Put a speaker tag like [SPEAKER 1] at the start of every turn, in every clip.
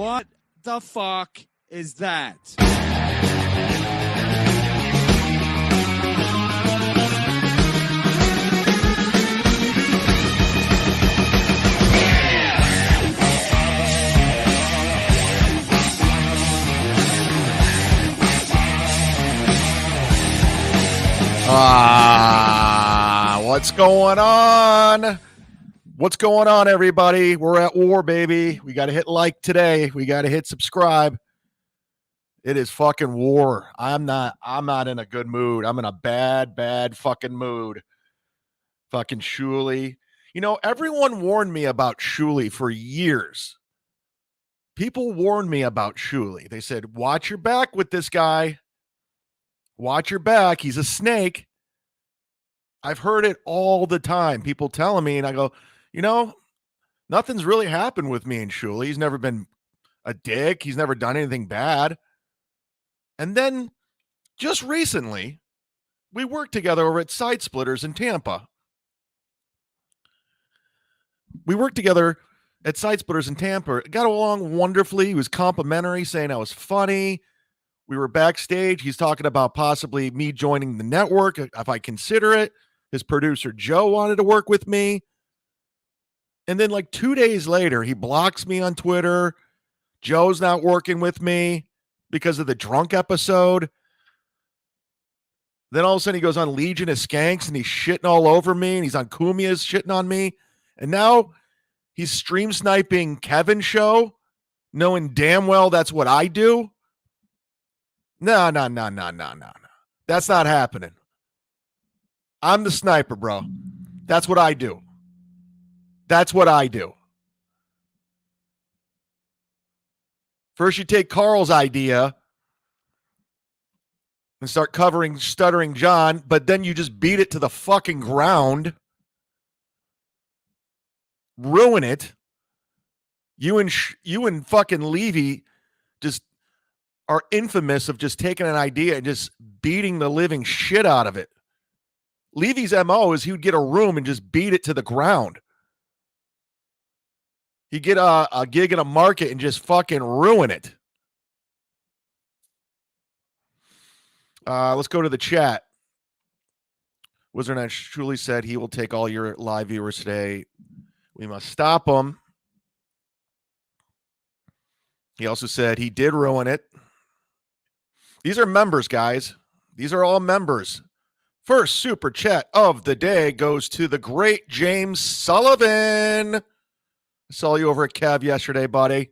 [SPEAKER 1] What the fuck is that?
[SPEAKER 2] What's going on? What's going on, everybody? We're at war, baby. We got to hit like today. We got to hit subscribe. It is fucking war. I'm not in a good mood. I'm in a bad fucking mood. Fucking Shuley. You know, everyone warned me about Shuley for years. People warned me about Shuley. They said, watch your back with this guy. Watch your back. He's a snake. I've heard it all the time. People telling me, and I go, you know, nothing's really happened with me and Shuley. He's never been a dick. He's never done anything bad. And then just recently, we worked together over at Side Splitters in Tampa. We worked together at Side Splitters in Tampa. Got along wonderfully. He was complimentary, saying I was funny. We were backstage. He's talking about possibly me joining the network if I consider it. His producer, Joe, wanted to work with me. And then like 2 days later, he blocks me on Twitter. Joe's not working with me because of the drunk episode. Then all of a sudden he goes on Legion of Skanks and he's shitting all over me. And he's on Kumia's shitting on me. And now he's stream sniping Kevin's show, knowing damn well that's what I do. No. That's not happening. I'm the sniper, bro. That's what I do. That's what I do. First, you take Carl's idea and start covering Stuttering John, but then you just beat it to the fucking ground. Ruin it. You and fucking Levy just are infamous of just taking an idea and just beating the living shit out of it. Levy's MO is he would get a room and just beat it to the ground. He'd get a gig in a market and just fucking ruin it. Let's go to the chat. Wizard Knight truly said he will take all your live viewers today. We must stop him. He also said he did ruin it. These are members, guys. These are all members. First super chat of the day goes to the great James Sullivan. I saw you over at Kev yesterday, buddy.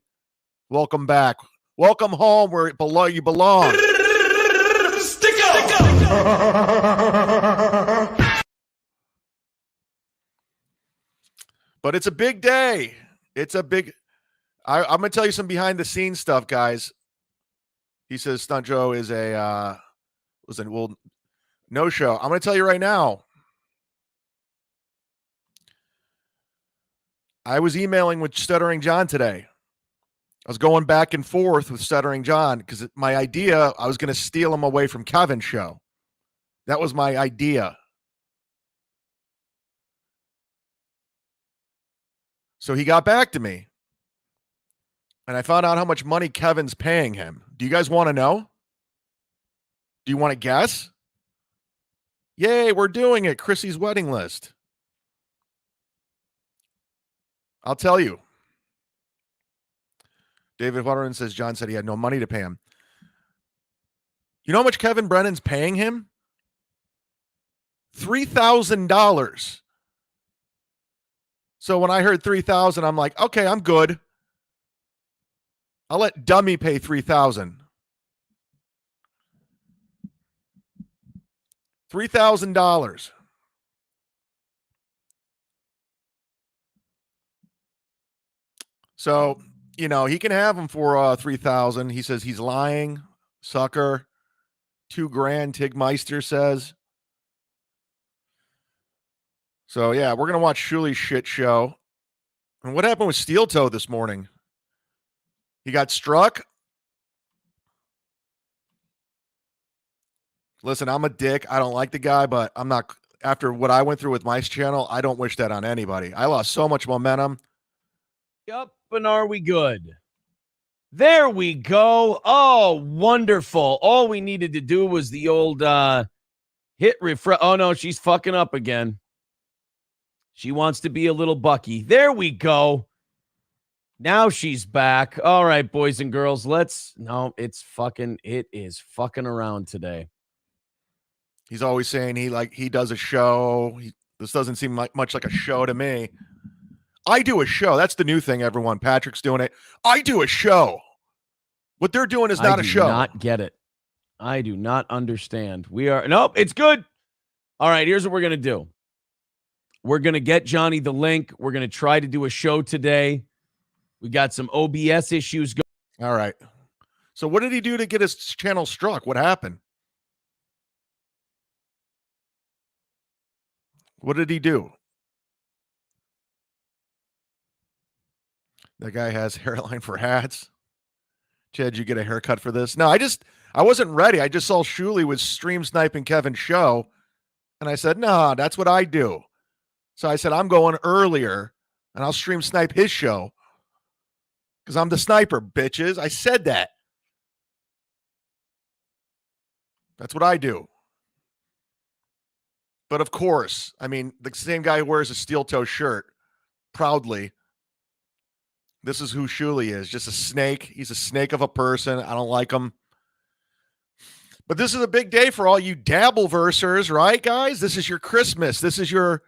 [SPEAKER 2] Welcome back. Welcome home where you belong. Stick up. But it's a big day. I'm going to tell you some behind the scenes stuff, guys. He says Stunt Joe is no show. I'm going to tell you right now. I was emailing with Stuttering John today. I was going back and forth with Stuttering John because my idea, I was going to steal him away from Kevin's show. That was my idea. So he got back to me. And I found out how much money Kevin's paying him. Do you guys want to know? Do you want to guess? Yay, we're doing it. Chrissy's wedding list. I'll tell you. David Waterman says John said he had no money to pay him. You know how much Kevin Brennan's paying him? $3,000. So when I heard $3,000, I'm like, okay, I'm good. I'll let Dummy pay $3,000. $3,000. So, you know, he can have him for $3,000. He says he's lying, sucker. $2,000, Tigmeister says. So yeah, we're gonna watch Shuley's shit show. And what happened with Steel Toe this morning? He got struck. Listen, I'm a dick. I don't like the guy, but I'm not. After what I went through with my channel, I don't wish that on anybody. I lost so much momentum.
[SPEAKER 1] Yup, and are we good?
[SPEAKER 3] There we go. Oh, wonderful. All we needed to do was the old hit refresh. Oh, no, she's fucking up again. She wants to be a little Bucky. There we go. Now she's back. All right, boys and girls, it is fucking around today.
[SPEAKER 2] He's always saying he does a show. This doesn't seem much like a show to me. I do a show. That's the new thing, everyone. Patrick's doing it. I do a show. What they're doing is not a show.
[SPEAKER 3] I do not get it. I do not understand. Nope, it's good. All right, here's what we're going to do. We're going to get Johnny the link. We're going to try to do a show today. We got some OBS issues going.
[SPEAKER 2] All right. So what did he do to get his channel struck? What happened? What did he do? That guy has hairline for hats. Chad, you get a haircut for this? No, I wasn't ready. I just saw Shuley was stream sniping Kevin's show. And I said, no, that's what I do. So I said, I'm going earlier and I'll stream snipe his show. Because I'm the sniper, bitches. I said that. That's what I do. But of course, I mean, the same guy who wears a steel toe shirt proudly. This is who Shuley is. Just a snake. He's a snake of a person. I don't like him. But this is a big day for all you Dabbleversers, right, guys? This is your Christmas. This is your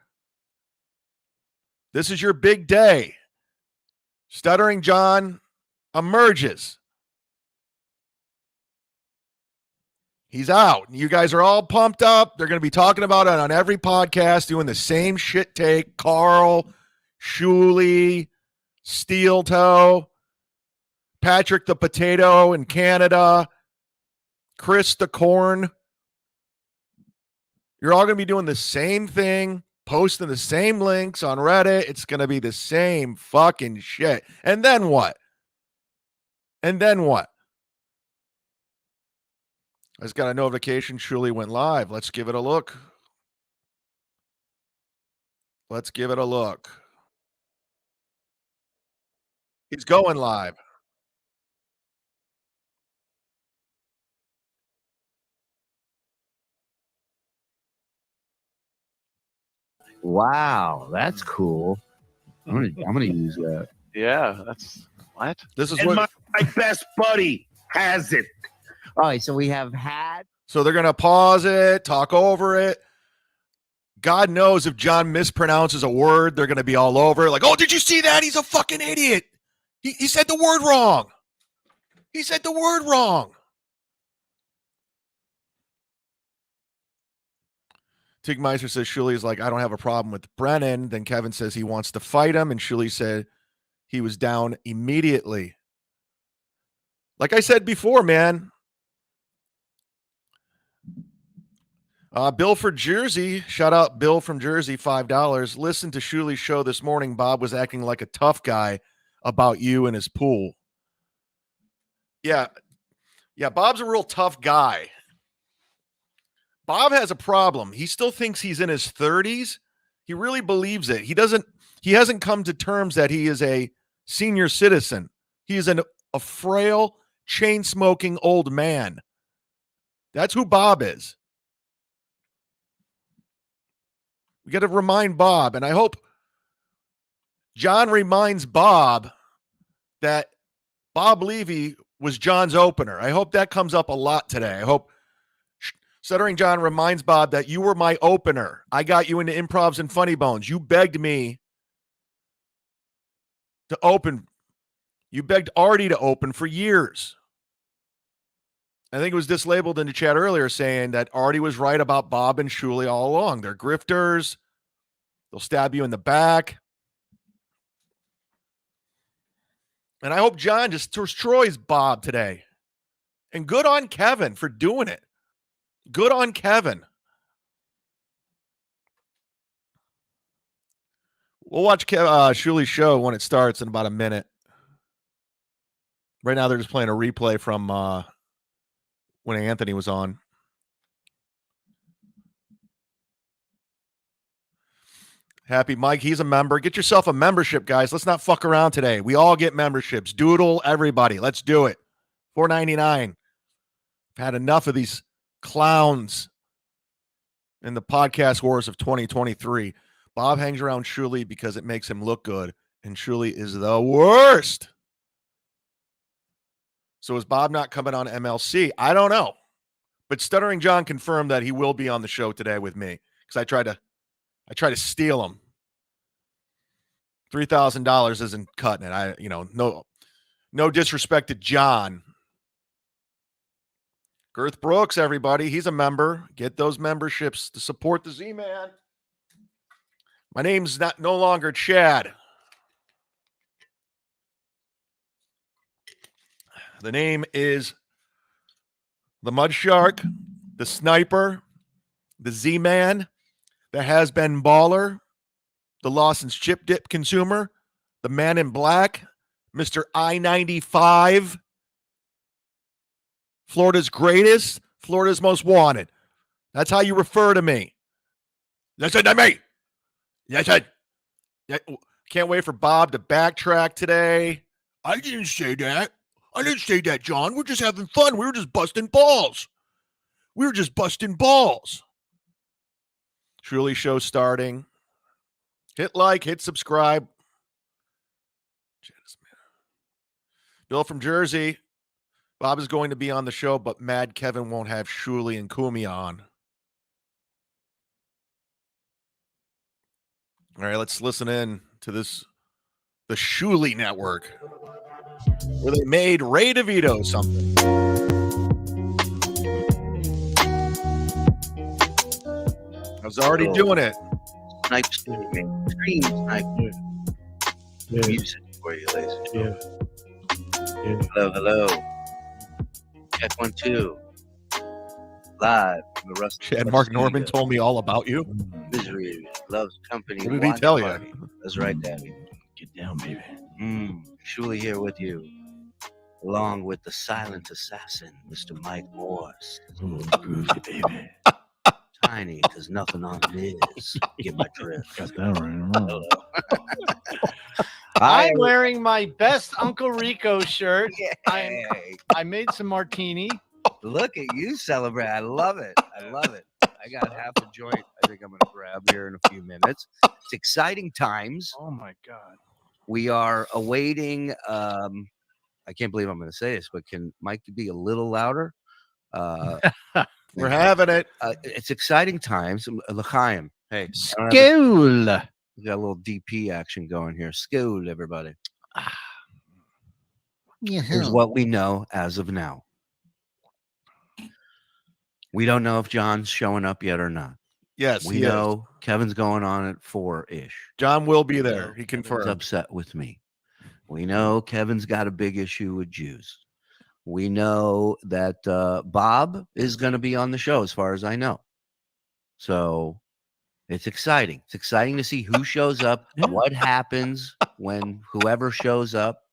[SPEAKER 2] big day. Stuttering John emerges. He's out. You guys are all pumped up. They're going to be talking about it on every podcast, doing the same shit take. Carl, Shuley, Steel Toe, Patrick the Potato in Canada, Chris the Corn. You're all going to be doing the same thing, posting the same links on Reddit. It's going to be the same fucking shit. And then what? I just got a notification. Shuley went live. Let's give it a look. He's going live.
[SPEAKER 4] Wow, that's cool. I'm gonna use that.
[SPEAKER 5] Yeah, that's what?
[SPEAKER 2] This is
[SPEAKER 4] And
[SPEAKER 2] what
[SPEAKER 4] my best buddy has it. All right, so we have had.
[SPEAKER 2] So they're going to pause it, talk over it. God knows if John mispronounces a word, they're going to be all over it. Like, oh, did you see that? He's a fucking idiot. He said the word wrong. Tigmeister says Shuley's like, I don't have a problem with Brennan. Then Kevin says he wants to fight him. And Shuley said he was down immediately. Like I said before, man. Bill from Jersey, shout out Bill from Jersey, $5. Listen to Shuley's show this morning. Bob was acting like a tough guy about you and his pool. Yeah, Bob's a real tough guy. Bob has a problem. He still thinks he's in his 30s. He really believes it. He hasn't come to terms that he is a senior citizen. He is a frail, chain-smoking old man. That's who Bob is. We got to remind Bob, and I hope John reminds Bob that Bob Levy was John's opener. I hope that comes up a lot today. I hope Stuttering John reminds Bob that you were my opener. I got you into Improvs and Funny Bones. You begged me to open. You begged Artie to open for years. I think it was dislabeled in the chat earlier saying that Artie was right about Bob and Shuley all along. They're grifters. They'll stab you in the back. And I hope John just destroys Bob today. And good on Kevin for doing it. Good on Kevin. We'll watch Shuley's show when it starts in about a minute. Right now they're just playing a replay from when Anthony was on. Happy Mike, he's a member. Get yourself a membership, guys. Let's not fuck around today. We all get memberships. Doodle, everybody. Let's do it. $4.99. I've had enough of these clowns in the podcast wars of 2023. Bob hangs around Shuli because it makes him look good, and Shuli is the worst. So is Bob not coming on MLC? I don't know. But Stuttering John confirmed that he will be on the show today with me because I try to steal him. $3,000 isn't cutting it. No disrespect to John. Girth Brooks, everybody. He's a member. Get those memberships to support the Z-Man. My name's no longer Chad. The name is the Mudshark, the Sniper, the Z-Man, the Has-Been Baller, the Lawson's Chip Dip Consumer, the Man in Black, Mr. I-95, Florida's Greatest, Florida's Most Wanted. That's how you refer to me. Listen to me. Listen. Can't wait for Bob to backtrack today. I didn't say that. I didn't say that, John. We're just having fun. We were just busting balls. Truly show starting. Hit like, hit subscribe. Bill from Jersey. Bob is going to be on the show, but Mad Kevin won't have Shuli and Kumi on. All right, let's listen in to this, the Shuli Network, where they made Ray DeVito something. I was already doing it.
[SPEAKER 4] Snipe streaming. Stream snipe. Music for you, ladies and gentlemen. Hello. Check 1, 2. Live from the Rust.
[SPEAKER 2] Chad Mark Norman told me all about you.
[SPEAKER 4] Misery loves company.
[SPEAKER 2] What did he tell you?
[SPEAKER 4] Party. That's right, Daddy.
[SPEAKER 6] Get down, baby.
[SPEAKER 4] Shuli here with you, along with the silent assassin, Mr. Mike Morse.
[SPEAKER 6] Ooh, groovy, baby.
[SPEAKER 4] Tiny, because nothing on him is. Get my drift.
[SPEAKER 6] Got that right.
[SPEAKER 7] I'm wearing my best Uncle Rico shirt.
[SPEAKER 4] Yay.
[SPEAKER 7] I made some martini.
[SPEAKER 4] Look at you celebrate. I love it. I got half a joint I think I'm going to grab here in a few minutes. It's exciting times.
[SPEAKER 7] Oh, my God.
[SPEAKER 4] We are awaiting, I can't believe I'm going to say this, but can Mike be a little louder?
[SPEAKER 2] We're having it.
[SPEAKER 4] It's exciting times. L'chaim. Hey.
[SPEAKER 7] School.
[SPEAKER 4] We got a little DP action going here. School, everybody. Here's what we know as of now. We don't know if John's showing up yet or not.
[SPEAKER 2] Yes,
[SPEAKER 4] we know Kevin's going on at 4-ish.
[SPEAKER 2] John will be there. He confirmed.
[SPEAKER 4] Kevin's upset with me. We know Kevin's got a big issue with Jews. We know that Bob is going to be on the show, as far as I know. So it's exciting. It's exciting to see who shows up, what happens when whoever shows up.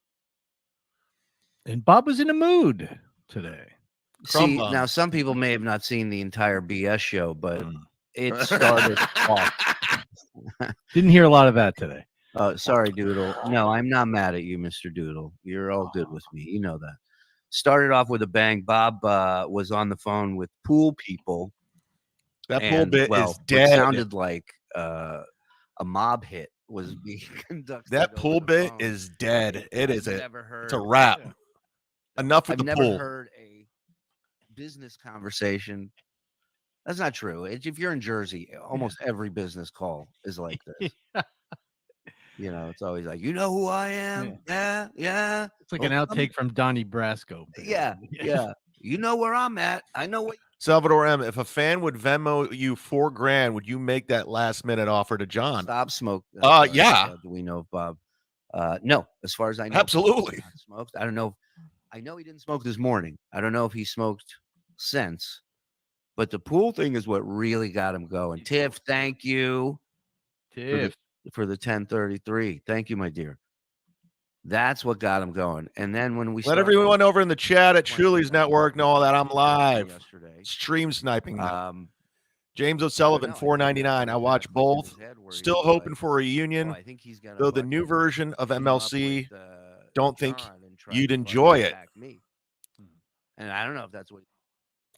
[SPEAKER 7] And Bob was in a mood today.
[SPEAKER 4] See, now some people may have not seen the entire BS show, but it started off.
[SPEAKER 7] Didn't hear a lot of that today.
[SPEAKER 4] Sorry, Doodle. No, I'm not mad at you, Mr. Doodle. You're all good with me. You know that. Started off with a bang. Bob was on the phone with pool people.
[SPEAKER 2] That pool bit is dead.
[SPEAKER 4] It sounded like a mob hit was being conducted.
[SPEAKER 2] That pool bit is dead. It's a wrap. Enough with the pool.
[SPEAKER 4] I've never heard a business conversation. That's not true. If you're in Jersey, almost every business call is like this. You know, it's always like, you know who I am? Yeah.
[SPEAKER 7] It's like an outtake from Donnie Brasco.
[SPEAKER 4] Yeah. You know where I'm at. I know what.
[SPEAKER 2] Salvador M, if a fan would Venmo you $4,000, would you make that last minute offer to John?
[SPEAKER 4] Stop smoke.
[SPEAKER 2] Yeah.
[SPEAKER 4] Do we know if Bob? No, as far as I know.
[SPEAKER 2] Absolutely.
[SPEAKER 4] Smoked. I don't know. I know he didn't smoke this morning. I don't know if he smoked since. But the pool thing is what really got him going. Tiff, thank you.
[SPEAKER 7] Tiff.
[SPEAKER 4] For the 1033. Thank you, my dear. That's what got him going. And then when we
[SPEAKER 2] let everyone over in the chat at Shuli's Network know that I'm live.
[SPEAKER 4] Yesterday.
[SPEAKER 2] Stream sniping. James O'Sullivan, $4.99. I watch both. Still hoping for a reunion, though the new version of MLC, don't think you'd enjoy it.
[SPEAKER 4] And I don't know if that's what.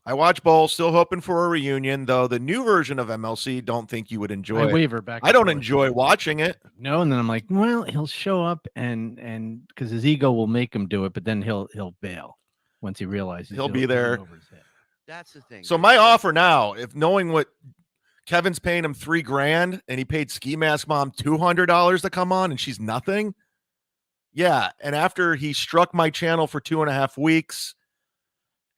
[SPEAKER 2] I watch both. Still hoping for a reunion, though the new version of MLC, don't think you would enjoy
[SPEAKER 8] I
[SPEAKER 2] it.
[SPEAKER 8] waver back.
[SPEAKER 2] I don't enjoy watching it.
[SPEAKER 8] No, and then I'm like, well, he'll show up and because his ego will make him do it, but then he'll bail once he realizes
[SPEAKER 2] He'll be there.
[SPEAKER 8] over his head.
[SPEAKER 4] That's the thing.
[SPEAKER 2] So my offer now, if knowing what Kevin's paying him $3,000 and he paid Ski Mask Mom $200 to come on and she's nothing. Yeah. And after he struck my channel for 2.5 weeks,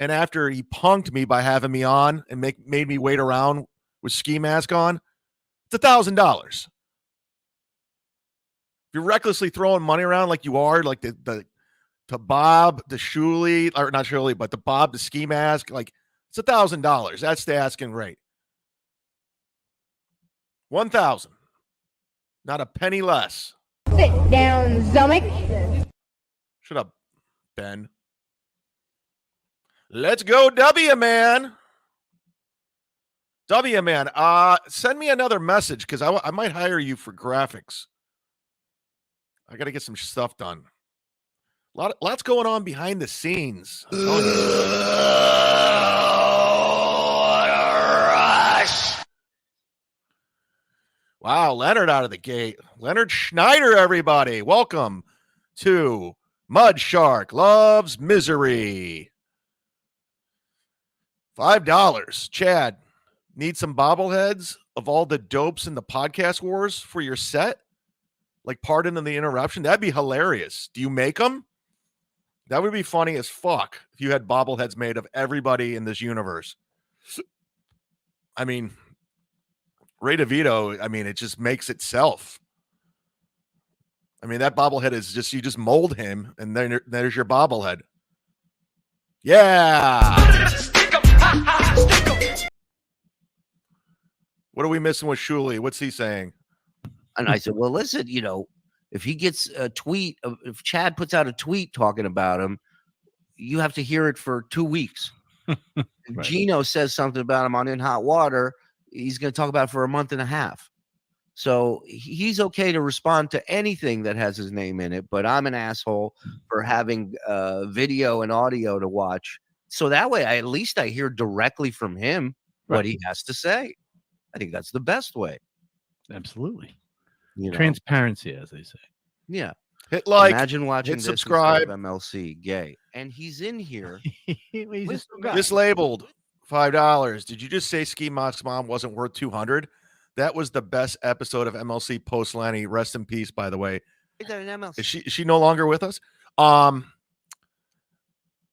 [SPEAKER 2] and after he punked me by having me on and made me wait around with Ski Mask on, it's $1,000. If you're recklessly throwing money around like you are, like to Bob, the Shuli, or not Shuli, but the Bob, the Ski Mask, like it's $1,000. That's the asking rate. 1,000. Not a penny less.
[SPEAKER 9] Sit down, Zumock.
[SPEAKER 2] Shut up, Ben. Let's go, W Man. W Man, send me another message because I might hire you for graphics. I got to get some stuff done. Lots going on behind the scenes. I'm telling you. Wow, Leonard out of the gate. Leonard Schneider, everybody. Welcome to Mudshark Loves Misery. $5. Chad, need some bobbleheads of all the dopes in the podcast wars for your set? Like Pardon of the Interruption? That'd be hilarious. Do you make them? That would be funny as fuck if you had bobbleheads made of everybody in this universe. I mean, Ray DeVito, I mean, it just makes itself. I mean, that bobblehead is just, you just mold him, and then there's your bobblehead. Yeah. What are we missing with Shuli? What's he saying?
[SPEAKER 4] And I said, well, listen, if he gets a tweet, if Chad puts out a tweet talking about him, you have to hear it for 2 weeks. If
[SPEAKER 8] Right.
[SPEAKER 4] Gino says something about him on In Hot Water, he's going to talk about it for a month and a half. So he's okay to respond to anything that has his name in it, but I'm an asshole for having video and audio to watch. So that way, at least I hear directly from him what he has to say. I think that's the best way.
[SPEAKER 8] Absolutely.
[SPEAKER 4] You know?
[SPEAKER 8] Transparency, as they say.
[SPEAKER 4] Yeah.
[SPEAKER 2] Hit like,
[SPEAKER 4] imagine watching
[SPEAKER 2] hit
[SPEAKER 4] this
[SPEAKER 2] subscribe.
[SPEAKER 4] instead of MLC gay, and he's in here.
[SPEAKER 8] He's just a guy.
[SPEAKER 2] Mislabeled, $5. Did you just say Ski Mask's mom wasn't worth $200? That was the best episode of MLC post Lanny. Rest in peace, by the way.
[SPEAKER 4] Is that an MLC?
[SPEAKER 2] Is she no longer with us? No,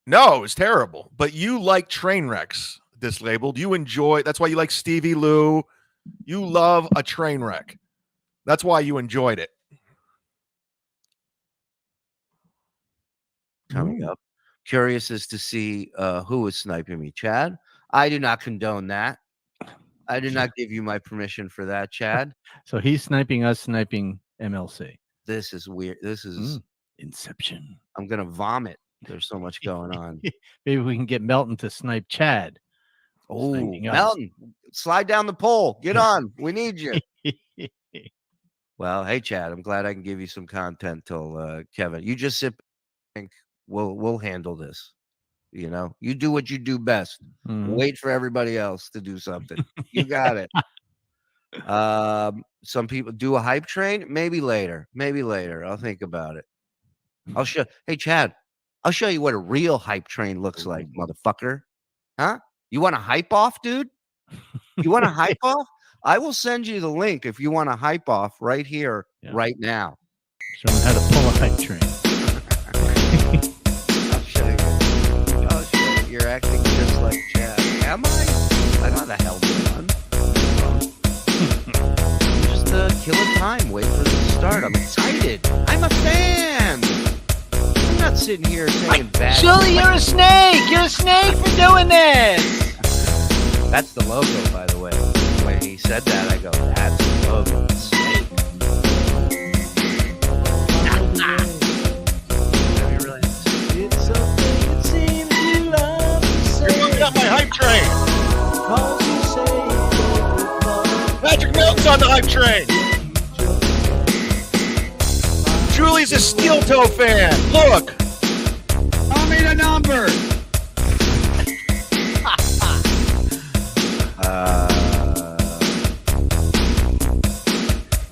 [SPEAKER 2] it was terrible. But you like train wrecks. Mislabeled. You enjoy. That's why you like Stevie Lou. You love a train wreck. That's why you enjoyed it.
[SPEAKER 4] Coming up. Curious as to see who is sniping me. Chad, I do not condone that. I did not give you my permission for that, Chad.
[SPEAKER 8] So he's sniping us, sniping MLC.
[SPEAKER 4] This is weird. This is
[SPEAKER 8] Inception.
[SPEAKER 4] I'm gonna vomit. There's so much going on.
[SPEAKER 8] Maybe we can get Melton to snipe Chad.
[SPEAKER 4] Oh,
[SPEAKER 8] Sniping us.
[SPEAKER 4] Melton, slide down the pole. Get on. We need you. Well, hey, Chad, I'm glad I can give you some content till Kevin. You just sit back. We'll handle this. You do what you do best. Wait for everybody else to do something. You got it. Some people do a hype train. Maybe later. I'll think about it. I'll show. Hey, Chad, I'll show you what a real hype train looks like, motherfucker. Huh? You want to hype off, dude? You want to hype off? I will send you the link if you want to hype off right here, right now.
[SPEAKER 8] Show him how to pull a hype train.
[SPEAKER 4] I'll show you. Oh, shit. You're acting just like Chad. Am I? I know the hell going on. I'm just killing time. Wait for this to start. I'm excited. I'm a fan. I'm not sitting here saying bad.
[SPEAKER 7] Shuli, you're a snake. You're a snake for doing this.
[SPEAKER 4] That's the logo, by the way. When he said that, I go, that's the logo. Snake.
[SPEAKER 7] It's something it seems you love to say.
[SPEAKER 2] You're looking at my hype train.
[SPEAKER 7] Cause you say
[SPEAKER 2] hype train. Julie's a steel toe fan. Look.
[SPEAKER 1] Tell me the number.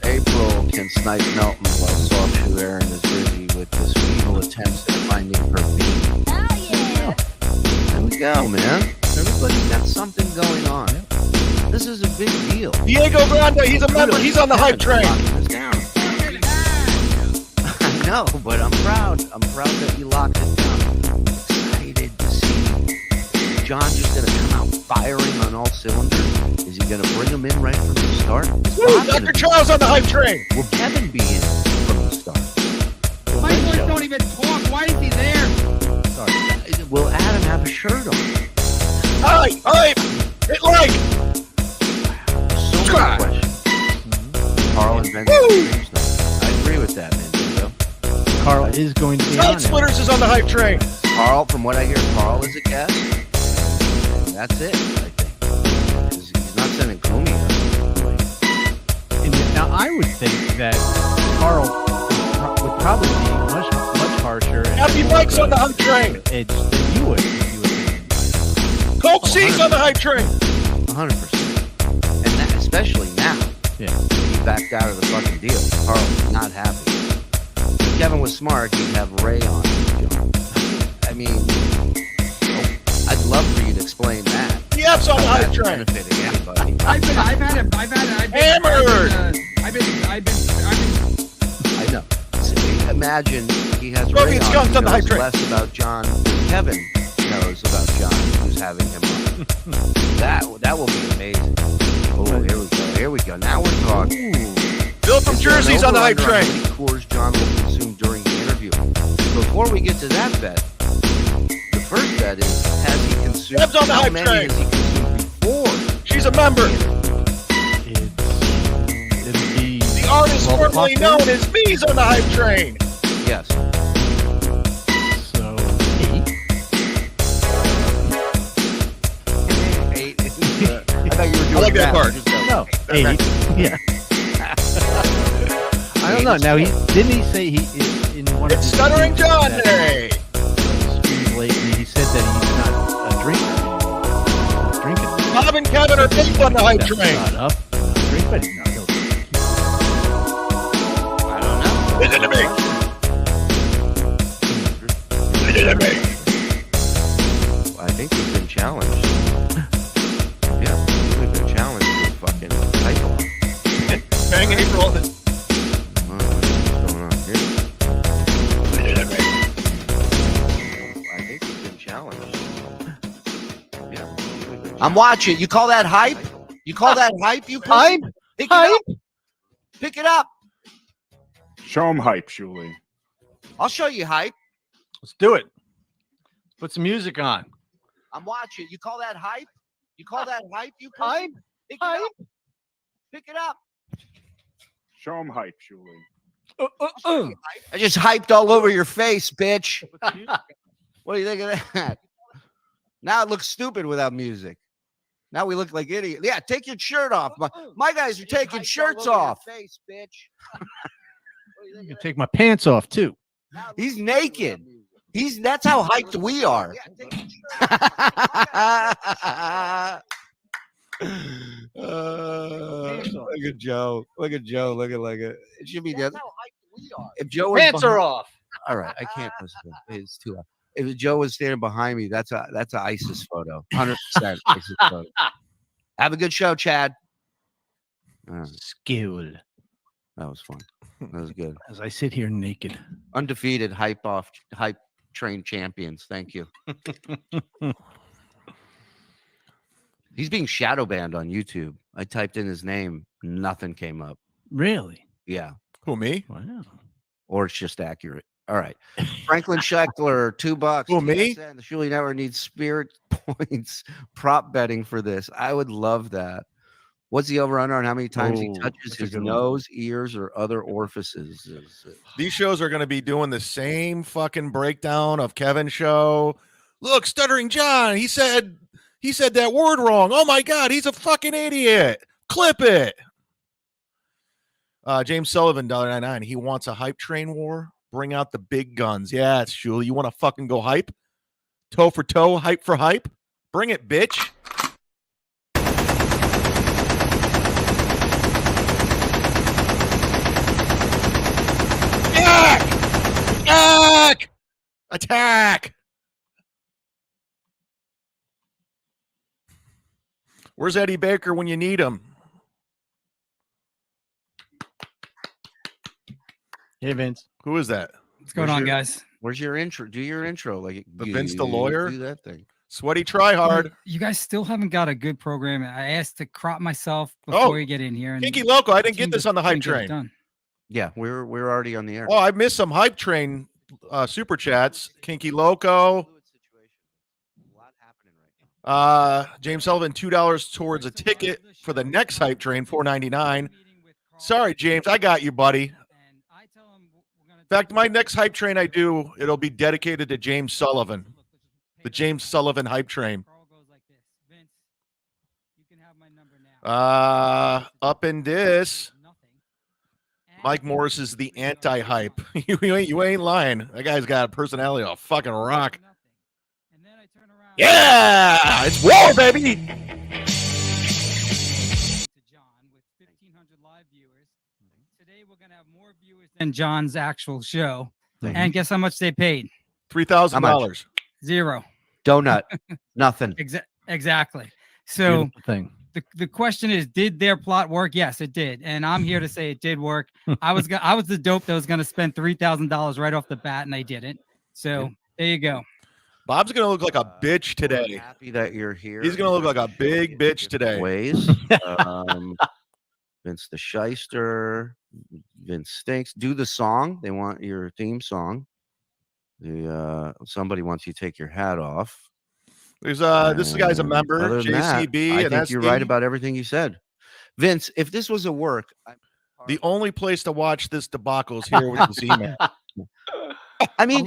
[SPEAKER 4] April can snipe Melton while Soft Shoe Aaron is busy with his feeble attempts at finding her beam.
[SPEAKER 9] Oh yeah.
[SPEAKER 4] There we go, man. Everybody's got something going on. This is a big deal.
[SPEAKER 2] Diego Grande, he's a member. He's on the hype train.
[SPEAKER 4] Locking us down. I know, but I'm proud. I'm proud that you locked it down. Excited to see John just going to come out firing on all cylinders. Is he going to bring him in right from the start?
[SPEAKER 2] Woo, Dr. Charles on the hype train.
[SPEAKER 4] Will Kevin be in from the start?
[SPEAKER 1] My voice don't even talk. Why is he there?
[SPEAKER 4] Sorry. Will Adam have a shirt on?
[SPEAKER 2] Hype. Hit like.
[SPEAKER 4] So many questions. Carl invented the stream stuff. I agree with that, man. Bingo.
[SPEAKER 8] Carl is going to be
[SPEAKER 2] Side
[SPEAKER 8] on it.
[SPEAKER 2] Splitters is on the hype train.
[SPEAKER 4] Carl, from what I hear, Carl is a guest. And that's it, I think. He's not sending Kumi.
[SPEAKER 8] Now, I would think that Carl would probably be much harsher.
[SPEAKER 2] Happy Mike's on the hype train.
[SPEAKER 8] Edge than you would. If you would
[SPEAKER 2] Colt C's on the hype train.
[SPEAKER 4] 100%. And that, especially now.
[SPEAKER 8] Yeah.
[SPEAKER 4] He backed out of the fucking deal. Carl is not happy. If Kevin was smart, he'd have Ray on. I mean, I'd love for you to explain that.
[SPEAKER 2] Yes, on the
[SPEAKER 4] How
[SPEAKER 2] hype
[SPEAKER 4] that's
[SPEAKER 2] train.
[SPEAKER 4] benefiting anybody.
[SPEAKER 1] I've been
[SPEAKER 2] Hammered.
[SPEAKER 4] I know. So imagine he has
[SPEAKER 2] Bro,
[SPEAKER 4] Ray
[SPEAKER 2] it's
[SPEAKER 4] on,
[SPEAKER 2] skunked
[SPEAKER 4] he
[SPEAKER 2] on the hype
[SPEAKER 4] knows
[SPEAKER 2] train.
[SPEAKER 4] less about John than Kevin knows about John, who's having him on. that will be amazing. Oh, here we go. Now we're talking.
[SPEAKER 2] Bill from
[SPEAKER 4] Is there an
[SPEAKER 2] Jersey's on the hype
[SPEAKER 4] over-under
[SPEAKER 2] train.
[SPEAKER 4] how many Coors John will consume during the interview? Before we get to that bet, the first bet is, has he consumed,
[SPEAKER 2] Deb's on the
[SPEAKER 4] how
[SPEAKER 2] hype
[SPEAKER 4] many
[SPEAKER 2] train.
[SPEAKER 4] has he consumed before?
[SPEAKER 2] She's a member.
[SPEAKER 8] it'll be
[SPEAKER 2] The artist
[SPEAKER 8] 12 o'clock
[SPEAKER 2] formerly
[SPEAKER 8] there?
[SPEAKER 2] known as Me's on the hype train.
[SPEAKER 4] Yes.
[SPEAKER 8] So
[SPEAKER 4] 8. I thought you were doing
[SPEAKER 2] I like that
[SPEAKER 4] math.
[SPEAKER 2] part.
[SPEAKER 4] Just go.
[SPEAKER 8] no 8. Yeah. I don't know. Now didn't he say he in one of
[SPEAKER 2] It's
[SPEAKER 8] his
[SPEAKER 2] Stuttering
[SPEAKER 8] speeches
[SPEAKER 2] John
[SPEAKER 8] that
[SPEAKER 2] Day.
[SPEAKER 8] streams lately, he said that he's not a drinker anymore. He's drinking.
[SPEAKER 2] Bob and Kevin are deep on the hype
[SPEAKER 8] That's
[SPEAKER 2] train.
[SPEAKER 8] not up. Not drink, but he's not. He'll drink.
[SPEAKER 4] I don't know.
[SPEAKER 2] Listen to me. Listen to me.
[SPEAKER 4] I think we've been challenged. Yeah, I think we've been challenged with fucking title.
[SPEAKER 2] Bang April.
[SPEAKER 4] What's going on here?
[SPEAKER 2] Listen to me.
[SPEAKER 4] I think we've been challenged. Yeah, we've been I'm watching. You call that hype? You call that hype? You pussy?
[SPEAKER 7] Hype?
[SPEAKER 4] Pick it up. Pick it up.
[SPEAKER 6] Show him hype, Julie.
[SPEAKER 4] I'll show you hype.
[SPEAKER 8] Let's do it. Put some music on.
[SPEAKER 4] I'm watching. You call that hype? You call that hype? You pussy?
[SPEAKER 7] Hype?
[SPEAKER 4] Pick it up. Pick it up.
[SPEAKER 6] Show him hype, Julie.
[SPEAKER 4] I just hyped all over your face, bitch. What do you think of that? Now it looks stupid without music. Now we look like idiots. Yeah, take your shirt off. My guys are taking shirts off. Face, bitch.
[SPEAKER 8] You can take my pants off too.
[SPEAKER 4] He's naked. That's how hyped we are. Look at Joe. Look at Joe. Look at it should be the other. If Joe was
[SPEAKER 7] Pants are off.
[SPEAKER 4] all right, I can't listen to it. It's too loud. If Joe was standing behind me, that's a ISIS photo. 100% ISIS photo. Have a good show, Chad.
[SPEAKER 8] Skill.
[SPEAKER 4] That was fun. That was good.
[SPEAKER 8] As I sit here naked.
[SPEAKER 4] Undefeated hype train champions. Thank you. He's being shadow banned on YouTube. I typed in his name, nothing came up.
[SPEAKER 8] Really?
[SPEAKER 4] Yeah.
[SPEAKER 2] Who, me?
[SPEAKER 8] Wow.
[SPEAKER 4] Or it's just accurate. All right. Franklin Scheckler, $2.
[SPEAKER 2] Who, me?
[SPEAKER 4] TSN. The Shuli Network needs spirit points prop betting for this. I would love that. What's the over-under on how many times he touches
[SPEAKER 2] that's a
[SPEAKER 4] his
[SPEAKER 2] good one.
[SPEAKER 4] nose, ears, or other orifices?
[SPEAKER 2] These shows are going to be doing the same fucking breakdown of Kevin's show. Look, Stuttering John, he said that word wrong. Oh my God, he's a fucking idiot. Clip it. James Sullivan, $1.99. He wants a hype train war. Bring out the big guns. Yeah, it's Shuli. You want to fucking go hype? Toe for toe, hype for hype? Bring it, bitch. Attack! Attack! Where's Eddie Baker when you need him?
[SPEAKER 8] Hey, Vince.
[SPEAKER 2] Who is that?
[SPEAKER 10] What's going on, guys?
[SPEAKER 4] Where's your intro? Do your intro. Like
[SPEAKER 2] The Vince the lawyer?
[SPEAKER 4] Do that thing.
[SPEAKER 2] Sweaty try hard.
[SPEAKER 10] You guys still haven't got a good program. I asked to crop myself before you get in here. And
[SPEAKER 2] Kinky Loco, I didn't get
[SPEAKER 10] team
[SPEAKER 2] this
[SPEAKER 10] just
[SPEAKER 2] on the hype
[SPEAKER 10] couldn't get it
[SPEAKER 2] train.
[SPEAKER 10] done.
[SPEAKER 4] Yeah, we're already on the air.
[SPEAKER 2] Oh, I missed some hype train super chats. Kinky Loco. James Sullivan, $2 towards a ticket for the next hype train, $4.99. Sorry, James, I got you, buddy. In fact, my next hype train I do, it'll be dedicated to James Sullivan. The James Sullivan hype train. Up in this. Mike Morris is the anti-hype. you ain't lying. That guy's got a personality of a fucking rock. Yeah, it's war, baby.
[SPEAKER 10] Today we're gonna have more viewers than John's actual show.
[SPEAKER 4] Thank
[SPEAKER 10] And guess how much they paid?
[SPEAKER 2] $3,000.
[SPEAKER 10] Zero.
[SPEAKER 4] Donut. Nothing.
[SPEAKER 10] Exactly. So
[SPEAKER 8] Beautiful thing.
[SPEAKER 10] the question is, did their plot work? Yes, it did. And I'm here to say it did work. I was the dope that was gonna spend $3,000 right off the bat, and I didn't. So there you go.
[SPEAKER 2] Bob's gonna look like a bitch
[SPEAKER 4] We're
[SPEAKER 2] today.
[SPEAKER 4] happy that you're here.
[SPEAKER 2] He's gonna look like a big bitch today.
[SPEAKER 4] Ways. Vince the Shyster. Vince Stinks. Do the song. They want your theme song. Somebody wants you to take your hat off.
[SPEAKER 2] There's this guy's a
[SPEAKER 4] And
[SPEAKER 2] member,
[SPEAKER 4] other than that,
[SPEAKER 2] JCB,
[SPEAKER 4] I
[SPEAKER 2] and
[SPEAKER 4] think you're right about everything you said. Vince, if this was a work,
[SPEAKER 2] the only place to watch this debacle is here with this email.
[SPEAKER 4] I mean,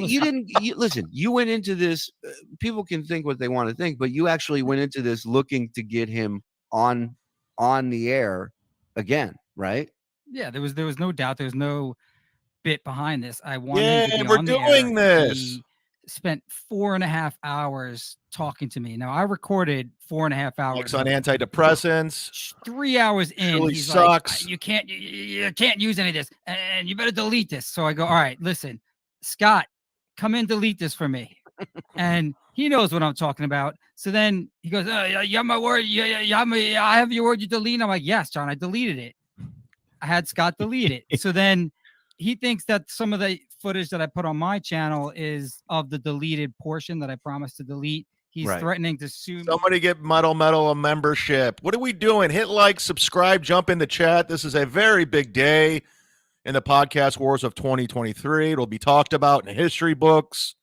[SPEAKER 4] listen, you went into this, people can think what they want to think, but you actually went into this looking to get him on the air again, right?
[SPEAKER 10] Yeah, there was no doubt. There's no bit behind this. I wanted him to
[SPEAKER 2] Yeah,
[SPEAKER 10] be
[SPEAKER 2] we're
[SPEAKER 10] on the
[SPEAKER 2] doing
[SPEAKER 10] air.
[SPEAKER 2] this.
[SPEAKER 10] He spent 4.5 hours talking to me. Now I recorded 4.5 hours.
[SPEAKER 2] Mike's on antidepressants.
[SPEAKER 10] 3 hours in,
[SPEAKER 2] Really
[SPEAKER 10] he's
[SPEAKER 2] sucks.
[SPEAKER 10] like, you can't use any of this, and you better delete this. So I go, all right, listen, Scott, come in, delete this for me. And he knows what I'm talking about. So then he goes, you have my word. I have your word. You delete. I'm like, yes, John, I deleted it. I had Scott delete it. So then he thinks that some of the footage that I put on my channel is of the deleted portion that I promised to delete. He's threatening to sue me.
[SPEAKER 2] Somebody get Metal a membership. What are we doing? Hit like, subscribe, jump in the chat. This is a very big day in the podcast wars of 2023. It'll be talked about in history books.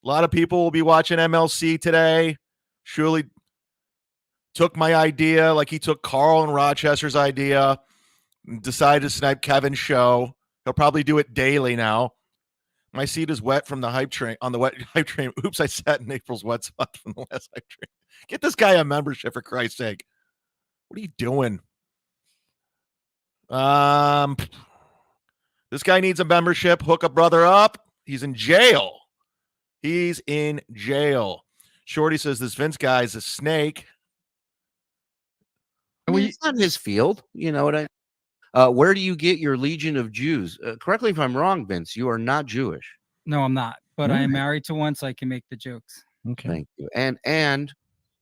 [SPEAKER 2] A lot of people will be watching MLC today. Shuli took my idea like he took Carl and Rochester's idea and decided to snipe Kevin's show. He'll probably do it daily now. My seat is wet from the hype train on the wet hype train. Oops, I sat in April's wet spot from the last hype train. Get this guy a membership for Christ's sake. What are you doing? This guy needs a membership. Hook a brother up. He's in jail. He's in jail. Shorty says this Vince guy is a snake.
[SPEAKER 4] I mean, it's not his field. You know what where do you get your Legion of Jews? Correct me if I'm wrong, Vince. You are not Jewish.
[SPEAKER 10] No, I'm not. But I am married to one, so I can make the jokes.
[SPEAKER 8] Okay.
[SPEAKER 4] Thank you. And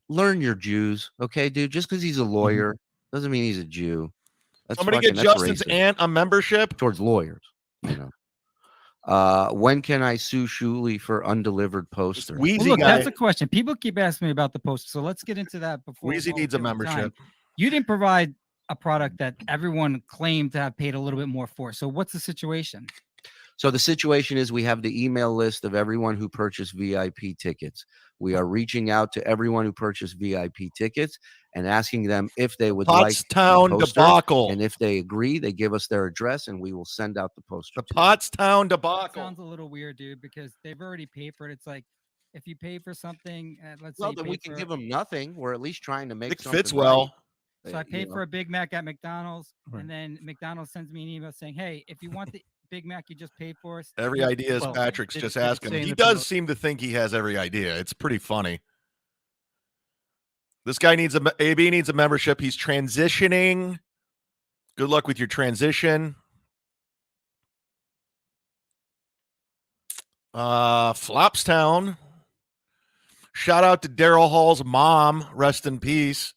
[SPEAKER 4] learn your Jews, okay, dude? Just because he's a lawyer doesn't mean he's a Jew.
[SPEAKER 2] Somebody get Justin's aunt a membership
[SPEAKER 4] towards lawyers. You know. When can I sue Shuli for undelivered posters?
[SPEAKER 10] Well, look, that's a question. People keep asking me about the poster, so let's get into that before.
[SPEAKER 2] Weezy needs a membership.
[SPEAKER 10] You didn't provide a product that everyone claimed to have paid a little bit more for. So what's the situation?
[SPEAKER 4] So the situation is we have the email list of everyone who purchased VIP tickets. We are reaching out to everyone who purchased VIP tickets and asking them if they would like
[SPEAKER 2] Pottstown debacle.
[SPEAKER 4] And if they agree, they give us their address and we will send out the poster.
[SPEAKER 2] The Pottstown debacle.
[SPEAKER 10] That sounds a little weird, dude, because they've already paid for it. It's like if you pay for something, let's
[SPEAKER 4] well,
[SPEAKER 10] say
[SPEAKER 4] then we can give them nothing. We're at least trying to make
[SPEAKER 2] It
[SPEAKER 4] something
[SPEAKER 2] fits well.
[SPEAKER 4] right.
[SPEAKER 10] So I
[SPEAKER 4] you
[SPEAKER 10] paid
[SPEAKER 4] know.
[SPEAKER 10] for a Big Mac at McDonald's,
[SPEAKER 8] Right.
[SPEAKER 10] and then McDonald's sends me an email saying, "Hey, if you want the Big Mac you just paid for,
[SPEAKER 2] Every
[SPEAKER 10] here's
[SPEAKER 2] idea is
[SPEAKER 8] Well,
[SPEAKER 2] Patrick's.
[SPEAKER 8] did
[SPEAKER 2] Just
[SPEAKER 8] it- did it
[SPEAKER 2] ask him.
[SPEAKER 8] say in
[SPEAKER 2] He
[SPEAKER 8] the
[SPEAKER 2] does
[SPEAKER 8] promotion?
[SPEAKER 2] seem to think he has every idea. It's pretty funny. This guy needs AB needs a membership. He's transitioning. Good luck with your transition. Flopstown. Shout out to Daryl Hall's mom. Rest in peace.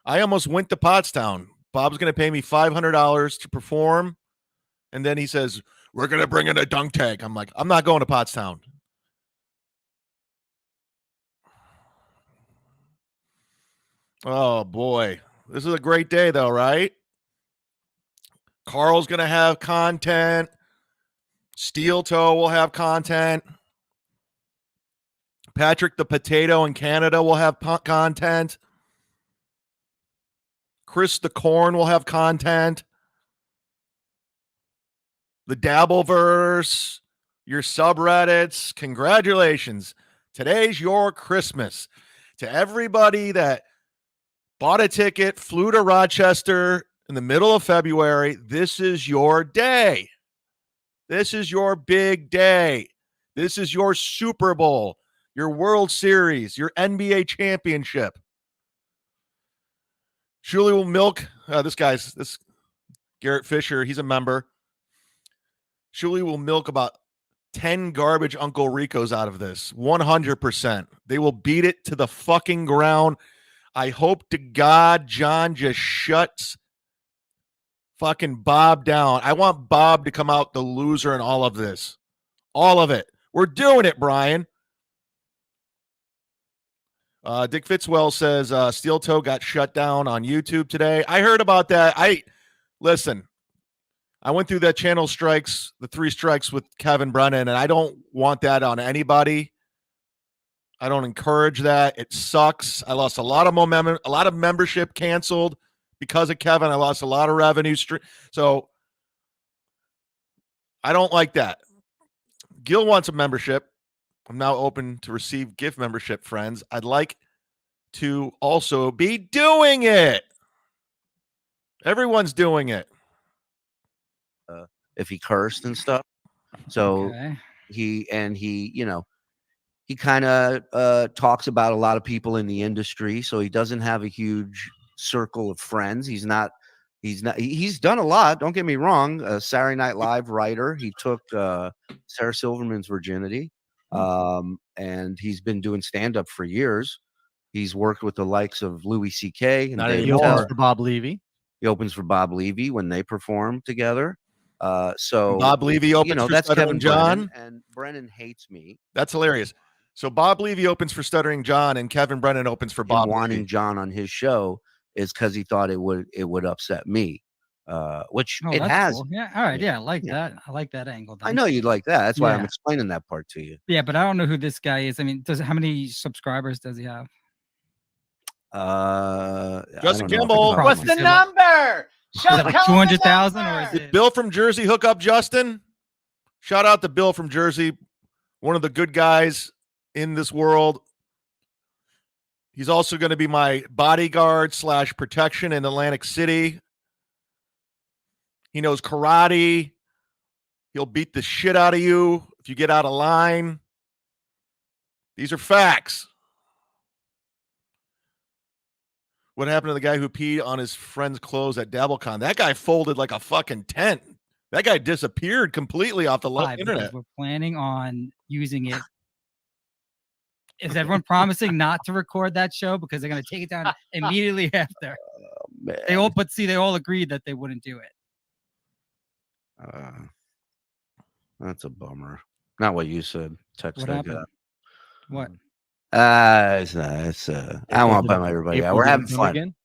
[SPEAKER 2] I almost went to Pottstown. Bob's going to pay me $500 to perform. And then he says, we're going to bring in a dunk tank. I'm like, I'm not going to Pottstown. Oh, boy. This is a great day, though, right? Carl's going to have content. Steel Toe will have content. Patrick the Potato in Canada will have content. Chris the Corn will have content. The Dabbleverse, your subreddits. Congratulations. Today's your Christmas. To everybody that bought a ticket, flew to Rochester in the middle of February, this is your day. This is your big day. This is your Super Bowl, your World Series, your NBA championship. Julie will milk. This Garrett Fisher. He's a member. Julie will milk about 10 garbage Uncle Ricos out of this. 100%. They will beat it to the fucking ground. I hope to God John just shuts fucking Bob down. I want Bob to come out the loser in all of this. All of it. We're doing it, Brian. Dick Fitzwell says Steel Toe got shut down on YouTube today. I heard about that. Listen, I went through that channel strikes, the 3 strikes with Kevin Brennan, and I don't want that on anybody. I don't encourage that. It sucks. I lost a lot of momentum, a lot of membership canceled because of Kevin. I lost a lot of revenue. So I don't like that. Gil wants a membership. I'm now open to receive gift membership, friends. I'd like to also be doing it. Everyone's doing it.
[SPEAKER 4] If he cursed and stuff. So
[SPEAKER 10] Okay.
[SPEAKER 4] he kind of talks about a lot of people in the industry. So he doesn't have a huge circle of friends. He's done a lot. Don't get me wrong. A Saturday Night Live writer. He took Sarah Silverman's virginity. And he's been doing stand-up for years. He's worked with the likes of Louis C.K. and
[SPEAKER 2] Not
[SPEAKER 4] Dave
[SPEAKER 8] He
[SPEAKER 2] anymore.
[SPEAKER 8] opens
[SPEAKER 4] Attell.
[SPEAKER 8] for Bob Levy.
[SPEAKER 4] He opens for Bob Levy when they perform together. So
[SPEAKER 2] Bob Levy opens for
[SPEAKER 4] that's
[SPEAKER 2] Stuttering
[SPEAKER 4] Kevin
[SPEAKER 2] John.
[SPEAKER 4] Brennan, and Brennan hates me.
[SPEAKER 2] That's hilarious. So Bob Levy opens for Stuttering John, and Kevin Brennan opens for
[SPEAKER 4] Him
[SPEAKER 2] Bob
[SPEAKER 4] wanting
[SPEAKER 2] Levy.
[SPEAKER 4] John on his show is because he thought it would upset me, which
[SPEAKER 10] Oh,
[SPEAKER 4] it
[SPEAKER 10] that's
[SPEAKER 4] has.
[SPEAKER 10] cool. Yeah. All right. Yeah. I like
[SPEAKER 4] Yeah.
[SPEAKER 10] that. I like that angle.
[SPEAKER 4] I
[SPEAKER 10] then.
[SPEAKER 4] know you'd like that. That's why I'm
[SPEAKER 10] Yeah.
[SPEAKER 4] explaining that part to you.
[SPEAKER 10] Yeah, but I don't know who this guy is. I mean, how many subscribers does he have?
[SPEAKER 4] I
[SPEAKER 2] Justin
[SPEAKER 4] don't know if I can
[SPEAKER 2] Kimball.
[SPEAKER 4] talk
[SPEAKER 7] What's
[SPEAKER 4] about
[SPEAKER 7] the
[SPEAKER 10] Is it like-
[SPEAKER 7] number?
[SPEAKER 10] Is it like 200,000 or is
[SPEAKER 2] Did
[SPEAKER 10] it?
[SPEAKER 2] Bill from Jersey hook up Justin? Shout out to Bill from Jersey, one of the good guys in this world. He's also going to be my bodyguard / protection in Atlantic City. He knows karate. He'll beat the shit out of you if you get out of line. These are facts. What happened to the guy who peed on his friend's clothes at DabbleCon? That guy folded like a fucking tent. That guy disappeared completely off the
[SPEAKER 10] Because
[SPEAKER 2] internet.
[SPEAKER 10] we're planning on using it. Is everyone promising not to record that show because they're going to take it down immediately after?
[SPEAKER 4] Man.
[SPEAKER 10] They all agreed that they wouldn't do it.
[SPEAKER 4] That's a bummer. Not what you said. Text
[SPEAKER 10] What
[SPEAKER 4] I
[SPEAKER 10] happened?
[SPEAKER 4] got.
[SPEAKER 10] What?
[SPEAKER 4] It's I won't bum everybody out.
[SPEAKER 8] April
[SPEAKER 4] We're
[SPEAKER 8] didn't
[SPEAKER 4] having
[SPEAKER 8] come
[SPEAKER 4] fun.
[SPEAKER 8] Again?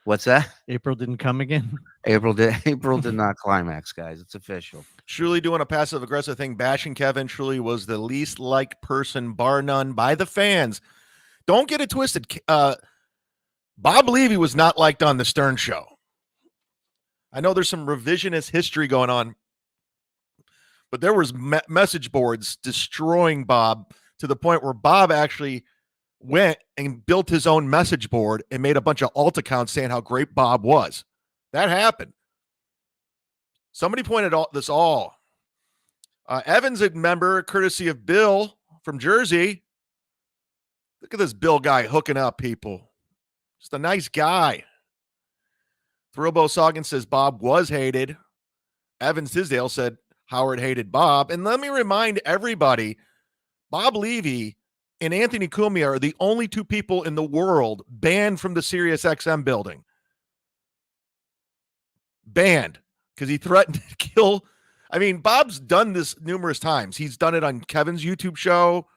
[SPEAKER 4] What's that?
[SPEAKER 8] April didn't come again.
[SPEAKER 4] April did not climax, guys. It's official.
[SPEAKER 2] Truly doing a passive aggressive thing, bashing Kevin. Truly was the least liked person, bar none, by the fans. Don't get it twisted. Bob Levy was not liked on the Stern Show. I know there's some revisionist history going on, but there was message boards destroying Bob to the point where Bob actually went and built his own message board and made a bunch of alt accounts saying how great Bob was. That happened. Somebody pointed out this all. Evan's a member, courtesy of Bill from Jersey. Look at this Bill guy hooking up people. Just a nice guy. Thrillbo Soggin says Bob was hated. Evan Tisdale said Howard hated Bob. And let me remind everybody, Bob Levy and Anthony Cumia are the only two people in the world banned from the Sirius XM building. Banned because he threatened to kill. I mean, Bob's done this numerous times. He's done it on Kevin's YouTube show.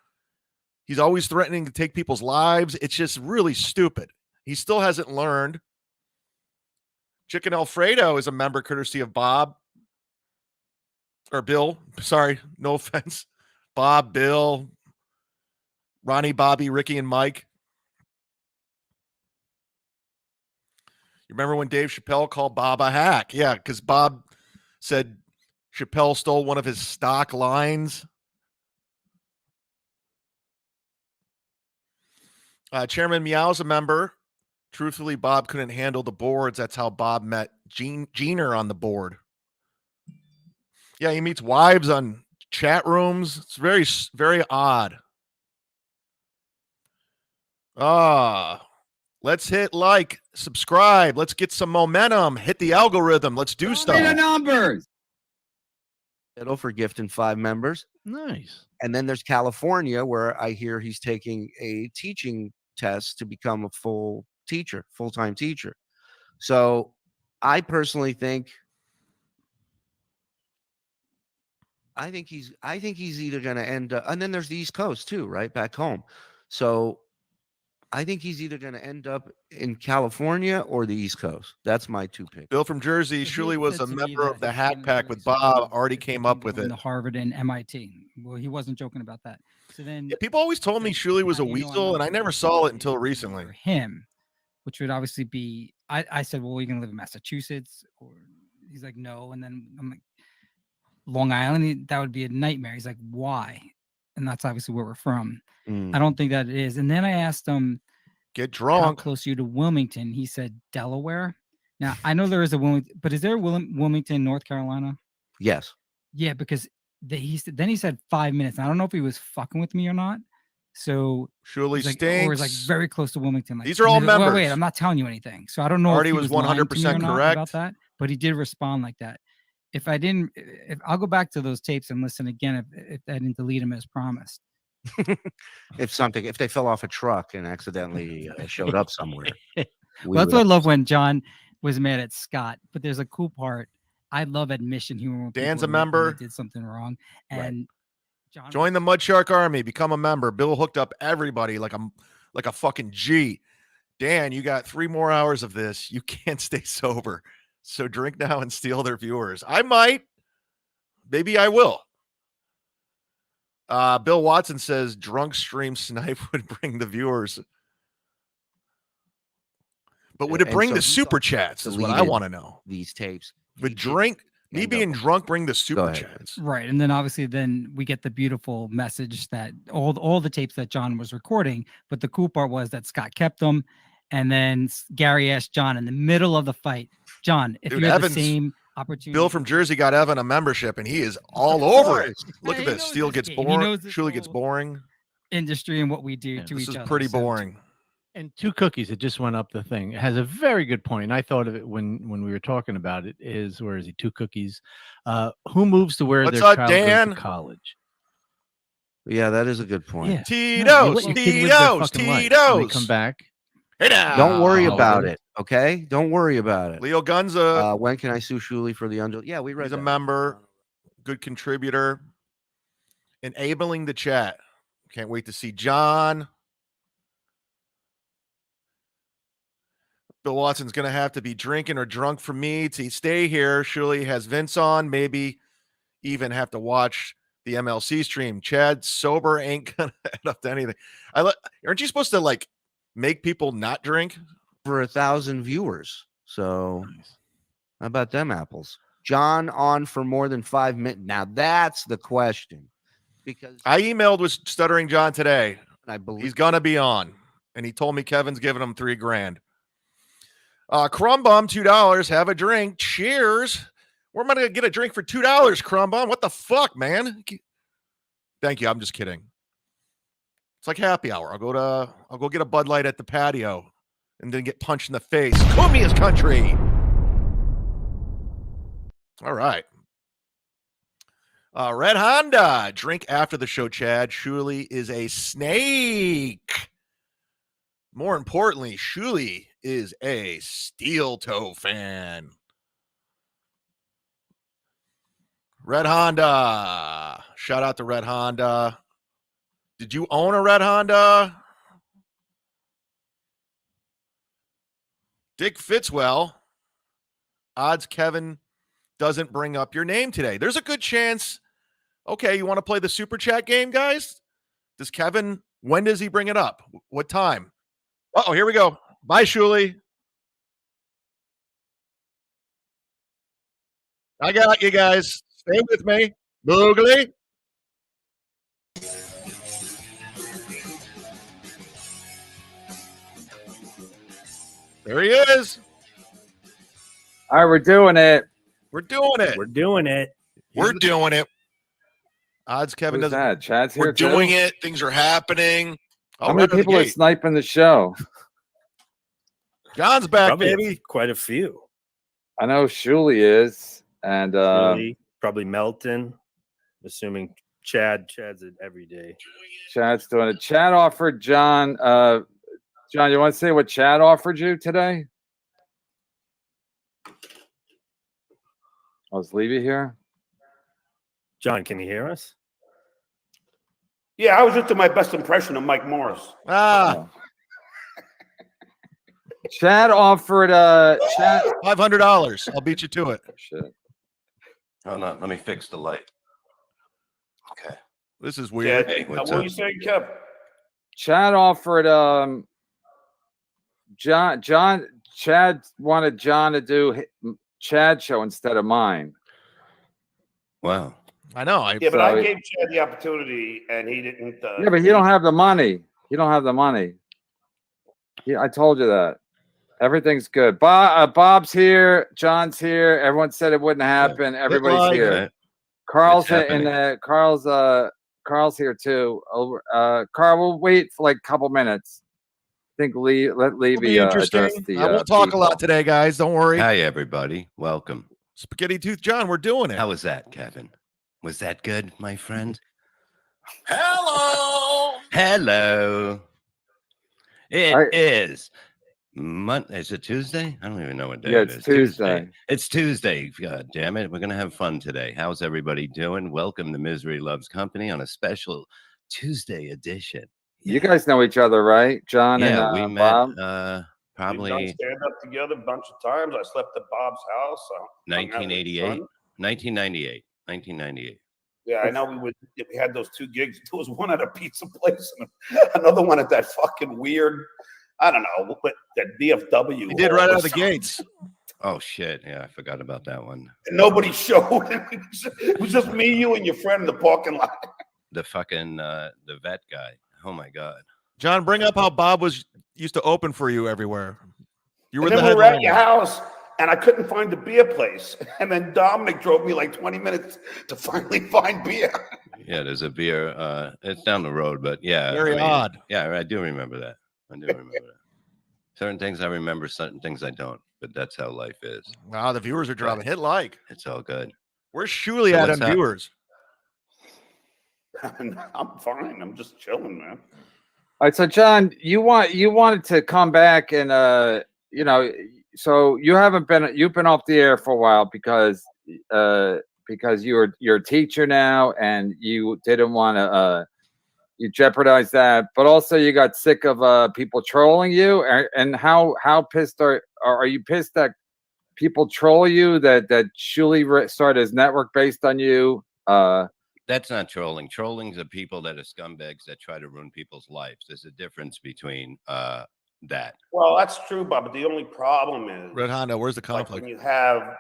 [SPEAKER 2] He's always threatening to take people's lives. It's just really stupid. He still hasn't learned. Chicken Alfredo is a member courtesy of Bob. Or Bill. Sorry, no offense. Bob, Bill, Ronnie, Bobby, Ricky, and Mike. You remember when Dave Chappelle called Bob a hack? Yeah, because Bob said Chappelle stole one of his stock lines. Chairman Meow's a member. Truthfully, Bob couldn't handle the boards. That's how Bob met Jeaner on the board. Yeah, he meets wives on chat rooms. It's very, very odd. Let's hit like, subscribe. Let's get some momentum. Hit the algorithm. Let's do
[SPEAKER 1] Show me the
[SPEAKER 2] stuff.
[SPEAKER 1] numbers.
[SPEAKER 4] It'll for gifting 5 members.
[SPEAKER 8] Nice.
[SPEAKER 4] And then there's California, where I hear he's taking a teaching test to become a full-time teacher. So I personally think he's either going to end up, and then there's the East Coast too, right back home. So I think he's either going to end up in California or the East Coast. That's my 2 picks.
[SPEAKER 2] Bill from Jersey
[SPEAKER 10] He
[SPEAKER 2] surely
[SPEAKER 10] said
[SPEAKER 2] was a
[SPEAKER 10] to me
[SPEAKER 2] member
[SPEAKER 10] that
[SPEAKER 2] of the
[SPEAKER 10] he's
[SPEAKER 2] Hat
[SPEAKER 10] gonna
[SPEAKER 2] Pack
[SPEAKER 10] do
[SPEAKER 2] with
[SPEAKER 10] it,
[SPEAKER 2] Bob.
[SPEAKER 10] so
[SPEAKER 2] Already
[SPEAKER 10] he's
[SPEAKER 2] came
[SPEAKER 10] going
[SPEAKER 2] up with
[SPEAKER 10] to
[SPEAKER 2] it.
[SPEAKER 10] Harvard and MIT. Well, he wasn't joking about that. So then
[SPEAKER 2] Yeah, people always told me Shuley was a
[SPEAKER 10] you know, I'm
[SPEAKER 2] weasel,
[SPEAKER 10] not
[SPEAKER 2] and I
[SPEAKER 10] sure
[SPEAKER 2] never
[SPEAKER 10] if
[SPEAKER 2] saw it
[SPEAKER 10] it's
[SPEAKER 2] until
[SPEAKER 10] for
[SPEAKER 2] recently.
[SPEAKER 10] him, which would obviously be. I said, well, are you going to live in Massachusetts? Or he's like, no. And then I'm like, Long Island. That would be a nightmare. He's like, why? And that's obviously where we're from. I don't think that it is. And then I asked him,
[SPEAKER 2] Get
[SPEAKER 10] how
[SPEAKER 2] drunk.
[SPEAKER 10] close are you to Wilmington? He said Delaware. Now I know there is a Wilmington, but is there a Wilmington, North Carolina?
[SPEAKER 4] Yes.
[SPEAKER 10] Yeah, because he said 5 minutes. I don't know if he was fucking with me or not. So
[SPEAKER 2] Shuley
[SPEAKER 10] he's like,
[SPEAKER 2] stinks.
[SPEAKER 10] or is like very close to Wilmington. Like,
[SPEAKER 2] These are all
[SPEAKER 10] and he's like, well,
[SPEAKER 2] members.
[SPEAKER 10] wait, I'm not telling you anything. So I don't know
[SPEAKER 2] Artie
[SPEAKER 10] if he
[SPEAKER 2] was
[SPEAKER 10] was lying to me
[SPEAKER 2] 100%
[SPEAKER 10] or not
[SPEAKER 2] correct.
[SPEAKER 10] about that, but he did respond like that. If I'll go back to those tapes and listen again if I didn't delete them as promised.
[SPEAKER 4] If they fell off a truck and accidentally showed up somewhere.
[SPEAKER 10] Well, that's what I love when John was mad at Scott. But there's a cool part. I love admission humor. When
[SPEAKER 2] Dan's
[SPEAKER 10] people
[SPEAKER 2] a
[SPEAKER 10] admit when
[SPEAKER 2] member.
[SPEAKER 10] they did something wrong, and John
[SPEAKER 2] Join the Mudshark Army. Become a member. Bill hooked up everybody like a fucking G. Dan, you got 3 more hours of this. You can't stay sober. So drink now and steal their viewers. I might. Maybe I will. Bill Watson says drunk stream snipe would bring the viewers. But would it
[SPEAKER 4] And
[SPEAKER 2] bring
[SPEAKER 4] so
[SPEAKER 2] the
[SPEAKER 4] he's
[SPEAKER 2] super
[SPEAKER 4] also
[SPEAKER 2] chats is what I
[SPEAKER 4] deleted
[SPEAKER 2] want to know.
[SPEAKER 4] These tapes.
[SPEAKER 2] Would me being drunk bring the super
[SPEAKER 4] ahead.
[SPEAKER 2] chats?
[SPEAKER 10] right, and then obviously then we get the beautiful message that all the tapes that John was recording. But the cool part was that Scott kept them, and then Gary asked John in the middle of the fight, John, if
[SPEAKER 2] Dude,
[SPEAKER 10] you had
[SPEAKER 2] Evans-
[SPEAKER 10] the same opportunity,
[SPEAKER 2] Bill from Jersey got Evan a membership, and he is all over it. Look
[SPEAKER 10] Hey,
[SPEAKER 2] at
[SPEAKER 10] he
[SPEAKER 2] this.
[SPEAKER 10] knows
[SPEAKER 2] Steel
[SPEAKER 10] this
[SPEAKER 2] gets
[SPEAKER 10] game. He
[SPEAKER 2] boring.
[SPEAKER 10] knows this
[SPEAKER 2] Shuley gets
[SPEAKER 10] whole
[SPEAKER 2] boring.
[SPEAKER 10] industry and what we do to
[SPEAKER 2] This
[SPEAKER 10] each
[SPEAKER 2] is
[SPEAKER 10] other.
[SPEAKER 2] pretty
[SPEAKER 10] So-
[SPEAKER 2] boring.
[SPEAKER 8] And 2 cookies. It just went up the thing. It has a very good point. And I thought of it when we were talking about it. Where is he? 2 cookies. Who moves to where
[SPEAKER 2] What's
[SPEAKER 8] their
[SPEAKER 2] up,
[SPEAKER 8] child goes
[SPEAKER 2] Dan?
[SPEAKER 8] to college?
[SPEAKER 4] Yeah, that is a good point.
[SPEAKER 8] Yeah.
[SPEAKER 2] Tito's,
[SPEAKER 8] Let your kid live their
[SPEAKER 2] Tito's,
[SPEAKER 8] fucking life. When
[SPEAKER 2] Tito's.
[SPEAKER 8] they come back.
[SPEAKER 2] Hey now.
[SPEAKER 4] Don't worry
[SPEAKER 8] Oh,
[SPEAKER 4] about
[SPEAKER 8] really?
[SPEAKER 4] it. Okay. Don't worry about it.
[SPEAKER 2] Leo Gunza,
[SPEAKER 4] When can I sue Shuley for the under? Yeah, we read
[SPEAKER 2] he's a
[SPEAKER 4] that.
[SPEAKER 2] member, good contributor, enabling the chat. Can't wait to see John. Bill Watson's going to have to be drinking or drunk for me to stay here. Shuley has Vince on, maybe even have to watch the MLC stream. Chad sober ain't going to add up to anything. Aren't you supposed to like make people not drink?
[SPEAKER 4] For 1,000 viewers. So how about them apples? John on for more than 5 minutes. Now that's the question. Because
[SPEAKER 2] I emailed with Stuttering John today.
[SPEAKER 4] I believe
[SPEAKER 2] He's gonna be on, and he told me Kevin's giving him $3,000. Crumb Bum, $2. Have a drink. Cheers. Where am I gonna get a drink for $2, Crumb Bum? What the fuck, man? Thank you. I'm just kidding. It's like happy hour. I'll go get a Bud Light at the patio, and then get punched in the face. Cumia's country. All right. Red Honda, drink after the show, Chad. Shuli is a snake. More importantly, Shuli is a steel toe fan. Red Honda. Shout out to Red Honda. Did you own a Red Honda? Dick Fitzwell. Odds Kevin doesn't bring up your name today. There's a good chance. Okay, you want to play the super chat game, guys? Does Kevin, when does he bring it up? What time? Oh, here we go. Bye, Shuli. I got you guys. Stay with me. Boogly. There he is.
[SPEAKER 11] All right, we're doing it.
[SPEAKER 2] We're doing it.
[SPEAKER 12] We're doing it.
[SPEAKER 2] We're doing it. Odds Kevin
[SPEAKER 11] Who's
[SPEAKER 2] doesn't.
[SPEAKER 11] that? Chad's here.
[SPEAKER 2] We're doing
[SPEAKER 11] too?
[SPEAKER 2] it. Things are happening. Oh,
[SPEAKER 11] How many
[SPEAKER 2] right out of the
[SPEAKER 11] people are
[SPEAKER 2] gate.
[SPEAKER 11] sniping the show?
[SPEAKER 2] John's back,
[SPEAKER 12] Probably
[SPEAKER 2] baby.
[SPEAKER 12] quite a few.
[SPEAKER 11] I know Shuli is, and
[SPEAKER 12] Really, probably Melton. Assuming Chad's it every day.
[SPEAKER 11] Chad's doing it. Chad offered John. John, you want to say what Chad offered you today? Let's leave you here.
[SPEAKER 12] John, can you hear us?
[SPEAKER 13] Yeah, I was just doing my best impression of Mike Morris.
[SPEAKER 2] Ah,
[SPEAKER 11] Chad offered Chad
[SPEAKER 2] $500. I'll beat you to it.
[SPEAKER 11] shit.
[SPEAKER 14] Hold on, let me fix the light. Okay.
[SPEAKER 2] This is weird.
[SPEAKER 14] Hey,
[SPEAKER 13] What
[SPEAKER 14] what's
[SPEAKER 13] were
[SPEAKER 14] up?
[SPEAKER 13] you saying, Kev?
[SPEAKER 11] Chad offered Chad wanted John to do Chad show instead of mine.
[SPEAKER 14] Wow.
[SPEAKER 2] I know.
[SPEAKER 13] Yeah, but I
[SPEAKER 11] So-
[SPEAKER 13] gave Chad the opportunity, and he didn't.
[SPEAKER 11] Yeah, but you don't have the money. You don't have the money. Yeah, I told you that. Everything's good. Bob's here. John's here. Everyone said it wouldn't happen. Everybody's
[SPEAKER 2] like
[SPEAKER 11] here.
[SPEAKER 14] Okay.
[SPEAKER 11] Carl's
[SPEAKER 14] It's
[SPEAKER 11] in
[SPEAKER 14] happening.
[SPEAKER 11] Carl's here too. Carl, we'll wait for like a couple minutes. I think let
[SPEAKER 2] It'll be
[SPEAKER 11] Levy
[SPEAKER 2] interesting.
[SPEAKER 11] address the.
[SPEAKER 2] I won't talk a
[SPEAKER 11] people.
[SPEAKER 2] lot today, guys. Don't worry.
[SPEAKER 14] Hi, everybody. Welcome.
[SPEAKER 2] Spaghetti Tooth John, we're doing it.
[SPEAKER 14] How was that, Kevin? Was that good, my friend?
[SPEAKER 2] Hello.
[SPEAKER 14] Hello. It
[SPEAKER 11] All right.
[SPEAKER 14] is. Is it Tuesday? I don't even know what day
[SPEAKER 11] Yeah,
[SPEAKER 14] it
[SPEAKER 11] it's
[SPEAKER 14] is.
[SPEAKER 11] Tuesday.
[SPEAKER 14] It's Tuesday. God damn it. We're going to have fun today. How's everybody doing? Welcome to Misery Loves Company on a special Tuesday edition.
[SPEAKER 11] You guys know each other, right? John
[SPEAKER 14] Yeah,
[SPEAKER 11] and
[SPEAKER 14] we
[SPEAKER 11] Bob.
[SPEAKER 14] met
[SPEAKER 13] We've done
[SPEAKER 14] probably
[SPEAKER 13] stand up together a bunch of times. I slept at Bob's house. So hung out with his
[SPEAKER 14] 1988,
[SPEAKER 13] son.
[SPEAKER 14] 1998, 1998.
[SPEAKER 13] Yeah, I know we had those two gigs. There was one at a pizza place and another one at that fucking weird, I don't know, but that DFW.
[SPEAKER 2] He did
[SPEAKER 13] hall
[SPEAKER 2] right
[SPEAKER 13] or
[SPEAKER 2] out of the
[SPEAKER 13] something.
[SPEAKER 2] gates.
[SPEAKER 14] Oh, shit. Yeah, I forgot about that one.
[SPEAKER 13] And nobody showed. It was just me, you, and your friend in the parking lot.
[SPEAKER 14] The fucking, the vet guy. Oh, my God.
[SPEAKER 2] John, bring up how Bob used to open for you everywhere. You were
[SPEAKER 13] And
[SPEAKER 2] the
[SPEAKER 13] then we were at your
[SPEAKER 2] headliner.
[SPEAKER 13] house, and I couldn't find the beer place. And then Dominic drove me like 20 minutes to finally find beer.
[SPEAKER 14] Yeah, there's a beer. It's down the road, but yeah.
[SPEAKER 2] Very odd.
[SPEAKER 14] Yeah, I do remember that. I do remember that. Certain things I remember, certain things I don't, but that's how life is.
[SPEAKER 2] Wow, the viewers are dropping. Hit like.
[SPEAKER 14] It's all good.
[SPEAKER 2] Where's Shuli
[SPEAKER 14] So
[SPEAKER 2] at
[SPEAKER 14] what's
[SPEAKER 2] on
[SPEAKER 14] up?
[SPEAKER 2] viewers?
[SPEAKER 13] I'm fine. I'm just chilling, man.
[SPEAKER 11] All right, so John, you wanted to come back and so you've been off the air for a while because you're a teacher now and you didn't want to you jeopardize that, but also you got sick of people trolling you. And how pissed are you pissed that people troll you, that Shuli started his network based on you?
[SPEAKER 14] That's not trolling. Trolling's are people that are scumbags that try to ruin people's lives. There's a difference between that.
[SPEAKER 13] Well, that's true, Bob. But the only problem is
[SPEAKER 2] Red Honda, where's the
[SPEAKER 13] like
[SPEAKER 2] conflict?
[SPEAKER 13] when you have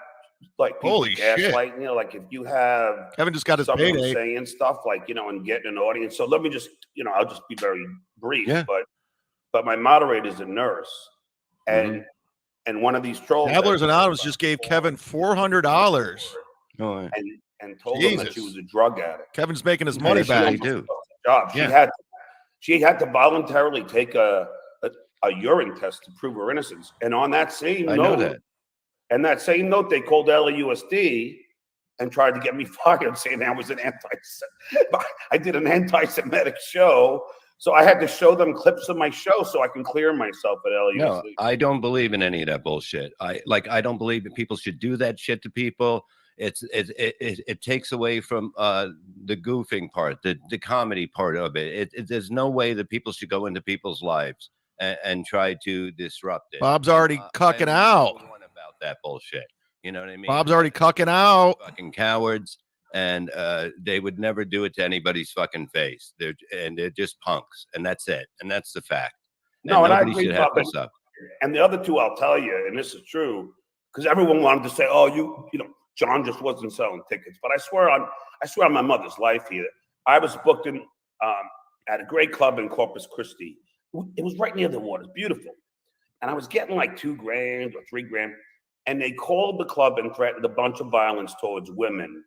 [SPEAKER 13] like people
[SPEAKER 2] Holy shit.
[SPEAKER 13] gaslight, you know, like if you have
[SPEAKER 2] Kevin just got his
[SPEAKER 13] someone
[SPEAKER 2] payday.
[SPEAKER 13] saying stuff like, you know, and getting an audience. So let me just, you know, I'll just be very brief,
[SPEAKER 2] Yeah.
[SPEAKER 13] but my moderator is a nurse, and one of these trolls,
[SPEAKER 2] Gamblers Anonymous just gave Kevin $400.
[SPEAKER 13] and told him that she was a drug addict.
[SPEAKER 2] Kevin's making his money back.
[SPEAKER 13] Job.
[SPEAKER 2] Yeah.
[SPEAKER 13] She had to voluntarily take a urine test to prove her innocence. And on that same
[SPEAKER 14] I
[SPEAKER 13] note,
[SPEAKER 14] know that.
[SPEAKER 13] and that same note, they called LAUSD and tried to get me fired, saying I was an I did an anti-Semitic show, so I had to show them clips of my show so I can clear myself at LAUSD.
[SPEAKER 14] No, I don't believe in any of that bullshit. I don't believe that people should do that shit to people. It takes away from the goofing part, the comedy part of it. There's no way that people should go into people's lives and try to disrupt it.
[SPEAKER 2] Bob's already cucking out
[SPEAKER 14] about that bullshit. You know what I mean?
[SPEAKER 2] Bob's already cucking out.
[SPEAKER 14] Fucking cowards, and they would never do it to anybody's fucking face. They're just punks, and that's it, and that's the fact.
[SPEAKER 13] No, and I
[SPEAKER 14] nobody
[SPEAKER 13] agree,
[SPEAKER 14] should have
[SPEAKER 13] Bob,
[SPEAKER 14] this up.
[SPEAKER 13] And the other two, I'll tell you, and this is true, because everyone wanted to say, "Oh, you know, John just wasn't selling tickets." But I swear on my mother's life here, I was booked in at a great club in Corpus Christi. It was right near the water, it's beautiful, and I was getting like $2,000 or $3,000, and they called the club and threatened a bunch of violence towards women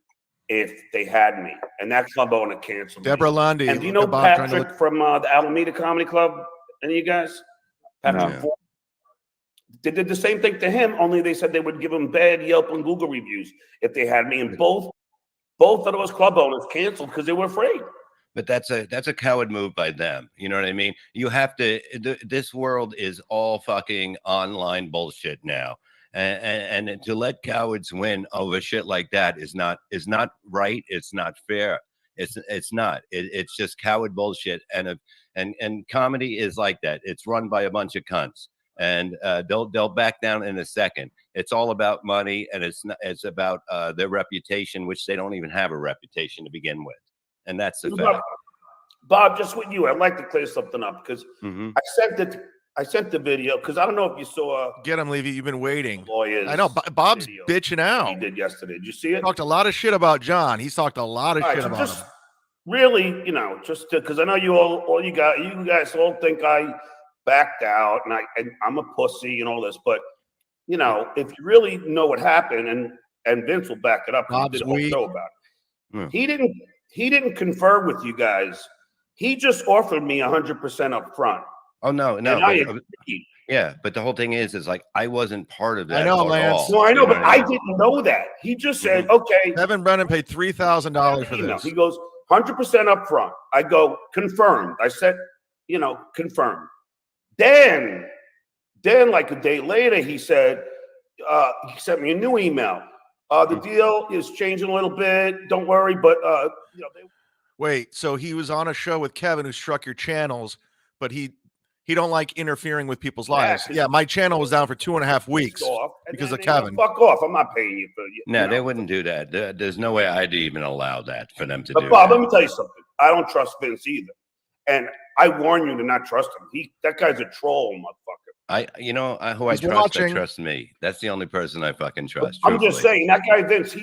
[SPEAKER 13] if they had me, and that club owner canceled.
[SPEAKER 2] Deborah Lundy.
[SPEAKER 13] And do you know Patrick from the Alameda Comedy Club? Any of you guys? Patrick.
[SPEAKER 11] No.
[SPEAKER 13] They did the same thing to him, only they said they would give him bad Yelp and Google reviews if they had me. And both of those club owners canceled because they were afraid.
[SPEAKER 14] But that's a coward move by them. You know what I mean? You have to. This world is all fucking online bullshit now, and to let cowards win over shit like that is not right. It's not fair. It's not. It's just coward bullshit. And comedy is like that. It's run by a bunch of cunts, and they'll back down in a second. It's all about money, and it's about their reputation, which they don't even have a reputation to begin with. And that's the fact.
[SPEAKER 13] Bob, just with you, I'd like to clear something up because I sent the video because I don't know if you saw.
[SPEAKER 2] Get him, Levy. You've been waiting.
[SPEAKER 13] Lawyers.
[SPEAKER 2] I know. Bob's bitching out.
[SPEAKER 13] He did yesterday. Did you see it?
[SPEAKER 2] Talked a lot of shit about John. He's talked a lot of shit about him.
[SPEAKER 13] Really, you know, just because I know you you guys all think I backed out and I'm a pussy and all this, but you know, if you really know what happened, and Vince will back it up. He did a whole show about it. He didn't confer with you guys. He just offered me 100% up front.
[SPEAKER 14] Oh no. Yeah, but the whole thing is like I wasn't part of that.
[SPEAKER 2] I know, Lance.
[SPEAKER 13] No, I know, but I didn't know that. He just said, okay.
[SPEAKER 2] Kevin Brennan paid $3,000 for this.
[SPEAKER 13] He goes 100% up front. I go confirmed. I said, you know, confirmed. Then like a day later, he said, he sent me a new email. The deal is changing a little bit. Don't worry, but you know,
[SPEAKER 2] wait. So he was on a show with Kevin who struck your channels, but he don't like interfering with people's lives. Yeah, my channel was down for 2.5 weeks because of Kevin.
[SPEAKER 13] Fuck off! I'm not paying you for you.
[SPEAKER 14] No, they wouldn't do that. There's no way I'd even allow that for them to
[SPEAKER 13] do.
[SPEAKER 14] But
[SPEAKER 13] Bob, let me tell you something. I don't trust Vince either, and I warn you to not trust him. That guy's a troll, motherfucker.
[SPEAKER 14] Who I trust me. That's the only person I fucking trust.
[SPEAKER 13] I'm just saying that guy Vince.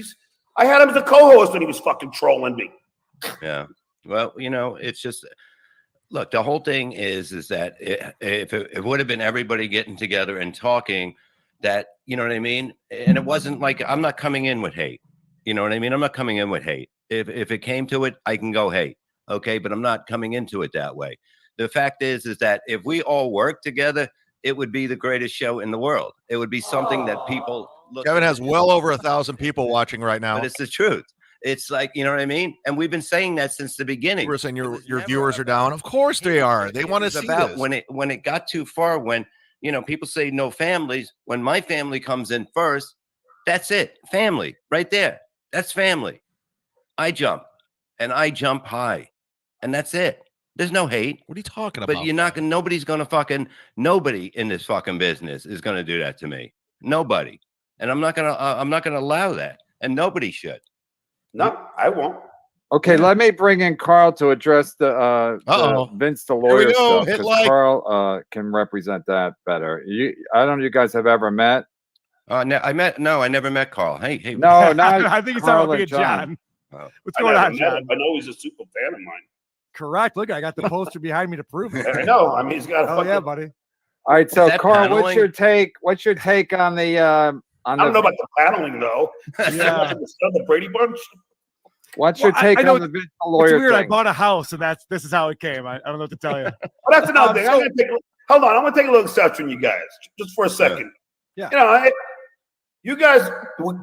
[SPEAKER 13] I had him as a co-host and he was fucking trolling me.
[SPEAKER 14] Yeah. Well, you know, it's just look. The whole thing is that if it would have been everybody getting together and talking, that you know what I mean. And it wasn't like I'm not coming in with hate. You know what I mean? I'm not coming in with hate. If it came to it, I can go hate. Okay, but I'm not coming into it that way. The fact is that if we all work together, it would be the greatest show in the world. It would be something that people look.
[SPEAKER 2] Kevin has well over 1,000 people watching right now.
[SPEAKER 14] But it's the truth. It's like, you know what I mean? And we've been saying that since the beginning.
[SPEAKER 2] We're saying your viewers are down. Of course they are. They want to see this.
[SPEAKER 14] When it got too far, when, you know, people say no families, when my family comes in first, that's it. Family right there. That's family. I jump and I jump high and that's it. There's no hate.
[SPEAKER 2] What are you talking about?
[SPEAKER 14] But you're not gonna. Nobody in this fucking business is gonna do that to me. Nobody. And I'm not gonna allow that. And nobody should.
[SPEAKER 13] No, I won't.
[SPEAKER 11] Okay, let me bring in Carl to address the Vince the lawyer stuff, because Carl can represent that better. I don't know if you guys have ever met.
[SPEAKER 14] I never met Carl. Hey.
[SPEAKER 11] No, not
[SPEAKER 15] I think it's
[SPEAKER 11] Carl
[SPEAKER 15] talking
[SPEAKER 11] and
[SPEAKER 15] about John.
[SPEAKER 14] Oh.
[SPEAKER 15] What's going on, John?
[SPEAKER 13] I know he's a super fan of mine.
[SPEAKER 15] Correct. Look, I got the poster behind me to prove it.
[SPEAKER 13] I know. I mean, he's got a
[SPEAKER 15] Oh yeah, buddy.
[SPEAKER 11] All right, so
[SPEAKER 14] that
[SPEAKER 11] Carl,
[SPEAKER 14] paneling?
[SPEAKER 11] what's your take on the on
[SPEAKER 13] I don't know about the paneling though.
[SPEAKER 15] Yeah.
[SPEAKER 13] The Brady Bunch.
[SPEAKER 11] What's your
[SPEAKER 15] Well,
[SPEAKER 11] take
[SPEAKER 15] I know
[SPEAKER 11] on the Vince the lawyer
[SPEAKER 15] It's weird. I
[SPEAKER 11] thing?
[SPEAKER 15] bought a house, and this is how it came. I don't know what to tell you.
[SPEAKER 13] Well, that's another thing.
[SPEAKER 15] so-
[SPEAKER 13] Hold on. I'm gonna take a little exception, you guys, just for a second.
[SPEAKER 15] Yeah.
[SPEAKER 13] You know, you guys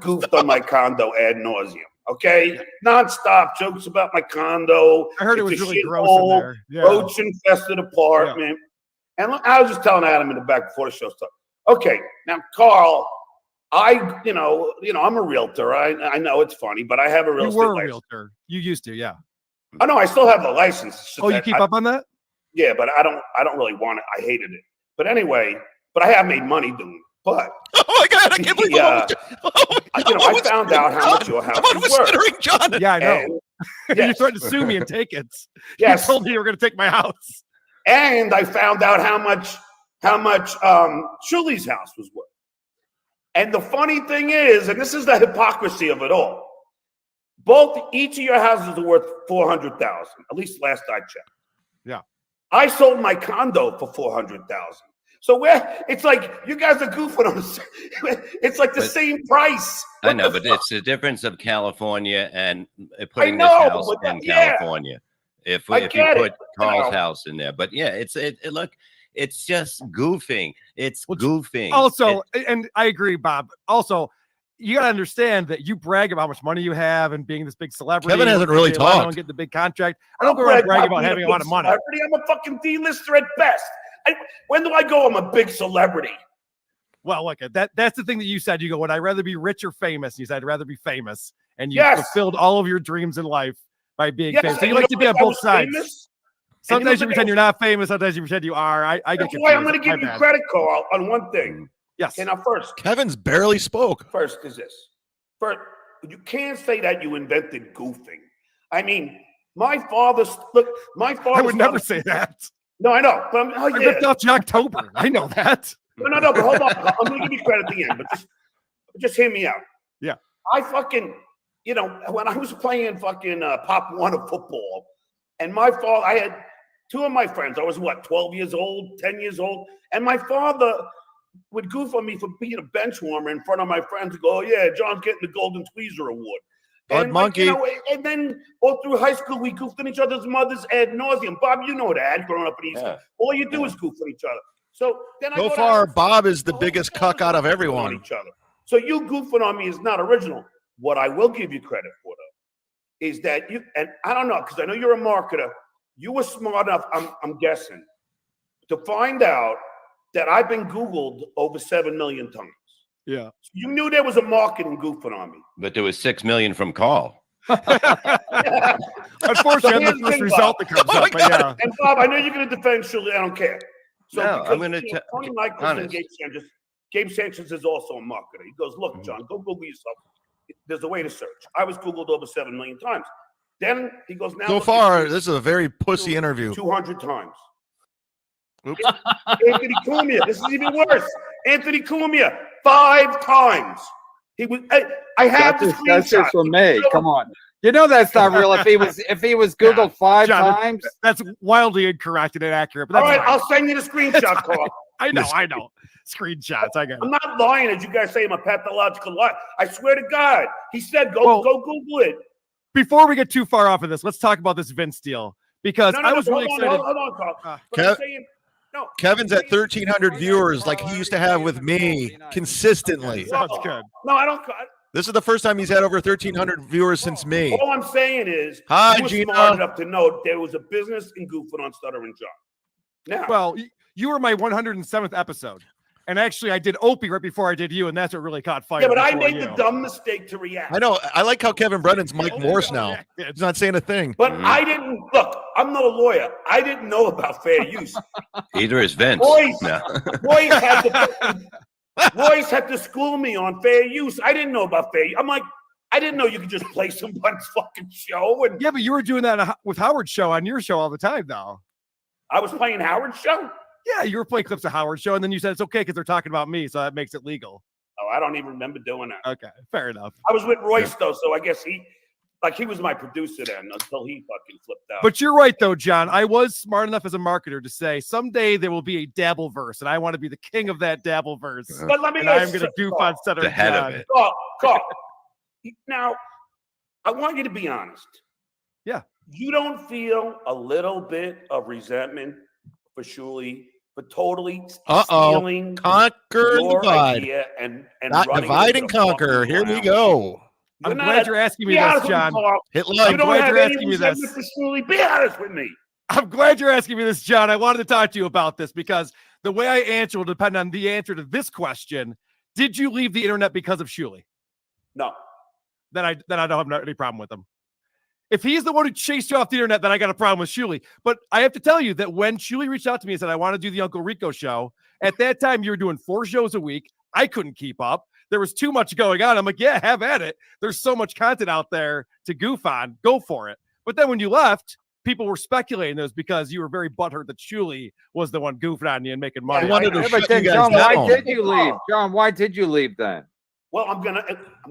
[SPEAKER 13] goofed on my condo ad nauseum. Okay, nonstop jokes about my condo.
[SPEAKER 15] I heard it
[SPEAKER 13] It's
[SPEAKER 15] was
[SPEAKER 13] a
[SPEAKER 15] really gross
[SPEAKER 13] shithole,
[SPEAKER 15] in there. Yeah.
[SPEAKER 13] roach infested apartment. And I was just telling Adam in the back before the show started. Okay, now Carl, you know, I'm a realtor. I know it's funny, but I have a real
[SPEAKER 15] You
[SPEAKER 13] estate
[SPEAKER 15] were a
[SPEAKER 13] license.
[SPEAKER 15] realtor. You used to, yeah.
[SPEAKER 13] I know I still have the license. It's just
[SPEAKER 15] Oh, you
[SPEAKER 13] that
[SPEAKER 15] keep up on that?
[SPEAKER 13] Yeah, but I don't really want it. I hated it. But anyway, I have made money doing it. But
[SPEAKER 2] Oh my God, I can't believe
[SPEAKER 13] I found out how much your house is worth.
[SPEAKER 2] Stuttering John.
[SPEAKER 15] Yeah, I know.
[SPEAKER 13] And,
[SPEAKER 15] You
[SPEAKER 13] yes,
[SPEAKER 15] threatened to sue me and take it.
[SPEAKER 13] Yes.
[SPEAKER 15] You told me you were going to take my house.
[SPEAKER 13] and I found out how much Shuli's house was worth. And the funny thing is, and this is the hypocrisy of it all, each of your houses are worth $400,000. At least last I checked.
[SPEAKER 15] Yeah.
[SPEAKER 13] I sold my condo for $400,000. So it's like you guys are goofing on us. It's like the same price.
[SPEAKER 14] I know, but it's the difference of California and putting
[SPEAKER 13] know,
[SPEAKER 14] this house
[SPEAKER 13] but
[SPEAKER 14] in
[SPEAKER 13] yeah.
[SPEAKER 14] California. If you
[SPEAKER 13] get
[SPEAKER 14] put
[SPEAKER 13] it,
[SPEAKER 14] Carl's house in there, but yeah, look, it's just goofing. It's goofing.
[SPEAKER 15] Also, and I agree, Bob. Also, you got to understand that you brag about how much money you have and being this big celebrity.
[SPEAKER 2] Kevin hasn't really talked.
[SPEAKER 15] And getting the big contract. I don't go around bragging about having a lot of money.
[SPEAKER 13] I'm a fucking D-lister at best. When do I go? I'm a big celebrity.
[SPEAKER 15] Well, look, that's the thing that you said. You go, would I rather be rich or famous? You said, I'd rather be famous. And you fulfilled all of your dreams in life by being famous. So you like to be on both sides.
[SPEAKER 13] Famous?
[SPEAKER 15] Sometimes you pretend you're not famous. Sometimes you pretend you are. I get
[SPEAKER 13] That's why I'm going to give you
[SPEAKER 15] bad.
[SPEAKER 13] credit, Carl, on one thing.
[SPEAKER 15] Yes.
[SPEAKER 13] Okay, now first.
[SPEAKER 2] Kevin's barely spoke.
[SPEAKER 13] First is this. First, you can't say that you invented goofing. I mean, my father.
[SPEAKER 15] I would never say that.
[SPEAKER 13] No, I know. But
[SPEAKER 15] I ripped out October. I know that.
[SPEAKER 13] No, but hold on. I'm going to give you credit at the end, but just hear me out.
[SPEAKER 15] Yeah.
[SPEAKER 13] I fucking, when I was playing fucking Pop 1 of football, and my father, I had two of my friends. I was 12 years old, 10 years old, and my father would goof on me for being a bench warmer in front of my friends and go, "Oh yeah, John's getting the Golden Tweezer Award." And
[SPEAKER 2] monkey.
[SPEAKER 13] And then all through high school, we goofed on each other's mothers ad nauseum. Bob, you know that growing up in East.
[SPEAKER 14] Yeah.
[SPEAKER 13] All you do is goof on each other. So then
[SPEAKER 2] So far, Bob is the biggest cuck out of everyone.
[SPEAKER 13] each other. So you goofing on me is not original. What I will give you credit for, though, is that you, and I don't know, because I know you're a marketer, you were smart enough, I'm guessing, to find out that I've been Googled over 7 million times.
[SPEAKER 15] Yeah.
[SPEAKER 13] You knew there was a marketing goofing on me.
[SPEAKER 14] But there was 6 million from Carl.
[SPEAKER 15] Unfortunately,
[SPEAKER 13] So
[SPEAKER 15] the first result that comes up. But yeah.
[SPEAKER 13] And Bob, I know you're going to defend Shirley. I don't care. So
[SPEAKER 14] No,
[SPEAKER 13] because,
[SPEAKER 14] I'm going to
[SPEAKER 13] Tony Michaels
[SPEAKER 14] honest.
[SPEAKER 13] and Gabe Sanchez is also a marketer. He goes, "Look, John, go Google yourself. There's a way to search." I was Googled over 7 million times. Then he goes, "Now
[SPEAKER 2] So
[SPEAKER 13] look
[SPEAKER 2] far,
[SPEAKER 13] at
[SPEAKER 2] this is a very pussy interview.
[SPEAKER 13] 200 times."
[SPEAKER 2] Oops.
[SPEAKER 13] Anthony Cumia. This is even worse. Anthony Cumia, 5 times. He was. I have the
[SPEAKER 11] That's
[SPEAKER 13] screenshot.
[SPEAKER 11] just for me. Come on. You know that's not real. If he was Googled 5
[SPEAKER 15] John,
[SPEAKER 11] times,
[SPEAKER 15] that's wildly incorrect and inaccurate. But
[SPEAKER 13] All
[SPEAKER 15] that's
[SPEAKER 13] right,
[SPEAKER 15] fine.
[SPEAKER 13] I'll send you the screenshot, Carl.
[SPEAKER 15] I know. Screenshots. I got it.
[SPEAKER 13] I'm not lying, as you guys say I'm a pathological liar. I swear to God. He said, go Google it.
[SPEAKER 15] Before we get too far off of this, let's talk about this Vince deal because
[SPEAKER 13] No,
[SPEAKER 15] I was really
[SPEAKER 13] hold
[SPEAKER 15] excited.
[SPEAKER 13] Hold on, Carl. But
[SPEAKER 2] Kev-
[SPEAKER 13] I'm saying, no.
[SPEAKER 2] Kevin's at 1,300 viewers like he used to have with me consistently.
[SPEAKER 15] Sounds good.
[SPEAKER 13] No, I don't.
[SPEAKER 2] This is the first time he's had over 1,300 viewers since me.
[SPEAKER 13] All I'm saying is,
[SPEAKER 2] Hi,
[SPEAKER 13] you were
[SPEAKER 2] Gina.
[SPEAKER 13] smart enough to know there was a business in goofing on Stuttering John. Now,
[SPEAKER 15] Well, you were my 107th episode. And actually, I did Opie right before I did you, and that's what really caught fire.
[SPEAKER 13] yeah, but I
[SPEAKER 15] before
[SPEAKER 13] made
[SPEAKER 15] you.
[SPEAKER 13] the dumb mistake to react.
[SPEAKER 2] I know. I like how Kevin Brennan's Mike Morse now. He's not saying a thing.
[SPEAKER 13] But I didn't look. I'm not a lawyer. I didn't know about fair use.
[SPEAKER 14] Either is Vince.
[SPEAKER 13] Royce,
[SPEAKER 14] No.
[SPEAKER 13] Royce had to school me on fair use. I didn't know about fair use. I'm like, I didn't know you could just play someone's fucking show. And
[SPEAKER 15] Yeah, but you were doing that with Howard's show on your show all the time, though.
[SPEAKER 13] I was playing Howard's show.
[SPEAKER 15] Yeah, you were playing clips of Howard's show, and then you said it's okay because they're talking about me, so that makes it legal.
[SPEAKER 13] Oh, I don't even remember doing that.
[SPEAKER 15] Okay, fair enough.
[SPEAKER 13] I was with Royce though, so I guess he was my producer then until he fucking flipped out.
[SPEAKER 15] But you're right though, John. I was smart enough as a marketer to say someday there will be a Dabbleverse, and I want to be the king of that Dabbleverse.
[SPEAKER 13] But let me
[SPEAKER 15] and
[SPEAKER 13] ask
[SPEAKER 15] I'm going to
[SPEAKER 13] you
[SPEAKER 15] goof on Stuttering
[SPEAKER 14] The head
[SPEAKER 15] John.
[SPEAKER 14] of it.
[SPEAKER 13] Carl, now I want you to be honest.
[SPEAKER 15] Yeah.
[SPEAKER 13] You don't feel a little bit of resentment for Shuli for totally stealing
[SPEAKER 2] Conquer and
[SPEAKER 13] your
[SPEAKER 2] divide.
[SPEAKER 13] idea and
[SPEAKER 2] Not
[SPEAKER 13] running
[SPEAKER 2] divide
[SPEAKER 13] it
[SPEAKER 2] and
[SPEAKER 13] to the
[SPEAKER 2] conquer.
[SPEAKER 13] fucking
[SPEAKER 2] Here we
[SPEAKER 13] ground?
[SPEAKER 2] go.
[SPEAKER 15] I'm glad you're asking me
[SPEAKER 13] Be
[SPEAKER 15] this,
[SPEAKER 13] honest with me,
[SPEAKER 15] John.
[SPEAKER 13] Carl.
[SPEAKER 2] Hit
[SPEAKER 13] You
[SPEAKER 2] like.
[SPEAKER 13] don't
[SPEAKER 15] glad
[SPEAKER 13] have
[SPEAKER 15] you're
[SPEAKER 13] any
[SPEAKER 15] asking me
[SPEAKER 13] resentment
[SPEAKER 15] this.
[SPEAKER 13] for Shuli. Be honest with me.
[SPEAKER 15] I'm glad you're asking me this, John. I wanted to talk to you about this because the way I answer will depend on the answer to this question. Did you leave the internet because of Shuli?
[SPEAKER 13] No.
[SPEAKER 15] Then I don't have any problem with him. If he's the one who chased you off the internet, then I got a problem with Shuli. But I have to tell you that when Shuli reached out to me and said, I want to do the Uncle Rico show, at that time you were doing 4 shows a week. I couldn't keep up. There was too much going on. I'm like, yeah, have at it. There's so much content out there to goof on. Go for it. But then when you left, people were speculating this because you were very butthurt that Shuli was the one goofing on you and making money.
[SPEAKER 2] I wanted to
[SPEAKER 11] Yeah,
[SPEAKER 2] shut
[SPEAKER 11] but then,
[SPEAKER 2] you guys
[SPEAKER 11] John, why
[SPEAKER 2] down.
[SPEAKER 11] did you leave? John, why did you leave then?
[SPEAKER 13] Well, I'm gonna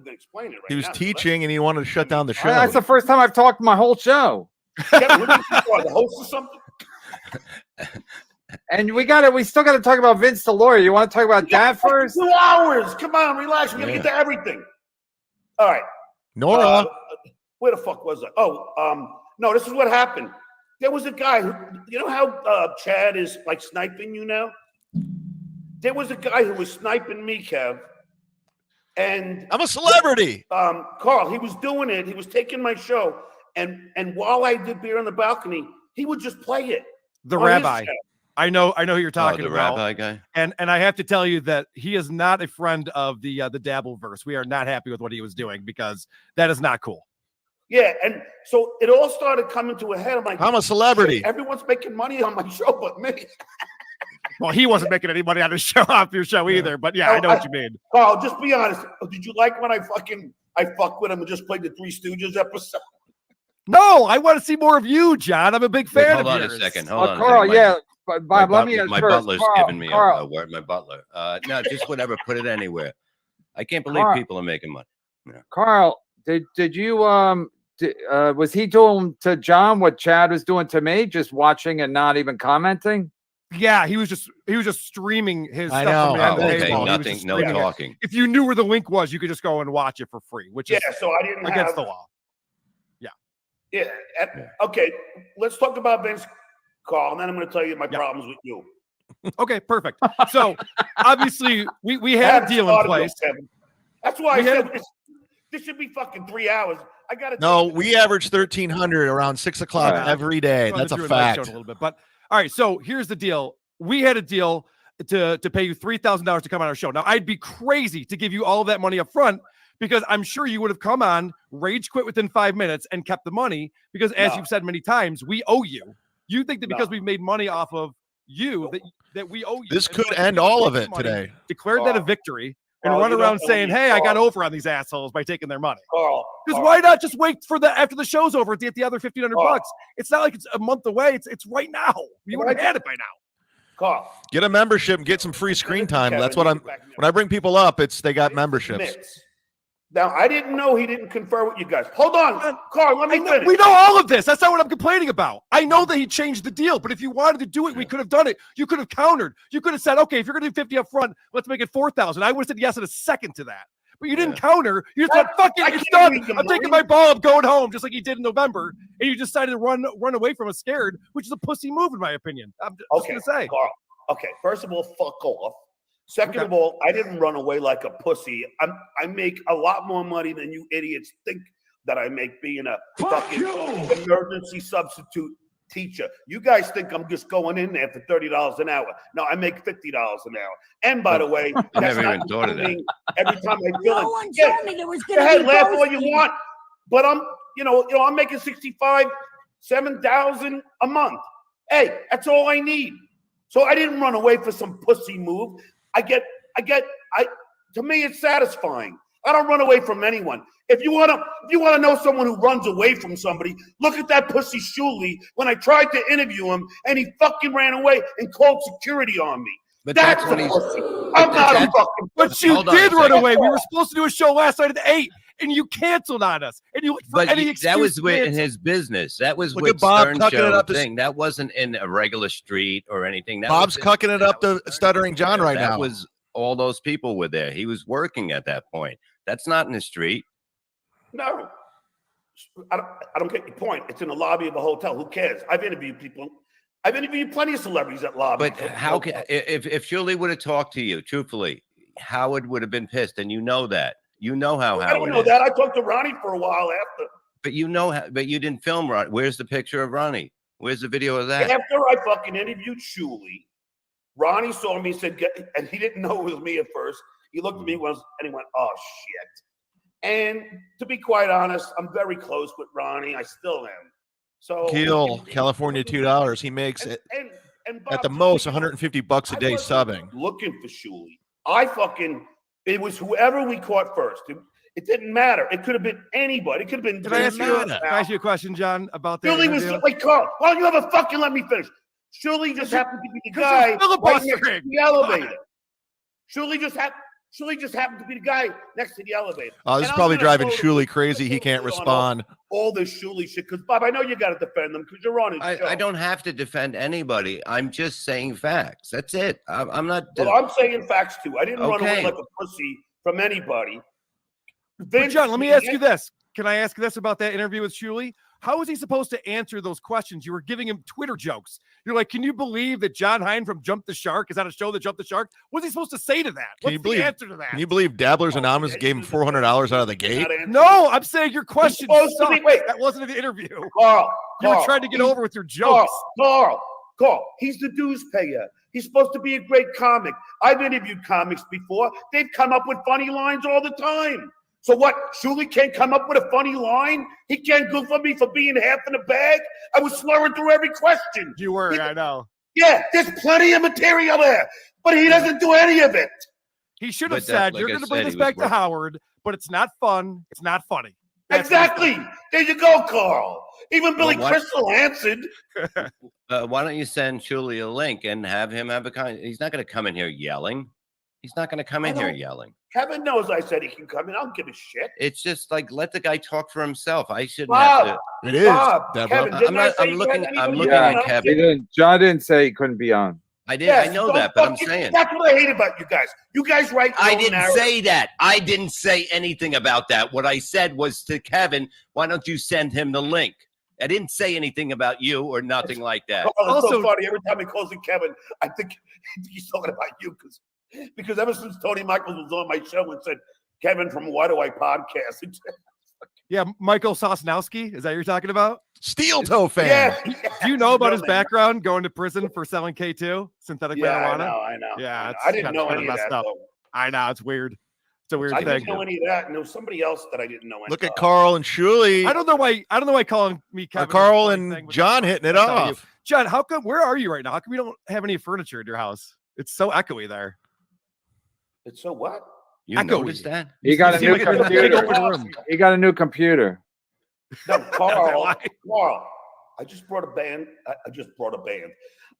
[SPEAKER 13] explain it right
[SPEAKER 2] He was
[SPEAKER 13] now.
[SPEAKER 2] teaching and he wanted to shut down the show.
[SPEAKER 11] That's the first time I've talked my whole show.
[SPEAKER 13] Yeah, what do you think, the host or something?
[SPEAKER 11] And we still got to talk about Vince the lawyer. You want to talk about that first?
[SPEAKER 13] 2 hours. Come on, relax. We're gonna get to everything. All right.
[SPEAKER 2] Nora.
[SPEAKER 13] Where the fuck was I? Oh, no, this is what happened. There was a guy who, you know how Chad is like sniping you now? There was a guy who was sniping me, Kev. And
[SPEAKER 2] I'm a celebrity.
[SPEAKER 13] Carl, he was doing it. He was taking my show. And while I did Beer on the Balcony, he would just play it.
[SPEAKER 15] The
[SPEAKER 13] on his
[SPEAKER 15] rabbi.
[SPEAKER 13] show.
[SPEAKER 15] I know who you're talking
[SPEAKER 14] the
[SPEAKER 15] about.
[SPEAKER 14] rabbi guy.
[SPEAKER 15] And I have to tell you that he is not a friend of the Dabbleverse. We are not happy with what he was doing because that is not cool.
[SPEAKER 13] Yeah, and so it all started coming to a head. I'm like,
[SPEAKER 2] I'm a celebrity.
[SPEAKER 13] shit, everyone's making money on my show but me.
[SPEAKER 15] Well, he wasn't making any money on his show off your show either, but yeah, I know what you mean.
[SPEAKER 13] Carl, just be honest. Did you like when I fucked with him and just played the Three Stooges episode?
[SPEAKER 15] No, I want to see more of you, John. I'm a big fan
[SPEAKER 14] Hold
[SPEAKER 15] of
[SPEAKER 14] on
[SPEAKER 15] yours.
[SPEAKER 14] a second. Hold on. a
[SPEAKER 11] Carl,
[SPEAKER 14] second.
[SPEAKER 11] yeah. But Bob, let me
[SPEAKER 14] my
[SPEAKER 11] first.
[SPEAKER 14] butler's
[SPEAKER 11] Carl,
[SPEAKER 14] giving me
[SPEAKER 11] Carl,
[SPEAKER 14] a word. My butler. No, just whatever. Put it anywhere. I can't believe
[SPEAKER 11] Carl.
[SPEAKER 14] people are making money. Yeah.
[SPEAKER 11] Carl, did you was he doing to John what Chad was doing to me, just watching and not even commenting?
[SPEAKER 15] Yeah, he was just streaming his
[SPEAKER 2] I
[SPEAKER 15] stuff from
[SPEAKER 2] know.
[SPEAKER 15] behind the
[SPEAKER 14] Okay,
[SPEAKER 15] paywall. He was
[SPEAKER 14] nothing,
[SPEAKER 15] just
[SPEAKER 14] no
[SPEAKER 15] streaming it.
[SPEAKER 14] talking.
[SPEAKER 15] If you knew where the link was, you could just go and watch it for free, which is
[SPEAKER 13] So I didn't
[SPEAKER 15] against
[SPEAKER 13] have
[SPEAKER 15] the law.
[SPEAKER 13] Yeah. Okay, let's talk about Vince, Carl, and then I'm going to tell you my problems with you.
[SPEAKER 15] Okay, perfect. So obviously we had a deal in place.
[SPEAKER 13] That's why I said this should be fucking 3 hours. I got to.
[SPEAKER 2] No, we average 1,300 around 6 o'clock every day.
[SPEAKER 15] Well,
[SPEAKER 2] That's
[SPEAKER 15] through
[SPEAKER 2] a
[SPEAKER 15] a night show
[SPEAKER 2] fact.
[SPEAKER 15] in a little bit, but all right. So here's the deal. We had a deal to pay you $3,000 to come on our show. Now I'd be crazy to give you all of that money up front because I'm sure you would have come on, rage quit within 5 minutes, and kept the money because, as you've said many times, we owe you. You think that because we've made money off of you that we owe you.
[SPEAKER 2] This
[SPEAKER 15] And
[SPEAKER 2] could
[SPEAKER 15] so
[SPEAKER 2] end
[SPEAKER 15] you
[SPEAKER 2] all
[SPEAKER 15] take
[SPEAKER 2] of
[SPEAKER 15] the
[SPEAKER 2] it
[SPEAKER 15] money,
[SPEAKER 2] today.
[SPEAKER 15] Declare that a victory. And
[SPEAKER 13] Carl,
[SPEAKER 15] run
[SPEAKER 13] you
[SPEAKER 15] around
[SPEAKER 13] don't
[SPEAKER 15] saying,
[SPEAKER 13] owe me,
[SPEAKER 15] "Hey, I got
[SPEAKER 13] Carl.
[SPEAKER 15] over on these assholes by taking their money." Because
[SPEAKER 13] Carl,
[SPEAKER 15] why not just wait for after the show's over to get the other $1,500? It's not like it's a month away. It's right now. You would have had it by now.
[SPEAKER 13] Carl,
[SPEAKER 2] Get a membership and get some free screen time. That's what when I bring people up, they got memberships.
[SPEAKER 13] Now, I didn't know he didn't confer with you guys. Hold on, Carl, let me finish.
[SPEAKER 15] We know all of this. That's not what I'm complaining about. I know that he changed the deal, but if you wanted to do it, we could have done it. You could have countered. You could have said, okay, if you're going to do 50 up front, let's make it 4,000. I would have said yes in a second to that. But you didn't counter. You just went, fuck it, it's done. I'm taking my ball. I'm going home, just like he did in November. And you decided to run away from us scared, which is a pussy move, in my opinion. I'm just going to say.
[SPEAKER 13] Carl, okay, first of all, fuck off. Second of all, I didn't run away like a pussy. I make a lot more money than you idiots think that I make being a fucking emergency substitute teacher. You guys think I'm just going in there for $30 an hour. No, I make $50 an hour. And by the way,
[SPEAKER 14] I never even thought of that.
[SPEAKER 13] every time I fill
[SPEAKER 9] No one
[SPEAKER 13] it.
[SPEAKER 9] told me there was
[SPEAKER 13] Go
[SPEAKER 9] going to
[SPEAKER 13] ahead,
[SPEAKER 9] be
[SPEAKER 13] laugh all you
[SPEAKER 9] posting.
[SPEAKER 13] want. But I'm, I'm making $7,000 a month. Hey, that's all I need. So I didn't run away for some pussy move. To me, it's satisfying. I don't run away from anyone. If you want to know someone who runs away from somebody, look at that pussy Shuli when I tried to interview him and he fucking ran away and called security on me.
[SPEAKER 14] But
[SPEAKER 13] That's
[SPEAKER 14] that's when
[SPEAKER 13] a
[SPEAKER 14] he's.
[SPEAKER 13] pussy. I'm not a fucking.
[SPEAKER 15] But you
[SPEAKER 14] Hold on a
[SPEAKER 15] did run
[SPEAKER 14] second.
[SPEAKER 15] away. We were supposed to do a show last night at 8, and you canceled on us. And you looked for
[SPEAKER 14] But
[SPEAKER 15] any
[SPEAKER 14] that
[SPEAKER 15] excuse
[SPEAKER 14] was
[SPEAKER 15] to
[SPEAKER 14] in
[SPEAKER 15] cancel.
[SPEAKER 14] his business. That was
[SPEAKER 2] Look
[SPEAKER 14] with
[SPEAKER 2] at Bob
[SPEAKER 14] Stern
[SPEAKER 2] tucking it
[SPEAKER 14] Show
[SPEAKER 2] up to-
[SPEAKER 14] thing. That wasn't in a regular street or anything. That
[SPEAKER 2] Bob's
[SPEAKER 14] was in-
[SPEAKER 2] cucking it up to Stuttering John right
[SPEAKER 14] that
[SPEAKER 2] now.
[SPEAKER 14] was all those people were there. He was working at that point. That's not in the street.
[SPEAKER 13] No, I don't get your point. It's in the lobby of a hotel. Who cares? I've interviewed people. I've interviewed plenty of celebrities at lobbies.
[SPEAKER 14] But how can if Julie would have talked to you truthfully, Howard would have been pissed, and you know that. You know how
[SPEAKER 13] I
[SPEAKER 14] Howard
[SPEAKER 13] don't know
[SPEAKER 14] is.
[SPEAKER 13] that. I talked to Ronnie for a while after.
[SPEAKER 14] But you know, but you didn't film Ronnie. Where's the picture of Ronnie? Where's the video of that?
[SPEAKER 13] After I fucking interviewed Shuli, Ronnie saw me, said, and he didn't know it was me at first. He looked at me once and he went, "Oh shit." And to be quite honest, I'm very close with Ronnie. I still am. So
[SPEAKER 2] Keel, California, $2. He makes it
[SPEAKER 13] and
[SPEAKER 2] at the
[SPEAKER 13] Bob,
[SPEAKER 2] most $150 a day subbing.
[SPEAKER 13] looking for Shuli. It was whoever we caught first. It didn't matter. It could have been anybody. It could have been.
[SPEAKER 15] Can I ask you a question, John, about that?
[SPEAKER 13] Shuli was
[SPEAKER 15] interview?
[SPEAKER 13] like, Carl, why don't you ever fucking let me finish? Shuli just happened to be the guy right next to the elevator. Shuli just happened to be the guy next to the elevator.
[SPEAKER 2] Oh, this is probably driving Shuli crazy. He can't respond.
[SPEAKER 13] All this Shuli shit, because Bob, I know you got to defend them because you're on his show.
[SPEAKER 14] I don't have to defend anybody. I'm just saying facts. That's it. I'm not.
[SPEAKER 13] Well, I'm saying facts too. I didn't run away
[SPEAKER 14] Okay.
[SPEAKER 13] like a pussy from anybody.
[SPEAKER 15] But John, let me ask you this. Can I ask this about that interview with Shuli? How was he supposed to answer those questions? You were giving him Twitter jokes. You're like, can you believe that John Hine from Jump the Shark is on a show that Jumped the Shark? What's he supposed to say to that? What's the answer to that?
[SPEAKER 2] Can you believe Dabblers Anonymous gave him $400 out of the gate?
[SPEAKER 15] No, I'm saying your question
[SPEAKER 13] supposed to be-
[SPEAKER 15] sucked.
[SPEAKER 13] wait.
[SPEAKER 15] That wasn't in the interview.
[SPEAKER 13] Carl,
[SPEAKER 15] You were
[SPEAKER 13] Carl,
[SPEAKER 15] trying to get
[SPEAKER 13] he's-
[SPEAKER 15] over with your jokes.
[SPEAKER 13] Carl, he's the dues payer. He's supposed to be a great comic. I've interviewed comics before. They've come up with funny lines all the time. So what? Shuli can't come up with a funny line? He can't goof on me for being half in a bag? I was slurring through every question.
[SPEAKER 15] You were, I know.
[SPEAKER 13] Yeah, there's plenty of material there, but he doesn't do any of it.
[SPEAKER 15] He should have
[SPEAKER 14] But that-
[SPEAKER 15] said,
[SPEAKER 14] like
[SPEAKER 15] you're
[SPEAKER 14] I
[SPEAKER 15] going to bring
[SPEAKER 14] said,
[SPEAKER 15] this
[SPEAKER 14] he was
[SPEAKER 15] back to
[SPEAKER 14] working.
[SPEAKER 15] Howard, but it's not fun. It's not funny. That's what he
[SPEAKER 13] Exactly. There you go, Carl. Even Billy
[SPEAKER 14] Well, what-
[SPEAKER 13] Crystal answered.
[SPEAKER 14] Why don't you send Julie a link and have him have a kind? He's not going to come in here yelling. He's not going to come in here yelling.
[SPEAKER 13] Kevin knows I said he can come in. I don't give a shit.
[SPEAKER 14] It's just like let the guy talk for himself. I shouldn't have
[SPEAKER 13] Bob,
[SPEAKER 14] to.
[SPEAKER 2] It is.
[SPEAKER 13] Bob,
[SPEAKER 2] Deborah.
[SPEAKER 13] Kevin,
[SPEAKER 14] I'm
[SPEAKER 13] didn't I
[SPEAKER 14] not.
[SPEAKER 13] say
[SPEAKER 14] I'm
[SPEAKER 13] you
[SPEAKER 14] looking.
[SPEAKER 13] had
[SPEAKER 14] I'm
[SPEAKER 13] anything
[SPEAKER 14] looking
[SPEAKER 13] to
[SPEAKER 14] at
[SPEAKER 13] do?
[SPEAKER 14] Kevin.
[SPEAKER 11] John didn't say he couldn't be on.
[SPEAKER 14] I did.
[SPEAKER 13] Yes,
[SPEAKER 14] I know
[SPEAKER 13] don't
[SPEAKER 14] that, but I'm
[SPEAKER 13] fucking-
[SPEAKER 14] saying
[SPEAKER 13] that's what I hate about you guys. You guys write. your
[SPEAKER 14] I
[SPEAKER 13] own
[SPEAKER 14] didn't
[SPEAKER 13] narrative.
[SPEAKER 14] say that. I didn't say anything about that. What I said was to Kevin, why don't you send him the link? I didn't say anything about you or nothing like that.
[SPEAKER 13] Carl, it's so
[SPEAKER 15] Also-
[SPEAKER 13] funny. Every time he calls it Kevin, I think he's talking about you because ever since Tony Michaels was on my show and said Kevin from Why Do I Podcast,
[SPEAKER 15] Yeah, Michael Sosnowski. Is that what you're talking about?
[SPEAKER 2] Steel toe fan.
[SPEAKER 13] yeah,
[SPEAKER 15] Do you know about his
[SPEAKER 13] man.
[SPEAKER 15] background going to prison for selling K2, synthetic
[SPEAKER 13] Yeah,
[SPEAKER 15] marijuana?
[SPEAKER 13] I know.
[SPEAKER 15] Yeah,
[SPEAKER 13] I didn't know
[SPEAKER 15] kinda
[SPEAKER 13] any of
[SPEAKER 15] messed
[SPEAKER 13] that.
[SPEAKER 15] up.
[SPEAKER 13] Though.
[SPEAKER 15] I know, it's weird. It's a weird
[SPEAKER 13] I
[SPEAKER 15] thing.
[SPEAKER 13] didn't know any of that, and there was somebody else that I didn't know.
[SPEAKER 2] Look
[SPEAKER 13] any
[SPEAKER 2] at
[SPEAKER 13] of.
[SPEAKER 2] Carl and Shuli.
[SPEAKER 15] I don't know why calling me Kevin.
[SPEAKER 2] Carl
[SPEAKER 15] is a funny thing,
[SPEAKER 2] and
[SPEAKER 15] but
[SPEAKER 2] John hitting it
[SPEAKER 15] that's how you-
[SPEAKER 2] off.
[SPEAKER 15] John, how come? Where are you right now? How come you don't have any furniture in your house? It's so echoey there.
[SPEAKER 13] It's so what?
[SPEAKER 14] You
[SPEAKER 15] Echoey.
[SPEAKER 14] noticed that?
[SPEAKER 11] He got a
[SPEAKER 15] seem
[SPEAKER 11] new
[SPEAKER 15] like a big
[SPEAKER 11] computer.
[SPEAKER 15] open room.
[SPEAKER 11] He got a new computer.
[SPEAKER 13] No, Carl.
[SPEAKER 15] Why?
[SPEAKER 13] Carl. I just brought a band. I just brought a band.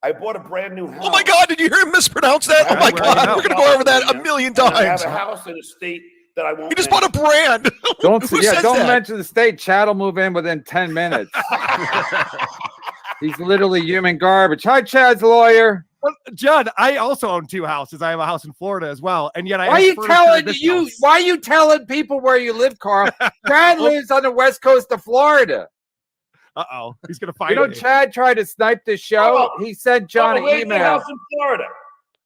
[SPEAKER 13] I bought a brand new house.
[SPEAKER 2] Oh my God! Did you hear him mispronounce that? Oh my
[SPEAKER 15] Right, right,
[SPEAKER 2] God!
[SPEAKER 15] right.
[SPEAKER 2] We're gonna go over that a million
[SPEAKER 13] And I have
[SPEAKER 2] times.
[SPEAKER 13] a house in a state that I won't.
[SPEAKER 2] He just bought a brand.
[SPEAKER 11] Don't
[SPEAKER 2] Who says
[SPEAKER 11] don't
[SPEAKER 2] that?
[SPEAKER 11] mention the state. Chad will move in within 10 minutes. He's literally human garbage. Hi, Chad's lawyer.
[SPEAKER 15] Well, John, I also own 2 houses. I have a house in Florida as well, and yet I.
[SPEAKER 11] Why are
[SPEAKER 15] have
[SPEAKER 11] you
[SPEAKER 15] furniture in
[SPEAKER 11] telling
[SPEAKER 15] this
[SPEAKER 11] you?
[SPEAKER 15] house.
[SPEAKER 11] Why are you telling people where you live, Carl? Chad lives on the west coast of Florida.
[SPEAKER 15] Uh-oh, he's gonna
[SPEAKER 11] You
[SPEAKER 15] find
[SPEAKER 11] know,
[SPEAKER 15] me.
[SPEAKER 11] Chad tried to snipe the show. He sent John an
[SPEAKER 13] where's your
[SPEAKER 11] email.
[SPEAKER 13] house in Florida?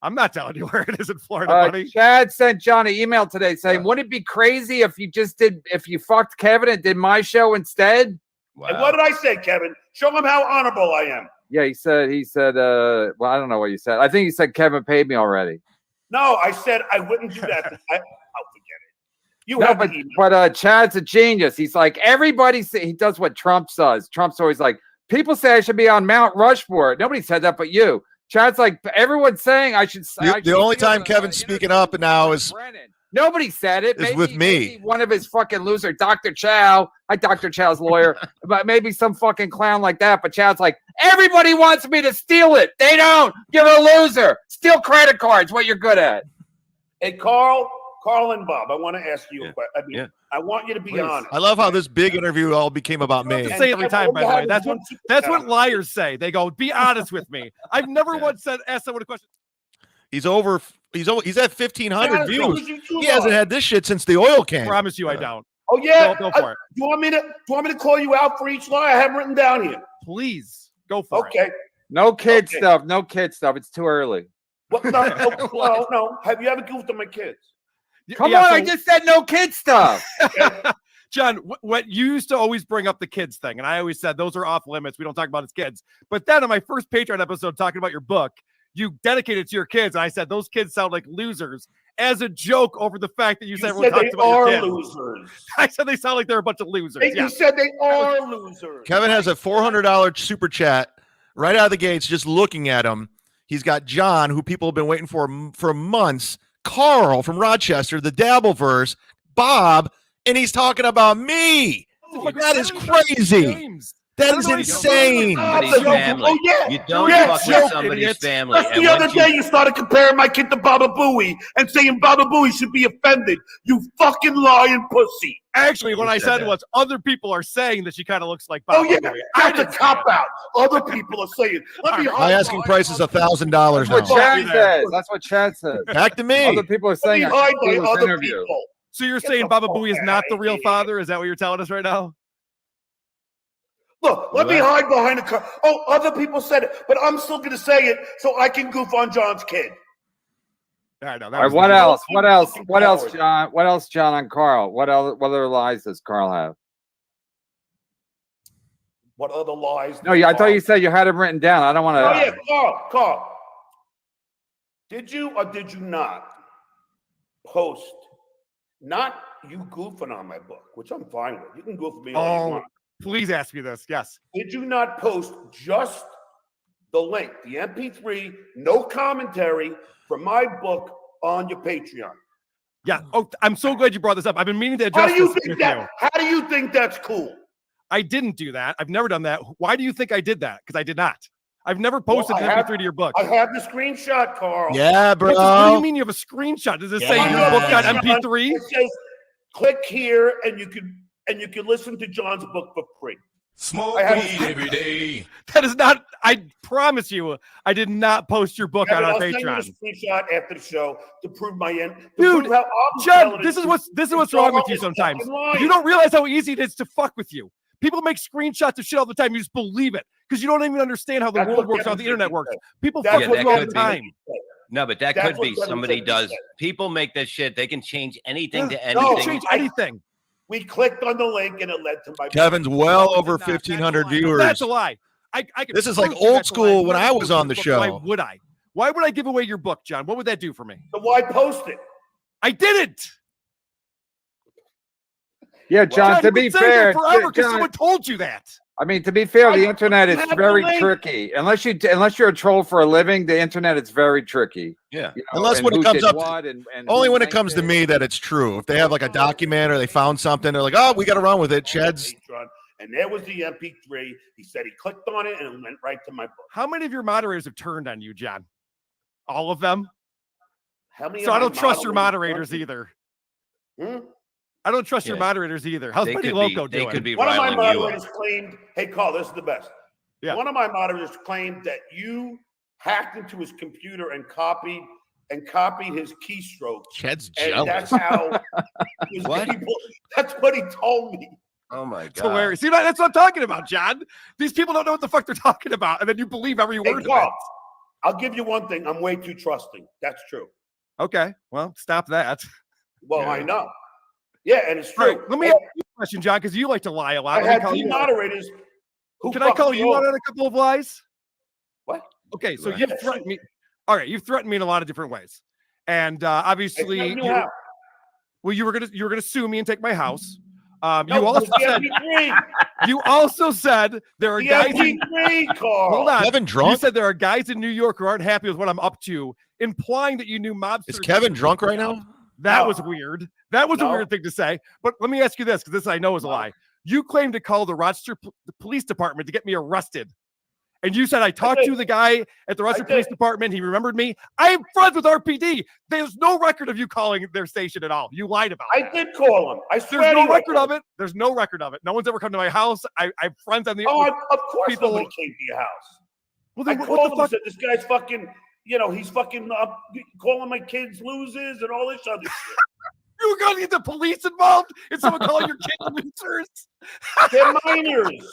[SPEAKER 15] I'm not telling you where it is in Florida, buddy.
[SPEAKER 11] Chad sent John an email today saying, "Wouldn't it be crazy if you fucked Kevin and did my show instead?"
[SPEAKER 14] Wow.
[SPEAKER 13] And what did I say, Kevin? Show him how honorable I am.
[SPEAKER 11] Yeah, he said, well, I don't know what you said. I think he said Kevin paid me already.
[SPEAKER 13] No, I said I wouldn't do that. I'll forget it. You
[SPEAKER 11] No,
[SPEAKER 13] have
[SPEAKER 11] but
[SPEAKER 13] the email.
[SPEAKER 11] Chad's a genius. He's like, he does what Trump does. Trump's always like, people say I should be on Mount Rushmore. Nobody said that but you. Chad's like, everyone's saying I should.
[SPEAKER 2] The only time Kevin's speaking up now is
[SPEAKER 11] Nobody said it.
[SPEAKER 2] It's with me.
[SPEAKER 11] Maybe one of his fucking loser, Dr. Chow. Hi, Dr. Chow's lawyer. But maybe some fucking clown like that. But Chow's like, everybody wants me to steal it. They don't. You're a loser. Steal credit cards. What you're good at.
[SPEAKER 13] Hey, Carl and Bob, I want to ask you a question. I want you to be honest.
[SPEAKER 2] I love how this big interview all became about me.
[SPEAKER 15] Say every time, by the way. That's what liars say. They go, "Be honest with me." I've never once asked someone a question.
[SPEAKER 2] He's at 1,500 views.
[SPEAKER 13] You
[SPEAKER 2] He hasn't had this shit since the oil can.
[SPEAKER 15] I promise you, I don't.
[SPEAKER 13] Oh yeah,
[SPEAKER 15] Go for it.
[SPEAKER 13] Do you want me to call you out for each lie? I have written down here.
[SPEAKER 15] Please go for it.
[SPEAKER 13] Okay.
[SPEAKER 11] No kid stuff. No kid stuff. It's too early.
[SPEAKER 13] Well, no. Have you ever goofed on my kids?
[SPEAKER 11] Come on, I just said no kid stuff.
[SPEAKER 15] John, what you used to always bring up the kids thing, and I always said those are off limits. We don't talk about his kids. But then on my first Patreon episode talking about your book, you dedicated to your kids, and I said those kids sound like losers as a joke over the fact that you said
[SPEAKER 13] they
[SPEAKER 15] about your
[SPEAKER 13] are
[SPEAKER 15] kids.
[SPEAKER 13] losers.
[SPEAKER 15] I said they sound like they're a bunch of losers.
[SPEAKER 13] You said they are losers.
[SPEAKER 2] Kevin has a $400 super chat right out of the gates. Just looking at him, he's got John, who people have been waiting for months. Carl from Rochester, the Dabbleverse, Bob, and he's talking about me. That is crazy. That is insane.
[SPEAKER 14] Somebody's family.
[SPEAKER 13] Oh, yeah.
[SPEAKER 14] You don't
[SPEAKER 13] Yeah,
[SPEAKER 14] fuck with somebody's family.
[SPEAKER 13] That's the other day you started comparing my kid to Baba Booey and saying Baba Booey should be offended. You fucking lying pussy.
[SPEAKER 15] Actually, what I said was other people are saying that she kind of looks like Baba
[SPEAKER 13] Oh, yeah.
[SPEAKER 15] Booey.
[SPEAKER 13] That's a cop-out. Other people are saying.
[SPEAKER 2] My asking price is $1,000
[SPEAKER 11] That's what
[SPEAKER 2] now.
[SPEAKER 11] Chad says. That's what Chad says.
[SPEAKER 2] Back to me.
[SPEAKER 11] Other people are saying I should do this interview.
[SPEAKER 15] So you're saying Baba Booey is not the real father? Is that what you're telling us right now?
[SPEAKER 13] Look, let me hide behind the car. Oh, other people said it, but I'm still going to say it so I can goof on John's kid.
[SPEAKER 15] I know.
[SPEAKER 11] All right, what else? What else, John? What else, John, on Carl? What other lies does Carl have?
[SPEAKER 13] What other lies?
[SPEAKER 11] No, I thought you said you had them written down. I don't want to.
[SPEAKER 13] Oh, yeah, Carl. Did you or did you not post, not you goofing on my book, which I'm fine with. You can goof me all you want.
[SPEAKER 15] Please ask me this. Yes.
[SPEAKER 13] Did you not post just the link, the MP3, no commentary from my book on your Patreon?
[SPEAKER 15] Yeah. Oh, I'm so glad you brought this up. I've been meaning to address
[SPEAKER 13] How do you
[SPEAKER 15] this
[SPEAKER 13] think
[SPEAKER 15] with
[SPEAKER 13] that?
[SPEAKER 15] you.
[SPEAKER 13] How do you think that's cool?
[SPEAKER 15] I didn't do that. I've never done that. Why do you think I did that? Because I did not. I've never posted an MP3 to your book.
[SPEAKER 13] I have the screenshot, Carl.
[SPEAKER 2] Yeah, bro.
[SPEAKER 15] What do you mean you have a screenshot? Does it say your book got MP3?
[SPEAKER 13] It says click here and you can listen to John's book for free.
[SPEAKER 16] Smoke weed every day.
[SPEAKER 15] That is not. I promise you, I did not post your book on our Patreon.
[SPEAKER 13] I'll send you a screenshot after the show to prove my end.
[SPEAKER 15] Dude, John, this is what's wrong with you sometimes. You don't realize how easy it is to fuck with you. People make screenshots of shit all the time. You just believe it because you don't even understand how the world works, how the internet works. People fuck with you all the time.
[SPEAKER 14] No, but that could be somebody does. People make that shit. They can change anything to anything.
[SPEAKER 15] No, change anything.
[SPEAKER 13] We clicked on the link and it led to my.
[SPEAKER 2] Kevin's well over 1,500 viewers.
[SPEAKER 15] That's a lie.
[SPEAKER 2] This is like old school when I was on the show.
[SPEAKER 15] Why would I? Why would I give away your book, John? What would that do for me?
[SPEAKER 13] So why post it?
[SPEAKER 15] I didn't.
[SPEAKER 11] Yeah, John, to be fair,
[SPEAKER 15] forever because someone told you that.
[SPEAKER 11] I mean, to be fair, the internet is very tricky. Unless you're a troll for a living, the internet is very tricky.
[SPEAKER 2] Yeah,
[SPEAKER 11] you know,
[SPEAKER 2] unless when it comes up, only when it comes to
[SPEAKER 11] it.
[SPEAKER 2] me that it's true. If they have like a document or they found something, they're like, "Oh, we got to run with it." Chad's.
[SPEAKER 13] And there was the MP3. He said he clicked on it and it went right to my book.
[SPEAKER 15] How many of your moderators have turned on you, John? All of them.
[SPEAKER 13] How many?
[SPEAKER 15] So I don't trust your moderators either.
[SPEAKER 13] Hmm?
[SPEAKER 15] I don't trust your moderators either. How's Buddy Loco doing?
[SPEAKER 14] They could be
[SPEAKER 13] One of my
[SPEAKER 14] riling you
[SPEAKER 13] moderators
[SPEAKER 14] up.
[SPEAKER 13] claimed, hey, Carl, this is the best.
[SPEAKER 15] Yeah.
[SPEAKER 13] One of my moderators claimed that you hacked into his computer and copied his keystroke.
[SPEAKER 2] Chad's
[SPEAKER 13] and
[SPEAKER 2] jealous.
[SPEAKER 13] that's how his people, that's what he told me.
[SPEAKER 14] Oh my
[SPEAKER 15] It's
[SPEAKER 14] god!
[SPEAKER 15] hilarious. See, that's what I'm talking about, John. These people don't know what the fuck they're talking about, and then you believe every word of
[SPEAKER 13] Carl,
[SPEAKER 15] it.
[SPEAKER 13] I'll give you one thing. I'm way too trusting. That's true.
[SPEAKER 15] Okay, well, stop that.
[SPEAKER 13] Well, I know. Yeah, and it's true.
[SPEAKER 15] All right, let me ask you a question, John, because you like to lie a lot.
[SPEAKER 13] I had two moderators.
[SPEAKER 15] Can I call you out on a couple of lies?
[SPEAKER 13] What?
[SPEAKER 15] Okay, so you've threatened me. All right, you've threatened me in a lot of different ways, and obviously, you were gonna sue me and take my house. You also said there are guys. Hold on,
[SPEAKER 2] Kevin drunk?
[SPEAKER 15] You said there are guys in New York who aren't happy with what I'm up to, implying that you knew mobsters.
[SPEAKER 2] Is Kevin drunk right now?
[SPEAKER 15] That
[SPEAKER 13] No.
[SPEAKER 15] was weird. That was a
[SPEAKER 13] No.
[SPEAKER 15] weird thing to say. But let me ask you this, because this I know is a lie. You claimed to call the Rochester the police department to get me arrested. And you said I talked to the guy at the Rochester Police Department. He remembered me. I am friends with RPD. There's no record of you calling their station at all. You lied about it.
[SPEAKER 13] I did call him. I swear
[SPEAKER 15] There's no
[SPEAKER 13] to you,
[SPEAKER 15] record of it. There's no record of it. No one's ever come to my house. I have friends on the.
[SPEAKER 13] Oh, of course
[SPEAKER 15] people.
[SPEAKER 13] nobody came to your house.
[SPEAKER 15] Well,
[SPEAKER 13] I
[SPEAKER 15] then
[SPEAKER 13] called
[SPEAKER 15] what
[SPEAKER 13] him
[SPEAKER 15] the
[SPEAKER 13] and
[SPEAKER 15] fuck?
[SPEAKER 13] said, this guy's fucking, he's fucking calling my kids losers and all this other shit.
[SPEAKER 15] You were going to get the police involved and someone calling your kids losers?
[SPEAKER 13] They're minors.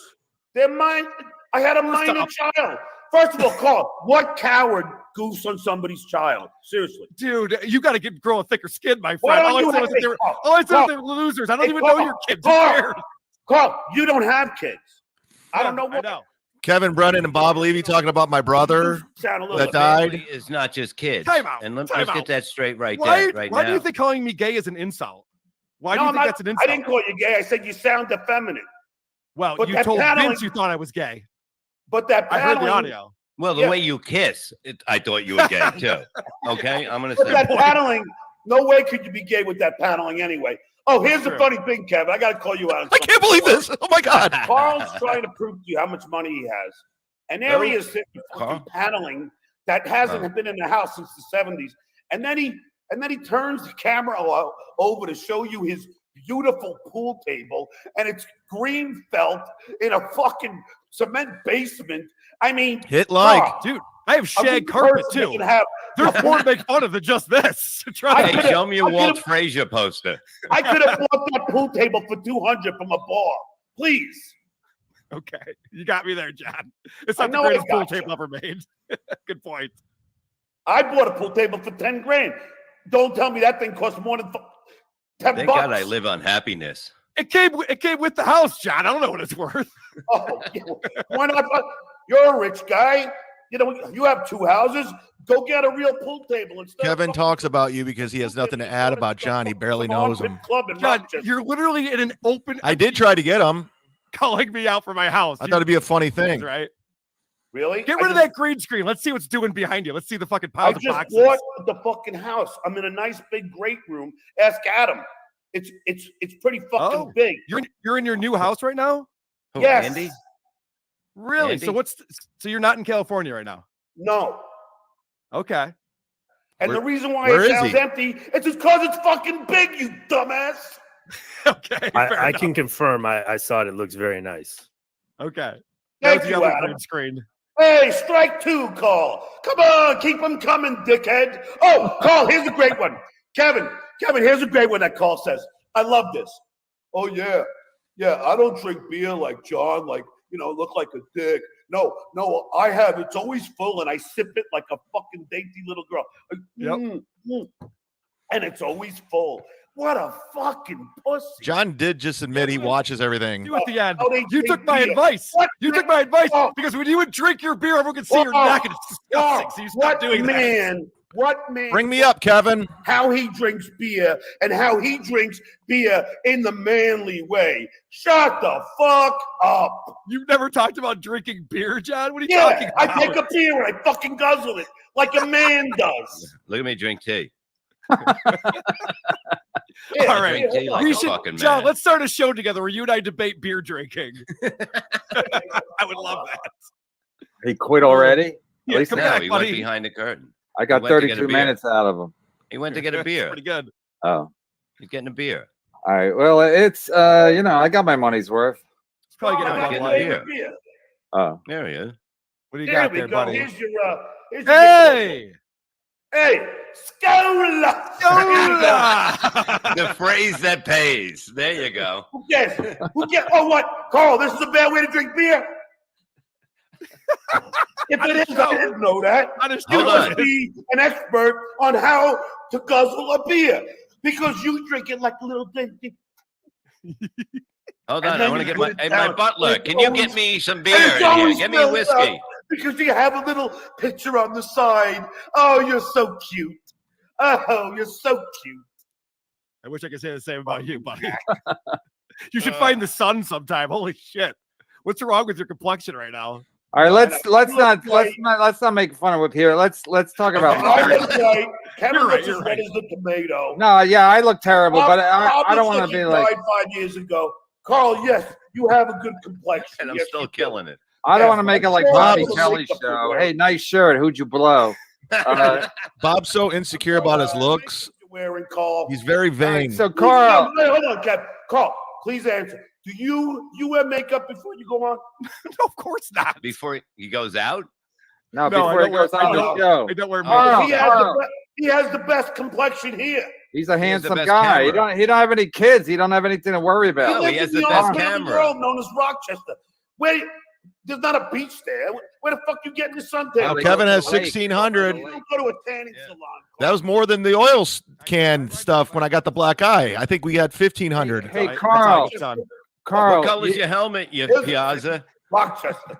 [SPEAKER 13] They're I had a minor child. First of all, Carl, what coward goose on somebody's child? Seriously.
[SPEAKER 15] Dude, you got to grow a thicker skin, my
[SPEAKER 13] Why
[SPEAKER 15] friend.
[SPEAKER 13] don't
[SPEAKER 15] All I
[SPEAKER 13] you
[SPEAKER 15] said was
[SPEAKER 13] have-
[SPEAKER 15] that they were,
[SPEAKER 13] Carl,
[SPEAKER 15] all I said was
[SPEAKER 13] Carl,
[SPEAKER 15] they were losers. I don't
[SPEAKER 13] hey,
[SPEAKER 15] even
[SPEAKER 13] Carl,
[SPEAKER 15] know your kids. Who
[SPEAKER 13] Carl,
[SPEAKER 15] cares?
[SPEAKER 13] Carl, you don't have kids. I don't know
[SPEAKER 15] I
[SPEAKER 13] what.
[SPEAKER 15] know.
[SPEAKER 2] Kevin Brennan and Bob Levy talking about my brother
[SPEAKER 13] Sound a little
[SPEAKER 2] that
[SPEAKER 13] bit-
[SPEAKER 2] died.
[SPEAKER 14] Family is not just kids.
[SPEAKER 15] Time out.
[SPEAKER 14] And let's
[SPEAKER 15] Time
[SPEAKER 14] get
[SPEAKER 15] out.
[SPEAKER 14] that straight right
[SPEAKER 15] Why
[SPEAKER 14] now.
[SPEAKER 15] do you think calling me gay is an insult? Why do
[SPEAKER 13] No,
[SPEAKER 15] you
[SPEAKER 13] I'm
[SPEAKER 15] think
[SPEAKER 13] not-
[SPEAKER 15] that's an insult?
[SPEAKER 13] I didn't call you gay. I said you sound effeminate.
[SPEAKER 15] Well,
[SPEAKER 13] But
[SPEAKER 15] you
[SPEAKER 13] that
[SPEAKER 15] told
[SPEAKER 13] paneling-
[SPEAKER 15] Vince you thought I was gay.
[SPEAKER 13] But that
[SPEAKER 15] I heard the
[SPEAKER 13] paneling-
[SPEAKER 15] audio.
[SPEAKER 14] Well, the
[SPEAKER 13] Yeah.
[SPEAKER 14] way you kiss, I thought you were gay too. Okay, I'm gonna
[SPEAKER 13] But
[SPEAKER 14] say.
[SPEAKER 13] that paneling, no way could you be gay with that paneling anyway. Oh, here's the
[SPEAKER 15] True.
[SPEAKER 13] funny thing, Kevin. I got to call you out. on
[SPEAKER 2] I can't believe this. Oh my God.
[SPEAKER 13] Carl's trying to prove to you how much money he has. And there he is sitting with
[SPEAKER 14] Carl?
[SPEAKER 13] paneling that hasn't been in the house since the 70s. And then he turns the camera over to show you his beautiful pool table, and it's green felt in a fucking cement basement. I mean,
[SPEAKER 2] Hit like.
[SPEAKER 13] Carl,
[SPEAKER 15] Dude, I have
[SPEAKER 13] a
[SPEAKER 15] shag
[SPEAKER 13] good
[SPEAKER 15] carpet
[SPEAKER 13] person
[SPEAKER 15] too.
[SPEAKER 13] can have-
[SPEAKER 15] There's more to make fun of than just this. Trust
[SPEAKER 14] Hey,
[SPEAKER 15] me.
[SPEAKER 14] show me a
[SPEAKER 13] I
[SPEAKER 14] Walt
[SPEAKER 13] could've-
[SPEAKER 14] Frazier poster.
[SPEAKER 13] I could have bought that pool table for $200 from a bar. Please.
[SPEAKER 15] Okay, you got me there, John. It's
[SPEAKER 13] I
[SPEAKER 15] not the
[SPEAKER 13] know I
[SPEAKER 15] greatest pool
[SPEAKER 13] got you.
[SPEAKER 15] table ever made. Good point.
[SPEAKER 13] I bought a pool table for 10 grand. Don't tell me that thing cost more than 10
[SPEAKER 14] Thank
[SPEAKER 13] bucks.
[SPEAKER 14] God I live on happiness.
[SPEAKER 15] It came with the house, John. I don't know what it's worth.
[SPEAKER 13] Oh, yeah. Why not? You're a rich guy. You have 2 houses. Go get a real pool table instead.
[SPEAKER 2] Kevin talks about you because he has nothing to add about John. He barely knows him.
[SPEAKER 13] Club in
[SPEAKER 15] John,
[SPEAKER 13] Rochester.
[SPEAKER 15] you're literally in an open.
[SPEAKER 2] I did try to get him.
[SPEAKER 15] calling me out for my house.
[SPEAKER 2] I thought it'd be a funny thing.
[SPEAKER 15] Right?
[SPEAKER 13] Really?
[SPEAKER 15] Get rid of that green screen. Let's see what's doing behind you. Let's see the fucking
[SPEAKER 13] I
[SPEAKER 15] piles of
[SPEAKER 13] just
[SPEAKER 15] boxes.
[SPEAKER 13] bought the fucking house. I'm in a nice big great room. Ask Adam. It's pretty fucking
[SPEAKER 15] Oh,
[SPEAKER 13] big.
[SPEAKER 15] You're in your new house right now?
[SPEAKER 14] Who,
[SPEAKER 13] Yes.
[SPEAKER 14] Andy?
[SPEAKER 15] Really?
[SPEAKER 14] Andy?
[SPEAKER 15] So you're not in California right now?
[SPEAKER 13] No.
[SPEAKER 15] Okay.
[SPEAKER 13] And
[SPEAKER 2] Where-
[SPEAKER 13] the reason why
[SPEAKER 2] where
[SPEAKER 13] it
[SPEAKER 2] is
[SPEAKER 13] sounds
[SPEAKER 2] he?
[SPEAKER 13] empty is because it's fucking big, you dumbass.
[SPEAKER 15] Okay. fair
[SPEAKER 12] I
[SPEAKER 15] enough.
[SPEAKER 12] can confirm. I saw it. It looks very nice.
[SPEAKER 15] Okay.
[SPEAKER 13] Thank
[SPEAKER 15] That was the
[SPEAKER 13] you,
[SPEAKER 15] other
[SPEAKER 13] Adam.
[SPEAKER 15] green screen.
[SPEAKER 13] Hey, strike 2, Carl. Come on, keep them coming, dickhead. Oh, Carl, here's a great one. Kevin, here's a great one that Carl says. I love this. Oh, yeah. Yeah, I don't drink beer like John, look like a dick. No, I have. It's always full, and I sip it like a fucking dainty little girl. And it's always full. What a fucking pussy.
[SPEAKER 2] John did just admit he watches everything.
[SPEAKER 15] You at the end.
[SPEAKER 13] Oh, they
[SPEAKER 15] You
[SPEAKER 13] drink
[SPEAKER 15] took my
[SPEAKER 13] beer.
[SPEAKER 15] advice.
[SPEAKER 13] What
[SPEAKER 15] You
[SPEAKER 13] man-
[SPEAKER 15] took my advice
[SPEAKER 13] Oh.
[SPEAKER 15] because when you would drink your beer, everyone could see your neck, and it's disgusting. So you stopped doing that.
[SPEAKER 13] What man?
[SPEAKER 2] Bring me up, Kevin.
[SPEAKER 13] How he drinks beer and how he drinks beer in the manly way. Shut the fuck up.
[SPEAKER 15] You've never talked about drinking beer, John? What are you
[SPEAKER 13] Yeah,
[SPEAKER 15] talking
[SPEAKER 13] I
[SPEAKER 15] about?
[SPEAKER 13] take a beer and I fucking guzzle it like a man does.
[SPEAKER 14] Look at me drink tea.
[SPEAKER 13] Yeah,
[SPEAKER 15] All right.
[SPEAKER 14] Drink tea like
[SPEAKER 15] We
[SPEAKER 14] a
[SPEAKER 15] should,
[SPEAKER 14] fucking
[SPEAKER 15] John,
[SPEAKER 14] man.
[SPEAKER 15] let's start a show together where you and I debate beer drinking. I would love that.
[SPEAKER 11] He quit already?
[SPEAKER 15] Yeah,
[SPEAKER 11] At least
[SPEAKER 15] come
[SPEAKER 14] No,
[SPEAKER 15] back,
[SPEAKER 14] he
[SPEAKER 15] buddy.
[SPEAKER 14] went behind the curtain.
[SPEAKER 11] I got
[SPEAKER 14] He went to get a
[SPEAKER 11] 32
[SPEAKER 14] beer.
[SPEAKER 11] minutes out of him.
[SPEAKER 14] He went to get a beer.
[SPEAKER 15] Pretty good.
[SPEAKER 11] Oh,
[SPEAKER 14] He's getting a beer.
[SPEAKER 11] all right. Well, it's I got my money's worth.
[SPEAKER 15] It's probably
[SPEAKER 13] Oh,
[SPEAKER 15] getting
[SPEAKER 13] I
[SPEAKER 15] a
[SPEAKER 14] getting
[SPEAKER 13] got
[SPEAKER 15] Bud
[SPEAKER 14] a
[SPEAKER 15] Light.
[SPEAKER 13] favorite
[SPEAKER 14] beer.
[SPEAKER 13] beer.
[SPEAKER 11] Oh,
[SPEAKER 14] There he is.
[SPEAKER 15] What do you
[SPEAKER 13] There
[SPEAKER 15] got
[SPEAKER 13] we
[SPEAKER 15] there,
[SPEAKER 13] go.
[SPEAKER 15] buddy?
[SPEAKER 13] Here's your
[SPEAKER 15] Hey!
[SPEAKER 13] Hey, Scola.
[SPEAKER 14] The phrase that pays. There you go.
[SPEAKER 13] Who cares? Oh, what? Carl, this is a bad way to drink beer? If it is, I didn't know that.
[SPEAKER 15] I just
[SPEAKER 14] Hold
[SPEAKER 13] You
[SPEAKER 14] on.
[SPEAKER 13] must be an expert on how to guzzle a beer because you drink it like a little thing.
[SPEAKER 14] Hold
[SPEAKER 13] And
[SPEAKER 14] on.
[SPEAKER 13] then
[SPEAKER 14] I want to
[SPEAKER 13] you
[SPEAKER 14] get
[SPEAKER 13] put
[SPEAKER 14] my
[SPEAKER 13] it
[SPEAKER 14] my
[SPEAKER 13] down.
[SPEAKER 14] butler.
[SPEAKER 13] It's
[SPEAKER 14] Can you
[SPEAKER 13] always-
[SPEAKER 14] get me some
[SPEAKER 13] And
[SPEAKER 14] beer
[SPEAKER 13] it's
[SPEAKER 14] in here?
[SPEAKER 13] always
[SPEAKER 14] Get me a
[SPEAKER 13] spilled out
[SPEAKER 14] whiskey.
[SPEAKER 13] because you have a little picture on the side. Oh, you're so cute. Oh, you're so cute.
[SPEAKER 15] I wish I could say the same about you, buddy. You should find the sun sometime. Holy shit. What's wrong with your complexion right now?
[SPEAKER 11] All right, let's not
[SPEAKER 13] right.
[SPEAKER 11] let's not make fun of it here. Let's talk about.
[SPEAKER 13] I look right. Kevin
[SPEAKER 15] You're right,
[SPEAKER 13] looks
[SPEAKER 15] you're
[SPEAKER 13] as red
[SPEAKER 15] right.
[SPEAKER 13] as the tomato.
[SPEAKER 11] No, yeah, I look terrible, but I don't
[SPEAKER 13] looks
[SPEAKER 11] want to
[SPEAKER 13] he
[SPEAKER 11] be like.
[SPEAKER 13] died 5 years ago. Carl, yes, you have a good complexion.
[SPEAKER 14] And I'm
[SPEAKER 13] Yes,
[SPEAKER 14] still
[SPEAKER 13] you do.
[SPEAKER 14] killing it.
[SPEAKER 11] I don't
[SPEAKER 13] Yeah,
[SPEAKER 11] want to make it like
[SPEAKER 13] Bob-
[SPEAKER 11] Bobby
[SPEAKER 13] Bob-
[SPEAKER 11] Kelly
[SPEAKER 13] Bob-
[SPEAKER 11] show. Hey, nice shirt. Who'd you blow?
[SPEAKER 2] Bob's so insecure about his looks.
[SPEAKER 13] Wearing Carl.
[SPEAKER 2] He's very vain.
[SPEAKER 11] So
[SPEAKER 13] Please,
[SPEAKER 11] Carl,
[SPEAKER 13] no, hold on, Kev. Carl, please answer. Do you wear makeup before you go on?
[SPEAKER 15] No, of course not.
[SPEAKER 14] Before he goes out?
[SPEAKER 11] no,
[SPEAKER 15] No, I
[SPEAKER 11] before he
[SPEAKER 15] don't wear-
[SPEAKER 11] goes on the show,
[SPEAKER 15] I don't wear
[SPEAKER 11] Carl,
[SPEAKER 15] makeup.
[SPEAKER 13] He has the best complexion here.
[SPEAKER 11] he's a
[SPEAKER 14] has the
[SPEAKER 11] handsome
[SPEAKER 14] best
[SPEAKER 11] guy.
[SPEAKER 14] camera.
[SPEAKER 11] He don't have any kids. He don't have anything to worry about.
[SPEAKER 14] No, he has the
[SPEAKER 13] lives in
[SPEAKER 14] best
[SPEAKER 13] old
[SPEAKER 14] camera.
[SPEAKER 13] world known as Rochester. Where there's not a beach there. Where the fuck you getting the suntan?
[SPEAKER 2] Now,
[SPEAKER 11] they
[SPEAKER 2] Kevin
[SPEAKER 11] go
[SPEAKER 2] has
[SPEAKER 11] to the lake.
[SPEAKER 2] 1,600.
[SPEAKER 13] You don't go to a tanning salon.
[SPEAKER 2] That was more than the oil can stuff when I got the black eye. I think we had 1,500.
[SPEAKER 11] Hey,
[SPEAKER 15] That's
[SPEAKER 11] Carl,
[SPEAKER 15] how it's done.
[SPEAKER 11] Carl,
[SPEAKER 14] What color's your helmet, you Piazza?
[SPEAKER 13] Rochester.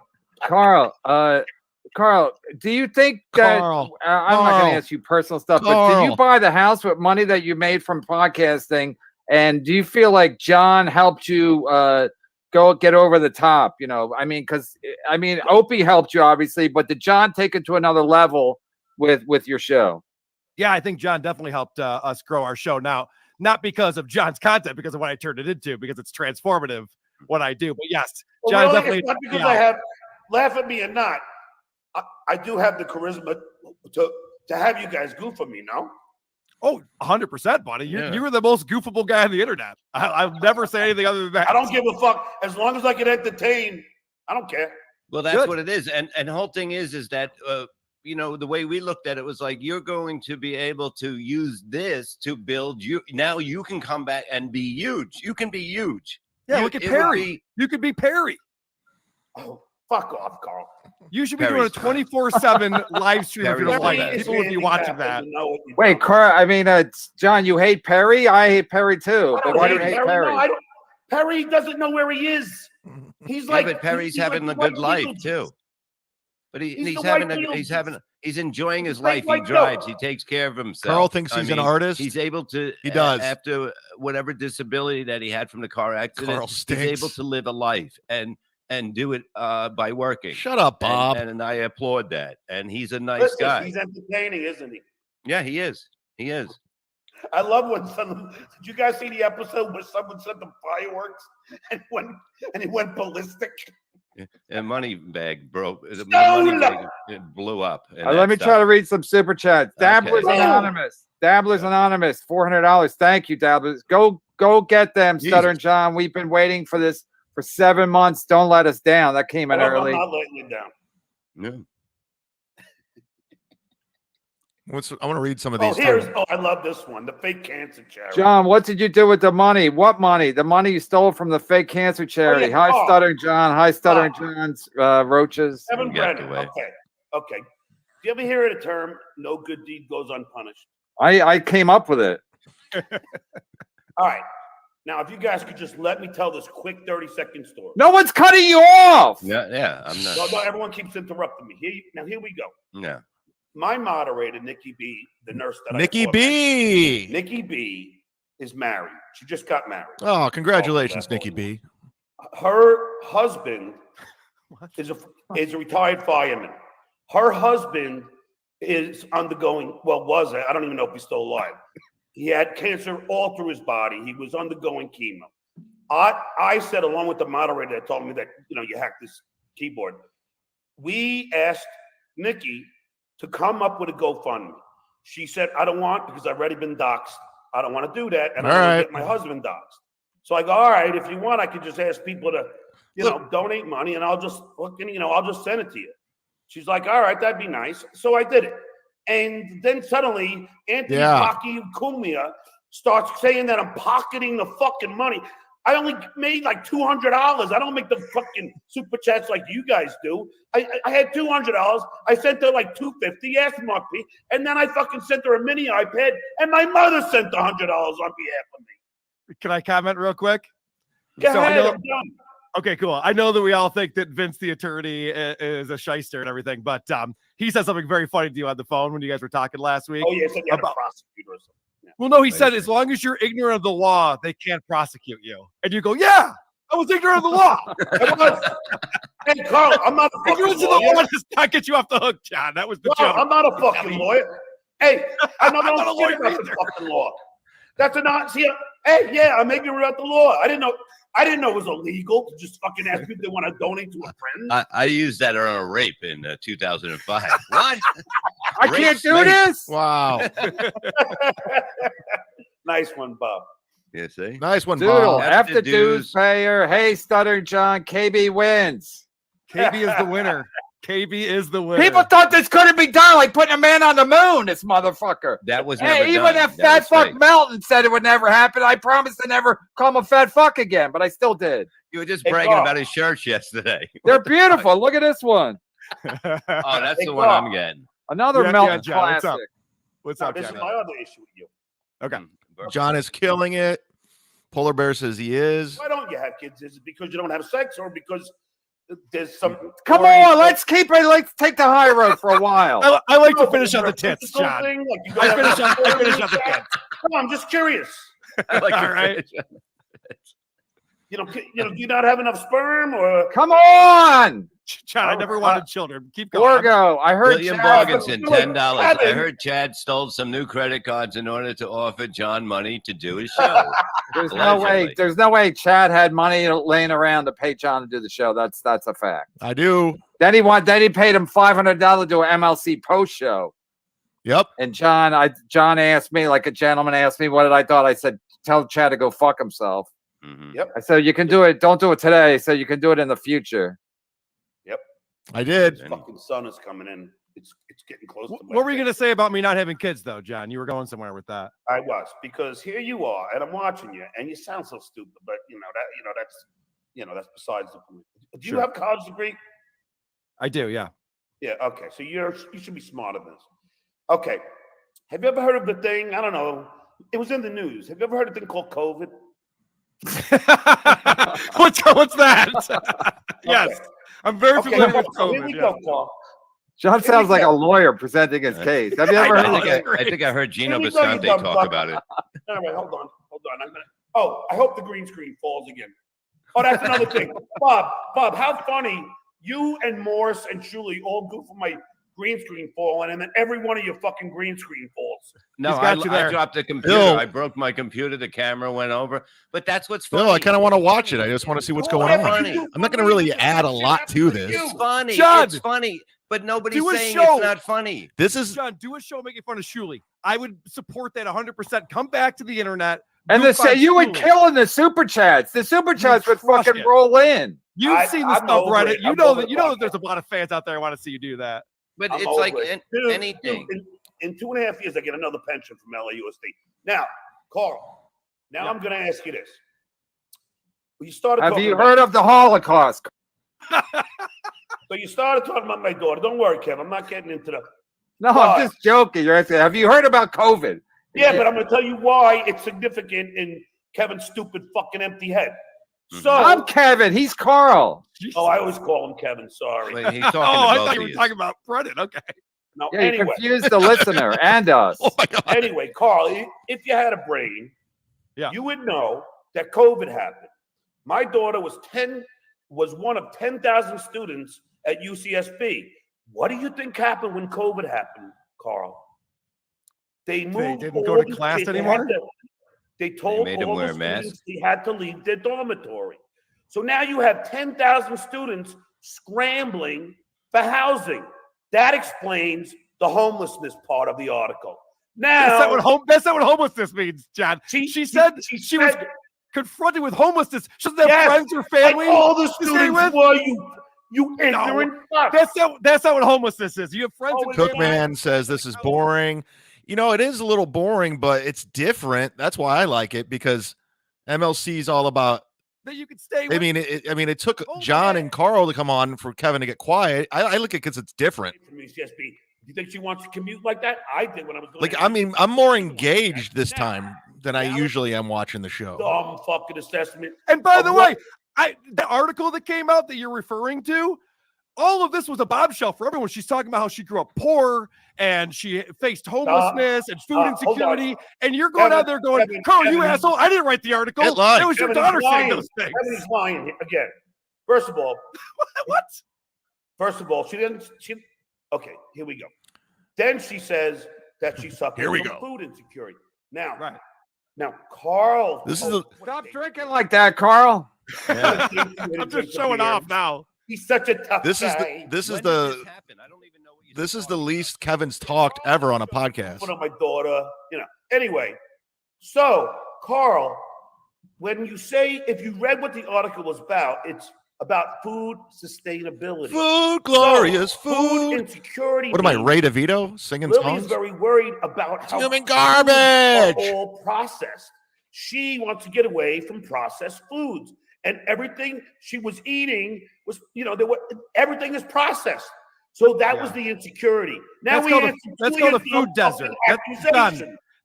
[SPEAKER 11] Carl, do you think that
[SPEAKER 2] Carl,
[SPEAKER 11] I'm not going
[SPEAKER 2] Carl,
[SPEAKER 11] to ask you personal stuff, but did you
[SPEAKER 2] Carl.
[SPEAKER 11] buy the house with money that you made from podcasting? And do you feel like John helped you go get over the top? You know, I mean, because Opie helped you obviously, but did John take it to another level with your show?
[SPEAKER 15] Yeah, I think John definitely helped us grow our show. Now, not because of John's content, because of what I turned it into, because it's transformative what I do. But yes,
[SPEAKER 13] Well,
[SPEAKER 15] John
[SPEAKER 13] really,
[SPEAKER 15] definitely.
[SPEAKER 13] it's not because I have, laugh at me or not, I do have the charisma to have you guys goof on me, no?
[SPEAKER 15] Oh, 100%, buddy. You
[SPEAKER 14] Yeah.
[SPEAKER 15] were the most goofable guy on the internet. I'll never say anything other than that.
[SPEAKER 13] I don't give a fuck. As long as I can entertain, I don't care.
[SPEAKER 14] Well, that's
[SPEAKER 15] Good.
[SPEAKER 14] what it is. And the whole thing is that you know, the way we looked at it was like, you're going to be able to use this to build you. Now you can come back and be huge. You can be huge.
[SPEAKER 15] Yeah,
[SPEAKER 14] You-
[SPEAKER 15] look at
[SPEAKER 14] it would
[SPEAKER 15] Perry.
[SPEAKER 14] be-
[SPEAKER 15] You could be Perry.
[SPEAKER 13] Oh, fuck off, Carl.
[SPEAKER 15] You should be
[SPEAKER 14] Perry's
[SPEAKER 15] doing a 24/7 live stream if you don't
[SPEAKER 14] Perry's
[SPEAKER 15] like.
[SPEAKER 14] the
[SPEAKER 15] People would be watching that.
[SPEAKER 11] Wait, Carl, I mean, John, you hate Perry? I hate Perry too.
[SPEAKER 13] I
[SPEAKER 11] But
[SPEAKER 13] don't
[SPEAKER 11] why do you hate
[SPEAKER 13] No,
[SPEAKER 11] Perry?
[SPEAKER 13] I don't. Perry doesn't know where he is. He's
[SPEAKER 14] Yeah,
[SPEAKER 13] like,
[SPEAKER 14] but Perry's
[SPEAKER 13] he's
[SPEAKER 14] having
[SPEAKER 13] like
[SPEAKER 14] a good
[SPEAKER 13] the
[SPEAKER 14] life
[SPEAKER 13] white
[SPEAKER 14] too. But
[SPEAKER 13] He's
[SPEAKER 14] he's
[SPEAKER 13] the
[SPEAKER 14] having
[SPEAKER 13] white
[SPEAKER 14] he's enjoying his
[SPEAKER 13] He's like
[SPEAKER 14] life. He
[SPEAKER 13] Joe.
[SPEAKER 14] drives. He takes care of himself.
[SPEAKER 2] Carl thinks
[SPEAKER 14] I
[SPEAKER 2] he's an
[SPEAKER 14] mean,
[SPEAKER 2] artist.
[SPEAKER 14] He's able to.
[SPEAKER 2] He does.
[SPEAKER 14] After whatever disability that he had from the car accident.
[SPEAKER 2] Carl
[SPEAKER 14] he's
[SPEAKER 2] stinks.
[SPEAKER 14] able to live a life and do it by working.
[SPEAKER 2] Shut up, Bob.
[SPEAKER 14] And I applaud that. And he's a nice
[SPEAKER 13] Listen,
[SPEAKER 14] guy.
[SPEAKER 13] he's entertaining, isn't he?
[SPEAKER 14] Yeah, he is. He is.
[SPEAKER 13] I love when someone. Did you guys see the episode where someone sent the fireworks and he went ballistic?
[SPEAKER 14] And money bag broke. The
[SPEAKER 13] Stole
[SPEAKER 14] money
[SPEAKER 13] it.
[SPEAKER 14] bag it blew up. and
[SPEAKER 11] Let me
[SPEAKER 14] that
[SPEAKER 11] try to
[SPEAKER 14] stuff.
[SPEAKER 11] read some super chats. Dabblers
[SPEAKER 14] Okay.
[SPEAKER 11] Anonymous. Dabblers Anonymous. $400. Thank you, Dabblers. Go get them, Stuttering John. We've been waiting for this for 7 months. Don't let us down. That came in early.
[SPEAKER 13] I'm not letting you down.
[SPEAKER 14] No.
[SPEAKER 2] I want to read some of
[SPEAKER 13] Oh,
[SPEAKER 2] these.
[SPEAKER 13] I love this one. The fake cancer charity.
[SPEAKER 11] John, what did you do with the money? What money? The money you stole from the fake cancer charity.
[SPEAKER 13] yeah.
[SPEAKER 11] Hi,
[SPEAKER 13] Oh.
[SPEAKER 11] Stuttering John. Hi, Stuttering John's roaches.
[SPEAKER 13] Kevin
[SPEAKER 14] Get
[SPEAKER 13] Brennan.
[SPEAKER 14] away.
[SPEAKER 13] Okay. Do you ever hear the term "no good deed goes unpunished"?
[SPEAKER 11] I came up with it.
[SPEAKER 13] All right. Now, if you guys could just let me tell this quick 30-second story.
[SPEAKER 11] No one's cutting you off.
[SPEAKER 14] Yeah, I'm not.
[SPEAKER 13] No, everyone keeps interrupting me. Here we go.
[SPEAKER 14] Yeah.
[SPEAKER 13] My moderator, Nikki B, the nurse that
[SPEAKER 2] Nikki
[SPEAKER 13] I
[SPEAKER 2] B.
[SPEAKER 13] Nikki B is married. She just got married.
[SPEAKER 2] Oh, congratulations, Nikki B.
[SPEAKER 13] Her husband is a retired fireman. Her husband is undergoing, I don't even know if he's still alive. He had cancer all through his body. He was undergoing chemo. I said, along with the moderator that told me that, you hacked this keyboard, we asked Nikki to come up with a GoFundMe. She said, I don't want, because I've already been doxxed. I don't want to do that. And I want to get my husband doxxed. So I go, all right, if you want, I could just ask people to, donate money and I'll just send it to you. She's like, all right, that'd be nice. So I did it. And then suddenly Anthony Paki Cumia starts saying that I'm pocketing the fucking money. I only made like $200. I don't make the fucking super chats like you guys do. I had $200. I sent her like $250. Asked Mark P. And then I fucking sent her a mini iPad. And my mother sent $100 on behalf of me.
[SPEAKER 15] Can I comment real quick?
[SPEAKER 13] Go
[SPEAKER 15] So I
[SPEAKER 13] ahead.
[SPEAKER 15] know-
[SPEAKER 13] I'm done.
[SPEAKER 15] Okay, cool. I know that we all think that Vince the attorney is a shyster and everything, but he said something very funny to you on the phone when you guys were talking last week.
[SPEAKER 13] Oh, yeah, so you had a prosecutor or something. Yeah.
[SPEAKER 15] Well, no, he said as long as you're ignorant of the law, they can't prosecute you. And you go, yeah, I was ignorant of the law.
[SPEAKER 13] I was. Hey, Carl, I'm not a fucking
[SPEAKER 15] Ignorance of the
[SPEAKER 13] lawyer.
[SPEAKER 15] law does not get you off the hook, John. That was the
[SPEAKER 13] Carl,
[SPEAKER 15] joke.
[SPEAKER 13] I'm not a fucking lawyer. Hey, I'm not
[SPEAKER 15] not a
[SPEAKER 13] a
[SPEAKER 15] lawyer
[SPEAKER 13] lawyer about the
[SPEAKER 15] either.
[SPEAKER 13] fucking law. That's a not. See, hey, yeah, I'm ignorant about the law. I didn't know it was illegal to just fucking ask people if they want to donate to a friend.
[SPEAKER 14] I used that on a rape in 2005. What?
[SPEAKER 11] I can't do
[SPEAKER 14] Rape
[SPEAKER 11] this.
[SPEAKER 2] Wow.
[SPEAKER 13] Nice one, Bob.
[SPEAKER 14] You see?
[SPEAKER 2] Nice one,
[SPEAKER 11] Doodle,
[SPEAKER 2] Bob.
[SPEAKER 11] F the dues payer. Hey, Stuttering John, KB wins.
[SPEAKER 15] KB is the winner. KB is the winner.
[SPEAKER 11] People thought this couldn't be done, like putting a man on the moon, this motherfucker.
[SPEAKER 14] That was never
[SPEAKER 11] Hey, even
[SPEAKER 14] done.
[SPEAKER 11] that
[SPEAKER 14] That
[SPEAKER 11] fat
[SPEAKER 14] was
[SPEAKER 11] fuck
[SPEAKER 14] fake.
[SPEAKER 11] Melton said it would never happen. I promised to never call him a fat fuck again, but I still did.
[SPEAKER 14] You were just
[SPEAKER 13] Hey,
[SPEAKER 14] bragging
[SPEAKER 13] Carl.
[SPEAKER 14] about his shirts yesterday.
[SPEAKER 11] They're beautiful. Look at this one.
[SPEAKER 14] Oh, that's
[SPEAKER 13] Hey,
[SPEAKER 14] the one
[SPEAKER 13] Carl.
[SPEAKER 14] I'm getting.
[SPEAKER 11] Another
[SPEAKER 15] Yeah,
[SPEAKER 11] Melton
[SPEAKER 15] John, what's up?
[SPEAKER 11] classic.
[SPEAKER 15] What's
[SPEAKER 13] Now,
[SPEAKER 15] up,
[SPEAKER 13] this is
[SPEAKER 15] John?
[SPEAKER 13] my other issue with you.
[SPEAKER 15] Okay.
[SPEAKER 2] John is killing it. Polar Bear says he is.
[SPEAKER 13] Why don't you have kids? Is it because you don't have sex, or because there's some?
[SPEAKER 11] Come on, let's keep it. Let's take the high road for a while.
[SPEAKER 15] I like
[SPEAKER 13] No,
[SPEAKER 15] to finish on the
[SPEAKER 13] is there a
[SPEAKER 15] tits,
[SPEAKER 13] physical
[SPEAKER 15] John.
[SPEAKER 13] thing? Like you
[SPEAKER 15] I
[SPEAKER 13] gotta
[SPEAKER 15] finish
[SPEAKER 13] have
[SPEAKER 15] on
[SPEAKER 13] a
[SPEAKER 15] the
[SPEAKER 13] sex?
[SPEAKER 15] tits.
[SPEAKER 13] Come on, I'm just curious.
[SPEAKER 14] I like
[SPEAKER 15] All
[SPEAKER 14] your
[SPEAKER 15] right.
[SPEAKER 14] finish.
[SPEAKER 13] Do you not have enough sperm, or
[SPEAKER 11] Come on,
[SPEAKER 15] John, I never wanted children. Keep going.
[SPEAKER 11] Borgo. I heard
[SPEAKER 14] William
[SPEAKER 11] Chad-
[SPEAKER 14] Borgenson, $10. I heard Chad stole some new credit cards in order to offer John money to do his show.
[SPEAKER 11] There's no way.
[SPEAKER 14] Allegedly.
[SPEAKER 11] There's no way Chad had money laying around to pay John to do the show. That's a fact.
[SPEAKER 2] I do.
[SPEAKER 11] Then he paid him $500 to do an MLC post show.
[SPEAKER 2] Yep.
[SPEAKER 11] And John asked me, like a gentleman asked me, what did I thought? I said, tell Chad to go fuck himself.
[SPEAKER 14] Mhm.
[SPEAKER 13] Yep.
[SPEAKER 11] I said, you can do it. Don't do it today. So you can do it in the future.
[SPEAKER 13] Yep.
[SPEAKER 2] I did.
[SPEAKER 13] This fucking sun is coming in. It's getting close to my
[SPEAKER 15] What were you
[SPEAKER 13] face.
[SPEAKER 15] going to say about me not having kids, though, John? You were going somewhere with that.
[SPEAKER 13] I was, because here you are, and I'm watching you, and you sound so stupid, but that's besides the point. Do you
[SPEAKER 15] Sure.
[SPEAKER 13] have a college degree?
[SPEAKER 15] I do, yeah.
[SPEAKER 13] Yeah. Okay. So you should be smarter than this. Okay. Have you ever heard of the thing? I don't know. It was in the news. Have you ever heard of a thing called COVID?
[SPEAKER 15] What's that? Yes.
[SPEAKER 13] Okay.
[SPEAKER 15] I'm very
[SPEAKER 13] Okay,
[SPEAKER 15] familiar with
[SPEAKER 13] so here
[SPEAKER 15] COVID.
[SPEAKER 13] we
[SPEAKER 15] yeah.
[SPEAKER 13] go, Carl.
[SPEAKER 11] John
[SPEAKER 13] Here
[SPEAKER 11] sounds
[SPEAKER 13] we
[SPEAKER 11] like a
[SPEAKER 13] go.
[SPEAKER 11] lawyer presenting his case. Have you ever heard of it?
[SPEAKER 14] I think I heard Gino
[SPEAKER 13] Here we go, you
[SPEAKER 14] Bisconte
[SPEAKER 13] dumb
[SPEAKER 14] talk
[SPEAKER 13] fuck.
[SPEAKER 14] about it.
[SPEAKER 13] All right, hold on. I hope the green screen falls again. Oh, that's another thing. Bob, how funny you and Morris and Julie all goof on my green screen falling, and then every one of your fucking green screen falls.
[SPEAKER 14] No,
[SPEAKER 15] He's got you
[SPEAKER 14] I
[SPEAKER 15] there.
[SPEAKER 14] dropped the computer.
[SPEAKER 2] Bill.
[SPEAKER 14] I broke my computer. The camera went over. But that's what's funny.
[SPEAKER 2] Bill, I kind of want to watch it. I just want to see what's going
[SPEAKER 13] Whatever
[SPEAKER 2] on.
[SPEAKER 13] you do
[SPEAKER 2] I'm not
[SPEAKER 13] for
[SPEAKER 2] going to
[SPEAKER 13] me,
[SPEAKER 2] really add a lot to this.
[SPEAKER 14] It's funny.
[SPEAKER 15] John.
[SPEAKER 14] It's funny. But nobody's
[SPEAKER 15] Do a
[SPEAKER 14] saying
[SPEAKER 15] show.
[SPEAKER 14] it's not funny.
[SPEAKER 2] This is
[SPEAKER 15] John, do a show making fun of Shuley. I would support that 100%. Come back to the internet.
[SPEAKER 11] And
[SPEAKER 15] goof on
[SPEAKER 11] you would
[SPEAKER 15] Shuley.
[SPEAKER 11] kill in the super chats. The super chats would
[SPEAKER 15] crush
[SPEAKER 11] fucking
[SPEAKER 15] it.
[SPEAKER 11] roll in.
[SPEAKER 15] You've seen the
[SPEAKER 13] I'm over
[SPEAKER 15] subreddit.
[SPEAKER 13] it.
[SPEAKER 15] You
[SPEAKER 13] I'm
[SPEAKER 15] know
[SPEAKER 13] over
[SPEAKER 15] that.
[SPEAKER 13] the
[SPEAKER 15] You know that
[SPEAKER 13] podcast.
[SPEAKER 15] there's a lot of fans out there who want to see you do that.
[SPEAKER 14] But
[SPEAKER 13] I'm
[SPEAKER 14] it's
[SPEAKER 13] over
[SPEAKER 14] like
[SPEAKER 13] it. Dude,
[SPEAKER 14] anything.
[SPEAKER 13] In 2.5 years, I get another pension from LAUSD. Now, Carl, I'm going to ask you this. You started.
[SPEAKER 11] Have
[SPEAKER 13] talking
[SPEAKER 11] you
[SPEAKER 13] about-
[SPEAKER 11] heard of the Holocaust?
[SPEAKER 13] So you started talking about my daughter. Don't worry, Kev. I'm not getting into the.
[SPEAKER 11] No, I'm just joking. You're asking, have you heard about COVID?
[SPEAKER 13] Yeah, but I'm going to tell you why it's significant in Kevin's stupid fucking empty head. So
[SPEAKER 11] I'm Kevin. He's Carl.
[SPEAKER 13] Oh, I always call him Kevin. Sorry.
[SPEAKER 14] Wait, he's talking
[SPEAKER 15] Oh,
[SPEAKER 14] to
[SPEAKER 15] I
[SPEAKER 14] both
[SPEAKER 15] thought
[SPEAKER 14] of
[SPEAKER 15] you were
[SPEAKER 14] you.
[SPEAKER 15] talking about Brennan. Okay.
[SPEAKER 13] No,
[SPEAKER 11] Yeah, you
[SPEAKER 13] anyway.
[SPEAKER 11] confused the listener and us.
[SPEAKER 2] Oh my god.
[SPEAKER 13] Anyway, Carl, if you had a brain,
[SPEAKER 15] Yeah.
[SPEAKER 13] you would know that COVID happened. My daughter was one of 10,000 students at UCSB. What do you think happened when COVID happened, Carl? They moved.
[SPEAKER 15] didn't
[SPEAKER 13] all
[SPEAKER 15] go to
[SPEAKER 13] the
[SPEAKER 15] class
[SPEAKER 13] kids. They
[SPEAKER 15] anymore?
[SPEAKER 13] had to- They told
[SPEAKER 14] made them
[SPEAKER 13] all
[SPEAKER 14] wear
[SPEAKER 13] the
[SPEAKER 14] a mask?
[SPEAKER 13] students they had to leave their dormitory. So now you have 10,000 students scrambling for housing. That explains the homelessness part of the article. Now,
[SPEAKER 15] That's not what homelessness means, John. She said she was confronted with homelessness. She doesn't have
[SPEAKER 13] Yes,
[SPEAKER 15] friends or family.
[SPEAKER 13] and all the
[SPEAKER 15] to stay
[SPEAKER 13] students
[SPEAKER 15] with.
[SPEAKER 13] were you ignorant fuck.
[SPEAKER 15] That's not what homelessness is. You have friends and family.
[SPEAKER 2] Cookman says this is boring. You know, it is a little boring, but it's different. That's why I like it, because MLC is all about.
[SPEAKER 15] That you could stay with.
[SPEAKER 2] I mean, it took John and Carl to come on for Kevin to get quiet. I look at it because it's different.
[SPEAKER 13] From UCSB. Do you think she wants to commute like that? I did when I was going.
[SPEAKER 2] Like, I mean, I'm more engaged this time than I usually am watching the show.
[SPEAKER 13] dumb fucking assessment.
[SPEAKER 15] And by
[SPEAKER 13] of
[SPEAKER 15] the
[SPEAKER 13] what-
[SPEAKER 15] way, the article that came out that you're referring to, all of this was a bombshell for everyone. She's talking about how she grew up poor and she faced homelessness and food insecurity. And you're going out there going, Carl, you asshole. I didn't write the article. It was your daughter saying those things.
[SPEAKER 13] Kevin's lying again. First of all,
[SPEAKER 15] what?
[SPEAKER 13] First of all, okay, here we go. Then she says that she suffers from food insecurity. Now, Carl.
[SPEAKER 11] Stop drinking like that, Carl.
[SPEAKER 2] Yeah.
[SPEAKER 15] I'm just showing off now.
[SPEAKER 13] He's such a tough guy.
[SPEAKER 2] This is the least Kevin's talked ever on a podcast.
[SPEAKER 13] Put on my daughter, Anyway, so Carl, when you say, if you read what the article was about, it's about food sustainability.
[SPEAKER 2] Food, glorious food.
[SPEAKER 13] Insecurity.
[SPEAKER 2] What am I, Ray DeVito singing
[SPEAKER 13] Lily
[SPEAKER 2] songs?
[SPEAKER 13] is very worried about how
[SPEAKER 2] human garbage
[SPEAKER 13] are all processed. She wants to get away from processed foods, and everything she was eating was, everything is processed. So that was the insecurity. Now
[SPEAKER 15] that's called a food desert.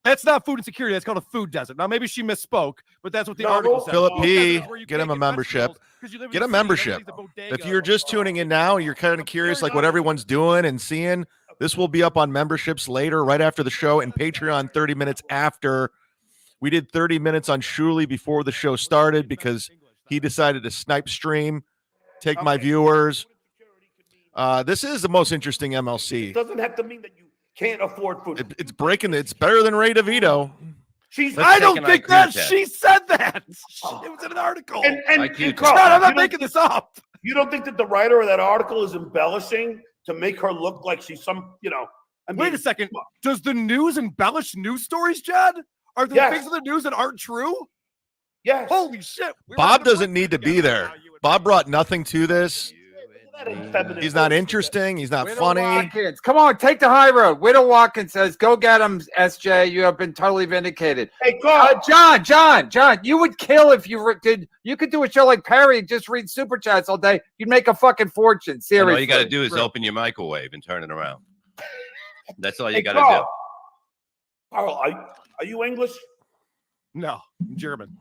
[SPEAKER 15] That's not food insecurity. That's called a food desert. Now, maybe she misspoke, but that's what the article said.
[SPEAKER 2] Philip P., get him a membership. Get a membership. If you're just tuning in now, you're kind of curious like what everyone's doing and seeing, this will be up on memberships later, right after the show, and Patreon 30 minutes after. We did 30 minutes on Shuli before the show started because he decided to snipe stream, take my viewers. This is the most interesting MLC.
[SPEAKER 13] It doesn't have to mean that you can't afford food.
[SPEAKER 2] It's better than Ray DeVito.
[SPEAKER 15] I don't think that she said that. It was in an article.
[SPEAKER 13] And
[SPEAKER 15] Carl, I'm not making this up.
[SPEAKER 13] You don't think that the writer of that article is embellishing to make her look like she's some,
[SPEAKER 15] Wait a second. Does the news embellish news stories, Jed? Are there things in the news that aren't true?
[SPEAKER 13] Yes.
[SPEAKER 15] Holy shit.
[SPEAKER 2] Bob doesn't need to be there. Bob brought nothing to this. He's not interesting. He's not funny.
[SPEAKER 11] Watkins. Come on, take the high road. Widow Watkins says, go get him, SJ. You have been totally vindicated.
[SPEAKER 13] Hey, Carl.
[SPEAKER 11] John, you would kill if you did. You could do a show like Perry, just read super chats all day. You'd make a fucking fortune. Seriously.
[SPEAKER 14] All you got to do is open your microwave and turn it around. That's all you got to do.
[SPEAKER 13] Carl, are you English?
[SPEAKER 15] No, I'm German.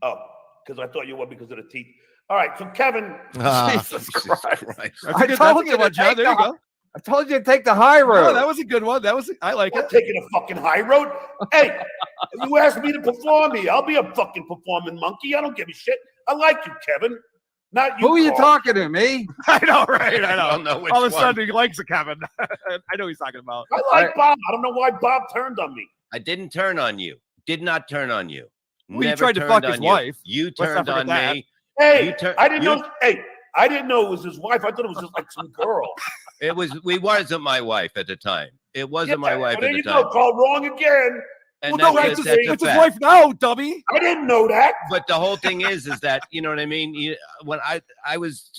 [SPEAKER 13] Oh, because I thought you were because of the teeth. All right, so Kevin.
[SPEAKER 11] Jesus Christ.
[SPEAKER 15] I told you there you go.
[SPEAKER 11] I told you to take the high road.
[SPEAKER 15] No, that was a good one. I like it.
[SPEAKER 13] Taking a fucking high road. Hey, you asked me to perform here. I'll be a fucking performing monkey. I don't give a shit. I like you, Kevin. Not you.
[SPEAKER 11] Who are you talking to, me?
[SPEAKER 15] I know, right? I know.
[SPEAKER 14] I don't know which
[SPEAKER 15] All of a
[SPEAKER 14] one.
[SPEAKER 15] sudden, he likes it, Kevin. I know who he's talking about.
[SPEAKER 13] I like Bob. I don't know why Bob turned on me.
[SPEAKER 14] I didn't turn on you. Did not turn on you.
[SPEAKER 15] Well, you
[SPEAKER 14] Never
[SPEAKER 15] tried to
[SPEAKER 14] turned
[SPEAKER 15] fuck
[SPEAKER 14] on
[SPEAKER 15] his
[SPEAKER 14] you.
[SPEAKER 15] wife.
[SPEAKER 14] You
[SPEAKER 15] Let's not
[SPEAKER 14] turned
[SPEAKER 15] forget
[SPEAKER 14] on
[SPEAKER 15] that.
[SPEAKER 14] me.
[SPEAKER 13] Hey, I didn't know. Hey, I didn't know it was his wife. I thought it was just like some girl.
[SPEAKER 14] It wasn't my wife at the time. It wasn't my wife
[SPEAKER 13] there
[SPEAKER 14] at the
[SPEAKER 13] you
[SPEAKER 14] time.
[SPEAKER 13] go, Carl. Wrong again.
[SPEAKER 14] And
[SPEAKER 15] Well, no,
[SPEAKER 14] that's
[SPEAKER 15] it's
[SPEAKER 14] a
[SPEAKER 15] his
[SPEAKER 14] fact.
[SPEAKER 15] wife now, dummy.
[SPEAKER 13] I didn't know that.
[SPEAKER 14] But the whole thing is that, you know what I mean? When I was,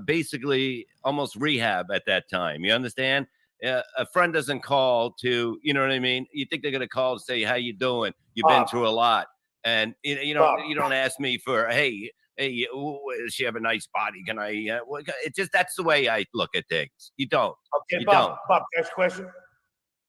[SPEAKER 14] basically almost rehab at that time. You understand? A friend doesn't call to, you know what I mean? You think they're going to call to say, how you doing? You've been through a lot. And, you don't ask me for, hey, does she have a nice body? Can I, it's just, that's the way I look at things. You don't.
[SPEAKER 13] Okay,
[SPEAKER 14] you
[SPEAKER 13] Bob,
[SPEAKER 14] don't.
[SPEAKER 13] Bob, next question.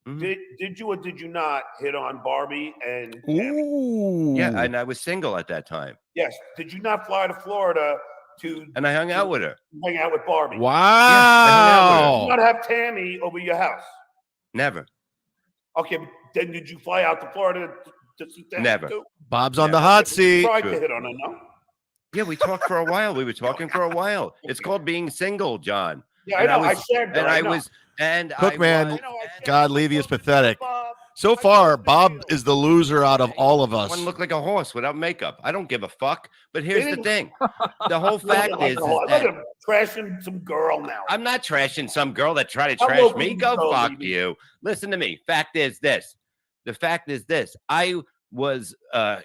[SPEAKER 14] Mhm.
[SPEAKER 13] Did you or did you not hit on Barbie and
[SPEAKER 2] Ooh.
[SPEAKER 14] Yeah, and I was single at that time.
[SPEAKER 13] Yes. Did you not fly to Florida to
[SPEAKER 14] And I hung out with her.
[SPEAKER 13] hang out with Barbie?
[SPEAKER 2] Wow.
[SPEAKER 13] Did you not have Tammy over your house?
[SPEAKER 14] Never.
[SPEAKER 13] Okay, but then did you fly out to Florida to see Tammy
[SPEAKER 14] Never.
[SPEAKER 13] too?
[SPEAKER 2] Bob's on the hot seat.
[SPEAKER 13] Tried to hit on her, no?
[SPEAKER 14] Yeah, we talked for a while. We were talking for a while. It's called being single, John.
[SPEAKER 13] Yeah, I
[SPEAKER 14] And
[SPEAKER 13] know. I
[SPEAKER 14] was-
[SPEAKER 13] shagged her.
[SPEAKER 14] And
[SPEAKER 13] I
[SPEAKER 14] I
[SPEAKER 13] know.
[SPEAKER 14] was, and
[SPEAKER 2] Cookman, God, Levy is pathetic. So far, Bob is the loser out of all of us.
[SPEAKER 14] One looked like a horse without makeup. I don't give a fuck. But here's the thing: the whole fact
[SPEAKER 13] Look at
[SPEAKER 14] is
[SPEAKER 13] look
[SPEAKER 14] that
[SPEAKER 13] at him trashing some girl now.
[SPEAKER 14] I'm not trashing some girl that tried to
[SPEAKER 13] I
[SPEAKER 14] trash
[SPEAKER 13] love
[SPEAKER 14] me.
[SPEAKER 13] you,
[SPEAKER 14] Go
[SPEAKER 13] girl,
[SPEAKER 14] fuck
[SPEAKER 13] baby.
[SPEAKER 14] you. Listen to me. Fact is this. The fact is this. I was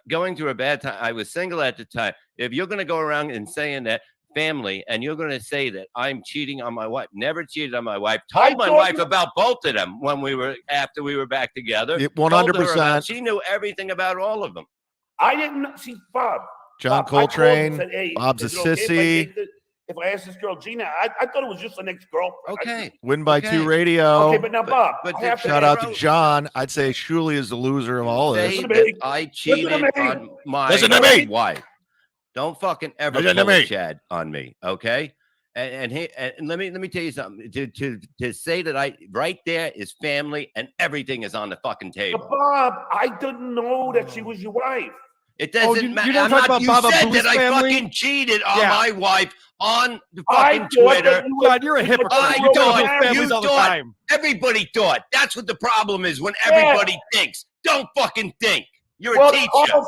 [SPEAKER 14] going through a bad time. I was single at the time. If you're going to go around and saying that family and you're going to say that I'm cheating on my wife, never cheated on my wife, told my wife about both of them after we were back together.
[SPEAKER 2] 100%.
[SPEAKER 14] She knew everything about all of them.
[SPEAKER 13] I didn't see Bob.
[SPEAKER 2] John
[SPEAKER 13] Bob, I called and
[SPEAKER 2] Coltrane.
[SPEAKER 13] said, hey,
[SPEAKER 2] Bob's a
[SPEAKER 13] is it okay
[SPEAKER 2] sissy.
[SPEAKER 13] if I asked this girl Gina, I thought it was just an ex-girlfriend.
[SPEAKER 14] Okay.
[SPEAKER 2] Win by 2 radio.
[SPEAKER 13] Okay, but now Bob, I have to
[SPEAKER 2] Shout out to
[SPEAKER 13] ask-
[SPEAKER 2] John. I'd say Shuli is the loser of all of this.
[SPEAKER 14] Say that I cheated on my
[SPEAKER 2] Listen to me.
[SPEAKER 14] wife. Don't fucking ever
[SPEAKER 2] Listen to
[SPEAKER 14] pull a
[SPEAKER 2] me.
[SPEAKER 14] Chad on me, okay? And let me tell you something. To say that right there is family and everything is on the fucking table.
[SPEAKER 13] But Bob, I didn't know that she was your wife.
[SPEAKER 14] It doesn't matter.
[SPEAKER 15] You don't talk about
[SPEAKER 14] You
[SPEAKER 15] Baba
[SPEAKER 14] said
[SPEAKER 15] Boo's
[SPEAKER 14] that I
[SPEAKER 15] family?
[SPEAKER 14] fucking cheated on
[SPEAKER 15] Yeah.
[SPEAKER 14] my wife on the
[SPEAKER 13] I
[SPEAKER 14] fucking
[SPEAKER 13] thought that
[SPEAKER 14] Twitter.
[SPEAKER 13] you were-
[SPEAKER 15] God, you're a hypocrite.
[SPEAKER 14] I
[SPEAKER 15] You talk
[SPEAKER 14] thought
[SPEAKER 15] about families
[SPEAKER 14] you
[SPEAKER 15] all the
[SPEAKER 14] thought.
[SPEAKER 15] time.
[SPEAKER 14] Everybody thought. That's what the problem is when everybody thinks. Don't fucking think. You're a
[SPEAKER 13] Well,
[SPEAKER 14] teacher.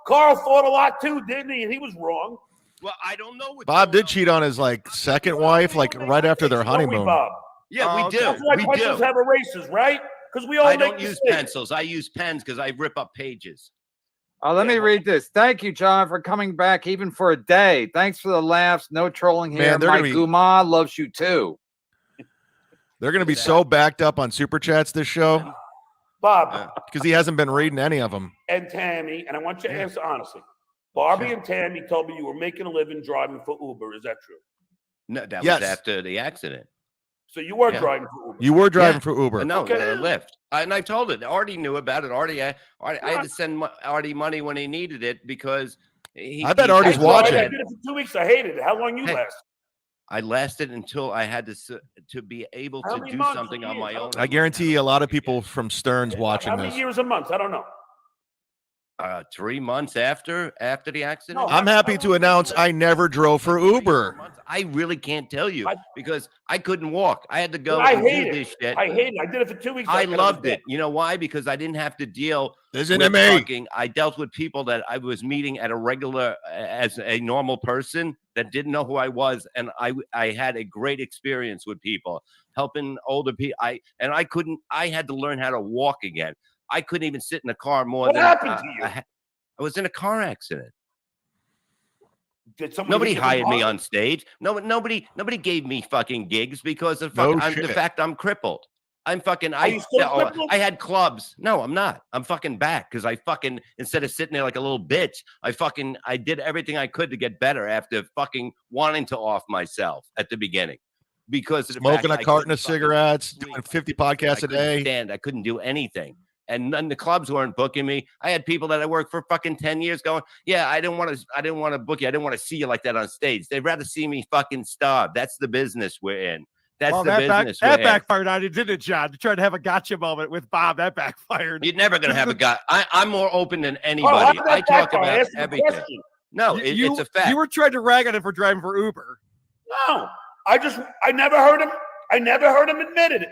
[SPEAKER 13] Carl thought a lot too, didn't he? And he was wrong.
[SPEAKER 14] Well, I don't know what
[SPEAKER 2] Bob did cheat on his like second wife, like right after their
[SPEAKER 13] Don't we,
[SPEAKER 2] honeymoon.
[SPEAKER 13] Bob?
[SPEAKER 14] Yeah, we do.
[SPEAKER 13] That's why
[SPEAKER 14] We
[SPEAKER 13] pencils
[SPEAKER 14] do.
[SPEAKER 13] have erasers, right? Because we all
[SPEAKER 14] I
[SPEAKER 13] make
[SPEAKER 14] don't use
[SPEAKER 13] mistakes.
[SPEAKER 14] pencils. I use pens because I rip up pages.
[SPEAKER 11] Let me read this. Thank you, John, for coming back even for a day. Thanks for the laughs. No trolling here.
[SPEAKER 2] Man, they're
[SPEAKER 11] My
[SPEAKER 2] gonna be-
[SPEAKER 11] Guma loves you too.
[SPEAKER 2] They're going to be so backed up on super chats this show
[SPEAKER 13] Bob
[SPEAKER 2] because he hasn't been reading any of them.
[SPEAKER 13] and Tammy, and I want you to answer honestly. Barbie and Tammy told me you were making a living driving for Uber. Is that true?
[SPEAKER 14] No, that
[SPEAKER 2] Yes.
[SPEAKER 14] was after the accident.
[SPEAKER 13] So you were
[SPEAKER 14] Yeah.
[SPEAKER 13] driving for Uber.
[SPEAKER 2] You were driving for Uber.
[SPEAKER 14] No,
[SPEAKER 13] Okay.
[SPEAKER 14] Lyft. And I told it. Artie knew about it. Artie, I had to send Artie money when he needed it because
[SPEAKER 2] I bet Artie's
[SPEAKER 13] I
[SPEAKER 2] watching.
[SPEAKER 13] did it for 2 weeks. I hated it. How long you
[SPEAKER 14] Hey,
[SPEAKER 13] last?
[SPEAKER 14] I lasted until I had to be able
[SPEAKER 13] How
[SPEAKER 14] to
[SPEAKER 13] many
[SPEAKER 14] do
[SPEAKER 13] months
[SPEAKER 14] something
[SPEAKER 13] or
[SPEAKER 14] on my
[SPEAKER 13] years?
[SPEAKER 14] own.
[SPEAKER 2] I guarantee you a lot of people from Stern's watching
[SPEAKER 13] How many
[SPEAKER 2] this.
[SPEAKER 13] years or months? I don't know.
[SPEAKER 14] 3 months after the accident.
[SPEAKER 2] I'm happy to announce I never drove for Uber.
[SPEAKER 14] I really can't tell you because I couldn't walk. I had to go
[SPEAKER 13] I
[SPEAKER 14] and do
[SPEAKER 13] hate it.
[SPEAKER 14] this shit.
[SPEAKER 13] I hate it. I did it for 2 weeks.
[SPEAKER 14] I
[SPEAKER 13] and was
[SPEAKER 14] loved
[SPEAKER 13] dead.
[SPEAKER 14] it. You know why? Because I didn't have to deal
[SPEAKER 2] Listen
[SPEAKER 14] with
[SPEAKER 2] to me.
[SPEAKER 14] fucking. I dealt with people that I was meeting at a regular, as a normal person that didn't know who I was, and I had a great experience with people helping older people. I had to learn how to walk again. I couldn't even sit in a car more
[SPEAKER 13] What
[SPEAKER 14] than.
[SPEAKER 13] happened to you?
[SPEAKER 14] I was in a car accident.
[SPEAKER 13] Did somebody
[SPEAKER 14] Nobody
[SPEAKER 13] hit you with
[SPEAKER 14] hired me
[SPEAKER 13] a car?
[SPEAKER 14] on stage. Nobody gave me fucking gigs because of
[SPEAKER 2] No
[SPEAKER 14] the
[SPEAKER 2] shit.
[SPEAKER 14] fact I'm crippled. I'm fucking.
[SPEAKER 13] Are you still crippled?
[SPEAKER 14] I had clubs. No, I'm not. I'm fucking back because I fucking instead of sitting there like a little bitch, I did everything I could to get better after fucking wanting to off myself at the beginning because of the
[SPEAKER 2] Smoking
[SPEAKER 14] fact
[SPEAKER 2] a
[SPEAKER 14] I
[SPEAKER 2] carton
[SPEAKER 14] couldn't
[SPEAKER 2] of
[SPEAKER 14] fucking
[SPEAKER 2] cigarettes,
[SPEAKER 14] breathe.
[SPEAKER 2] doing 50 podcasts a
[SPEAKER 14] couldn't
[SPEAKER 2] day.
[SPEAKER 14] stand. I couldn't do anything. And then the clubs weren't booking me. I had people that I worked for fucking 10 years going, yeah, I didn't want to book you. I didn't want to see you like that on stage. They'd rather see me fucking starve. That's the business we're in. That's
[SPEAKER 15] Well,
[SPEAKER 14] the business we're
[SPEAKER 15] that
[SPEAKER 14] in.
[SPEAKER 15] backfired on you, didn't it, John? You tried to have a gotcha moment with Bob. That backfired.
[SPEAKER 14] You're never going to have a guy. I'm more open than
[SPEAKER 13] Oh,
[SPEAKER 14] anybody.
[SPEAKER 13] how did
[SPEAKER 14] I
[SPEAKER 13] that
[SPEAKER 14] talk
[SPEAKER 13] backfire?
[SPEAKER 14] about
[SPEAKER 13] Ask me a
[SPEAKER 14] everything.
[SPEAKER 13] question.
[SPEAKER 14] No, it's a fact.
[SPEAKER 15] You were trying to rag on him for driving for Uber.
[SPEAKER 13] No, I never heard him. I never heard him admitted it.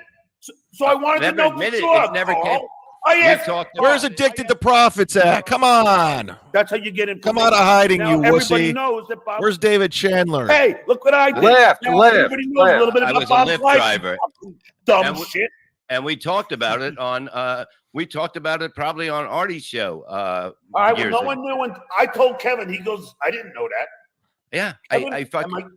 [SPEAKER 13] So I wanted to
[SPEAKER 14] Never
[SPEAKER 13] know for
[SPEAKER 14] admitted it.
[SPEAKER 13] sure.
[SPEAKER 14] It never
[SPEAKER 13] Carl.
[SPEAKER 14] came.
[SPEAKER 13] I
[SPEAKER 14] We
[SPEAKER 13] asked.
[SPEAKER 14] talked about
[SPEAKER 2] Where's
[SPEAKER 14] it.
[SPEAKER 2] Addicted to Profits at? Come on.
[SPEAKER 13] That's how you get in.
[SPEAKER 2] Come out of hiding,
[SPEAKER 13] Now
[SPEAKER 2] you
[SPEAKER 13] everybody
[SPEAKER 2] wussy.
[SPEAKER 13] knows that Bob.
[SPEAKER 2] Where's David Chandler?
[SPEAKER 13] Hey, look what I did.
[SPEAKER 11] Lyft,
[SPEAKER 13] Now
[SPEAKER 11] Lyft,
[SPEAKER 13] everybody knows a little bit
[SPEAKER 14] I
[SPEAKER 13] about
[SPEAKER 14] was a
[SPEAKER 13] Bob's
[SPEAKER 14] Lyft
[SPEAKER 13] life.
[SPEAKER 14] driver.
[SPEAKER 13] Dumb
[SPEAKER 14] And we-
[SPEAKER 13] shit.
[SPEAKER 14] And we talked about it on. We talked about it probably on Artie's show.
[SPEAKER 13] All right, well,
[SPEAKER 14] years
[SPEAKER 13] no
[SPEAKER 14] ago.
[SPEAKER 13] one knew. And I told Kevin. He goes, I didn't know that.
[SPEAKER 14] Yeah,
[SPEAKER 13] Kevin,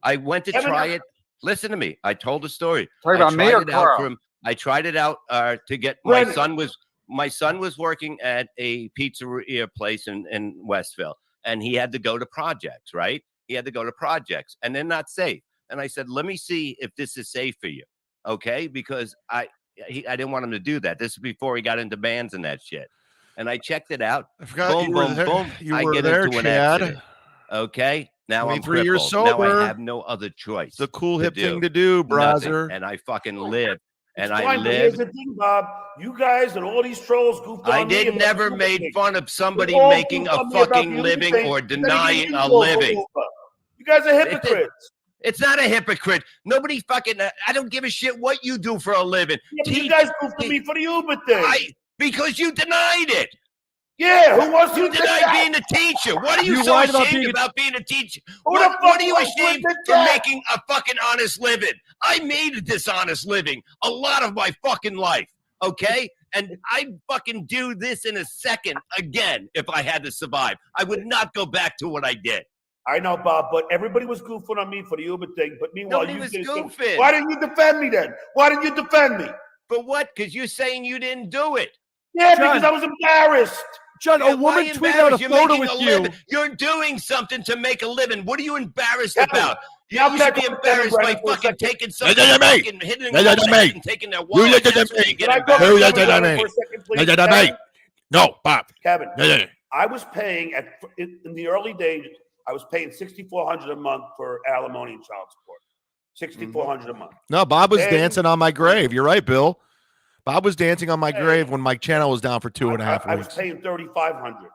[SPEAKER 14] I went to
[SPEAKER 13] Kevin,
[SPEAKER 14] try it. Listen to me. I told the story.
[SPEAKER 11] Talking about me or Carl?
[SPEAKER 14] I tried it out to get
[SPEAKER 13] Brendan.
[SPEAKER 14] my son was working at a pizzeria place in Westville, and he had to go to projects. Right, he had to go to projects, and they're not safe. And I said, let me see if this is safe for you, okay? Because I didn't want him to do that. This is before he got into bands and that shit. And I checked it out.
[SPEAKER 2] I forgot
[SPEAKER 14] Boom,
[SPEAKER 2] you were
[SPEAKER 14] boom,
[SPEAKER 2] there.
[SPEAKER 14] boom.
[SPEAKER 2] You
[SPEAKER 14] I
[SPEAKER 2] were
[SPEAKER 14] get
[SPEAKER 2] there,
[SPEAKER 14] into an
[SPEAKER 2] Chad.
[SPEAKER 14] accident. Okay. Now I'm
[SPEAKER 2] 23 years
[SPEAKER 14] crippled. Now
[SPEAKER 2] sober.
[SPEAKER 14] I have no other choice.
[SPEAKER 2] It's a cool
[SPEAKER 14] to
[SPEAKER 2] hip
[SPEAKER 14] do.
[SPEAKER 2] thing to do,
[SPEAKER 14] Nothing.
[SPEAKER 2] brother.
[SPEAKER 14] And I fucking live. And
[SPEAKER 13] It's
[SPEAKER 14] I
[SPEAKER 13] fine, but here's
[SPEAKER 14] live.
[SPEAKER 13] the thing, Bob. You guys and all these trolls goofed on
[SPEAKER 14] I
[SPEAKER 13] me
[SPEAKER 14] did
[SPEAKER 13] about
[SPEAKER 14] never
[SPEAKER 13] Uber
[SPEAKER 14] made
[SPEAKER 13] thing.
[SPEAKER 14] fun of somebody
[SPEAKER 13] You all
[SPEAKER 14] making
[SPEAKER 13] goofed
[SPEAKER 14] a
[SPEAKER 13] on me about the
[SPEAKER 14] fucking
[SPEAKER 13] Uber
[SPEAKER 14] living
[SPEAKER 13] thing,
[SPEAKER 14] or
[SPEAKER 13] and then
[SPEAKER 14] denying
[SPEAKER 13] you
[SPEAKER 14] a
[SPEAKER 13] all
[SPEAKER 14] living.
[SPEAKER 13] go Uber. You guys are hypocrites.
[SPEAKER 14] It's not a hypocrite. Nobody fucking. I don't give a shit what you do for a living.
[SPEAKER 13] Yeah, but you guys goofed on me for the Uber thing.
[SPEAKER 14] Because you denied it.
[SPEAKER 13] Yeah, who wants
[SPEAKER 14] You
[SPEAKER 13] to
[SPEAKER 14] denied being a teacher. What are you so
[SPEAKER 15] lied about
[SPEAKER 14] ashamed
[SPEAKER 15] being
[SPEAKER 14] about being a teacher?
[SPEAKER 13] Who the
[SPEAKER 14] What
[SPEAKER 13] fuck
[SPEAKER 14] are you
[SPEAKER 13] wants to
[SPEAKER 14] ashamed
[SPEAKER 13] admit
[SPEAKER 14] for
[SPEAKER 13] that?
[SPEAKER 14] making a fucking honest living? I made a dishonest living a lot of my fucking life, okay? And I'd fucking do this in a second again if I had to survive. I would not go back to what I did.
[SPEAKER 13] I know, Bob, but everybody was goofing on me for the Uber thing. But meanwhile,
[SPEAKER 14] Nobody
[SPEAKER 13] you
[SPEAKER 14] was
[SPEAKER 13] did it.
[SPEAKER 14] goofing.
[SPEAKER 13] Why didn't you defend me then? Why didn't you defend me?
[SPEAKER 14] For what? Because you're saying you didn't do it.
[SPEAKER 13] Yeah,
[SPEAKER 15] John.
[SPEAKER 13] because I was embarrassed.
[SPEAKER 15] John,
[SPEAKER 14] Yeah,
[SPEAKER 15] a
[SPEAKER 14] why
[SPEAKER 15] woman tweeted out a
[SPEAKER 14] embarrassed? You're
[SPEAKER 15] photo
[SPEAKER 14] making
[SPEAKER 15] with
[SPEAKER 14] a
[SPEAKER 15] you.
[SPEAKER 14] living. You're doing something to make a living. What are you embarrassed
[SPEAKER 13] Kevin,
[SPEAKER 14] about?
[SPEAKER 13] now
[SPEAKER 14] You should be
[SPEAKER 13] Kevin,
[SPEAKER 14] embarrassed by
[SPEAKER 13] Brendan, for a
[SPEAKER 14] fucking
[SPEAKER 13] second.
[SPEAKER 14] taking something,
[SPEAKER 2] Listen to me.
[SPEAKER 14] fucking hitting
[SPEAKER 2] Listen
[SPEAKER 14] them
[SPEAKER 2] to
[SPEAKER 14] up
[SPEAKER 2] me.
[SPEAKER 14] and taking their
[SPEAKER 2] You
[SPEAKER 14] wallet.
[SPEAKER 2] listen to
[SPEAKER 14] That's where
[SPEAKER 2] me.
[SPEAKER 14] you get
[SPEAKER 13] Can I talk
[SPEAKER 14] embarrassed.
[SPEAKER 2] Who
[SPEAKER 13] to
[SPEAKER 2] listen to
[SPEAKER 13] Kevin
[SPEAKER 2] me?
[SPEAKER 13] for a second, please?
[SPEAKER 2] Listen to me.
[SPEAKER 13] Kevin?
[SPEAKER 2] No, Bob.
[SPEAKER 13] Kevin,
[SPEAKER 2] Yeah.
[SPEAKER 13] I was paying in the early days. I was paying $6,400 a month for alimony and child support. $6,400 a month.
[SPEAKER 2] No, Bob was
[SPEAKER 13] Then-
[SPEAKER 2] dancing on my grave. You're right, Bill. Bob was dancing on my grave when my channel was down for 2.5
[SPEAKER 13] I was
[SPEAKER 2] weeks.
[SPEAKER 13] paying $3,500.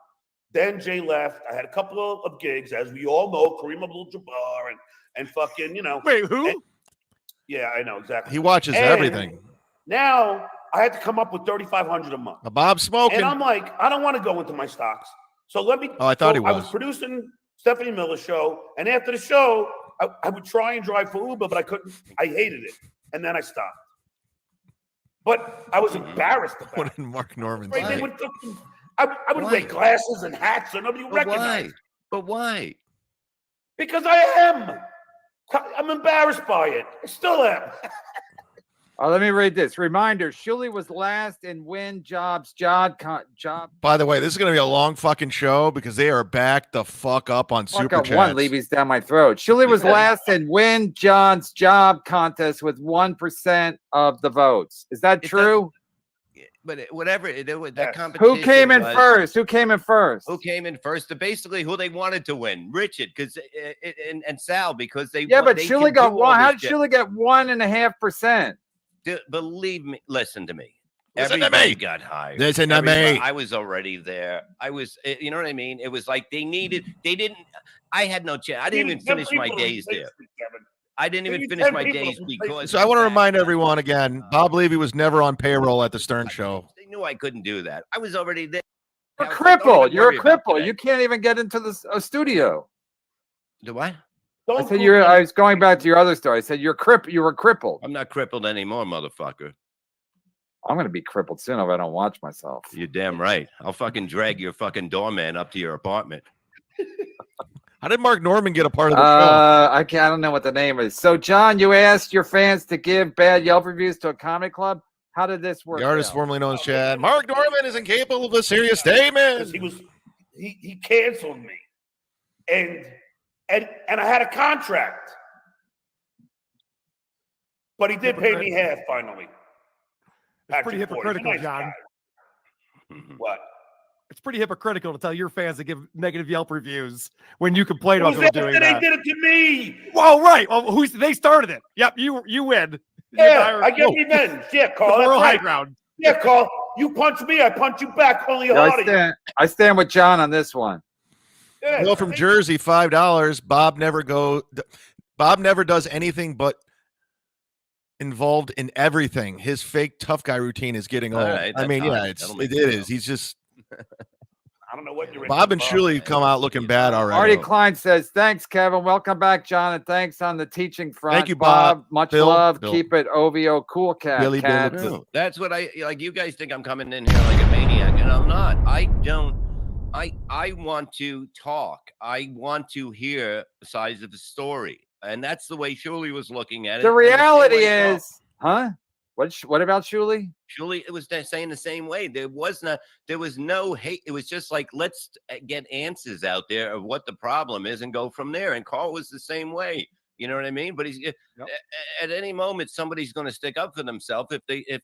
[SPEAKER 13] Then Jay left. I had a couple of gigs, as we all know, Kareem Abdul-Jabbar and fucking, you know.
[SPEAKER 15] Wait, who?
[SPEAKER 13] Yeah, I know exactly.
[SPEAKER 2] He watches
[SPEAKER 13] And
[SPEAKER 2] everything.
[SPEAKER 13] Now I had to come up with $3,500 a month.
[SPEAKER 2] Bob's smoking.
[SPEAKER 13] And I'm like, I don't want to go into my stocks. So let me.
[SPEAKER 2] Oh, I thought he
[SPEAKER 13] I was
[SPEAKER 2] was.
[SPEAKER 13] producing Stephanie Miller's show, and after the show, I would try and drive for Uber, but I couldn't. I hated it, and then I stopped. But I was embarrassed about
[SPEAKER 2] What
[SPEAKER 13] it.
[SPEAKER 2] did Mark Norman
[SPEAKER 13] Right, they
[SPEAKER 2] say?
[SPEAKER 13] would I would wear glasses and hats, so nobody would
[SPEAKER 14] But
[SPEAKER 13] recognize.
[SPEAKER 14] why? But why?
[SPEAKER 13] Because I am. I'm embarrassed by it. I still am.
[SPEAKER 11] Let me read this. Reminder, Shuli was last in win job.
[SPEAKER 2] By the way, this is going to be a long fucking show because they are back the fuck up on
[SPEAKER 11] Fuck
[SPEAKER 2] Super
[SPEAKER 11] up
[SPEAKER 2] Chats.
[SPEAKER 11] one Levy's down my throat. Shuli was last in win John's job contest with 1% of the votes. Is that true?
[SPEAKER 14] But whatever that competition.
[SPEAKER 11] Who came in
[SPEAKER 14] was-
[SPEAKER 11] first? Who came in first?
[SPEAKER 14] Who came in first? Basically, who they wanted to win, Richard, because and Sal, because they.
[SPEAKER 11] Yeah, but
[SPEAKER 14] they
[SPEAKER 11] Shuli
[SPEAKER 14] can
[SPEAKER 11] got
[SPEAKER 14] do all
[SPEAKER 11] one. How
[SPEAKER 14] this
[SPEAKER 11] did
[SPEAKER 14] shit.
[SPEAKER 11] Shuli get 1.5%?
[SPEAKER 14] Believe me, listen to me.
[SPEAKER 2] Listen to
[SPEAKER 14] Everybody
[SPEAKER 2] me.
[SPEAKER 14] got hired.
[SPEAKER 2] Listen to
[SPEAKER 14] Everybody-
[SPEAKER 2] me.
[SPEAKER 14] I was already there. I was, you know what I mean? It was like they didn't. I had no chance. I didn't even finish my days there. I didn't even finish my days because.
[SPEAKER 2] So I want to remind everyone again, Bob Levy was never on payroll at the Stern Show.
[SPEAKER 14] They knew I couldn't do that. I was already there.
[SPEAKER 11] You're
[SPEAKER 14] I
[SPEAKER 11] a
[SPEAKER 14] was like, don't
[SPEAKER 11] cripple.
[SPEAKER 14] even
[SPEAKER 11] You're a
[SPEAKER 14] worry about
[SPEAKER 11] cripple.
[SPEAKER 14] today.
[SPEAKER 11] You can't even get into the studio.
[SPEAKER 14] Do what?
[SPEAKER 11] I said I was going back to your other story. I said you were crippled.
[SPEAKER 14] I'm not crippled anymore, motherfucker.
[SPEAKER 11] I'm gonna be crippled soon if I don't watch myself.
[SPEAKER 14] You're damn right. I'll fucking drag your fucking doorman up to your apartment.
[SPEAKER 2] How did Mark Norman get a part of the show?
[SPEAKER 11] I don't know what the name is. So John, you asked your fans to give bad Yelp reviews to a comedy club. How did this work?
[SPEAKER 2] The artist
[SPEAKER 11] out?
[SPEAKER 2] formerly known as Chad. Mark Norman is incapable of a serious statement.
[SPEAKER 13] He canceled me, and I had a contract, but he did pay me half finally.
[SPEAKER 15] It's pretty hypocritical, John.
[SPEAKER 13] What?
[SPEAKER 15] It's pretty hypocritical to tell your fans to give negative Yelp reviews when you complain about
[SPEAKER 13] Who's
[SPEAKER 15] people
[SPEAKER 13] after
[SPEAKER 15] doing
[SPEAKER 13] they
[SPEAKER 15] that.
[SPEAKER 13] did it to me?
[SPEAKER 15] Well, right. Well, they started it. Yep, you win.
[SPEAKER 13] Yeah, I get revenge. Yeah, Carl.
[SPEAKER 15] The moral
[SPEAKER 13] that's
[SPEAKER 15] high
[SPEAKER 13] right.
[SPEAKER 15] ground.
[SPEAKER 13] Yeah, Carl. You punch me, I punch you back. Only
[SPEAKER 11] Yeah,
[SPEAKER 13] harder.
[SPEAKER 11] I stand with John on this one.
[SPEAKER 13] Yeah.
[SPEAKER 2] Bill from Jersey, $5. Bob never does anything but involved in everything. His fake tough guy routine is getting
[SPEAKER 14] All
[SPEAKER 2] old.
[SPEAKER 14] right,
[SPEAKER 2] I mean,
[SPEAKER 14] that's
[SPEAKER 2] yeah,
[SPEAKER 14] fine.
[SPEAKER 2] it
[SPEAKER 14] That'll make
[SPEAKER 2] is. He's just
[SPEAKER 13] I don't know what you're
[SPEAKER 2] Bob and
[SPEAKER 13] into,
[SPEAKER 2] Shuli come out looking bad already.
[SPEAKER 11] Marty Klein says, "Thanks, Kevin. Welcome back, John, and thanks on the teaching front.
[SPEAKER 2] Thank you, Bob.
[SPEAKER 11] Much
[SPEAKER 2] Bill.
[SPEAKER 11] love.
[SPEAKER 2] Bill.
[SPEAKER 11] Keep it OVO cool, cat.
[SPEAKER 2] Billy,
[SPEAKER 11] Cats.
[SPEAKER 2] Billy.
[SPEAKER 14] No, that's what I like. You guys think I'm coming in here like a maniac, and I'm not. I don't. I want to talk. I want to hear the sides of the story, and that's the way Shuli was looking at it.
[SPEAKER 11] The
[SPEAKER 14] and the same
[SPEAKER 11] reality
[SPEAKER 14] way
[SPEAKER 11] is, huh? What about Shuli?
[SPEAKER 14] Shuli, it was saying the same way. There was no hate. It was just like, let's get answers out there of what the problem is and go from there. And Carl was the same way. You know what I mean? But he's at any moment somebody's going to stick up for themselves if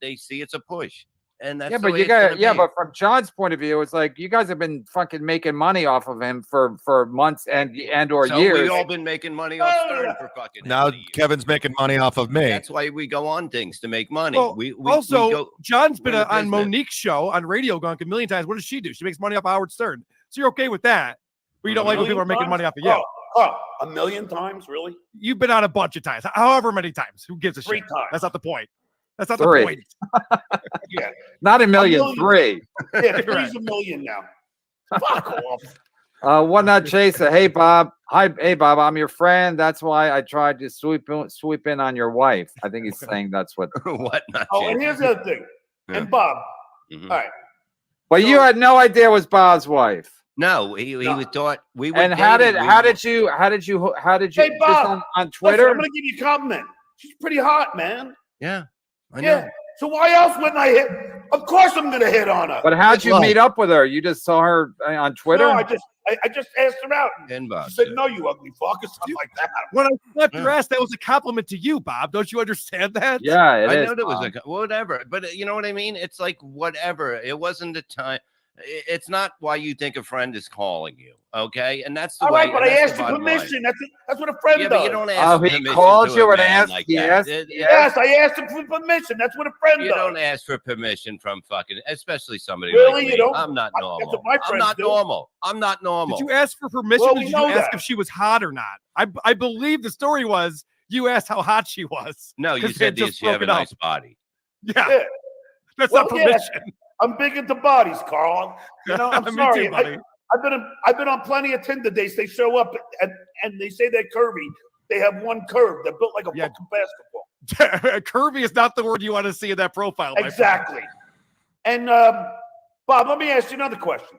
[SPEAKER 14] they see it's a push. And that's
[SPEAKER 11] Yeah,
[SPEAKER 14] the
[SPEAKER 11] but
[SPEAKER 14] way
[SPEAKER 11] you
[SPEAKER 14] it's
[SPEAKER 11] got
[SPEAKER 14] gonna be.
[SPEAKER 11] but from John's point of view, it's like you guys have been fucking making money off of him for months and or
[SPEAKER 14] So
[SPEAKER 11] years.
[SPEAKER 14] we've all been making money off Stern for fucking.
[SPEAKER 2] Now Kevin's making money off of me.
[SPEAKER 14] That's why we go on things to make money.
[SPEAKER 15] Well,
[SPEAKER 14] we
[SPEAKER 15] also,
[SPEAKER 14] go,
[SPEAKER 15] John's been
[SPEAKER 14] we're in the
[SPEAKER 15] on
[SPEAKER 14] business.
[SPEAKER 15] Monique's show on radio gone a million times. What does she do? She makes money off of Howard Stern. So you're okay with that. But you don't like when people are making money off of you.
[SPEAKER 13] Oh, a million times, really?
[SPEAKER 15] You've been on a bunch of times, however many times. Who gives a
[SPEAKER 13] 3
[SPEAKER 15] shit?
[SPEAKER 13] times.
[SPEAKER 15] That's not the point. That's not
[SPEAKER 11] 3.
[SPEAKER 15] the point.
[SPEAKER 13] Yeah.
[SPEAKER 11] Not a million,
[SPEAKER 13] million.
[SPEAKER 11] 3.
[SPEAKER 13] Yeah, 3's a million now. Fuck off.
[SPEAKER 11] One not chaser. Hey Bob. Hey Bob. I'm your friend. That's why I tried to sweep in on your wife. I think he's saying that's what.
[SPEAKER 14] What? Not
[SPEAKER 13] Oh, and here's the other thing. And Bob, all right.
[SPEAKER 11] But you had no idea it was Bob's wife.
[SPEAKER 14] No, he was taught. We were
[SPEAKER 11] And how did
[SPEAKER 14] dating.
[SPEAKER 11] you
[SPEAKER 13] Hey,
[SPEAKER 11] just
[SPEAKER 13] Bob,
[SPEAKER 11] on Twitter?
[SPEAKER 13] Listen, I'm gonna give you a compliment. She's pretty hot, man.
[SPEAKER 14] Yeah. I know.
[SPEAKER 13] Yeah. So why else wouldn't I hit? Of course I'm gonna hit on her.
[SPEAKER 11] But how'd you
[SPEAKER 2] Good
[SPEAKER 11] meet up with her? You just saw her on Twitter?
[SPEAKER 13] No, I just asked her out.
[SPEAKER 14] Inbox,
[SPEAKER 13] She said, "No, you ugly fuck," or something like that.
[SPEAKER 15] When I slapped your ass, that was a compliment to you, Bob. Don't you understand that?
[SPEAKER 11] Yeah, it
[SPEAKER 14] I
[SPEAKER 11] is,
[SPEAKER 14] know there was
[SPEAKER 11] Bob.
[SPEAKER 14] whatever, but you know what I mean. It's like whatever. It wasn't the time. It's not why you think a friend is calling you, okay? And that's the
[SPEAKER 13] All
[SPEAKER 14] way.
[SPEAKER 13] right, but
[SPEAKER 14] and
[SPEAKER 13] I
[SPEAKER 14] that's
[SPEAKER 13] asked
[SPEAKER 14] the
[SPEAKER 13] for
[SPEAKER 14] bottom line.
[SPEAKER 13] permission. That's what a friend
[SPEAKER 14] Yeah,
[SPEAKER 13] does.
[SPEAKER 14] but you don't ask
[SPEAKER 11] Oh,
[SPEAKER 14] for
[SPEAKER 11] he
[SPEAKER 14] permission
[SPEAKER 11] called
[SPEAKER 14] to
[SPEAKER 11] you
[SPEAKER 14] a
[SPEAKER 11] and
[SPEAKER 14] man
[SPEAKER 11] asked.
[SPEAKER 14] like
[SPEAKER 11] Yes.
[SPEAKER 14] that.
[SPEAKER 13] Yes, I asked him for permission. That's what a friend
[SPEAKER 14] You
[SPEAKER 13] does.
[SPEAKER 14] don't ask for permission from fucking, especially somebody
[SPEAKER 13] Really?
[SPEAKER 14] like me.
[SPEAKER 13] You don't?
[SPEAKER 14] I'm not
[SPEAKER 13] That's
[SPEAKER 14] normal.
[SPEAKER 13] what my
[SPEAKER 14] I'm
[SPEAKER 13] friends
[SPEAKER 14] not
[SPEAKER 13] do.
[SPEAKER 14] normal. I'm not normal.
[SPEAKER 15] Did you ask for permission?
[SPEAKER 13] Well,
[SPEAKER 15] or
[SPEAKER 13] we
[SPEAKER 15] did
[SPEAKER 13] know
[SPEAKER 15] you ask
[SPEAKER 13] that.
[SPEAKER 15] if she was hot or not? I believe the story was you asked how hot she was.
[SPEAKER 14] No, you
[SPEAKER 15] 'cause they had
[SPEAKER 14] said
[SPEAKER 15] just
[SPEAKER 14] you have a
[SPEAKER 15] broken up.
[SPEAKER 14] nice body.
[SPEAKER 15] Yeah. That's
[SPEAKER 13] Well,
[SPEAKER 15] not
[SPEAKER 13] yeah,
[SPEAKER 15] permission.
[SPEAKER 13] I'm big into bodies, Carl. You know, I'm
[SPEAKER 15] Me too,
[SPEAKER 13] sorry.
[SPEAKER 15] buddy.
[SPEAKER 13] I've been on plenty of Tinder dates. They show up and they say they're curvy. They have one curve. They're built like a fucking basketball.
[SPEAKER 15] Curvy is not the word you want to see in that profile. my friend.
[SPEAKER 13] Exactly. And Bob, let me ask you another question.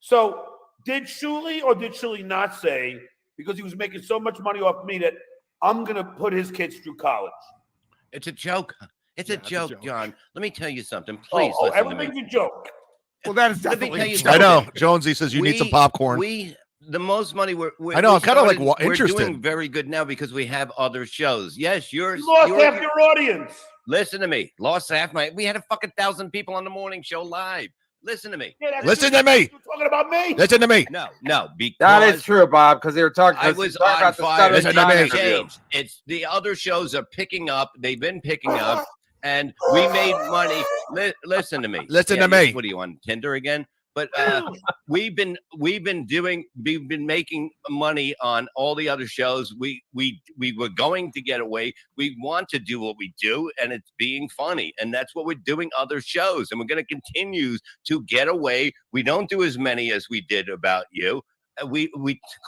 [SPEAKER 13] So, did Shuli or did Shuli not say, because he was making so much money off me, that I'm going to put his kids through college?
[SPEAKER 14] It's a joke. It's a joke, John. Let me tell you something.
[SPEAKER 13] Oh,
[SPEAKER 14] Please listen to me.
[SPEAKER 13] everything's a joke.
[SPEAKER 15] Well, that is
[SPEAKER 14] Let me
[SPEAKER 15] definitely
[SPEAKER 14] tell you
[SPEAKER 15] a
[SPEAKER 14] something.
[SPEAKER 2] I know. Jonesy says you need some popcorn.
[SPEAKER 14] The most money we're
[SPEAKER 2] I know, I'm kinda, like,
[SPEAKER 14] we're
[SPEAKER 2] interested.
[SPEAKER 14] doing very good now because we have other shows. Yes, yours.
[SPEAKER 13] You lost half your audience.
[SPEAKER 14] Listen to me. Lost half my. We had a fucking 1,000 people on the morning show live. Listen to me.
[SPEAKER 13] Yeah, that's
[SPEAKER 2] Listen
[SPEAKER 13] true.
[SPEAKER 2] to me.
[SPEAKER 13] You're talking about me.
[SPEAKER 2] Listen to me.
[SPEAKER 14] No, because
[SPEAKER 11] That is true, Bob, because they were talking.
[SPEAKER 14] I was
[SPEAKER 11] talking
[SPEAKER 14] on
[SPEAKER 11] about the
[SPEAKER 14] fire.
[SPEAKER 11] Stuttering
[SPEAKER 2] Listen to
[SPEAKER 11] John
[SPEAKER 2] me.
[SPEAKER 11] interview.
[SPEAKER 14] Changed. It's the other shows are picking up. They've been picking up, and we made money. Listen to me.
[SPEAKER 2] Listen to me.
[SPEAKER 14] What are you on Tinder again? But we've been making money on all the other shows. We were going to get away. We want to do what we do, and it's being funny, and that's what we're doing. Other shows, and we're going to continue to get away. We don't do as many as we did about you. We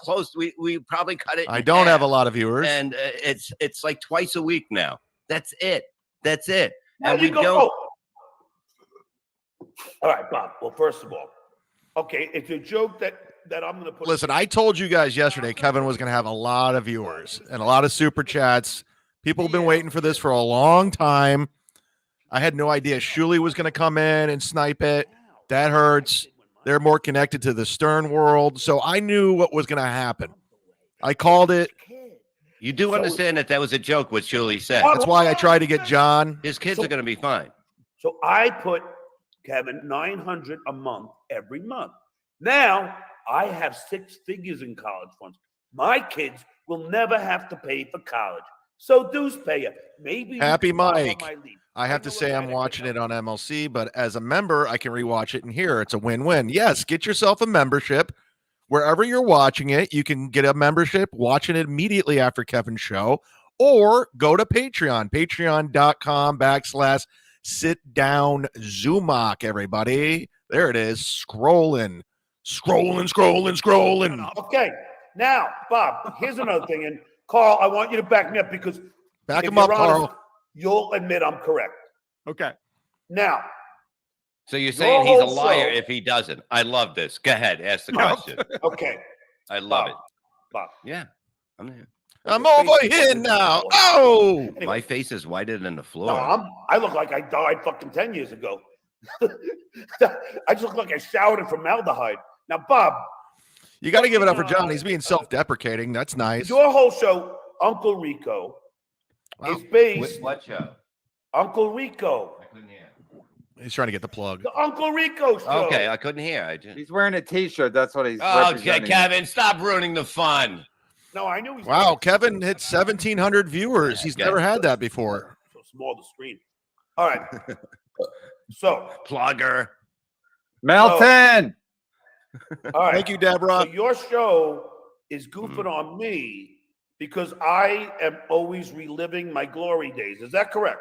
[SPEAKER 14] closed. We probably cut it.
[SPEAKER 2] I
[SPEAKER 14] in
[SPEAKER 2] don't have a
[SPEAKER 14] half,
[SPEAKER 2] lot of viewers.
[SPEAKER 14] and it's like twice a week now. That's it. That's it.
[SPEAKER 13] Now
[SPEAKER 14] And
[SPEAKER 13] you
[SPEAKER 14] we
[SPEAKER 13] go-
[SPEAKER 14] don't.
[SPEAKER 13] All right, Bob. Well, first of all, okay, it's a joke that I'm going to put.
[SPEAKER 2] Listen, I told you guys yesterday Kevin was going to have a lot of viewers and a lot of super chats. People have been waiting for this for a long time. I had no idea Shuli was going to come in and snipe it. That hurts. They're more connected to the Stern world. So I knew what was going to happen. I called it.
[SPEAKER 14] You do understand that was a joke, what Julie said.
[SPEAKER 2] That's why I tried to get John.
[SPEAKER 14] His kids are going to be fine.
[SPEAKER 13] So I put Kevin $900 a month every month. Now I have 6 figures in college funds. My kids will never have to pay for college. So dues payer. Maybe
[SPEAKER 2] Happy
[SPEAKER 13] you can follow
[SPEAKER 2] Mike.
[SPEAKER 13] my lead.
[SPEAKER 2] I have to say I'm watching it on MLC, but as a member, I can rewatch it in here. It's a win-win. Yes, get yourself a membership. Wherever you're watching it, you can get a membership, watching it immediately after Kevin's show, or go to Patreon, patreon.com/sit-down Zumock, everybody. There it is, scrolling.
[SPEAKER 13] Okay, now, Bob, here's another thing. And Carl, I want you to back me up because
[SPEAKER 2] Back
[SPEAKER 13] if
[SPEAKER 2] him up,
[SPEAKER 13] you're honest,
[SPEAKER 2] Carl.
[SPEAKER 13] you'll admit I'm correct.
[SPEAKER 15] Okay.
[SPEAKER 13] Now,
[SPEAKER 14] So you're saying he's a
[SPEAKER 13] whole
[SPEAKER 14] liar
[SPEAKER 13] show-
[SPEAKER 14] if he doesn't. I love this. Go ahead. Ask the question.
[SPEAKER 13] okay,
[SPEAKER 14] I love it.
[SPEAKER 13] Bob.
[SPEAKER 14] Yeah. I'm here.
[SPEAKER 2] I'm over here now. Oh!
[SPEAKER 14] My face is whiter than the floor.
[SPEAKER 13] No, I look like I died fucking 10 years ago. I just look like I showered in formaldehyde. Now, Bob,
[SPEAKER 2] You got to give it up for John. He's being self-deprecating. That's nice.
[SPEAKER 13] your whole show, Uncle Rico, is based.
[SPEAKER 14] What show?
[SPEAKER 13] Uncle Rico.
[SPEAKER 2] He's trying to get the plug.
[SPEAKER 13] The Uncle Rico show.
[SPEAKER 14] Okay, I couldn't hear. I just...
[SPEAKER 11] He's wearing a T-shirt. That's what he's.
[SPEAKER 14] Okay,
[SPEAKER 11] representing.
[SPEAKER 14] Kevin, stop ruining the fun.
[SPEAKER 13] No, I knew he's
[SPEAKER 2] Wow, Kevin hit 1,700 viewers. He's never had that before.
[SPEAKER 13] so small the screen. All right. So,
[SPEAKER 14] Plugger.
[SPEAKER 11] Melton.
[SPEAKER 13] all right.
[SPEAKER 2] Thank you, Deborah.
[SPEAKER 13] So your show is goofing on me because I am always reliving my glory days. Is that correct?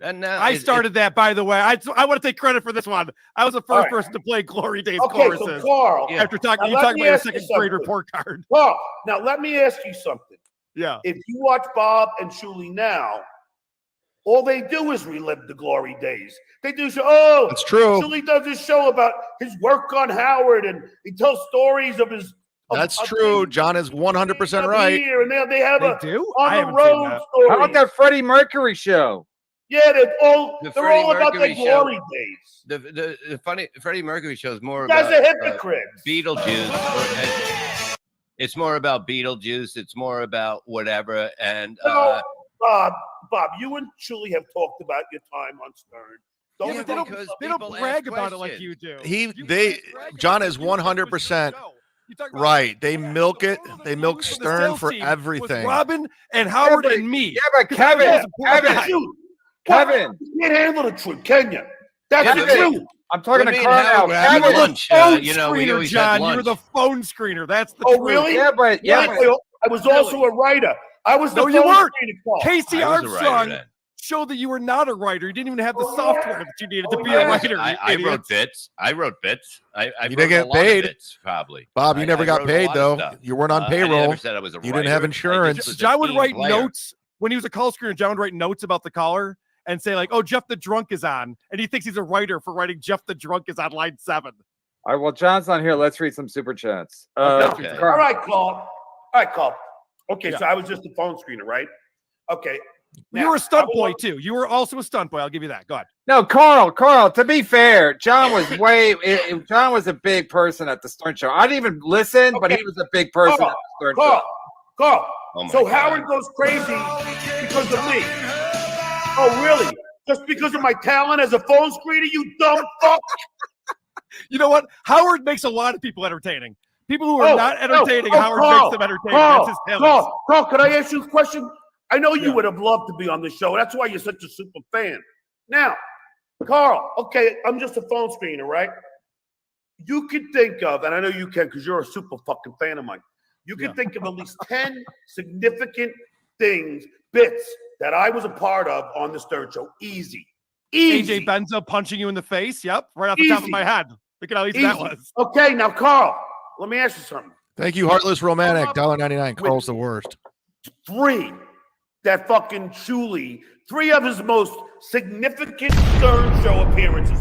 [SPEAKER 14] And now
[SPEAKER 15] I started that, by the way. I want to take credit for this one. I was the first
[SPEAKER 13] right.
[SPEAKER 15] person to play Glory Days
[SPEAKER 13] Okay,
[SPEAKER 15] choruses.
[SPEAKER 13] so Carl.
[SPEAKER 15] After
[SPEAKER 13] now
[SPEAKER 15] talking, you
[SPEAKER 13] let
[SPEAKER 15] talked
[SPEAKER 13] me
[SPEAKER 15] about your
[SPEAKER 13] ask you
[SPEAKER 15] second grade
[SPEAKER 13] something.
[SPEAKER 15] report card.
[SPEAKER 13] Carl, now let me ask you something.
[SPEAKER 15] Yeah.
[SPEAKER 13] If you watch Bob and Shuli now, all they do is relive the glory days. They do show. Oh,
[SPEAKER 2] That's true.
[SPEAKER 13] Shuli does this show about his work on Howard, and he tells stories of his.
[SPEAKER 2] That's true. John is 100% right.
[SPEAKER 13] Here and there, they have
[SPEAKER 15] They
[SPEAKER 13] a
[SPEAKER 15] do?
[SPEAKER 13] on
[SPEAKER 15] I
[SPEAKER 13] the
[SPEAKER 15] haven't seen
[SPEAKER 13] road
[SPEAKER 15] that.
[SPEAKER 13] story.
[SPEAKER 11] How about that Freddie Mercury show?
[SPEAKER 13] Yeah, they're all
[SPEAKER 14] The
[SPEAKER 13] they're
[SPEAKER 14] Freddie
[SPEAKER 13] all about their
[SPEAKER 14] Mercury show.
[SPEAKER 13] glory days.
[SPEAKER 14] The funny Freddie Mercury show is more
[SPEAKER 13] You guys
[SPEAKER 14] about
[SPEAKER 13] are hypocrites.
[SPEAKER 14] Beetlejuice. It's more about Beetlejuice. It's more about whatever. And
[SPEAKER 13] No, Bob, you and Shuli have talked about your time on Stern.
[SPEAKER 15] Yeah,
[SPEAKER 13] Don't
[SPEAKER 15] but they don't,
[SPEAKER 14] because
[SPEAKER 15] they don't
[SPEAKER 14] people
[SPEAKER 15] brag
[SPEAKER 14] ask
[SPEAKER 15] about it like
[SPEAKER 14] questions.
[SPEAKER 15] you do.
[SPEAKER 2] John is 100% right. They milk it. They milk Stern for everything.
[SPEAKER 15] Robin and Howard and me.
[SPEAKER 11] Yeah, but Kevin, Kevin,
[SPEAKER 13] you can't handle the truth, can you? That's the
[SPEAKER 11] Kevin,
[SPEAKER 13] truth.
[SPEAKER 11] I'm talking to
[SPEAKER 14] Me and
[SPEAKER 11] Carl
[SPEAKER 14] Howard
[SPEAKER 11] now.
[SPEAKER 14] were having
[SPEAKER 11] Kevin,
[SPEAKER 14] lunch.
[SPEAKER 15] Phone
[SPEAKER 14] You know, we
[SPEAKER 15] screener,
[SPEAKER 14] always
[SPEAKER 15] John.
[SPEAKER 14] had
[SPEAKER 15] You were
[SPEAKER 14] lunch.
[SPEAKER 15] the phone screener. That's the
[SPEAKER 13] Oh,
[SPEAKER 15] truth.
[SPEAKER 13] really?
[SPEAKER 11] yeah, but
[SPEAKER 13] I was also a writer. I was the
[SPEAKER 15] No, you
[SPEAKER 13] phone
[SPEAKER 15] weren't.
[SPEAKER 13] screener, Paul.
[SPEAKER 15] Casey
[SPEAKER 14] I was a writer
[SPEAKER 15] Armstrong
[SPEAKER 14] then.
[SPEAKER 15] showed that you were not a writer. You didn't even have the
[SPEAKER 13] Oh,
[SPEAKER 15] software
[SPEAKER 13] yeah.
[SPEAKER 15] that you needed
[SPEAKER 13] Oh,
[SPEAKER 15] to be
[SPEAKER 13] yeah.
[SPEAKER 15] a writer.
[SPEAKER 14] I wrote bits. I wrote bits. I
[SPEAKER 2] You
[SPEAKER 14] wrote
[SPEAKER 2] didn't get
[SPEAKER 14] a lot of
[SPEAKER 2] paid.
[SPEAKER 14] bits, probably.
[SPEAKER 2] Bob, you never
[SPEAKER 14] I
[SPEAKER 2] got
[SPEAKER 14] wrote a
[SPEAKER 2] paid
[SPEAKER 14] lot of
[SPEAKER 2] though.
[SPEAKER 14] stuff.
[SPEAKER 2] You weren't on
[SPEAKER 14] I
[SPEAKER 2] payroll.
[SPEAKER 14] never said I was a
[SPEAKER 2] You didn't have
[SPEAKER 14] writer. I
[SPEAKER 2] insurance.
[SPEAKER 14] just was a
[SPEAKER 15] John would
[SPEAKER 14] team
[SPEAKER 15] write
[SPEAKER 14] player.
[SPEAKER 15] notes when he was a call screener. John would write notes about the caller and say like, "Oh, Jeff the Drunk is on," and he thinks he's a writer for writing "Jeff the Drunk is on line 7."
[SPEAKER 11] all right, well, John's not here. Let's read some super chats.
[SPEAKER 14] Okay.
[SPEAKER 13] All right, Carl. Okay,
[SPEAKER 15] Yeah.
[SPEAKER 13] so I was just a phone screener, right? Okay.
[SPEAKER 15] You
[SPEAKER 13] Now,
[SPEAKER 15] were a stunt
[SPEAKER 13] I was
[SPEAKER 15] boy
[SPEAKER 13] on-
[SPEAKER 15] too. You were also a stunt boy. I'll give you that. Go ahead.
[SPEAKER 11] No, Carl. To be fair, John was John was a big person at the Stern Show. I didn't even listen, but he was a big person at the Stern Show.
[SPEAKER 13] Carl.
[SPEAKER 14] Oh my
[SPEAKER 13] So
[SPEAKER 14] God.
[SPEAKER 13] Howard goes crazy because of me. Oh, really? Just because of my talent as a phone screener, you dumb fuck?
[SPEAKER 15] You know what? Howard makes a lot of people entertaining. People who are not entertaining, Howard
[SPEAKER 13] Carl,
[SPEAKER 15] makes them entertaining. That's his talent.
[SPEAKER 13] Carl, could I ask you a question? I know you would have loved to be on the show. That's why you're such a super fan. Now, Carl, okay, I'm just a phone screener, right? You could think of, and I know you can because you're a super fucking fan of mine. You can think of at least 10 significant bits that I was a part of on the Stern Show. Easy.
[SPEAKER 15] AJ Benzo punching you in the face. Yep, right off the top of
[SPEAKER 13] Easy.
[SPEAKER 15] my head. Look at how easy that was.
[SPEAKER 13] Okay, now, Carl, let me ask you something.
[SPEAKER 2] Thank you, Heartless Romantic. $1.99. Carl's the worst.
[SPEAKER 13] 3 that fucking Shuley, 3 of his most significant Stern Show appearances.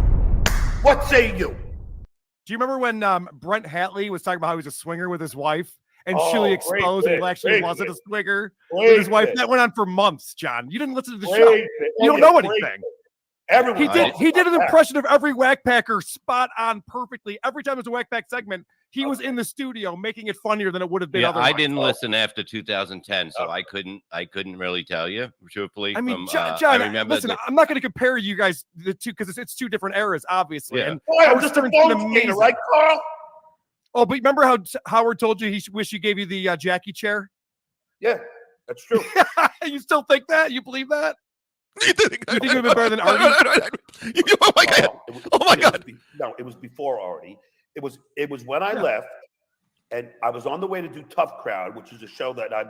[SPEAKER 13] What say you?
[SPEAKER 15] Do you remember when Brent Hatley was talking about how he was a swinger with his wife? And
[SPEAKER 13] Oh,
[SPEAKER 15] Shuley
[SPEAKER 13] great
[SPEAKER 15] exposed that
[SPEAKER 13] bit,
[SPEAKER 15] he actually
[SPEAKER 13] great
[SPEAKER 15] wasn't
[SPEAKER 13] bit.
[SPEAKER 15] a swinger
[SPEAKER 13] Great
[SPEAKER 15] with his wife.
[SPEAKER 13] bit.
[SPEAKER 15] That went on for months, John. You didn't listen to the
[SPEAKER 13] Great
[SPEAKER 15] show.
[SPEAKER 13] bit.
[SPEAKER 15] You don't
[SPEAKER 13] Yeah,
[SPEAKER 15] know
[SPEAKER 13] great
[SPEAKER 15] anything.
[SPEAKER 13] bit. Everyone
[SPEAKER 15] He did an
[SPEAKER 13] knows
[SPEAKER 15] impression of every Whack Packer spot on perfectly. Every time there's a Whack Pack segment, he was in the studio making it funnier than it would have been
[SPEAKER 14] Yeah,
[SPEAKER 15] otherwise.
[SPEAKER 14] I didn't listen after 2010, so I couldn't really tell you truthfully.
[SPEAKER 15] I mean,
[SPEAKER 14] from,
[SPEAKER 15] John,
[SPEAKER 14] I remember
[SPEAKER 15] listen,
[SPEAKER 14] the-
[SPEAKER 15] I'm not going to compare you guys the two because it's 2 different eras, obviously.
[SPEAKER 14] Yeah.
[SPEAKER 15] And
[SPEAKER 13] Boy, I'm
[SPEAKER 15] Howard
[SPEAKER 13] just a
[SPEAKER 15] Stern's been
[SPEAKER 13] phone screener,
[SPEAKER 15] amazing.
[SPEAKER 13] right, Carl?
[SPEAKER 15] Oh, but remember how Howard told you he wish you gave you the Jackie chair?
[SPEAKER 13] Yeah, that's true.
[SPEAKER 15] You still think that? You believe that?
[SPEAKER 2] You think
[SPEAKER 15] You think it would have been better than Artie?
[SPEAKER 2] Oh my God. Oh my God.
[SPEAKER 13] No, it was before Artie. It was when I left, and I was on the way to do Tough Crowd, which is a show that I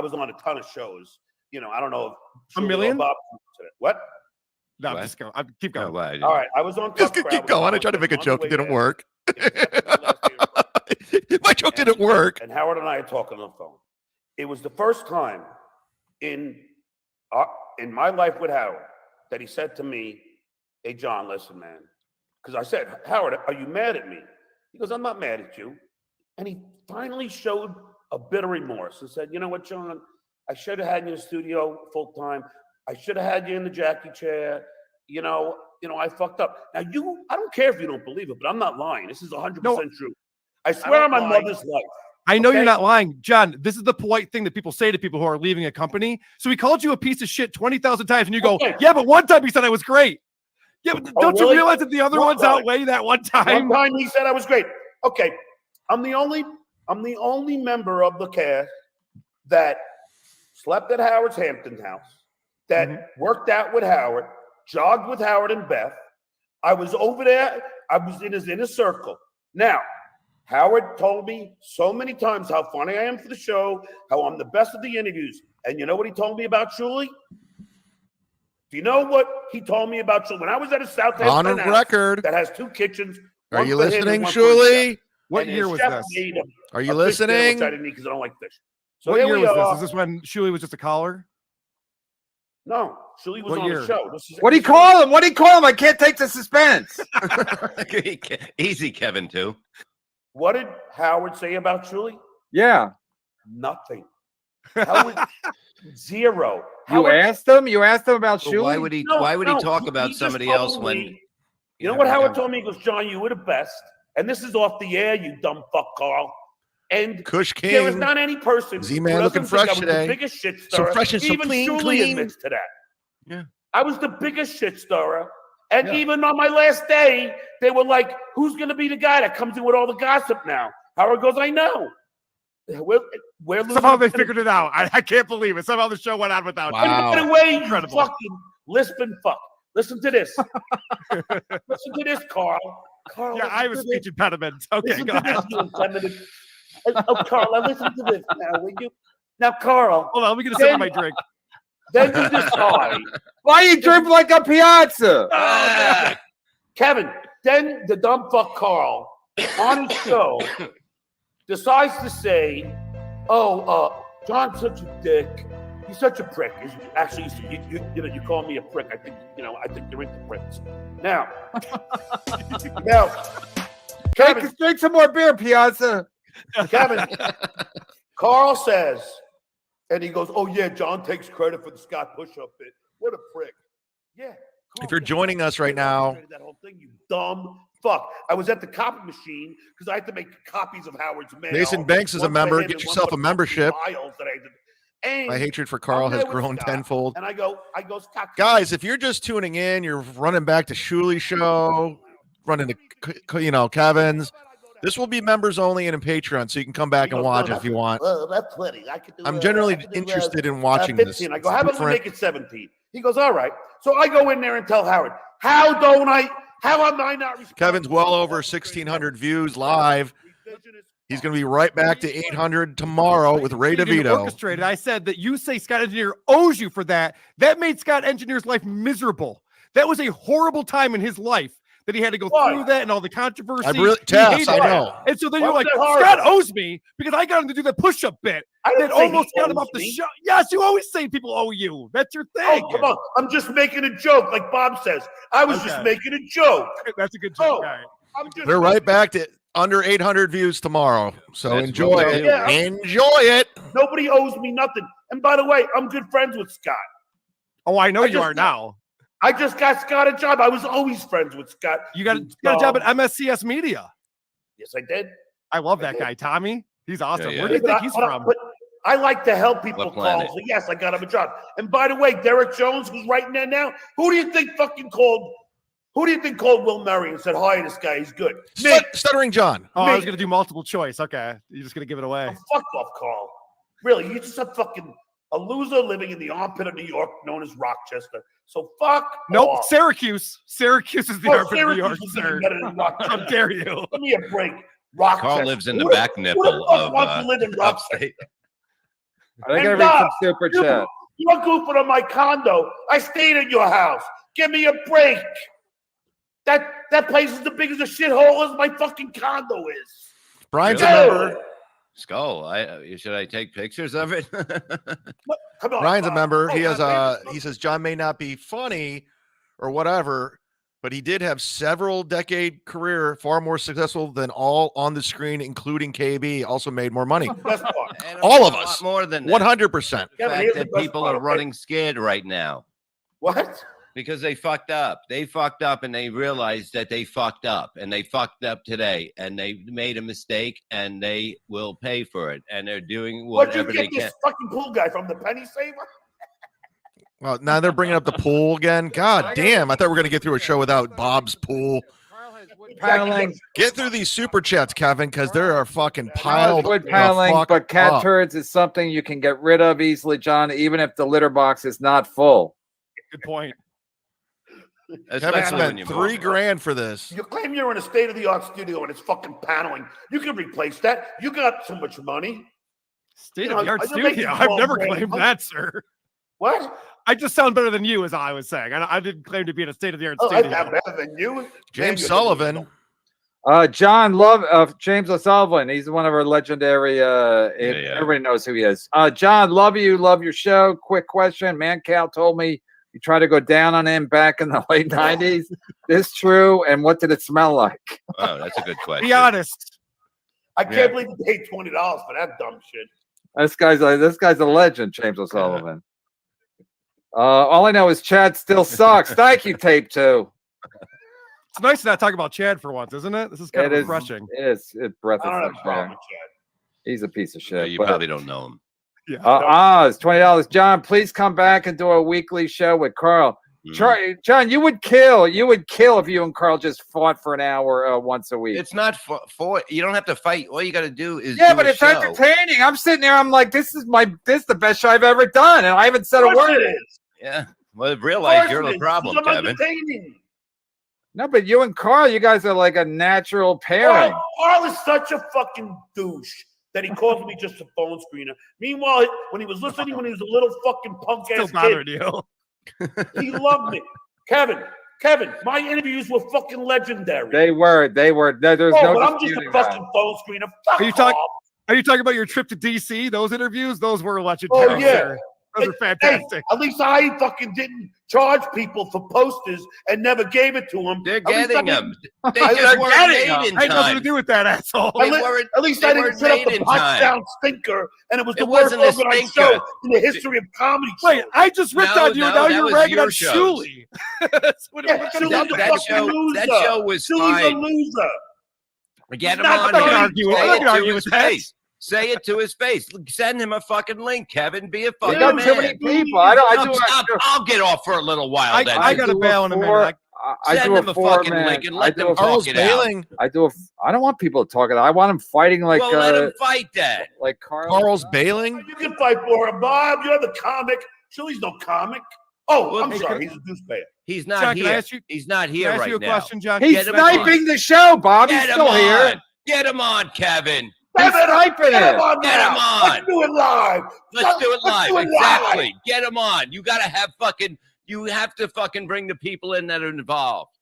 [SPEAKER 13] was on a ton of shows. I don't know. If
[SPEAKER 15] A million?
[SPEAKER 13] What?
[SPEAKER 15] No, I'm just going. Keep going.
[SPEAKER 14] No, I
[SPEAKER 13] All right, I was on.
[SPEAKER 2] Just
[SPEAKER 13] Tough
[SPEAKER 2] keep
[SPEAKER 13] Crowd
[SPEAKER 2] going. I tried to make a joke. It didn't work. My joke didn't work.
[SPEAKER 13] And Howard and I are talking on the phone. It was the first time in my life with Howard that he said to me, "Hey, John, listen, man." Because I said, "Howard, are you mad at me?" He goes, "I'm not mad at you." And he finally showed a bit of remorse and said, "You know what, John? I should have had you in the studio full time. I should have had you in the Jackie chair. I fucked up." Now, I don't care if you don't believe it, but I'm not lying. This is 100% true. I swear on my mother's life.
[SPEAKER 15] I know
[SPEAKER 13] Okay?
[SPEAKER 15] you're not lying, John. This is the polite thing that people say to people who are leaving a company. So he called you a piece of shit 20,000 times, and you go,
[SPEAKER 13] Okay.
[SPEAKER 15] "Yeah, but one time he said I was great." Yeah, but
[SPEAKER 13] Oh,
[SPEAKER 15] don't you
[SPEAKER 13] really?
[SPEAKER 15] realize that the other
[SPEAKER 13] One
[SPEAKER 15] ones
[SPEAKER 13] time.
[SPEAKER 15] outweigh that one time?
[SPEAKER 13] One time he said I was great. Okay, I'm the only member of the cast that slept at Howard's Hampton house, that worked out with Howard, jogged with Howard and Beth. I was over there. I was in his inner circle. Now, Howard told me so many times how funny I am for the show, how I'm the best at the interviews. And you know what he told me about Julie? Do you know what he told me about Julie? When I was at a South End
[SPEAKER 2] On
[SPEAKER 13] house
[SPEAKER 2] record.
[SPEAKER 13] that has 2 kitchens.
[SPEAKER 2] Are
[SPEAKER 13] one
[SPEAKER 2] you
[SPEAKER 13] for him and
[SPEAKER 2] listening,
[SPEAKER 13] one for his
[SPEAKER 2] Shuli?
[SPEAKER 13] chef.
[SPEAKER 15] What
[SPEAKER 13] And his
[SPEAKER 15] year was
[SPEAKER 13] chef
[SPEAKER 15] this?
[SPEAKER 13] made
[SPEAKER 2] Are you
[SPEAKER 13] a fish dinner,
[SPEAKER 2] listening?
[SPEAKER 13] which I didn't eat because I don't like fish. So
[SPEAKER 15] What
[SPEAKER 13] here
[SPEAKER 15] year
[SPEAKER 13] we
[SPEAKER 15] was
[SPEAKER 13] are.
[SPEAKER 15] this? Is this when Shuli was just a caller?
[SPEAKER 13] No, Shuli was
[SPEAKER 15] What
[SPEAKER 13] on
[SPEAKER 15] year?
[SPEAKER 13] the show.
[SPEAKER 11] What do you call him? What do you call him? I can't take the suspense.
[SPEAKER 14] Easy, Kevin, too.
[SPEAKER 13] What did Howard say about Shuli?
[SPEAKER 11] Yeah.
[SPEAKER 13] Nothing. Howard, zero.
[SPEAKER 11] You
[SPEAKER 13] Howard,
[SPEAKER 11] asked him? You asked him about
[SPEAKER 14] Well, why
[SPEAKER 11] Shuli?
[SPEAKER 14] would he?
[SPEAKER 13] No,
[SPEAKER 14] why would he
[SPEAKER 13] no,
[SPEAKER 14] talk
[SPEAKER 13] he
[SPEAKER 14] about
[SPEAKER 13] just
[SPEAKER 14] somebody
[SPEAKER 13] told
[SPEAKER 14] else when?
[SPEAKER 13] me- You know what Howard told me? He goes, "John, you were the best." And this is off the air, you dumb fuck, Carl. And
[SPEAKER 2] Kush King.
[SPEAKER 13] there is not any person
[SPEAKER 2] Z-Man
[SPEAKER 13] who
[SPEAKER 2] looking
[SPEAKER 13] doesn't think
[SPEAKER 2] fresh
[SPEAKER 13] I was
[SPEAKER 2] today.
[SPEAKER 13] the biggest shit
[SPEAKER 2] So
[SPEAKER 13] stirrer.
[SPEAKER 2] fresh and so
[SPEAKER 13] Even
[SPEAKER 2] clean,
[SPEAKER 13] Shuli
[SPEAKER 2] clean.
[SPEAKER 13] admits to that.
[SPEAKER 14] Yeah.
[SPEAKER 13] I was the biggest shit stirrer. And even on my last day, they were like, who's going to be the guy that comes in with all the gossip now? Howard goes, I know. We're
[SPEAKER 15] Somehow they figured it out. I can't believe it. Somehow the show went on without.
[SPEAKER 13] And by the way, you
[SPEAKER 15] Incredible.
[SPEAKER 13] fucking lisping fuck. Listen to this. Listen to this, Carl. Carl,
[SPEAKER 15] Yeah, I have a
[SPEAKER 13] listen to
[SPEAKER 15] speech impediment. Okay,
[SPEAKER 13] Listen
[SPEAKER 15] go
[SPEAKER 13] to this,
[SPEAKER 15] ahead.
[SPEAKER 13] you effeminate. Oh, Carl, now listen to this now, will you? Now, Carl.
[SPEAKER 15] Hold on, let me get a sip of my drink.
[SPEAKER 13] Then you decide.
[SPEAKER 11] Why you drink like a piazza?
[SPEAKER 13] Kevin, then the dumb fuck Carl on his show decides to say, John's such a dick. He's such a prick. Actually, you call me a prick. I think you're into pricks. Now, Kevin,
[SPEAKER 11] drink some more beer, Piazza.
[SPEAKER 13] Kevin, Carl says, and he goes, "Oh yeah, John takes credit for the Scott push-up bit. What a prick." Yeah.
[SPEAKER 2] If you're joining us right now,
[SPEAKER 13] That whole thing, you dumb fuck. I was at the copy machine because I had to make copies of Howard's mail.
[SPEAKER 2] Mason Banks is a
[SPEAKER 13] one for
[SPEAKER 2] member.
[SPEAKER 13] him
[SPEAKER 2] Get
[SPEAKER 13] and
[SPEAKER 2] yourself
[SPEAKER 13] one
[SPEAKER 2] a
[SPEAKER 13] for
[SPEAKER 2] membership.
[SPEAKER 13] Miles that I did. And
[SPEAKER 2] My hatred for Carl
[SPEAKER 13] I'm
[SPEAKER 2] has
[SPEAKER 13] there with
[SPEAKER 2] grown
[SPEAKER 13] Scott,
[SPEAKER 2] tenfold.
[SPEAKER 13] And I go, Scott.
[SPEAKER 2] Guys, if you're just tuning in, you're running back to Shuli's show, running to Kevin's. This will be members only and in Patreon, so you can come back and watch it if you want.
[SPEAKER 13] Well, that's plenty. I could do.
[SPEAKER 2] I'm generally
[SPEAKER 13] I could do,
[SPEAKER 2] interested in watching this.
[SPEAKER 13] 15. I go,
[SPEAKER 2] It's
[SPEAKER 13] how about we
[SPEAKER 2] different.
[SPEAKER 13] make it 17? He goes, all right. So I go in there and tell Howard, how am I not responsible?
[SPEAKER 2] Kevin's well over 1,600 views live. He's going to be right back to 800 tomorrow with Ray
[SPEAKER 15] You
[SPEAKER 2] DeVito.
[SPEAKER 15] orchestrated. I said that you say Scott Engineer owes you for that. That made Scott Engineer's life miserable. That was a horrible time in his life that he had to go through that and all the controversy.
[SPEAKER 2] Tass,
[SPEAKER 15] He
[SPEAKER 2] I
[SPEAKER 15] hated
[SPEAKER 2] know.
[SPEAKER 15] it. And so then
[SPEAKER 13] Why
[SPEAKER 15] you're like,
[SPEAKER 13] was that hard?
[SPEAKER 15] Scott owes me because I got him to do the push-up bit.
[SPEAKER 13] I didn't
[SPEAKER 15] That
[SPEAKER 13] say
[SPEAKER 15] almost
[SPEAKER 13] he
[SPEAKER 15] got him
[SPEAKER 13] owes
[SPEAKER 15] off the
[SPEAKER 13] me.
[SPEAKER 15] show. Yes, you always say people owe you. That's your thing.
[SPEAKER 13] Oh, come on. I'm just making a joke, like Bob says. I was just
[SPEAKER 15] Okay.
[SPEAKER 13] making a joke.
[SPEAKER 15] That's a good joke.
[SPEAKER 13] Oh,
[SPEAKER 15] All right.
[SPEAKER 13] I'm just
[SPEAKER 2] We're right back to under 800 views tomorrow. So
[SPEAKER 14] That's
[SPEAKER 2] enjoy
[SPEAKER 14] what we
[SPEAKER 2] it.
[SPEAKER 14] do.
[SPEAKER 13] Yeah.
[SPEAKER 2] Enjoy it.
[SPEAKER 13] Nobody owes me nothing. And by the way, I'm good friends with Scott.
[SPEAKER 15] Oh, I know
[SPEAKER 13] I
[SPEAKER 15] you
[SPEAKER 13] just
[SPEAKER 15] are
[SPEAKER 13] got-
[SPEAKER 15] now.
[SPEAKER 13] I just got Scott a job. I was always friends with Scott.
[SPEAKER 15] You got a job at MSCS Media.
[SPEAKER 13] Yes, I did.
[SPEAKER 15] I love that guy, Tommy. He's awesome.
[SPEAKER 14] Yeah,
[SPEAKER 15] Where do you
[SPEAKER 13] But
[SPEAKER 15] think
[SPEAKER 13] I-
[SPEAKER 15] he's
[SPEAKER 13] but I-
[SPEAKER 15] from?
[SPEAKER 13] but I like to help people
[SPEAKER 14] What
[SPEAKER 13] call.
[SPEAKER 14] planet?
[SPEAKER 13] So yes, I got him a job. And by the way, Derek Jones, who's writing there now, who do you think fucking called? Who do you think called Will Murray and said, "Hi, this guy, he's good"? Me.
[SPEAKER 2] Stuttering John.
[SPEAKER 15] Oh, I was
[SPEAKER 13] me.
[SPEAKER 15] going to do multiple choice. Okay. You're just going to give it away.
[SPEAKER 13] Oh, fuck off, Carl. Really, you're just a loser living in the armpit of New York, known as Rochester. So fuck.
[SPEAKER 15] Nope.
[SPEAKER 13] off.
[SPEAKER 15] Syracuse. Syracuse is the
[SPEAKER 13] Oh,
[SPEAKER 15] armpit of New York,
[SPEAKER 13] Syracuse is
[SPEAKER 15] sir.
[SPEAKER 13] even better than Rochester.
[SPEAKER 15] How dare you?
[SPEAKER 13] Give me a break. Rochester.
[SPEAKER 14] Carl lives in the
[SPEAKER 13] Who the-
[SPEAKER 14] back
[SPEAKER 13] who the
[SPEAKER 14] nipple
[SPEAKER 13] fuck
[SPEAKER 14] of
[SPEAKER 13] wants to live in Rochester?
[SPEAKER 14] upstate.
[SPEAKER 11] I think I
[SPEAKER 13] And
[SPEAKER 11] read some
[SPEAKER 13] Doc,
[SPEAKER 11] super chat.
[SPEAKER 13] You're goofing on my condo. I stayed at your house. Give me a break. That place is the biggest a shithole as my fucking condo is.
[SPEAKER 2] Brian's
[SPEAKER 13] Really?
[SPEAKER 2] a member.
[SPEAKER 14] Skull, should I take pictures of it?
[SPEAKER 13] Come on.
[SPEAKER 2] Brian's a member. He
[SPEAKER 13] Bob.
[SPEAKER 2] has he says John may not be funny or whatever, but he did have several decade career, far more successful than all on the screen, including KB. Also made more money.
[SPEAKER 13] Best part.
[SPEAKER 14] And
[SPEAKER 2] All of
[SPEAKER 14] a lot
[SPEAKER 2] us.
[SPEAKER 14] more than that.
[SPEAKER 2] 100%.
[SPEAKER 14] The
[SPEAKER 13] Yeah, but
[SPEAKER 14] fact
[SPEAKER 13] here's the
[SPEAKER 14] that
[SPEAKER 13] best
[SPEAKER 14] people
[SPEAKER 13] part,
[SPEAKER 14] are
[SPEAKER 13] okay?
[SPEAKER 14] running scared right now
[SPEAKER 13] What?
[SPEAKER 14] because they fucked up. They fucked up and they realized that they fucked up and they fucked up today and they made a mistake and they will pay for it and they're doing
[SPEAKER 13] What'd you
[SPEAKER 14] whatever they
[SPEAKER 13] get
[SPEAKER 14] can.
[SPEAKER 13] this fucking pool guy from the Penny Saver?
[SPEAKER 2] Well, now they're bringing up the pool again. God damn. I thought we were going to get through a show without Bob's pool.
[SPEAKER 11] Paneling.
[SPEAKER 2] Get through these super chats, Kevin, because there are fucking
[SPEAKER 11] Piled
[SPEAKER 2] piled
[SPEAKER 11] wood
[SPEAKER 2] the
[SPEAKER 11] paneling,
[SPEAKER 2] fuck
[SPEAKER 11] but cat
[SPEAKER 2] up.
[SPEAKER 11] turds is something you can get rid of easily, John, even if the litter box is not full.
[SPEAKER 15] Good point.
[SPEAKER 2] Kevin
[SPEAKER 14] Especially when
[SPEAKER 2] spent
[SPEAKER 14] you
[SPEAKER 2] $3
[SPEAKER 14] move.
[SPEAKER 2] grand for this.
[SPEAKER 13] You claim you're in a state-of-the-art studio and it's fucking paneling. You can replace that. You got so much money.
[SPEAKER 15] State
[SPEAKER 13] You
[SPEAKER 15] of the art
[SPEAKER 13] know, you're making
[SPEAKER 15] studio. I've
[SPEAKER 13] 12
[SPEAKER 15] never
[SPEAKER 13] grand a
[SPEAKER 15] claimed
[SPEAKER 13] month.
[SPEAKER 15] that, sir.
[SPEAKER 13] What?
[SPEAKER 15] I just sound better than you, as I was saying. I didn't claim to be in a state of the art
[SPEAKER 13] Oh, I
[SPEAKER 15] studio.
[SPEAKER 13] sound better than you.
[SPEAKER 2] James
[SPEAKER 13] Man,
[SPEAKER 2] Sullivan.
[SPEAKER 11] John James O'Sullivan. He's one of our legendary. Everybody knows who he is. John, love you, love your show. Quick question: Man, Cal told me you tried to go down on him back in the late '90s. This true? And what did it smell like?
[SPEAKER 14] Oh, that's a good question.
[SPEAKER 15] Be honest.
[SPEAKER 13] I can't believe you paid $20 for that dumb shit.
[SPEAKER 11] This guy's a legend, James O'Sullivan. All I know is Chad still sucks. Thank you, Tape 2.
[SPEAKER 15] It's nice to not talk about Chad for once, isn't it? This is kind
[SPEAKER 11] It
[SPEAKER 15] of
[SPEAKER 11] is.
[SPEAKER 15] refreshing.
[SPEAKER 11] It's breath
[SPEAKER 13] I don't have
[SPEAKER 11] of
[SPEAKER 13] a
[SPEAKER 11] fresh
[SPEAKER 13] problem
[SPEAKER 11] air.
[SPEAKER 13] with Chad.
[SPEAKER 11] He's a piece of
[SPEAKER 14] Yeah,
[SPEAKER 11] shit.
[SPEAKER 14] you
[SPEAKER 11] but-
[SPEAKER 14] probably don't know him.
[SPEAKER 15] Yeah.
[SPEAKER 11] It's $20. John, please come back and do a weekly show with Carl. John, you would kill if you and Carl just fought for an hour once a week.
[SPEAKER 14] It's not for you don't have to fight. All you got to do is
[SPEAKER 11] Yeah,
[SPEAKER 14] do
[SPEAKER 11] but
[SPEAKER 14] a
[SPEAKER 11] it's
[SPEAKER 14] show.
[SPEAKER 11] entertaining. I'm sitting there. I'm like, this is the best show I've ever done, and I haven't said a
[SPEAKER 13] Of course
[SPEAKER 11] word.
[SPEAKER 13] it is.
[SPEAKER 14] Yeah. Well,
[SPEAKER 13] Of
[SPEAKER 14] realize
[SPEAKER 13] course
[SPEAKER 14] you're
[SPEAKER 13] it
[SPEAKER 14] the
[SPEAKER 13] is.
[SPEAKER 14] problem,
[SPEAKER 13] I'm
[SPEAKER 14] Kevin.
[SPEAKER 13] entertaining.
[SPEAKER 11] No, but you and Carl, you guys are like a natural pairing.
[SPEAKER 13] Carl is such a fucking douche that he calls me just a phone screener. Meanwhile, when he was listening, when he was a little fucking punk
[SPEAKER 15] Still
[SPEAKER 13] ass
[SPEAKER 15] bothering
[SPEAKER 13] kid,
[SPEAKER 15] you.
[SPEAKER 13] he loved me. Kevin, my interviews were fucking legendary.
[SPEAKER 11] They were. There's no
[SPEAKER 13] but I'm just a
[SPEAKER 11] disputing that.
[SPEAKER 13] fucking phone screener. Fuck
[SPEAKER 15] Are you talking?
[SPEAKER 13] off.
[SPEAKER 15] Are you talking about your trip to DC? Those interviews, those were legendary.
[SPEAKER 13] Oh yeah,
[SPEAKER 15] sir. Those are fantastic.
[SPEAKER 13] Hey, at least I fucking didn't charge people for posters and never gave it to them.
[SPEAKER 14] They're
[SPEAKER 13] At least
[SPEAKER 14] getting
[SPEAKER 13] I
[SPEAKER 14] them.
[SPEAKER 13] didn't-
[SPEAKER 14] They
[SPEAKER 13] I-
[SPEAKER 14] just
[SPEAKER 13] I-
[SPEAKER 14] weren't
[SPEAKER 13] I-
[SPEAKER 14] made in
[SPEAKER 15] I had nothing to
[SPEAKER 14] time.
[SPEAKER 15] do with that, asshole.
[SPEAKER 14] They weren't-
[SPEAKER 13] At least
[SPEAKER 14] they
[SPEAKER 13] I didn't
[SPEAKER 14] weren't
[SPEAKER 13] set up
[SPEAKER 14] made
[SPEAKER 13] the
[SPEAKER 14] in
[SPEAKER 13] punch
[SPEAKER 14] time.
[SPEAKER 13] down stinker, and it was the
[SPEAKER 14] It
[SPEAKER 13] worst
[SPEAKER 14] wasn't a
[SPEAKER 13] organized
[SPEAKER 14] stinker.
[SPEAKER 13] show in the history of comedy.
[SPEAKER 15] Wait,
[SPEAKER 13] shows.
[SPEAKER 15] I just ripped on you, and now
[SPEAKER 14] that
[SPEAKER 15] you're
[SPEAKER 14] was
[SPEAKER 15] ragging
[SPEAKER 14] your
[SPEAKER 15] on
[SPEAKER 14] shows.
[SPEAKER 15] Shuley. That's what
[SPEAKER 13] Yeah,
[SPEAKER 15] we're
[SPEAKER 13] Shuli's
[SPEAKER 15] gonna
[SPEAKER 13] a
[SPEAKER 15] do.
[SPEAKER 13] fucking loser.
[SPEAKER 14] that show was
[SPEAKER 13] Shuli's a
[SPEAKER 14] fine.
[SPEAKER 13] loser.
[SPEAKER 14] Get him
[SPEAKER 13] not
[SPEAKER 14] on
[SPEAKER 13] gonna
[SPEAKER 14] here.
[SPEAKER 15] argue with-
[SPEAKER 14] Say
[SPEAKER 15] I'm not
[SPEAKER 14] it
[SPEAKER 15] gonna
[SPEAKER 14] to
[SPEAKER 15] argue
[SPEAKER 14] his
[SPEAKER 15] with that.
[SPEAKER 14] face. Say it to his face. Send him a fucking link, Kevin. Be a
[SPEAKER 11] You
[SPEAKER 14] fucking
[SPEAKER 11] got
[SPEAKER 14] man.
[SPEAKER 11] too many people. I'll
[SPEAKER 14] I'll get off for a little while. then.
[SPEAKER 15] I got to bail in a minute.
[SPEAKER 11] I
[SPEAKER 14] Send
[SPEAKER 11] do
[SPEAKER 14] him
[SPEAKER 11] a
[SPEAKER 14] a fucking
[SPEAKER 11] four-man.
[SPEAKER 14] link and
[SPEAKER 11] I
[SPEAKER 14] let
[SPEAKER 11] do
[SPEAKER 14] them
[SPEAKER 11] a-
[SPEAKER 14] talk
[SPEAKER 2] Carl's
[SPEAKER 14] it out.
[SPEAKER 2] bailing.
[SPEAKER 11] I don't want people to talk it. I want them fighting like
[SPEAKER 14] Well, let him fight that.
[SPEAKER 11] like Carl.
[SPEAKER 2] Carl's bailing.
[SPEAKER 13] You can fight for him, Bob. You're the comic. Shuli's no comic. Oh,
[SPEAKER 14] Well,
[SPEAKER 13] I'm
[SPEAKER 14] hey,
[SPEAKER 13] sorry. He's a douchebag.
[SPEAKER 14] He's not
[SPEAKER 15] John, can I
[SPEAKER 14] here.
[SPEAKER 15] ask you-
[SPEAKER 14] He's not
[SPEAKER 15] Can
[SPEAKER 14] here
[SPEAKER 15] I ask
[SPEAKER 14] right
[SPEAKER 15] you a
[SPEAKER 14] now.
[SPEAKER 15] question, John?
[SPEAKER 11] He's
[SPEAKER 14] Get him on.
[SPEAKER 11] sniping the show, Bob. He's
[SPEAKER 14] Get him
[SPEAKER 11] still
[SPEAKER 14] on.
[SPEAKER 11] here.
[SPEAKER 14] Get him on, Kevin.
[SPEAKER 11] He's sniping
[SPEAKER 13] Get him
[SPEAKER 11] it.
[SPEAKER 13] on
[SPEAKER 14] Get
[SPEAKER 13] now.
[SPEAKER 14] him on.
[SPEAKER 13] Let's do it live.
[SPEAKER 14] Let's do it live.
[SPEAKER 13] do it
[SPEAKER 14] Exactly. Get him on. You gotta have fucking. You have to fucking bring the people in that are involved.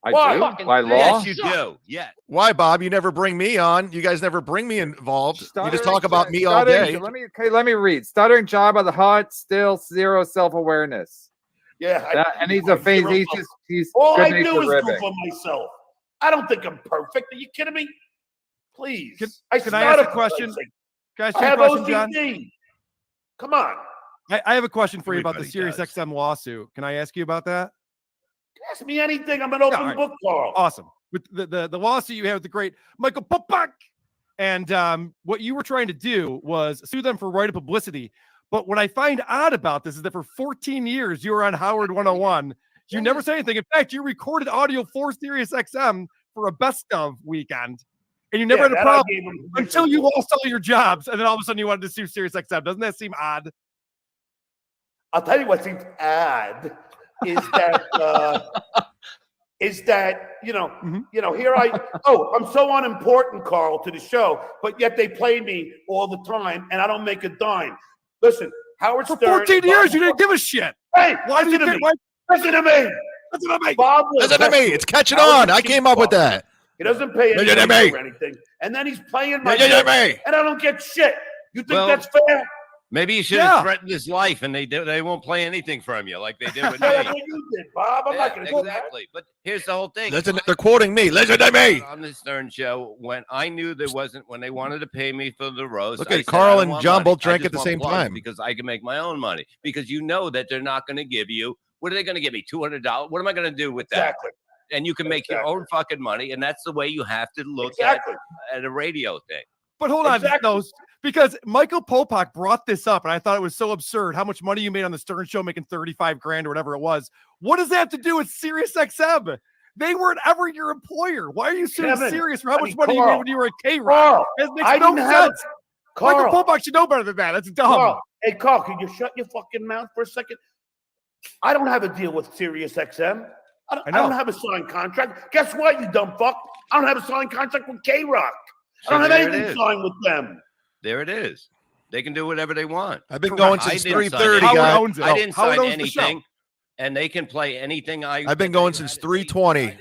[SPEAKER 11] I
[SPEAKER 13] Why?
[SPEAKER 11] do by law.
[SPEAKER 14] Yes, you do. Yeah.
[SPEAKER 2] Why, Bob? You never bring me on. You guys never bring me involved. You just talk about me all
[SPEAKER 11] Stuttering-
[SPEAKER 2] day.
[SPEAKER 11] Let me read. Stuttering job of the heart, still zero self-awareness.
[SPEAKER 13] Yeah.
[SPEAKER 11] And he's a face. He's
[SPEAKER 13] All I
[SPEAKER 11] good-natured
[SPEAKER 13] do is
[SPEAKER 11] ribbing.
[SPEAKER 13] do for myself. I don't think I'm perfect. Are you kidding me? Please.
[SPEAKER 15] Can I ask
[SPEAKER 13] stutter
[SPEAKER 15] a
[SPEAKER 13] for
[SPEAKER 15] question?
[SPEAKER 13] Christ's sake.
[SPEAKER 15] Can I ask
[SPEAKER 13] I
[SPEAKER 15] you a
[SPEAKER 13] have
[SPEAKER 15] question, John?
[SPEAKER 13] OCD. Come on.
[SPEAKER 15] I have a question for you about the
[SPEAKER 14] Everybody
[SPEAKER 15] Sirius
[SPEAKER 14] does.
[SPEAKER 15] XM lawsuit. Can I ask you about that?
[SPEAKER 13] Ask me anything. I'm an open
[SPEAKER 15] all right.
[SPEAKER 13] book, Carl.
[SPEAKER 15] Awesome. With the lawsuit you have with the great Michael Popak. And what you were trying to do was sue them for right of publicity. But what I find odd about this is that for 14 years, you were on Howard 101. You never said anything. In fact, you recorded audio for Sirius XM for a best of weekend. And you never
[SPEAKER 13] Yeah,
[SPEAKER 15] had a
[SPEAKER 13] that I
[SPEAKER 15] problem
[SPEAKER 13] gave him
[SPEAKER 15] until you lost all your jobs. And then all of a sudden you wanted to sue Sirius XM. Doesn't that seem odd?
[SPEAKER 13] I'll tell you what seems odd is that here I'm so unimportant, Carl, to the show, but yet they play me all the time and I don't make a dime. Listen, Howard
[SPEAKER 15] For
[SPEAKER 13] Stern
[SPEAKER 15] 14 years, you didn't give a shit.
[SPEAKER 13] Hey,
[SPEAKER 15] Why did you
[SPEAKER 13] listen to
[SPEAKER 15] get?
[SPEAKER 13] me.
[SPEAKER 15] Why,
[SPEAKER 13] Listen to me.
[SPEAKER 15] listen to me.
[SPEAKER 13] Bob was
[SPEAKER 2] Listen to me. It's catching
[SPEAKER 13] Howard
[SPEAKER 2] on. I
[SPEAKER 13] Stern
[SPEAKER 2] came up with
[SPEAKER 13] Bob.
[SPEAKER 2] that.
[SPEAKER 13] He doesn't pay
[SPEAKER 2] Listen to
[SPEAKER 13] anything
[SPEAKER 2] me.
[SPEAKER 13] for anything. And then he's playing my
[SPEAKER 2] Listen to
[SPEAKER 13] bit,
[SPEAKER 2] me.
[SPEAKER 13] and I don't get shit. You think
[SPEAKER 14] Well,
[SPEAKER 13] that's fair?
[SPEAKER 14] Maybe you should
[SPEAKER 15] Yeah.
[SPEAKER 14] have threatened his life, and they won't play anything from you like they did with
[SPEAKER 13] That's
[SPEAKER 14] me.
[SPEAKER 13] what you did, Bob. I'm
[SPEAKER 14] Yeah,
[SPEAKER 13] not going to do that.
[SPEAKER 14] exactly. But here's the whole thing.
[SPEAKER 2] Listen, they're quoting me. Listen to me.
[SPEAKER 14] On the Stern show, when I knew there wasn't, when they wanted to pay me for the roast,
[SPEAKER 2] Look
[SPEAKER 14] I
[SPEAKER 2] at
[SPEAKER 14] said,
[SPEAKER 2] Carl
[SPEAKER 14] I don't
[SPEAKER 2] and
[SPEAKER 14] want
[SPEAKER 2] John
[SPEAKER 14] money.
[SPEAKER 2] both
[SPEAKER 14] I
[SPEAKER 2] drank
[SPEAKER 14] just
[SPEAKER 2] at the
[SPEAKER 14] want
[SPEAKER 2] same
[SPEAKER 14] plugs
[SPEAKER 2] time.
[SPEAKER 14] because I can make my own money. Because you know that they're not going to give you. What are they going to give me? $200? What am I going to do with that?
[SPEAKER 13] Exactly.
[SPEAKER 14] And you can make your own fucking money, and that's the way you have to look
[SPEAKER 13] Exactly.
[SPEAKER 14] at a radio thing.
[SPEAKER 15] But hold on,
[SPEAKER 13] Exactly.
[SPEAKER 15] no, because Michael Popak brought this up, and I thought it was so absurd how much money you made on the Stern Show, making 35 grand or whatever it was. What does that have to do with Sirius XM? They weren't ever your employer. Why are you suing
[SPEAKER 13] Kevin,
[SPEAKER 15] Sirius for how
[SPEAKER 13] I
[SPEAKER 15] much
[SPEAKER 13] mean,
[SPEAKER 15] money you made
[SPEAKER 13] Carl,
[SPEAKER 15] when you were at K-Rock?
[SPEAKER 13] Carl,
[SPEAKER 15] It makes
[SPEAKER 13] I
[SPEAKER 15] no
[SPEAKER 13] didn't have
[SPEAKER 15] sense.
[SPEAKER 13] Carl,
[SPEAKER 15] Michael Popak should know better than that. That's dumb.
[SPEAKER 13] Carl, hey, Carl, can you shut your fucking mouth for a second? I don't have a deal with Sirius XM. I don't have a signed contract. Guess what, you dumb fuck? I don't have a signed contract with K-Rock. I don't have
[SPEAKER 14] there it
[SPEAKER 13] anything
[SPEAKER 14] is.
[SPEAKER 13] signed with them.
[SPEAKER 14] There it is. They can do whatever they want.
[SPEAKER 2] I've been
[SPEAKER 15] Correct.
[SPEAKER 2] going
[SPEAKER 14] I
[SPEAKER 2] since
[SPEAKER 14] didn't sign
[SPEAKER 2] 3:30,
[SPEAKER 14] anything.
[SPEAKER 2] guys.
[SPEAKER 15] owns it.
[SPEAKER 14] I didn't
[SPEAKER 15] Howard
[SPEAKER 14] sign
[SPEAKER 15] owns the show.
[SPEAKER 14] anything, and they can play anything.
[SPEAKER 2] I've been going since 3:20.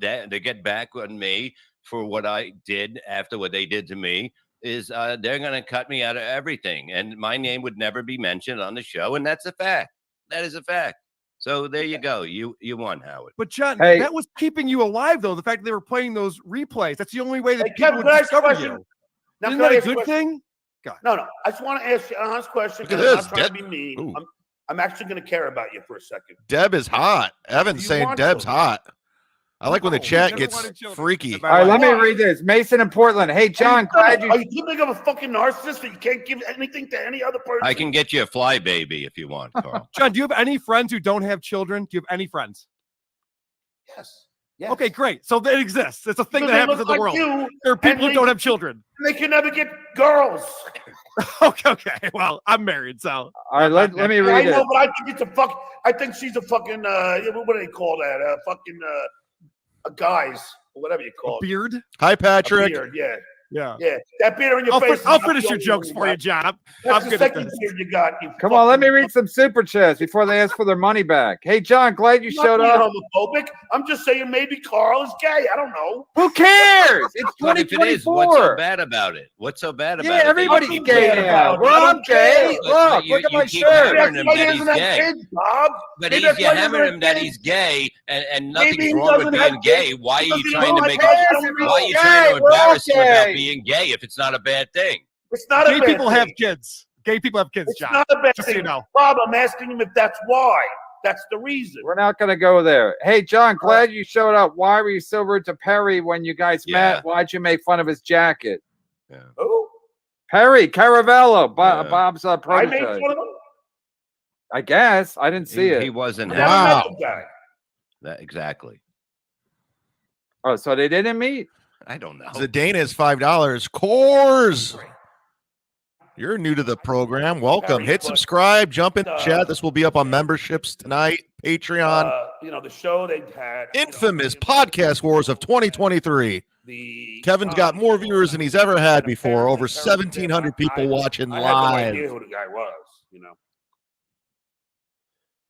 [SPEAKER 14] That they get back on me for what I did after what they did to me is they're going to cut me out of everything, and my name would never be mentioned on the show, and that's a fact. That is a fact. So there you go. You won, Howard.
[SPEAKER 15] But John,
[SPEAKER 11] Hey.
[SPEAKER 15] that was keeping you alive, though. The fact that they were playing those replays. That's the only way that
[SPEAKER 13] Hey,
[SPEAKER 15] people
[SPEAKER 13] Kevin,
[SPEAKER 15] would
[SPEAKER 13] can I ask you a
[SPEAKER 15] discover
[SPEAKER 13] question?
[SPEAKER 15] you.
[SPEAKER 13] Now,
[SPEAKER 15] Isn't
[SPEAKER 13] can I
[SPEAKER 15] that a
[SPEAKER 13] ask you a
[SPEAKER 15] good
[SPEAKER 13] question?
[SPEAKER 15] thing? God.
[SPEAKER 13] No. I just want to ask you an honest question.
[SPEAKER 2] Look at
[SPEAKER 13] and I'm
[SPEAKER 2] this,
[SPEAKER 13] not trying to
[SPEAKER 2] Deb.
[SPEAKER 13] be mean.
[SPEAKER 2] Ooh.
[SPEAKER 13] I'm actually going to care about you for a second.
[SPEAKER 2] Deb is hot. Evan's
[SPEAKER 13] You
[SPEAKER 2] saying
[SPEAKER 13] want
[SPEAKER 2] Deb's
[SPEAKER 13] to.
[SPEAKER 2] hot. I like when the
[SPEAKER 15] No,
[SPEAKER 2] chat
[SPEAKER 15] never
[SPEAKER 2] gets
[SPEAKER 15] wanted children.
[SPEAKER 2] freaky.
[SPEAKER 11] All right, let me read this. Mason in Portland. Hey, John, glad
[SPEAKER 13] Are you too big of a fucking narcissist that you can't give anything to any other person?
[SPEAKER 14] I can get you a fly baby if you want, Carl.
[SPEAKER 15] John, do you have any friends who don't have children? Do you have any friends?
[SPEAKER 13] Yes. Yes.
[SPEAKER 15] Okay, great. So it exists. It's a thing
[SPEAKER 13] Because
[SPEAKER 15] that
[SPEAKER 13] they
[SPEAKER 15] happens
[SPEAKER 13] look
[SPEAKER 15] in the
[SPEAKER 13] like
[SPEAKER 15] world.
[SPEAKER 13] you,
[SPEAKER 15] There are people
[SPEAKER 13] and
[SPEAKER 15] who don't
[SPEAKER 13] they-
[SPEAKER 15] have children.
[SPEAKER 13] They can never get girls.
[SPEAKER 15] Okay. Well, I'm married, so.
[SPEAKER 11] All right, let me
[SPEAKER 13] I
[SPEAKER 11] read
[SPEAKER 13] know,
[SPEAKER 11] it.
[SPEAKER 13] but I think it's a fuck. I think she's a fucking. What do they call that? Fucking guys, whatever you call it.
[SPEAKER 15] Beard?
[SPEAKER 2] Hi,
[SPEAKER 13] A
[SPEAKER 2] Patrick.
[SPEAKER 13] beard, yeah.
[SPEAKER 15] Yeah.
[SPEAKER 13] Yeah, that beard on your face.
[SPEAKER 15] I'll
[SPEAKER 13] is not
[SPEAKER 15] finish
[SPEAKER 13] the
[SPEAKER 15] your
[SPEAKER 13] only
[SPEAKER 15] jokes
[SPEAKER 13] one
[SPEAKER 15] for you,
[SPEAKER 13] got.
[SPEAKER 15] John. I'm
[SPEAKER 13] That's the
[SPEAKER 15] good at
[SPEAKER 13] second
[SPEAKER 15] this.
[SPEAKER 13] beard you got. You
[SPEAKER 11] Come on, let me
[SPEAKER 13] fucking-
[SPEAKER 11] read some super chats before they ask for their money back. Hey, John, glad you
[SPEAKER 13] I'm not
[SPEAKER 11] showed
[SPEAKER 13] being
[SPEAKER 11] up.
[SPEAKER 13] homophobic. I'm just saying maybe Carl is gay. I don't know.
[SPEAKER 11] Who cares? It's
[SPEAKER 14] But if it is, what's so
[SPEAKER 11] 2024.
[SPEAKER 14] bad about it? What's so bad about
[SPEAKER 11] Yeah,
[SPEAKER 14] it? that you
[SPEAKER 11] everybody's
[SPEAKER 14] keep-
[SPEAKER 11] gay
[SPEAKER 13] bad
[SPEAKER 11] now.
[SPEAKER 13] about it.
[SPEAKER 11] Well,
[SPEAKER 13] I
[SPEAKER 11] I'm
[SPEAKER 13] don't care.
[SPEAKER 11] gay.
[SPEAKER 14] But
[SPEAKER 11] Look,
[SPEAKER 14] you
[SPEAKER 11] look at my
[SPEAKER 14] keep
[SPEAKER 11] shirt.
[SPEAKER 14] hammering him
[SPEAKER 13] Why
[SPEAKER 14] that
[SPEAKER 13] he
[SPEAKER 14] he's
[SPEAKER 13] doesn't have
[SPEAKER 14] gay.
[SPEAKER 13] kids, Bob?
[SPEAKER 14] But
[SPEAKER 13] Maybe
[SPEAKER 14] he's
[SPEAKER 13] that's
[SPEAKER 14] you
[SPEAKER 13] why he doesn't
[SPEAKER 14] hammering
[SPEAKER 13] have
[SPEAKER 14] him that
[SPEAKER 13] kids.
[SPEAKER 14] he's gay, and
[SPEAKER 13] Maybe
[SPEAKER 14] nothing's
[SPEAKER 13] he
[SPEAKER 14] wrong with
[SPEAKER 13] doesn't
[SPEAKER 14] being
[SPEAKER 13] have
[SPEAKER 14] gay.
[SPEAKER 13] kids
[SPEAKER 14] Why are you
[SPEAKER 13] because he
[SPEAKER 14] trying to
[SPEAKER 13] don't
[SPEAKER 14] make
[SPEAKER 13] like
[SPEAKER 14] it?
[SPEAKER 13] us.
[SPEAKER 14] Why are you
[SPEAKER 11] Gay,
[SPEAKER 14] trying to
[SPEAKER 11] we're all
[SPEAKER 14] embarrass him about
[SPEAKER 11] gay.
[SPEAKER 14] being gay if it's not a bad thing?
[SPEAKER 13] It's not a
[SPEAKER 15] Gay
[SPEAKER 13] bad
[SPEAKER 15] people have
[SPEAKER 13] thing.
[SPEAKER 15] kids. Gay people have kids,
[SPEAKER 13] It's
[SPEAKER 15] John.
[SPEAKER 13] not a bad
[SPEAKER 15] Just so
[SPEAKER 13] thing.
[SPEAKER 15] you know.
[SPEAKER 13] Bob, I'm asking him if that's why. That's the reason.
[SPEAKER 11] We're not going to go there. Hey, John, glad you showed up. Why were you so rude to Perry when you guys
[SPEAKER 14] Yeah.
[SPEAKER 11] met? Why'd you make fun of his jacket?
[SPEAKER 13] Who?
[SPEAKER 11] Perry Caravello,
[SPEAKER 14] Yeah.
[SPEAKER 11] Bob's
[SPEAKER 13] I
[SPEAKER 11] protege.
[SPEAKER 13] made fun of him.
[SPEAKER 11] I guess. I didn't see
[SPEAKER 14] He
[SPEAKER 11] it.
[SPEAKER 14] wasn't
[SPEAKER 13] I
[SPEAKER 14] happy.
[SPEAKER 13] never met
[SPEAKER 2] Wow.
[SPEAKER 13] the guy.
[SPEAKER 14] That, exactly.
[SPEAKER 11] Oh, so they didn't meet?
[SPEAKER 14] I don't know.
[SPEAKER 2] Zidane is $5. Coors. You're new to the program. Welcome.
[SPEAKER 13] Harry,
[SPEAKER 2] Hit
[SPEAKER 13] but,
[SPEAKER 2] subscribe. Jump in the chat. This will be up on memberships tonight. Patreon.
[SPEAKER 13] The show they had.
[SPEAKER 2] Infamous Podcast Wars of 2023. Kevin's got more viewers than he's ever had before. Over 1,700 people watching
[SPEAKER 13] I had no
[SPEAKER 2] live.
[SPEAKER 13] idea who the guy was.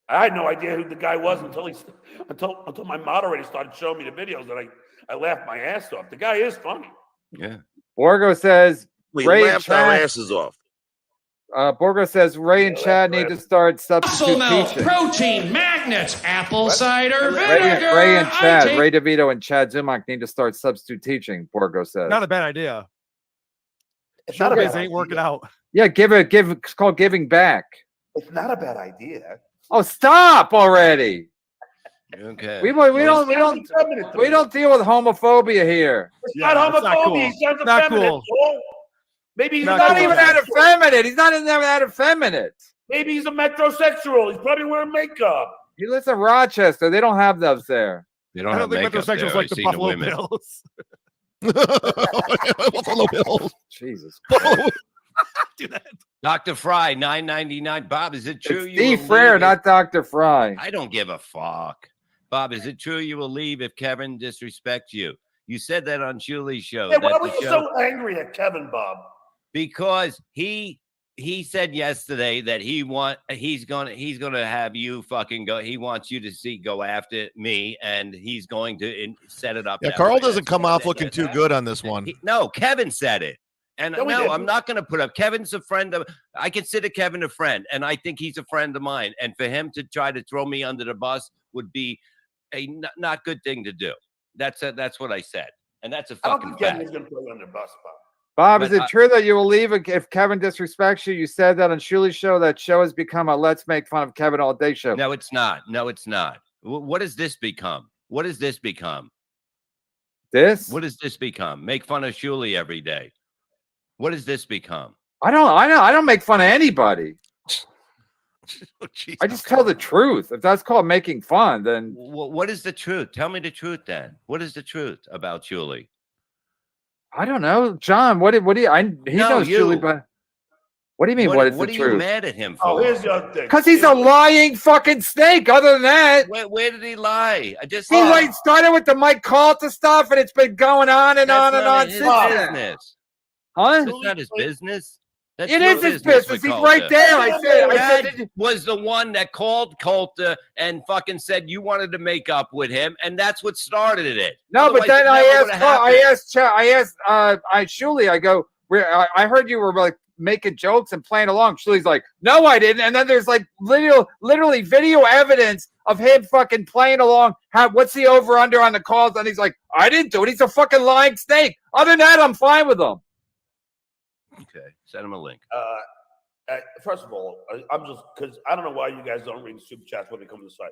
[SPEAKER 13] I had no idea who the guy was until my moderator started showing me the videos, and I laughed my ass off. The guy is funny.
[SPEAKER 14] Yeah.
[SPEAKER 11] Borgo says
[SPEAKER 17] We
[SPEAKER 11] Ray and
[SPEAKER 17] laughed our
[SPEAKER 11] Chad.
[SPEAKER 17] asses off.
[SPEAKER 11] Borgo says Ray and Chad need to start substitute teaching.
[SPEAKER 16] protein, magnets, apple cider vinegar.
[SPEAKER 11] Ray and Chad, Ray DeVito and Chad Zumock need to start substitute teaching. Borgo says.
[SPEAKER 15] Not a bad idea.
[SPEAKER 13] It's not a
[SPEAKER 15] Showbiz
[SPEAKER 13] bad
[SPEAKER 15] ain't working
[SPEAKER 13] idea.
[SPEAKER 15] out.
[SPEAKER 11] Yeah, it's called giving back.
[SPEAKER 13] It's not a bad idea.
[SPEAKER 11] Oh, stop already.
[SPEAKER 14] Okay.
[SPEAKER 11] We don't deal with homophobia here.
[SPEAKER 13] It's
[SPEAKER 15] Yeah,
[SPEAKER 13] not
[SPEAKER 15] it's not
[SPEAKER 13] homophobia.
[SPEAKER 15] cool.
[SPEAKER 13] He sounds
[SPEAKER 15] Not
[SPEAKER 13] effeminate.
[SPEAKER 15] cool.
[SPEAKER 13] Paul. Maybe he's
[SPEAKER 15] Not
[SPEAKER 11] He's not
[SPEAKER 15] cool.
[SPEAKER 11] even that effeminate. He's not even that effeminate.
[SPEAKER 13] Maybe he's a metrosexual. He's probably wearing makeup.
[SPEAKER 11] He lives in Rochester. They don't have those there.
[SPEAKER 14] They don't
[SPEAKER 15] I
[SPEAKER 14] have
[SPEAKER 15] don't think
[SPEAKER 14] makeup there.
[SPEAKER 15] metrosexuals like
[SPEAKER 14] I've
[SPEAKER 15] the
[SPEAKER 14] seen the
[SPEAKER 15] Buffalo
[SPEAKER 14] women.
[SPEAKER 15] Bills.
[SPEAKER 2] Buffalo Bills.
[SPEAKER 11] Jesus.
[SPEAKER 15] Do that.
[SPEAKER 14] Dr. Fry, $9.99. Bob, is it true
[SPEAKER 11] It's
[SPEAKER 14] you
[SPEAKER 11] Steve
[SPEAKER 14] will
[SPEAKER 11] Frere,
[SPEAKER 14] leave
[SPEAKER 11] not Dr. Fry.
[SPEAKER 14] I don't give a fuck. Bob, is it true you will leave if Kevin disrespects you? You said that on Julie's show.
[SPEAKER 13] Yeah, why
[SPEAKER 14] that
[SPEAKER 13] were
[SPEAKER 14] the
[SPEAKER 13] you
[SPEAKER 14] show-
[SPEAKER 13] so angry at Kevin, Bob?
[SPEAKER 14] Because he said yesterday that he's gonna have you fucking go. He wants you to go after me, and he's going to set it up.
[SPEAKER 2] Yeah,
[SPEAKER 14] that
[SPEAKER 2] Carl
[SPEAKER 14] way.
[SPEAKER 2] doesn't
[SPEAKER 14] That's
[SPEAKER 2] come
[SPEAKER 14] what
[SPEAKER 2] off
[SPEAKER 14] that-
[SPEAKER 2] looking
[SPEAKER 14] that-
[SPEAKER 2] too good on this one.
[SPEAKER 14] No, Kevin said it. And
[SPEAKER 13] No, he
[SPEAKER 14] no,
[SPEAKER 13] didn't.
[SPEAKER 14] I'm not going to put up. Kevin's a friend of. I consider Kevin a friend, and I think he's a friend of mine. And for him to try to throw me under the bus would be a not good thing to do. That's what I said, and that's a
[SPEAKER 13] I don't
[SPEAKER 14] fucking
[SPEAKER 13] think Kevin
[SPEAKER 14] fact.
[SPEAKER 13] is going to throw you under the bus, Bob.
[SPEAKER 11] Bob,
[SPEAKER 14] But
[SPEAKER 11] is it true that you will leave if Kevin disrespects you? You said that on Shuley's show. That show has become a let's make fun of Kevin all day show.
[SPEAKER 14] No, it's not. No, it's not. What does this become? What does this become?
[SPEAKER 11] This?
[SPEAKER 14] What does this become? Make fun of Shuley every day. What does this become?
[SPEAKER 11] I don't make fun of anybody.
[SPEAKER 2] Oh, jeez.
[SPEAKER 11] I just tell the truth. If that's called making fun, then
[SPEAKER 14] What is the truth? Tell me the truth then. What is the truth about Shuley?
[SPEAKER 11] I don't know. John, he
[SPEAKER 14] No,
[SPEAKER 11] knows
[SPEAKER 14] you.
[SPEAKER 11] Julie, but what do you mean? What is the
[SPEAKER 14] are you
[SPEAKER 11] truth?
[SPEAKER 14] mad at him for?
[SPEAKER 13] Oh, here's the other thing.
[SPEAKER 11] Because he's a lying fucking snake. Other than that,
[SPEAKER 14] Where did he lie? I just
[SPEAKER 11] he started with the Mike Calta stuff, and it's been going on and on and on
[SPEAKER 14] his
[SPEAKER 11] since then.
[SPEAKER 14] business.
[SPEAKER 11] Huh?
[SPEAKER 14] That's not his business. That's
[SPEAKER 11] It
[SPEAKER 14] your
[SPEAKER 11] is his
[SPEAKER 14] business
[SPEAKER 11] business.
[SPEAKER 14] with
[SPEAKER 11] He's right
[SPEAKER 14] Coulter.
[SPEAKER 11] there. I said,
[SPEAKER 14] Dad was the one that called Coulter and fucking said you wanted to make up with him, and that's what started it.
[SPEAKER 11] no, but
[SPEAKER 14] Otherwise,
[SPEAKER 11] then
[SPEAKER 14] it
[SPEAKER 11] I
[SPEAKER 14] never
[SPEAKER 11] asked,
[SPEAKER 14] would've happened.
[SPEAKER 11] Shuley, I go, I heard you were like making jokes and playing along. Shuley's like, no, I didn't. And then there's like literally video evidence of him fucking playing along. What's the over under on the calls? And he's like, I didn't do it. He's a fucking lying snake. Other than that, I'm fine with him.
[SPEAKER 14] Okay, send him a link.
[SPEAKER 13] First of all, I'm just because I don't know why you guys don't read the super chats when they come to the site.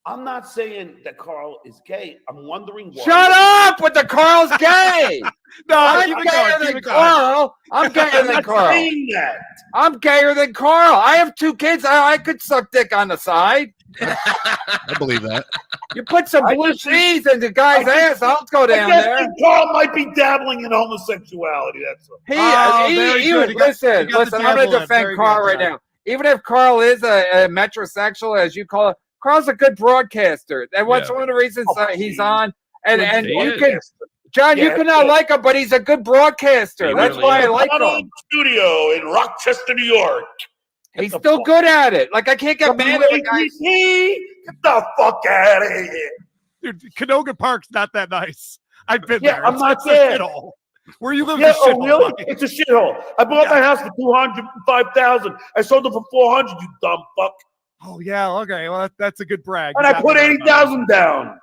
[SPEAKER 13] I'm not saying that Carl is gay. I'm wondering why.
[SPEAKER 11] Shut up with the Carl's gay.
[SPEAKER 15] No,
[SPEAKER 11] I'm
[SPEAKER 15] keep it
[SPEAKER 11] gayer
[SPEAKER 15] going, keep
[SPEAKER 11] than
[SPEAKER 15] it going.
[SPEAKER 11] Carl. I'm gayer
[SPEAKER 13] I'm
[SPEAKER 11] than
[SPEAKER 13] not
[SPEAKER 11] Carl.
[SPEAKER 13] saying that.
[SPEAKER 11] I'm gayer than Carl. I have 2 kids. I could suck dick on the side.
[SPEAKER 2] I believe that.
[SPEAKER 11] You put some blue cheese in the guy's ass, I'll go down
[SPEAKER 13] I guess
[SPEAKER 11] there.
[SPEAKER 13] that Carl might be dabbling in homosexuality. That's all.
[SPEAKER 11] He was, listen, I'm going to defend Carl right now. Even if Carl is a metrosexual, as you call it, Carl's a good broadcaster. And what's one of the reasons he's on. And you can, John, you cannot like him, but he's a good broadcaster. That's why I like him.
[SPEAKER 13] Studio in Rochester, New York.
[SPEAKER 11] He's still good at it. Like, I can't get mad at the guy.
[SPEAKER 13] Get the fuck out of here.
[SPEAKER 15] Dude, Canoga Park's not that nice. I've been
[SPEAKER 13] Yeah,
[SPEAKER 15] there.
[SPEAKER 13] I'm not there.
[SPEAKER 15] Where you live
[SPEAKER 13] Yeah,
[SPEAKER 15] is a shithole.
[SPEAKER 13] really? It's a shithole. I bought my house for $205,000. I sold it for $400,000. You dumb fuck.
[SPEAKER 15] Oh yeah, okay. Well, that's a good brag.
[SPEAKER 13] And I put $80,000 down.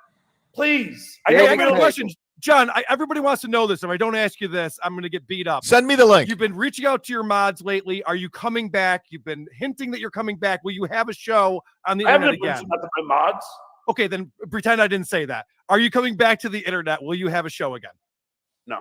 [SPEAKER 13] Please.
[SPEAKER 15] I got a question, John. Everybody wants to know this. If I don't ask you this, I'm going to get beat up.
[SPEAKER 2] Send me the link.
[SPEAKER 15] You've been reaching out to your mods lately. Are you coming back? You've been hinting that you're coming back. Will you have a show on the
[SPEAKER 13] I haven't
[SPEAKER 15] internet
[SPEAKER 13] been
[SPEAKER 15] again?
[SPEAKER 13] reaching out to my mods.
[SPEAKER 15] Okay, then pretend I didn't say that. Are you coming back to the internet? Will you have a show again?
[SPEAKER 13] No.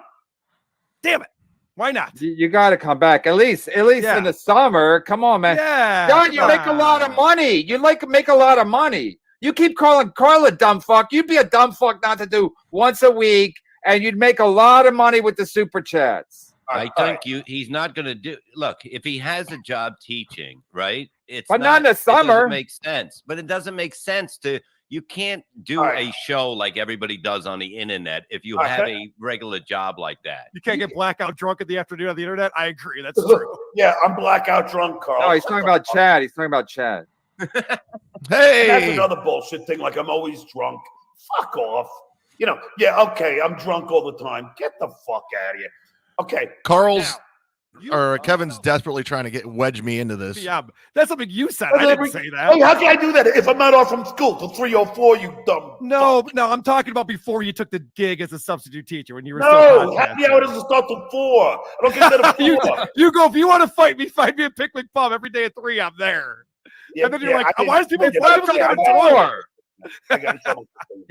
[SPEAKER 15] Damn it. Why not?
[SPEAKER 11] You got to come back at least in the summer. Come on, man.
[SPEAKER 15] Yeah.
[SPEAKER 11] John, you make a lot of money. You make a lot of money. You keep calling Carl a dumb fuck. You'd be a dumb fuck not to do once a week, and you'd make a lot of money with the super chats.
[SPEAKER 14] I think he's not going to do. Look, if he has a job teaching, right?
[SPEAKER 11] But not in the summer.
[SPEAKER 14] It doesn't make sense. But it doesn't make sense to. You can't do a show like everybody does on the internet if you have a regular job like that.
[SPEAKER 15] You can't get blackout drunk in the afternoon on the internet. I agree. That's true.
[SPEAKER 13] Yeah, I'm blackout drunk, Carl.
[SPEAKER 11] No, he's talking about Chad. He's talking about Chad.
[SPEAKER 2] Hey,
[SPEAKER 13] that's another bullshit thing. Like I'm always drunk. Fuck off. You know. Yeah. Okay. I'm drunk all the time. Get the fuck out of here. Okay.
[SPEAKER 2] Carl's or Kevin's desperately trying to wedge me into this.
[SPEAKER 15] Yeah, that's something you said. I didn't say that.
[SPEAKER 13] Hey, how can I do that if I'm not off from school till 3:04? You dumb.
[SPEAKER 15] No, I'm talking about before you took the gig as a substitute teacher when you were.
[SPEAKER 13] No, happy hour doesn't start till 4. I don't get that at 4.
[SPEAKER 15] you go if you want to fight me at Pickwick Pub every day at 3. I'm there.
[SPEAKER 13] Yeah,
[SPEAKER 15] and then you're like, why is people
[SPEAKER 11] You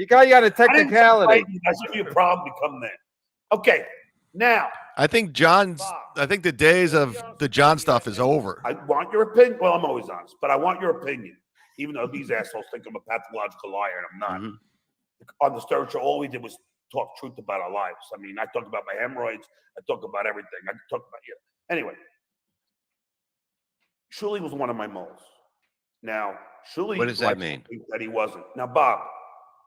[SPEAKER 11] got a technicality.
[SPEAKER 13] I should be a problem to come there. Okay, now.
[SPEAKER 2] I think the days of the John stuff is over.
[SPEAKER 13] I want your opinion. Well, I'm always honest, but I want your opinion, even though these assholes think I'm a pathological liar and I'm not.
[SPEAKER 14] Mm-hmm.
[SPEAKER 13] On the Stern Show, all we did was talk truth about our lives. I mean, I talk about my hemorrhoids. I talk about everything. I talk about you. Anyway, Shuli was one of my moles. Now, Shuli.
[SPEAKER 14] What does that mean?
[SPEAKER 13] That he wasn't. Now, Bob,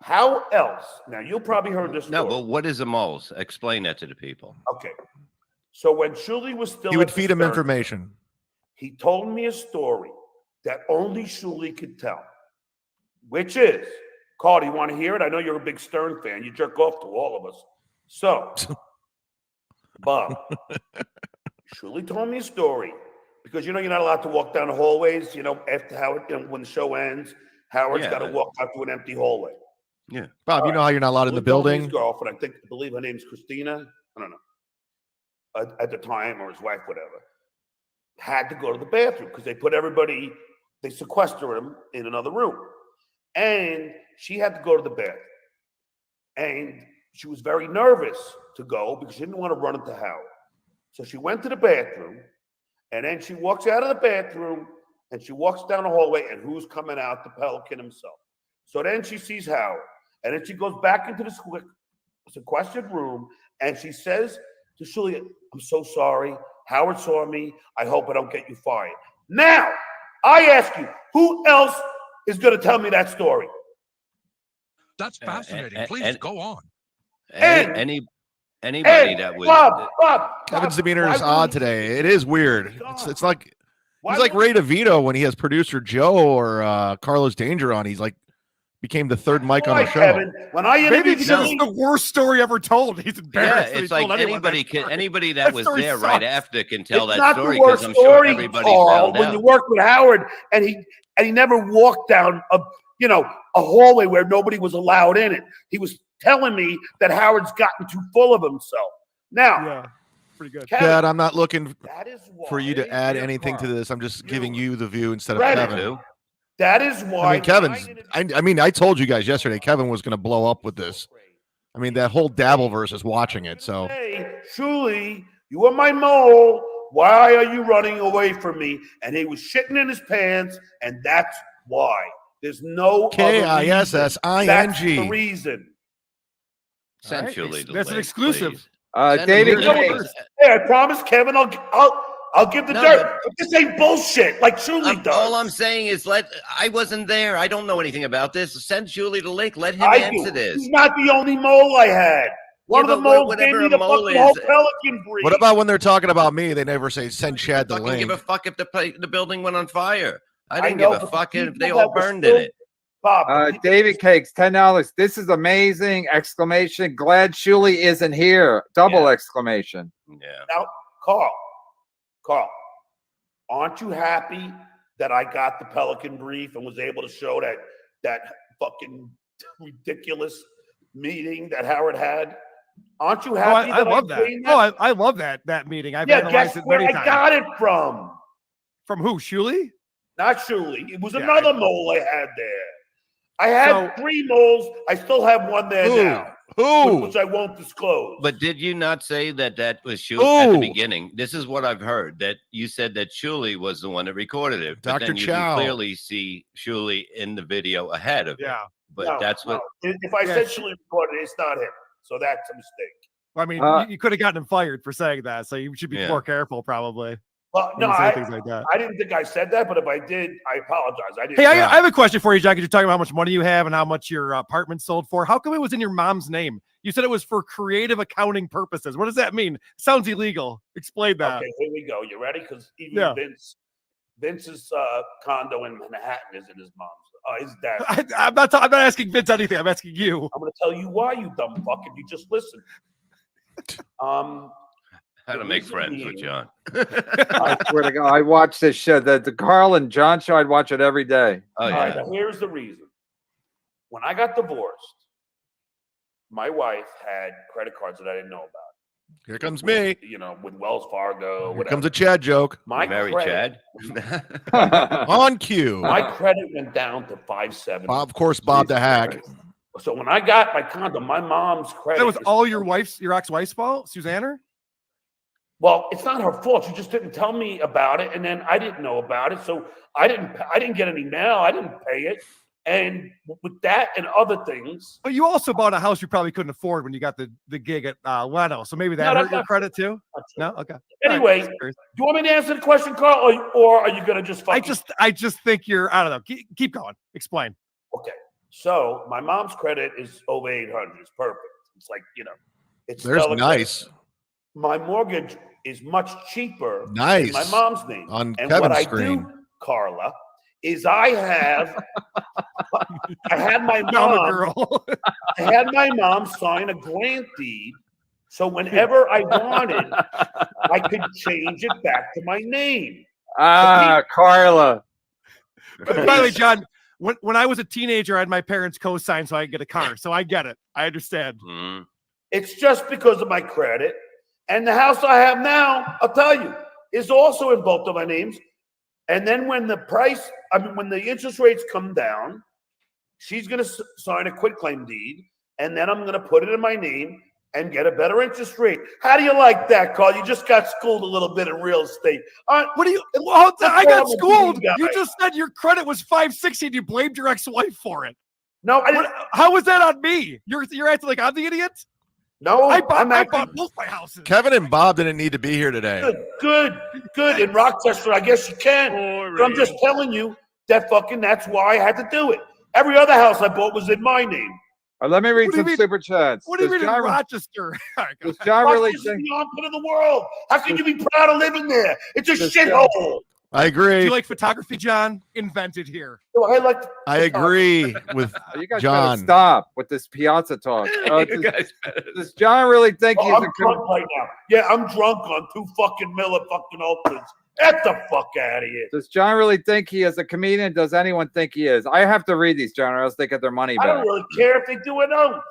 [SPEAKER 13] how else? Now, you probably heard this story.
[SPEAKER 14] No, but what is a moles? Explain that to the people.
[SPEAKER 13] Okay. So when Shuli was still
[SPEAKER 2] He would
[SPEAKER 13] at
[SPEAKER 2] feed
[SPEAKER 13] the
[SPEAKER 2] him
[SPEAKER 13] Stern,
[SPEAKER 2] information.
[SPEAKER 13] he told me a story that only Shuli could tell, which is, Carl, do you want to hear it? I know you're a big Stern fan. You jerk off to all of us. So, Bob, Shuli told me a story because, you're not allowed to walk down the hallways, after Howard, when the show ends, Howard's got to walk out to an empty hallway.
[SPEAKER 14] Yeah.
[SPEAKER 2] Bob, you know how you're not allowed in the building?
[SPEAKER 13] His girlfriend, I believe her name's Christina. I don't know. At the time, or his wife, whatever, had to go to the bathroom because they sequester him in another room. And she had to go to the bathroom. And she was very nervous to go because she didn't want to run into Howard. So she went to the bathroom, and then she walks out of the bathroom, and she walks down the hallway, and who's coming out? The Pelican himself. So then she sees Howard, and then she goes back into the sequestered room, and she says to Shuli, I'm so sorry. Howard saw me. I hope I don't get you fired. Now, I ask you, who else is going to tell me that story?
[SPEAKER 16] That's fascinating. Please go on.
[SPEAKER 14] Anybody that was
[SPEAKER 13] Bob,
[SPEAKER 2] Kevin's demeanor is odd today. It is weird. It's like he's like Ray DeVito when he has producer Joe or Carlos Danger on. He's like became the third mic on the show.
[SPEAKER 13] Kevin, when I interviewed
[SPEAKER 15] this is the worst story ever told. He's embarrassed.
[SPEAKER 14] Yeah, it's like anybody that was there right after can tell
[SPEAKER 13] it's
[SPEAKER 14] that
[SPEAKER 13] not
[SPEAKER 14] story
[SPEAKER 13] the worst
[SPEAKER 14] because I'm sure everybody found
[SPEAKER 13] when
[SPEAKER 14] out.
[SPEAKER 13] you worked with Howard and he never walked down a hallway where nobody was allowed in it. He was telling me that Howard's gotten too full of himself. Now,
[SPEAKER 15] yeah, pretty good.
[SPEAKER 13] Kevin,
[SPEAKER 2] Dad, I'm not looking for you to add anything to this. I'm just giving you the view instead of Kevin.
[SPEAKER 13] That is why.
[SPEAKER 2] I mean, I told you guys yesterday, Kevin was going to blow up with this. I mean, that whole Dabbleverse is watching it. So,
[SPEAKER 13] hey, Shuli, you are my mole. Why are you running away from me? And he was shitting in his pants, and that's why. There's no
[SPEAKER 2] Kissing.
[SPEAKER 13] That's the reason.
[SPEAKER 14] Send Julie the
[SPEAKER 15] That's an
[SPEAKER 14] link,
[SPEAKER 15] exclusive.
[SPEAKER 14] please.
[SPEAKER 11] David,
[SPEAKER 13] Hey, I promise, Kevin. I'll give the dirt. But this ain't bullshit like Julie does.
[SPEAKER 14] All I'm saying is I wasn't there. I don't know anything about this. Send Julie the link. Let him
[SPEAKER 13] I
[SPEAKER 14] answer
[SPEAKER 13] do.
[SPEAKER 14] this.
[SPEAKER 13] He's not the only mole I had. One of the moles gave me the fucking whole pelican breed.
[SPEAKER 2] what about when they're talking about me? They never say send Chad the
[SPEAKER 14] I don't
[SPEAKER 2] link.
[SPEAKER 14] give a fuck if the building went on fire. I didn't
[SPEAKER 13] know,
[SPEAKER 14] give a
[SPEAKER 13] but
[SPEAKER 14] fuck if
[SPEAKER 13] people
[SPEAKER 14] they
[SPEAKER 13] that
[SPEAKER 14] all
[SPEAKER 13] were
[SPEAKER 14] burned
[SPEAKER 13] still-
[SPEAKER 14] in it.
[SPEAKER 13] Bob,
[SPEAKER 11] David Cakes, $10. This is amazing! Exclamation! Glad Shuli isn't here! Double exclamation!
[SPEAKER 14] Yeah.
[SPEAKER 13] Now, Carl, aren't you happy that I got the Pelican brief and was able to show that fucking ridiculous meeting that Howard had? Aren't you happy?
[SPEAKER 15] I love that.
[SPEAKER 13] gained
[SPEAKER 15] I love that meeting. I've
[SPEAKER 13] yeah,
[SPEAKER 15] analyzed
[SPEAKER 13] guess
[SPEAKER 15] it
[SPEAKER 13] where
[SPEAKER 15] many
[SPEAKER 13] I
[SPEAKER 15] times.
[SPEAKER 13] got it from?
[SPEAKER 15] From who? Shuli?
[SPEAKER 13] Not Shuli. It was
[SPEAKER 15] Yeah,
[SPEAKER 13] another mole I had there. I had 3 moles. I still have one there now.
[SPEAKER 2] Who?
[SPEAKER 13] Which I won't disclose.
[SPEAKER 14] But did you not say that was Shuli at the beginning? This is what I've heard, that you said that Shuli was the one that recorded it. But
[SPEAKER 2] Dr.
[SPEAKER 14] then you
[SPEAKER 2] Chow.
[SPEAKER 14] can clearly see Shuli in the video ahead of it. But
[SPEAKER 13] No,
[SPEAKER 14] that's what.
[SPEAKER 13] no. If I said Shuli recorded it, it's not him. So that's a mistake.
[SPEAKER 15] I mean, you could have gotten him fired for saying that, so you should be more careful, probably.
[SPEAKER 13] Well,
[SPEAKER 15] when
[SPEAKER 13] no,
[SPEAKER 15] you say
[SPEAKER 13] I,
[SPEAKER 15] things like that.
[SPEAKER 13] I didn't think I said that, but if I did, I apologize. I didn't.
[SPEAKER 15] Hey, I have a question for you, Jack. You're talking about how much money you have and how much your apartment sold for. How come it was in your mom's name? You said it was for creative accounting purposes. What does that mean? Sounds illegal. Explain that.
[SPEAKER 13] Okay, here we go. You ready? Because even Vince's condo in Manhattan is in his mom's. His dad.
[SPEAKER 15] I'm not asking Vince anything. I'm asking you.
[SPEAKER 13] I'm going to tell you why, you dumb fuck, if you just listen.
[SPEAKER 14] How to make friends with John.
[SPEAKER 11] I swear to God, I watch this show. The Carl and John show, I'd watch it every day.
[SPEAKER 14] Oh,
[SPEAKER 13] All right, now here's the reason. When I got divorced, my wife had credit cards that I didn't know about.
[SPEAKER 2] Here comes me.
[SPEAKER 13] You know, with Wells Fargo.
[SPEAKER 2] Here
[SPEAKER 13] whatever.
[SPEAKER 2] comes a Chad joke.
[SPEAKER 13] My
[SPEAKER 14] Mary
[SPEAKER 13] credit,
[SPEAKER 14] Chad.
[SPEAKER 2] On cue.
[SPEAKER 13] My credit went down to 570.
[SPEAKER 2] Of course, Bob the Hack.
[SPEAKER 13] So when I got my condo, my mom's credit.
[SPEAKER 15] That was all your ex-wife's fault, Susanna?
[SPEAKER 13] Well, it's not her fault. She just didn't tell me about it, and then I didn't know about it, so I didn't get any mail. I didn't pay it, and with that and other things.
[SPEAKER 15] But you also bought a house you probably couldn't afford when you got the gig at Leno, so maybe that hurt your credit too. No, okay.
[SPEAKER 13] Anyway, do you want me to answer the question, Carl, or are you going to just?
[SPEAKER 15] I just think you're. I don't know. Keep going. Explain.
[SPEAKER 13] Okay, so my mom's credit is over 800. It's perfect. It's like it's.
[SPEAKER 2] There's
[SPEAKER 13] stellar
[SPEAKER 2] nice.
[SPEAKER 13] credit. My mortgage is much cheaper
[SPEAKER 2] Nice.
[SPEAKER 13] than my mom's name.
[SPEAKER 2] On
[SPEAKER 13] and
[SPEAKER 2] Kevin's
[SPEAKER 13] what I
[SPEAKER 2] screen.
[SPEAKER 13] do, Carla, is I had my
[SPEAKER 15] Now I'm a
[SPEAKER 13] mom.
[SPEAKER 15] girl.
[SPEAKER 13] I had my mom sign a grant deed, so whenever I wanted, I could change it back to my name.
[SPEAKER 11] Carla.
[SPEAKER 15] By the way, John, when I was a teenager, I had my parents co-sign so I could get a car. So I get it. I understand.
[SPEAKER 13] It's just because of my credit. And the house I have now, I'll tell you, is also in both of my names. And then when the interest rates come down, she's going to sign a quitclaim deed, and then I'm going to put it in my name and get a better interest rate. How do you like that, Carl? You just got schooled a little bit in real estate.
[SPEAKER 15] What do you? Well, I got schooled. You just said your credit was 560 and you blamed your ex-wife for it.
[SPEAKER 13] No, I didn't.
[SPEAKER 15] How was that on me? You're acting like I'm the idiot.
[SPEAKER 13] No,
[SPEAKER 15] I bought both my houses.
[SPEAKER 2] Kevin and Bob didn't need to be here today.
[SPEAKER 13] Good. In Rochester, I guess you can. But I'm just telling you that's why I had to do it. Every other house I bought was in my name.
[SPEAKER 11] Let me read some super chats.
[SPEAKER 15] What do you mean in Rochester?
[SPEAKER 11] Does John really
[SPEAKER 13] Rochester's
[SPEAKER 11] think?
[SPEAKER 13] the armpit of the world. How can you be proud of living there? It's a shithole.
[SPEAKER 2] I agree.
[SPEAKER 15] Do you like photography, John? Invented here.
[SPEAKER 2] I agree with
[SPEAKER 11] You guys
[SPEAKER 2] John.
[SPEAKER 11] better stop with this piazza talk. Does John really think he's
[SPEAKER 13] I'm
[SPEAKER 11] a
[SPEAKER 13] drunk right now. Yeah, I'm drunk on 2 fucking Miller fucking Ultras. Get the fuck out of here.
[SPEAKER 11] Does John really think he is a comedian? Does anyone think he is? I have to read these, John, or else they get their money
[SPEAKER 13] I
[SPEAKER 11] back.
[SPEAKER 13] don't really care if they do or don't.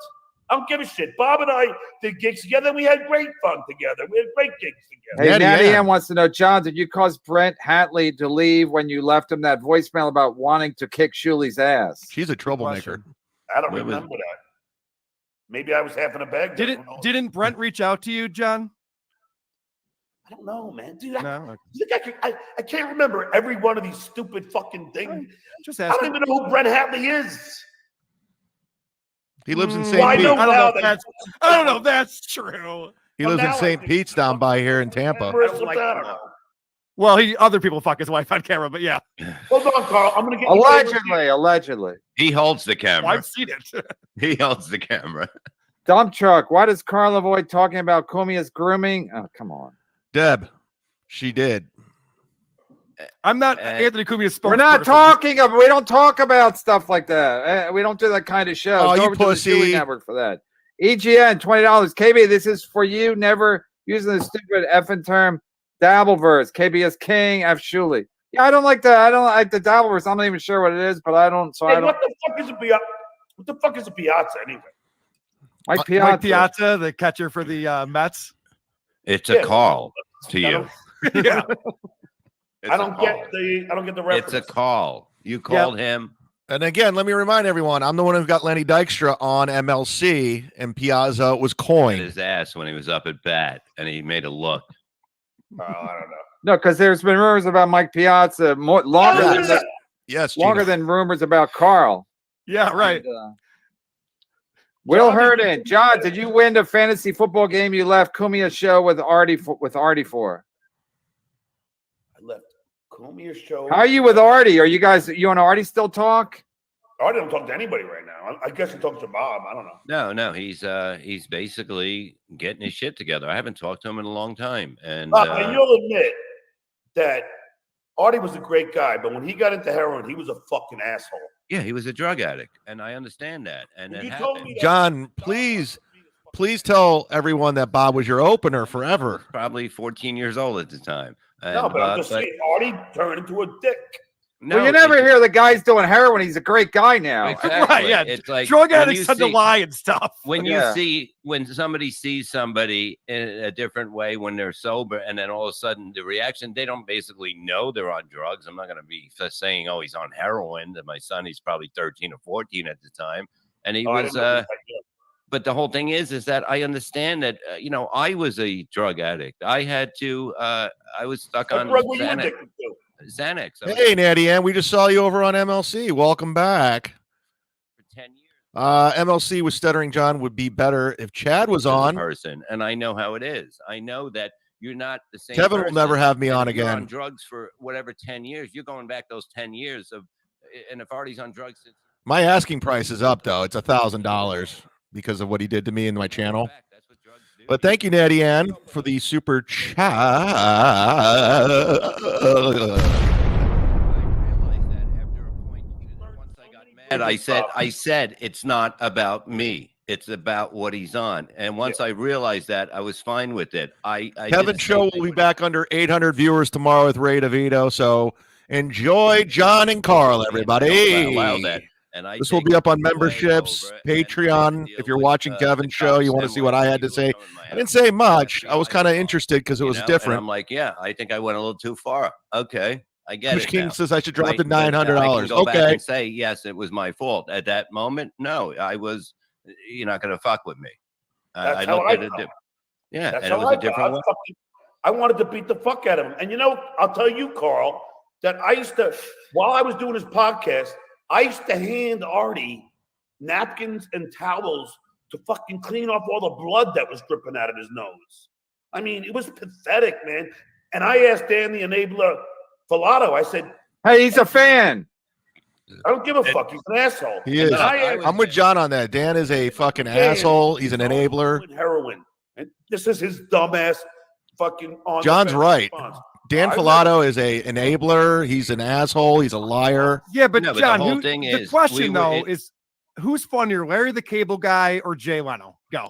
[SPEAKER 13] I don't give a shit. Bob and I did gigs together. And we had great fun together. We had great gigs together.
[SPEAKER 11] Hey,
[SPEAKER 2] Natty
[SPEAKER 11] Natty
[SPEAKER 2] Ann.
[SPEAKER 11] Ann wants to know, John, did you cause Brent Hatley to leave when you left him that voicemail about wanting to kick Shuli's ass?
[SPEAKER 2] She's a troublemaker.
[SPEAKER 13] I don't remember that. Maybe I was half in a bag.
[SPEAKER 15] Didn't Brent reach out to you, John?
[SPEAKER 13] I don't know, man. Dude,
[SPEAKER 15] No.
[SPEAKER 13] I can't remember every one of these stupid fucking things.
[SPEAKER 15] Just
[SPEAKER 13] I
[SPEAKER 15] ask.
[SPEAKER 13] don't even know who Brent Hatley is.
[SPEAKER 2] He lives in
[SPEAKER 13] Well,
[SPEAKER 2] St.
[SPEAKER 13] I
[SPEAKER 2] Pete.
[SPEAKER 13] know
[SPEAKER 15] I don't know
[SPEAKER 13] now
[SPEAKER 15] if
[SPEAKER 13] that-
[SPEAKER 15] that's. I don't know if that's true.
[SPEAKER 2] He lives in
[SPEAKER 13] now I
[SPEAKER 2] St.
[SPEAKER 13] think-
[SPEAKER 2] Pete's down by here in Tampa.
[SPEAKER 13] I don't know.
[SPEAKER 15] Well, other people fuck his wife on camera, but yeah.
[SPEAKER 13] Hold on, Carl. I'm gonna get
[SPEAKER 11] Allegedly.
[SPEAKER 14] He holds the camera.
[SPEAKER 15] Well, I've seen it.
[SPEAKER 14] He holds the camera.
[SPEAKER 11] Dump truck. Why does Carl avoid talking about Kumia's grooming? Oh, come on.
[SPEAKER 2] Deb, she did.
[SPEAKER 15] I'm not Anthony Cumia's spokesperson.
[SPEAKER 11] We're not talking about. We don't talk about stuff like that. We don't do that kind of show.
[SPEAKER 2] Oh,
[SPEAKER 11] Go
[SPEAKER 2] you
[SPEAKER 11] over to the
[SPEAKER 2] pussy.
[SPEAKER 11] Chewy Network for that. EGN $20. KB, this is for you. Never using the stupid effing term Dabbleverse. KB is king. F Shuli. Yeah, I don't like the Dabbleverse. I'm not even sure what it is, but I don't. So
[SPEAKER 13] Hey,
[SPEAKER 11] I don't.
[SPEAKER 13] what the fuck is a piazza? What the fuck is a piazza anyway?
[SPEAKER 11] Mike Piazza.
[SPEAKER 15] Mike Piazza, the catcher for the Mets.
[SPEAKER 14] It's a call to you.
[SPEAKER 15] Yeah.
[SPEAKER 13] I don't get the reference.
[SPEAKER 14] It's a call. You called him.
[SPEAKER 2] And again, let me remind everyone, I'm the one who got Lenny Dykstra on MLC, and Piazza was coined.
[SPEAKER 14] His ass when he was up at bat, and he made a look.
[SPEAKER 13] I don't know.
[SPEAKER 11] No, because there's been rumors about Mike Piazza longer than rumors about Carl.
[SPEAKER 15] Yeah, right.
[SPEAKER 11] And, Will Herden, John, did you win the fantasy football game you left Kumia's show with Artie for?
[SPEAKER 13] I left Comia's show.
[SPEAKER 11] How are you with Artie? Are you and Artie still talk?
[SPEAKER 13] I don't talk to anybody right now. I guess he talks to Bob. I don't know.
[SPEAKER 14] No, he's basically getting his shit together. I haven't talked to him in a long time, and
[SPEAKER 13] And you'll admit that Artie was a great guy, but when he got into heroin, he was a fucking asshole.
[SPEAKER 14] yeah, he was a drug addict, and I understand that. And it happened.
[SPEAKER 2] John, please tell everyone that Bob was your opener forever.
[SPEAKER 14] Probably 14 years old at the time.
[SPEAKER 13] No, but I'm just saying, Artie turned into a dick.
[SPEAKER 14] No,
[SPEAKER 11] well, you never hear the guy's doing heroin. He's a great guy now.
[SPEAKER 14] Exactly.
[SPEAKER 15] Right, yeah.
[SPEAKER 14] It's like
[SPEAKER 15] drug
[SPEAKER 14] when
[SPEAKER 15] addicts
[SPEAKER 14] you
[SPEAKER 15] tend to
[SPEAKER 14] see-
[SPEAKER 15] lie and stuff.
[SPEAKER 14] When
[SPEAKER 11] Yeah.
[SPEAKER 14] when somebody sees somebody in a different way when they're sober, and then all of a sudden the reaction, they don't basically know they're on drugs. I'm not going to be just saying, oh, he's on heroin. That my son, he's probably 13 or 14 at the time, and he
[SPEAKER 13] Oh, I
[SPEAKER 14] was.
[SPEAKER 13] didn't know that.
[SPEAKER 14] But the whole thing is that I understand that I was a drug addict. I had to. I was stuck
[SPEAKER 13] What
[SPEAKER 14] on
[SPEAKER 13] drug were you
[SPEAKER 14] Xanax.
[SPEAKER 13] addicted to?
[SPEAKER 14] Xanax. I was
[SPEAKER 2] Hey, Natty Ann, we just saw you over on MLC. Welcome back.
[SPEAKER 14] for 10 years.
[SPEAKER 2] MLC with Stuttering John would be better if Chad was
[SPEAKER 14] as a
[SPEAKER 2] on.
[SPEAKER 14] person, and I know how it is. I know that you're not the same.
[SPEAKER 2] Kevin will never
[SPEAKER 14] person,
[SPEAKER 2] have me
[SPEAKER 14] and
[SPEAKER 2] on
[SPEAKER 14] if you're
[SPEAKER 2] again.
[SPEAKER 14] On drugs for whatever 10 years, you're going back those 10 years of, and if Artie's on drugs since
[SPEAKER 2] My asking price is up though. It's $1,000 because of what he did to me in my channel.
[SPEAKER 14] that's what drugs do.
[SPEAKER 2] But thank you, Natty Ann, for the super chat.
[SPEAKER 14] I realized that after a point, once I got mad, I said it's not about me. It's about what he's on. And once I realized that, I was fine with it. I
[SPEAKER 2] Kevin
[SPEAKER 14] did the
[SPEAKER 2] Show
[SPEAKER 14] same
[SPEAKER 2] will
[SPEAKER 14] thing
[SPEAKER 2] be
[SPEAKER 14] when-
[SPEAKER 2] back under 800 viewers tomorrow with Ray DeVito. So enjoy John and Carl, everybody.
[SPEAKER 14] Allow that. And
[SPEAKER 2] This will be up on memberships, Patreon. If you're watching Kevin's show, you want to see what I had to say. I didn't say much. I was kind of interested because it was
[SPEAKER 14] And
[SPEAKER 2] different.
[SPEAKER 14] I'm like, yeah, I think I went a little too far. Okay, I get
[SPEAKER 2] Push
[SPEAKER 14] it.
[SPEAKER 2] King
[SPEAKER 14] now.
[SPEAKER 2] says I should drop
[SPEAKER 14] Right,
[SPEAKER 2] to
[SPEAKER 14] but I can
[SPEAKER 2] $900.
[SPEAKER 14] go back
[SPEAKER 2] Okay.
[SPEAKER 14] and say yes, it was my fault at that moment. No, I was. You're not going to fuck with me.
[SPEAKER 13] That's
[SPEAKER 14] I
[SPEAKER 13] how
[SPEAKER 14] looked
[SPEAKER 13] I
[SPEAKER 14] at it.
[SPEAKER 13] felt.
[SPEAKER 14] Yeah,
[SPEAKER 13] That's
[SPEAKER 14] and it
[SPEAKER 13] how
[SPEAKER 14] was
[SPEAKER 13] I
[SPEAKER 14] a different way.
[SPEAKER 13] felt. I wanted to beat the fuck out of him. And I'll tell you, Carl, that I used to, while I was doing his podcast, I used to hand Artie napkins and towels to fucking clean off all the blood that was dripping out of his nose. I mean, it was pathetic, man. And I asked Dan the enabler, Filato, I said,
[SPEAKER 11] Hey, he's a fan.
[SPEAKER 13] I don't give a fuck. He's an asshole.
[SPEAKER 2] He is.
[SPEAKER 13] And I asked,
[SPEAKER 2] I'm with John on that. Dan is a fucking
[SPEAKER 13] Dan
[SPEAKER 2] asshole. He's an
[SPEAKER 13] is
[SPEAKER 2] enabler.
[SPEAKER 13] doing heroin. And this is his dumbass fucking on the
[SPEAKER 2] John's
[SPEAKER 13] fence
[SPEAKER 2] right.
[SPEAKER 13] response.
[SPEAKER 2] Dan
[SPEAKER 13] I
[SPEAKER 2] Filato is a enabler. He's an asshole. He's a liar.
[SPEAKER 15] Yeah, but
[SPEAKER 14] No, but the
[SPEAKER 15] John,
[SPEAKER 14] whole thing
[SPEAKER 15] the
[SPEAKER 14] is,
[SPEAKER 15] question
[SPEAKER 14] we were
[SPEAKER 15] though
[SPEAKER 14] in-
[SPEAKER 15] is who's funnier, Larry the Cable Guy or Jay Leno? Go.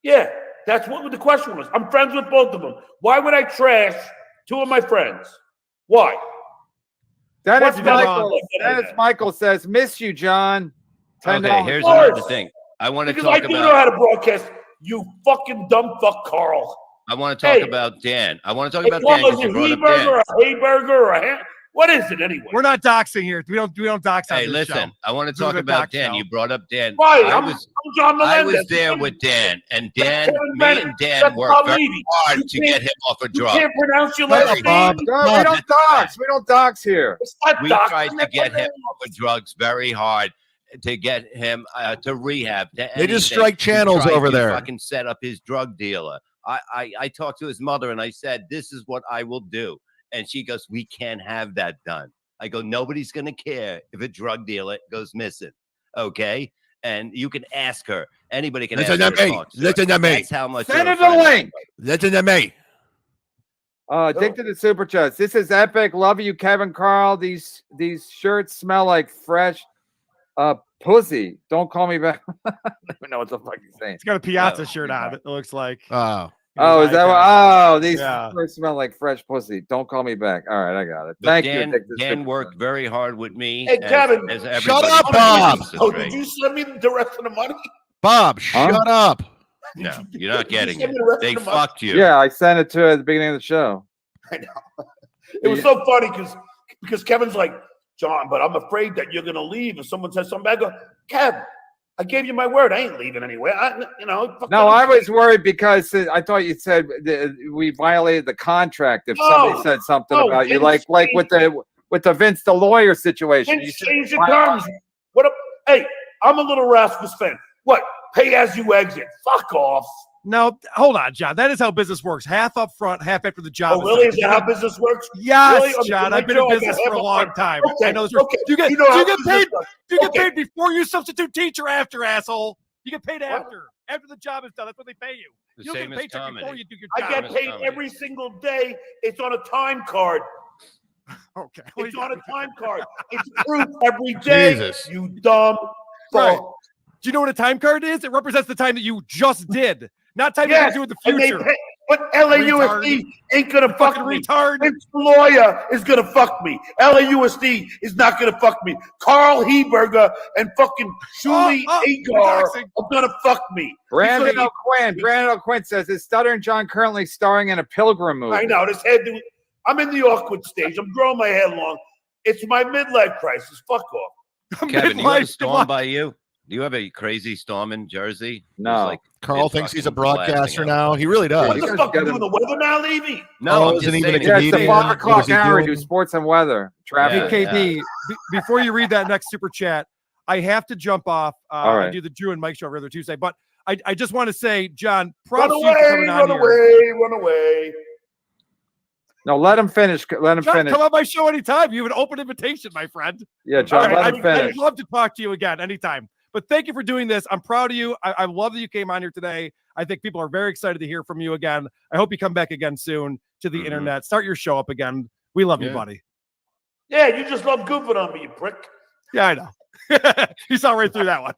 [SPEAKER 13] Yeah, that's what the question was. I'm friends with both of them. Why would I trash two of my friends? Why?
[SPEAKER 11] Dennis
[SPEAKER 15] What's going
[SPEAKER 11] Michael.
[SPEAKER 15] on?
[SPEAKER 11] Dennis Michael says, "Miss you, John." $10.
[SPEAKER 14] Okay, here's
[SPEAKER 13] Of course.
[SPEAKER 14] another thing. I want to
[SPEAKER 13] Because
[SPEAKER 14] talk
[SPEAKER 13] I do
[SPEAKER 14] about.
[SPEAKER 13] know how to broadcast. You fucking dumb fuck, Carl.
[SPEAKER 14] I want to talk
[SPEAKER 13] Hey.
[SPEAKER 14] about Dan. I want to talk
[SPEAKER 13] Hey,
[SPEAKER 14] about
[SPEAKER 13] what
[SPEAKER 14] Dan
[SPEAKER 13] was
[SPEAKER 14] because
[SPEAKER 13] it,
[SPEAKER 14] you brought up
[SPEAKER 13] He-burger
[SPEAKER 14] Dan.
[SPEAKER 13] or a Hayburger or a ham? What is it anyway?
[SPEAKER 15] We're not doxing here. We don't dox on
[SPEAKER 14] Hey,
[SPEAKER 15] this
[SPEAKER 14] listen.
[SPEAKER 15] show.
[SPEAKER 14] I want to
[SPEAKER 15] This is
[SPEAKER 14] talk
[SPEAKER 15] a
[SPEAKER 14] about
[SPEAKER 15] dox
[SPEAKER 14] Dan.
[SPEAKER 15] show.
[SPEAKER 14] You brought up Dan.
[SPEAKER 13] Right,
[SPEAKER 14] I
[SPEAKER 13] I'm
[SPEAKER 14] was
[SPEAKER 13] John
[SPEAKER 14] there
[SPEAKER 13] Melendez.
[SPEAKER 14] with Dan, and
[SPEAKER 13] That's
[SPEAKER 14] Dan,
[SPEAKER 13] Kevin
[SPEAKER 14] me
[SPEAKER 13] Bennett.
[SPEAKER 14] and Dan
[SPEAKER 13] That's
[SPEAKER 14] worked
[SPEAKER 13] Bob
[SPEAKER 14] very
[SPEAKER 13] Levy.
[SPEAKER 14] hard
[SPEAKER 13] You
[SPEAKER 14] to
[SPEAKER 13] can't-
[SPEAKER 14] get him off a
[SPEAKER 13] You
[SPEAKER 14] drug.
[SPEAKER 13] can't pronounce your
[SPEAKER 2] Hey,
[SPEAKER 13] last
[SPEAKER 2] Bob.
[SPEAKER 13] name.
[SPEAKER 11] No, we don't dox. We don't dox here.
[SPEAKER 13] It's not
[SPEAKER 14] We
[SPEAKER 13] doc.
[SPEAKER 14] tried to get him off of drugs very hard to get him to rehab. To
[SPEAKER 2] They just
[SPEAKER 14] anything.
[SPEAKER 2] strike
[SPEAKER 14] We
[SPEAKER 2] channels
[SPEAKER 14] tried
[SPEAKER 2] over
[SPEAKER 14] to
[SPEAKER 2] there.
[SPEAKER 14] Fucking set up his drug dealer. I talked to his mother and I said, "This is what I will do," and she goes, "We can't have that done." I go, "Nobody's gonna care if a drug dealer goes missing, okay?" And you can ask her. Anybody can
[SPEAKER 2] Listen
[SPEAKER 14] ask her
[SPEAKER 2] to
[SPEAKER 14] to
[SPEAKER 2] me.
[SPEAKER 14] talk to her.
[SPEAKER 2] Listen to me.
[SPEAKER 14] That's how much.
[SPEAKER 11] Send
[SPEAKER 14] of
[SPEAKER 11] her
[SPEAKER 14] a
[SPEAKER 11] the
[SPEAKER 14] friend I
[SPEAKER 11] link.
[SPEAKER 14] am.
[SPEAKER 2] Listen to me.
[SPEAKER 11] Addicted to super chats. This is epic. Love you, Kevin Carl. These shirts smell like fresh pussy. Don't call me back. I don't even know what the fuck he's saying.
[SPEAKER 15] It's got a Piazza shirt on. It looks like.
[SPEAKER 2] Oh.
[SPEAKER 11] Oh, is that what? Oh, these
[SPEAKER 15] Yeah.
[SPEAKER 11] shirts smell like fresh pussy. Don't call me back. All right, I got it.
[SPEAKER 14] But
[SPEAKER 11] Thank
[SPEAKER 14] Dan,
[SPEAKER 11] you. Addicted to
[SPEAKER 14] Dan
[SPEAKER 11] Super
[SPEAKER 14] worked very hard with me.
[SPEAKER 13] Hey, Kevin,
[SPEAKER 14] as
[SPEAKER 2] shut
[SPEAKER 14] everybody
[SPEAKER 2] up,
[SPEAKER 14] can
[SPEAKER 2] Bob.
[SPEAKER 14] see
[SPEAKER 13] Oh,
[SPEAKER 14] straight.
[SPEAKER 13] did you send me the rest of the money?
[SPEAKER 2] Bob, shut up.
[SPEAKER 14] No, you're not getting
[SPEAKER 13] send
[SPEAKER 14] it.
[SPEAKER 13] me the rest
[SPEAKER 14] They
[SPEAKER 13] of the money?
[SPEAKER 14] fucked you.
[SPEAKER 11] Yeah, I sent it to her at the beginning of the show.
[SPEAKER 13] I know. It was so funny because Kevin's like, John, but I'm afraid that you're gonna leave if someone says something bad. I go, Kev, I gave you my word. I ain't leaving anywhere.
[SPEAKER 11] No, I was worried because I thought you said we violated the contract if somebody said something
[SPEAKER 13] no,
[SPEAKER 11] about you,
[SPEAKER 13] Vince
[SPEAKER 11] like with the Vince the lawyer situation.
[SPEAKER 13] Vince
[SPEAKER 11] You said,
[SPEAKER 13] changed the
[SPEAKER 11] "Why-
[SPEAKER 13] terms. What? Hey, I'm a little Rasmus fan. What? Pay as you exit. Fuck off.
[SPEAKER 15] No, hold on, John. That is how business works. Half up front, half after the job.
[SPEAKER 13] Oh, really? Is that how business works?
[SPEAKER 15] Yes,
[SPEAKER 13] Really? On the
[SPEAKER 15] John. I've been
[SPEAKER 13] Tonight
[SPEAKER 15] in
[SPEAKER 13] Show, I got
[SPEAKER 15] business for a
[SPEAKER 13] half
[SPEAKER 15] long
[SPEAKER 13] up front.
[SPEAKER 15] time.
[SPEAKER 13] Okay,
[SPEAKER 15] I know this.
[SPEAKER 13] okay.
[SPEAKER 15] Do you get,
[SPEAKER 13] You know
[SPEAKER 15] do you
[SPEAKER 13] how
[SPEAKER 15] get
[SPEAKER 13] business
[SPEAKER 15] paid?
[SPEAKER 13] works.
[SPEAKER 15] Do you get
[SPEAKER 13] Okay.
[SPEAKER 15] paid before you substitute teacher after, asshole? You get paid after. After the job is done. That's what they pay you.
[SPEAKER 14] The
[SPEAKER 15] You don't
[SPEAKER 14] same
[SPEAKER 15] get
[SPEAKER 14] as
[SPEAKER 15] a paycheck before
[SPEAKER 14] comedy.
[SPEAKER 15] you do your
[SPEAKER 13] I
[SPEAKER 15] job.
[SPEAKER 13] get paid every single day. It's on a time card.
[SPEAKER 15] Okay.
[SPEAKER 13] It's on a time card. It's proof every day.
[SPEAKER 2] Jesus.
[SPEAKER 13] You dumb
[SPEAKER 15] Right.
[SPEAKER 13] fuck.
[SPEAKER 15] Do you know what a time card is? It represents the time that you just did, not time you're
[SPEAKER 13] Yes,
[SPEAKER 15] going to do in
[SPEAKER 13] and
[SPEAKER 15] the
[SPEAKER 13] they
[SPEAKER 15] future.
[SPEAKER 13] pay, but LAUSD ain't gonna fuck
[SPEAKER 15] fucking
[SPEAKER 13] me.
[SPEAKER 15] retard.
[SPEAKER 13] Vince Lawyer is gonna fuck me. LAUSD is not gonna fuck me. Carl Heberger and fucking Shuli Agar
[SPEAKER 15] doxing.
[SPEAKER 13] are gonna fuck me.
[SPEAKER 11] Brandon
[SPEAKER 13] Because-
[SPEAKER 11] O'Quinn. Brandon O'Quinn says, "Is Stuttering John currently starring in a Pilgrim movie?"
[SPEAKER 13] I know this head. I'm in the awkward stage. I'm growing my hair long. It's my midlife crisis. Fuck off.
[SPEAKER 14] Kevin, you have a
[SPEAKER 15] Midlife,
[SPEAKER 14] storm by you? Do you have a crazy storm in Jersey?
[SPEAKER 11] No.
[SPEAKER 14] It's
[SPEAKER 2] Carl
[SPEAKER 14] it's
[SPEAKER 2] thinks he's a
[SPEAKER 14] fucking blasting
[SPEAKER 2] broadcaster
[SPEAKER 14] out.
[SPEAKER 2] now. He really
[SPEAKER 13] What
[SPEAKER 2] does.
[SPEAKER 13] the
[SPEAKER 11] guys
[SPEAKER 13] fuck you
[SPEAKER 11] gotta-
[SPEAKER 13] doing the weather now, Levy?
[SPEAKER 14] No,
[SPEAKER 2] Oh,
[SPEAKER 14] I'm
[SPEAKER 2] isn't
[SPEAKER 14] just
[SPEAKER 2] even
[SPEAKER 14] saying.
[SPEAKER 2] a
[SPEAKER 11] Yeah, it's the
[SPEAKER 2] comedian.
[SPEAKER 11] 5
[SPEAKER 2] What
[SPEAKER 11] o'clock
[SPEAKER 2] was he
[SPEAKER 11] hour. We
[SPEAKER 2] doing?
[SPEAKER 11] do sports and weather. Traffic.
[SPEAKER 15] Hey, KB, before you read that next super chat, I have to jump off.
[SPEAKER 11] All right.
[SPEAKER 15] I do the Drew and Mike show every other Tuesday, but I just want to say, John,
[SPEAKER 13] Run
[SPEAKER 15] props to you for
[SPEAKER 13] away,
[SPEAKER 15] coming on
[SPEAKER 13] run
[SPEAKER 15] here.
[SPEAKER 13] away, run away.
[SPEAKER 11] No, let him finish. Let him
[SPEAKER 15] John,
[SPEAKER 11] finish.
[SPEAKER 15] come on my show anytime. You have an open invitation, my friend.
[SPEAKER 11] Yeah, John,
[SPEAKER 15] All right,
[SPEAKER 11] let him finish.
[SPEAKER 15] I'd love to talk to you again anytime. But thank you for doing this. I'm proud of you. I love that you came on here today. I think people are very excited to hear from you again. I hope you come back again soon to the internet. Start your show up again. We love you, buddy.
[SPEAKER 13] Yeah, you just love goofing on me, you prick.
[SPEAKER 15] Yeah, I know. You saw right through that one.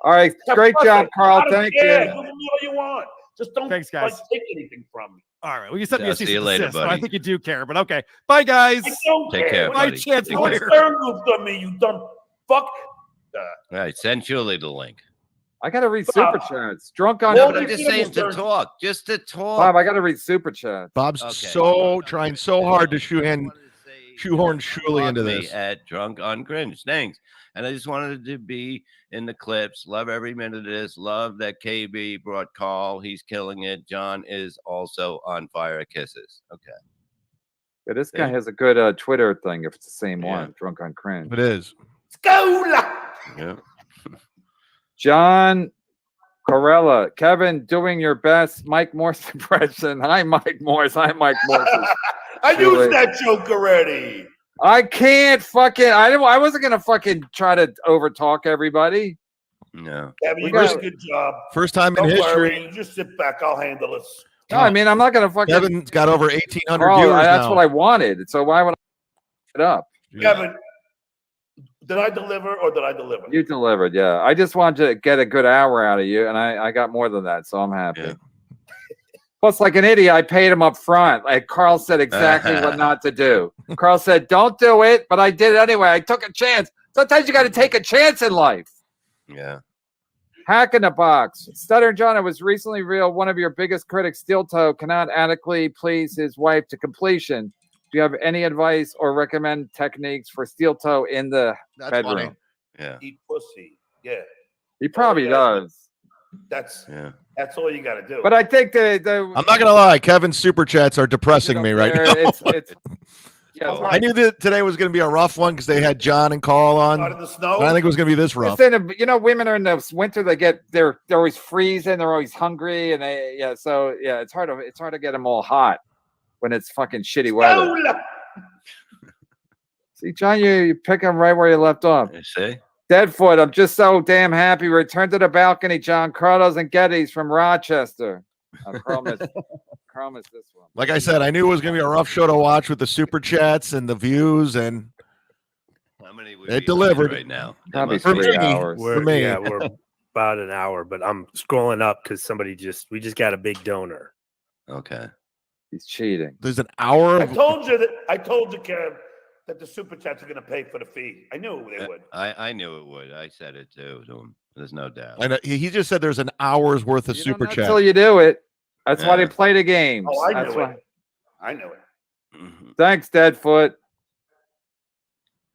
[SPEAKER 11] All right, great job, Carl. Thank
[SPEAKER 13] Yeah,
[SPEAKER 11] you.
[SPEAKER 13] do me all you want. Just don't
[SPEAKER 15] Thanks, guys.
[SPEAKER 13] like, take anything from me.
[SPEAKER 15] All right. Well, you sent me
[SPEAKER 14] Yeah,
[SPEAKER 15] a cease
[SPEAKER 14] see you
[SPEAKER 15] and
[SPEAKER 14] later,
[SPEAKER 15] desist, so I
[SPEAKER 14] buddy.
[SPEAKER 15] think you do care, but okay. Bye, guys.
[SPEAKER 13] I don't
[SPEAKER 14] Take care,
[SPEAKER 15] My
[SPEAKER 14] buddy.
[SPEAKER 15] chance
[SPEAKER 14] Take
[SPEAKER 13] What
[SPEAKER 14] care.
[SPEAKER 15] lawyer.
[SPEAKER 13] Stern goofed on me, you dumb fuck.
[SPEAKER 14] All right, send Julie the link.
[SPEAKER 11] I got to read super chats. Drunk on.
[SPEAKER 14] No,
[SPEAKER 13] Well,
[SPEAKER 14] but I'm
[SPEAKER 13] we
[SPEAKER 14] just
[SPEAKER 13] should
[SPEAKER 14] saying
[SPEAKER 13] have
[SPEAKER 14] to
[SPEAKER 13] turned-
[SPEAKER 14] talk, just to talk.
[SPEAKER 11] Bob, I got to read super chats.
[SPEAKER 2] Bob's
[SPEAKER 14] Okay.
[SPEAKER 2] trying so hard to shoehorn Shuli into
[SPEAKER 14] Me
[SPEAKER 2] this.
[SPEAKER 14] at Drunk on Cringe. Thanks. And I just wanted to be in the clips. Love every minute of this. Love that KB brought Carl. He's killing it. John is also on fire. Kisses. Okay.
[SPEAKER 11] Yeah, this guy has a good Twitter thing. If it's the same
[SPEAKER 14] Yeah.
[SPEAKER 11] one, Drunk on Cringe.
[SPEAKER 2] It is.
[SPEAKER 13] Scola!
[SPEAKER 14] Yeah.
[SPEAKER 11] John Corella, Kevin, doing your best Mike Morse impression. Hi, Mike Morse. Hi, Mike Morse.
[SPEAKER 13] I used that joke already.
[SPEAKER 11] I can't fucking. I wasn't gonna fucking try to overtalk everybody.
[SPEAKER 14] No.
[SPEAKER 13] Kevin,
[SPEAKER 11] We
[SPEAKER 13] you did
[SPEAKER 11] got-
[SPEAKER 13] a good job.
[SPEAKER 2] First time in
[SPEAKER 13] Don't
[SPEAKER 2] history.
[SPEAKER 13] worry. You just sit back. I'll handle it.
[SPEAKER 11] No, I mean I'm not gonna fucking.
[SPEAKER 2] Kevin's got over 1,800
[SPEAKER 11] Carl,
[SPEAKER 2] viewers
[SPEAKER 11] that's
[SPEAKER 2] now.
[SPEAKER 11] what I wanted. So why would I it up?
[SPEAKER 13] Kevin, did I deliver or did I deliver?
[SPEAKER 11] You delivered, yeah. I just wanted to get a good hour out of you, and I got more than that, so I'm happy.
[SPEAKER 14] Yeah.
[SPEAKER 11] Plus, like an idiot, I paid him up front. Like Carl said exactly what not to do. Carl said, "Don't do it," but I did it anyway. I took a chance. Sometimes you got to take a chance in life.
[SPEAKER 14] Yeah.
[SPEAKER 11] Hack in the Box. Stuttering John, it was recently revealed one of your biggest critics, Steel Toe, cannot adequately please his wife to completion. Do you have any advice or recommend techniques for Steel Toe in the bedroom?
[SPEAKER 2] funny.
[SPEAKER 14] Yeah.
[SPEAKER 13] Eat pussy. Yeah.
[SPEAKER 11] He probably does.
[SPEAKER 13] That's all you got to do.
[SPEAKER 11] But I think the
[SPEAKER 2] I'm not gonna lie, Kevin's super chats are depressing me right now.
[SPEAKER 11] It's yeah.
[SPEAKER 2] I knew that today was going to be a rough one because they had John and Carl on.
[SPEAKER 13] Out in the snow.
[SPEAKER 2] But I think it was going to be this rough.
[SPEAKER 11] Women are in the winter. They're always freezing. They're always hungry, and So it's hard to get them all hot when it's fucking shitty weather. See, John, you pick them right where you left off.
[SPEAKER 14] You see?
[SPEAKER 11] Deadfoot, I'm just so damn happy. Return to the balcony, John. Carlos and Geddes from Rochester. Carl missed this one.
[SPEAKER 2] Like I said, I knew it was going to be a rough show to watch with the super chats and the views, and
[SPEAKER 14] How many would
[SPEAKER 2] it
[SPEAKER 14] be
[SPEAKER 2] delivered
[SPEAKER 14] right now?
[SPEAKER 11] Probably
[SPEAKER 2] For
[SPEAKER 11] 3
[SPEAKER 2] me.
[SPEAKER 11] hours.
[SPEAKER 2] For me.
[SPEAKER 12] Yeah, we're about an hour, but I'm scrolling up because we just got a big donor.
[SPEAKER 14] Okay.
[SPEAKER 11] He's cheating.
[SPEAKER 2] There's an hour.
[SPEAKER 13] I told you, Kev, that the super chats are going to pay for the fee. I knew they would.
[SPEAKER 14] I knew it would. I said it too to him. There's no doubt.
[SPEAKER 2] And he just said there's an hour's worth of super chat.
[SPEAKER 11] Until you do it. That's why they play the games.
[SPEAKER 13] Oh, I
[SPEAKER 11] That's
[SPEAKER 13] knew
[SPEAKER 11] why.
[SPEAKER 13] it. I knew it.
[SPEAKER 11] Thanks, Deadfoot.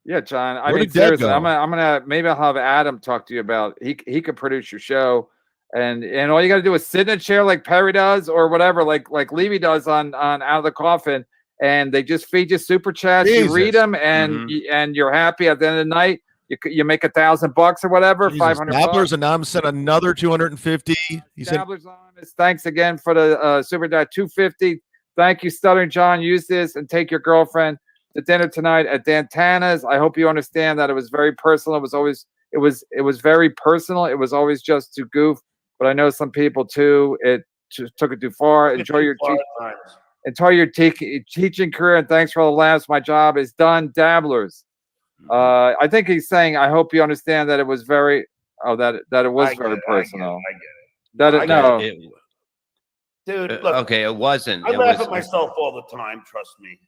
[SPEAKER 11] Yeah, John. I
[SPEAKER 2] Where
[SPEAKER 11] mean,
[SPEAKER 2] did Dead
[SPEAKER 11] seriously,
[SPEAKER 2] go?
[SPEAKER 11] I'm gonna maybe I'll have Adam talk to you about. He could produce your show, and all you got to do is sit in a chair like Perry does, or whatever, like Levy does on Out of the Coffin, and they just feed you super chats.
[SPEAKER 2] Jesus.
[SPEAKER 11] You read them, and and you're happy at the end of the night. You make $1,000 or whatever,
[SPEAKER 2] Jesus,
[SPEAKER 11] $500.
[SPEAKER 2] Dabbler's Anonymous sent another 250. He said,
[SPEAKER 11] Dabbler's Anonymous, thanks again for the super chat, 250. Thank you, Stuttering John. Use this and take your girlfriend to dinner tonight at Dantana's. I hope you understand that it was very personal. It was very personal. It was always just to goof, but I know some people too. It just took it too far. Enjoy your teaching career, and thanks for all the laughs. My job is done. Dabblers. I think he's saying, I hope you understand that it was very that it was very personal.
[SPEAKER 13] Dude, look.
[SPEAKER 14] Okay, it wasn't.
[SPEAKER 13] I
[SPEAKER 14] It
[SPEAKER 13] laugh
[SPEAKER 14] was-
[SPEAKER 13] at myself all the time. Trust me.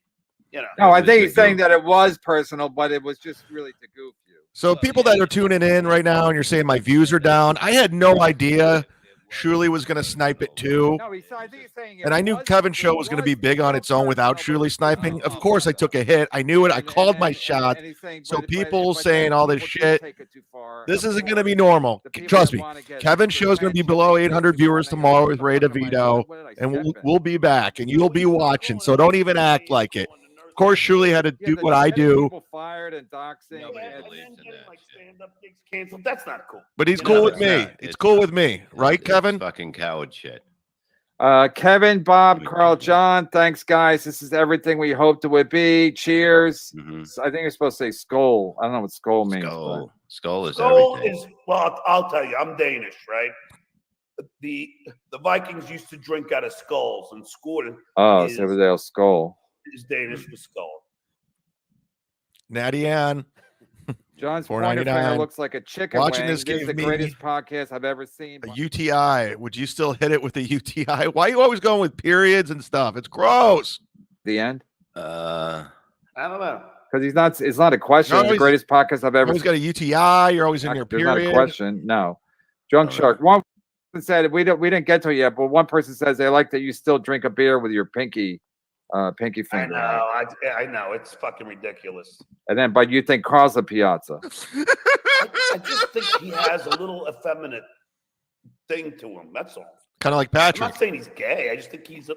[SPEAKER 13] You know.
[SPEAKER 11] No, I
[SPEAKER 14] was
[SPEAKER 11] think
[SPEAKER 14] a
[SPEAKER 11] he's saying
[SPEAKER 14] goof.
[SPEAKER 11] that it was personal, but it was just really to goof you.
[SPEAKER 2] so people that are tuning in right now and you're saying my views are down, I had no idea Shuley was going to snipe it too.
[SPEAKER 11] No, I think he's saying
[SPEAKER 2] And I knew Kevin's show was going to be big on its own without Shuley sniping. Of course, I took a hit. I knew it. I called my shot. So people saying all this shit, this isn't going to be normal. Trust me. Kevin's show is going to be below 800 viewers tomorrow with Ray DeVito, and we'll be back, and you'll be watching. So don't even act like it. Of course, Shuley had to do what I do,
[SPEAKER 11] People fired and doxing.
[SPEAKER 13] Stand-up gigs canceled. That's not cool.
[SPEAKER 2] but he's
[SPEAKER 14] You
[SPEAKER 2] cool
[SPEAKER 14] know,
[SPEAKER 2] with
[SPEAKER 14] it's
[SPEAKER 2] me.
[SPEAKER 14] not.
[SPEAKER 2] It's cool with me, right,
[SPEAKER 14] It's
[SPEAKER 2] Kevin?
[SPEAKER 14] fucking coward shit.
[SPEAKER 11] Kevin, Bob, Carl, John, thanks, guys. This is everything we hoped it would be. Cheers. I think you're supposed to say skull. I don't know what skull means.
[SPEAKER 14] Skull is
[SPEAKER 13] Skull
[SPEAKER 14] everything.
[SPEAKER 13] is I'll tell you. I'm Danish, right? The Vikings used to drink out of skulls, and school.
[SPEAKER 11] Oh, so they'll skull.
[SPEAKER 13] Is Danish for skull.
[SPEAKER 2] Natty Ann.
[SPEAKER 11] John's pointer finger
[SPEAKER 2] $4.99.
[SPEAKER 11] looks like a chicken
[SPEAKER 2] Watching
[SPEAKER 11] wing.
[SPEAKER 2] this
[SPEAKER 11] This is
[SPEAKER 2] gave
[SPEAKER 11] the
[SPEAKER 2] me
[SPEAKER 11] greatest podcast I've ever seen.
[SPEAKER 2] A UTI. Would you still hit it with a UTI? Why are you always going with periods and stuff? It's gross.
[SPEAKER 11] The end?
[SPEAKER 13] I don't know.
[SPEAKER 11] Because he's not. It's not a question.
[SPEAKER 2] No,
[SPEAKER 11] It's the
[SPEAKER 2] he's-
[SPEAKER 11] greatest podcast I've ever
[SPEAKER 2] Always
[SPEAKER 11] seen.
[SPEAKER 2] got a UTI. You're always in your
[SPEAKER 11] There's not a
[SPEAKER 2] period.
[SPEAKER 11] question. No. Drunk Shark. One person said we didn't get to it yet, but one person says they like that you still drink a beer with your pinky finger.
[SPEAKER 13] I know. It's fucking ridiculous.
[SPEAKER 11] And then, but you think Carl's a piazza?
[SPEAKER 13] I just think he has a little effeminate thing to him. That's all.
[SPEAKER 2] Kind of like
[SPEAKER 13] I'm
[SPEAKER 2] Patrick.
[SPEAKER 13] not saying he's gay. I just think he's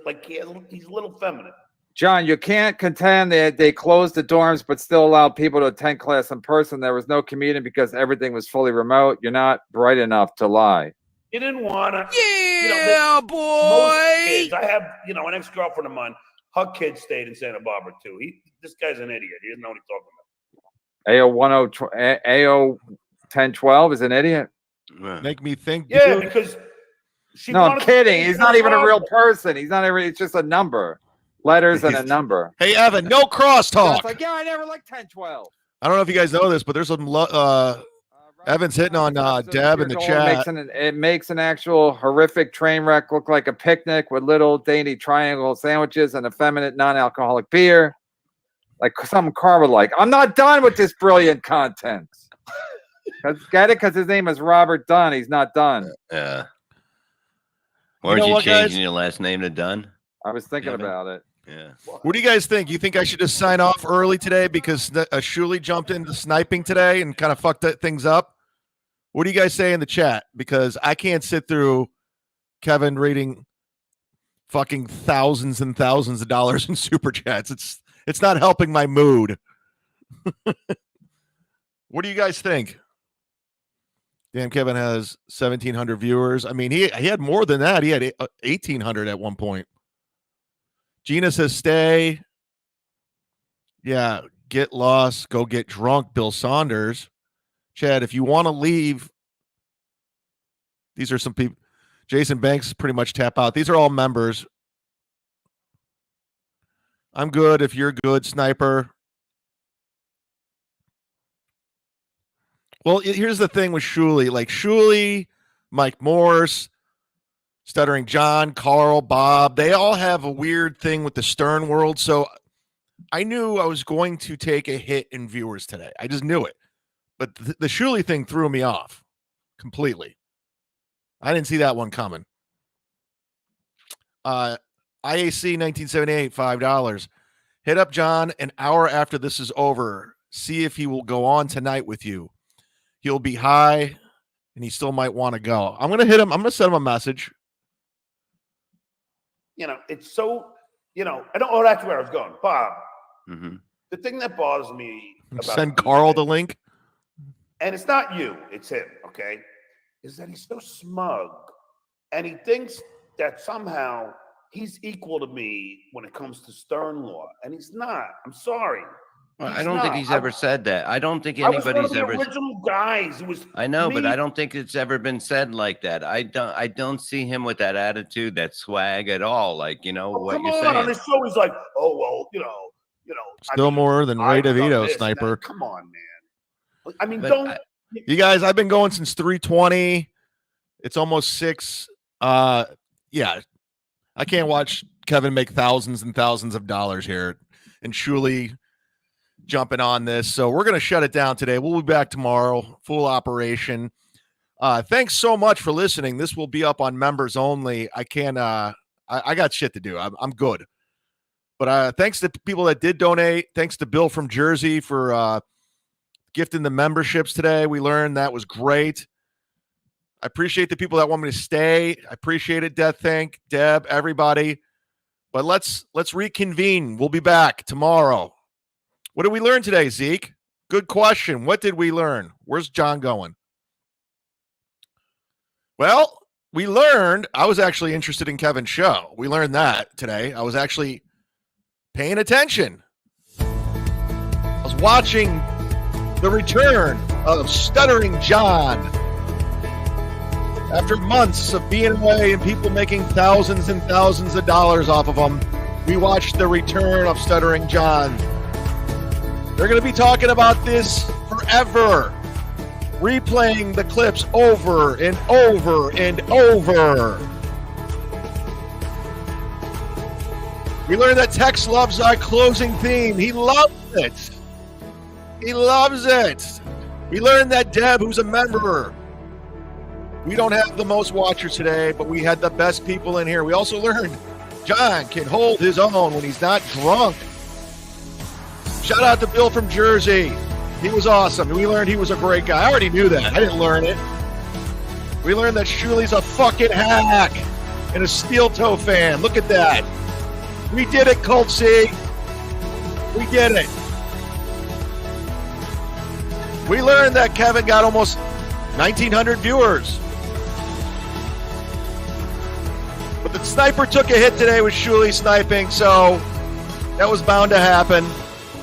[SPEAKER 13] he's a little feminine.
[SPEAKER 11] John, you can't contend that they closed the dorms but still allowed people to attend class in person. There was no commuting because everything was fully remote. You're not bright enough to lie.
[SPEAKER 13] He didn't want to.
[SPEAKER 3] Yeah, boy.
[SPEAKER 13] Most kids, I have, an ex-girlfriend of mine. Her kids stayed in Santa Barbara too. This guy's an idiot. He doesn't know what he's talking about.
[SPEAKER 11] AO 1012 is an idiot.
[SPEAKER 2] Make me think.
[SPEAKER 13] Yeah,
[SPEAKER 2] dude.
[SPEAKER 13] because she
[SPEAKER 11] No, I'm
[SPEAKER 13] wanted to
[SPEAKER 11] kidding.
[SPEAKER 13] stay
[SPEAKER 11] He's
[SPEAKER 13] in
[SPEAKER 11] not even a
[SPEAKER 13] Santa
[SPEAKER 11] real
[SPEAKER 13] Barbara.
[SPEAKER 11] person. He's not even. It's just a number, letters and a number.
[SPEAKER 2] Hey, Evan, no crosstalk.
[SPEAKER 11] It's like, yeah, I never liked 1012.
[SPEAKER 2] I don't know if you guys know this, but there's some Evan's hitting on Deb in the chat.
[SPEAKER 11] It makes an actual horrific train wreck look like a picnic with little dainty triangle sandwiches and effeminate non-alcoholic beer. Like something Carl would like. I'm not done with this brilliant content. Get it? Because his name is Robert Dunn. He's not Dunn.
[SPEAKER 14] Yeah. Weren't you changing your last name to Dunn?
[SPEAKER 11] I was thinking about it.
[SPEAKER 14] Yeah.
[SPEAKER 2] What do you guys think? You think I should just sign off early today because Shuli jumped into sniping today and kind of fucked things up? What do you guys say in the chat? Because I can't sit through Kevin reading fucking thousands and thousands of dollars in super chats. It's not helping my mood. What do you guys think? Damn, Kevin has 1,700 viewers. I mean, he had more than that. He had 1,800 at one point. Gina says stay. Yeah, get lost. Go get drunk, Bill Saunders. Chad, if you want to leave, these are some people. Jason Banks pretty much tap out. These are all members. I'm good if you're good, Sniper. Well, here's the thing with Shuli. Like Shuli, Mike Morse, Stuttering John, Carl, Bob, they all have a weird thing with the Stern world. So I knew I was going to take a hit in viewers today. I just knew it. But the Shuli thing threw me off completely. I didn't see that one coming. IAC 1978, $5. Hit up John an hour after this is over. See if he will go on tonight with you. He'll be high, and he still might want to go. I'm going to hit him. I'm going to send him a message.
[SPEAKER 13] It's so, I don't know, that's where I was going. Bob,
[SPEAKER 14] Mm-hmm.
[SPEAKER 13] the thing that bothers me about
[SPEAKER 2] Send Carl the link.
[SPEAKER 13] and it's not you, it's him, okay, is that he's so smug, and he thinks that somehow he's equal to me when it comes to Stern law, and he's not. I'm sorry.
[SPEAKER 14] Well, I don't think he's ever said that. I don't think
[SPEAKER 13] I was one
[SPEAKER 14] anybody's
[SPEAKER 13] of the
[SPEAKER 14] ever.
[SPEAKER 13] original guys. It was
[SPEAKER 14] I know, but
[SPEAKER 13] me.
[SPEAKER 14] I don't think it's ever been said like that. I don't see him with that attitude, that swag at all. Like, what
[SPEAKER 13] Come
[SPEAKER 14] you're
[SPEAKER 13] on,
[SPEAKER 14] saying.
[SPEAKER 13] on this show, he's like, oh well,
[SPEAKER 2] Still more than Ray
[SPEAKER 13] I've done
[SPEAKER 2] DeVito,
[SPEAKER 13] this,
[SPEAKER 2] Sniper.
[SPEAKER 13] that. Come on, man. I mean,
[SPEAKER 14] But
[SPEAKER 2] You guys, I've been going since 3:20. It's almost 6. Yeah, I can't watch Kevin make thousands and thousands of dollars here. And Shuli jumping on this. So we're going to shut it down today. We'll be back tomorrow, full operation. Thanks so much for listening. This will be up on members only. I can't, I got shit to do. I'm good. But thanks to people that did donate. Thanks to Bill from Jersey for gifting the memberships today. We learned that was great. I appreciate the people that want me to stay. I appreciate it, Death Thank, Deb, everybody. But let's reconvene. We'll be back tomorrow. What did we learn today, Zeke? Good question. What did we learn? Where's John going? Well, we learned I was actually interested in Kevin's show. We learned that today. I was actually paying attention. I was watching the return of Stuttering John. After months of being away and people making thousands and thousands of dollars off of them, we watched the return of Stuttering John. They're going to be talking about this forever, replaying the clips over and over and over. We learned that Tex loves our closing theme. He loves it. He loves it. We learned that Deb, who's a member, we don't have the most watchers today, but we had the best people in here. We also learned John can hold his own when he's not drunk. Shout out to Bill from Jersey. He was awesome. We learned he was a great guy. I already knew that. I didn't learn it. We learned that Shuli's a fucking hack and a steel toe fan. Look at that. We did it, Colt C. We did it. We learned that Kevin got almost 1,900 viewers. But the Sniper took a hit today with Shuli sniping, so that was bound to happen.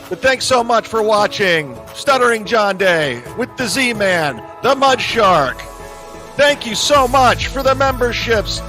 [SPEAKER 2] But thanks so much for watching Stuttering John Day with the Z-Man, the Mudshark. Thank you so much for the memberships.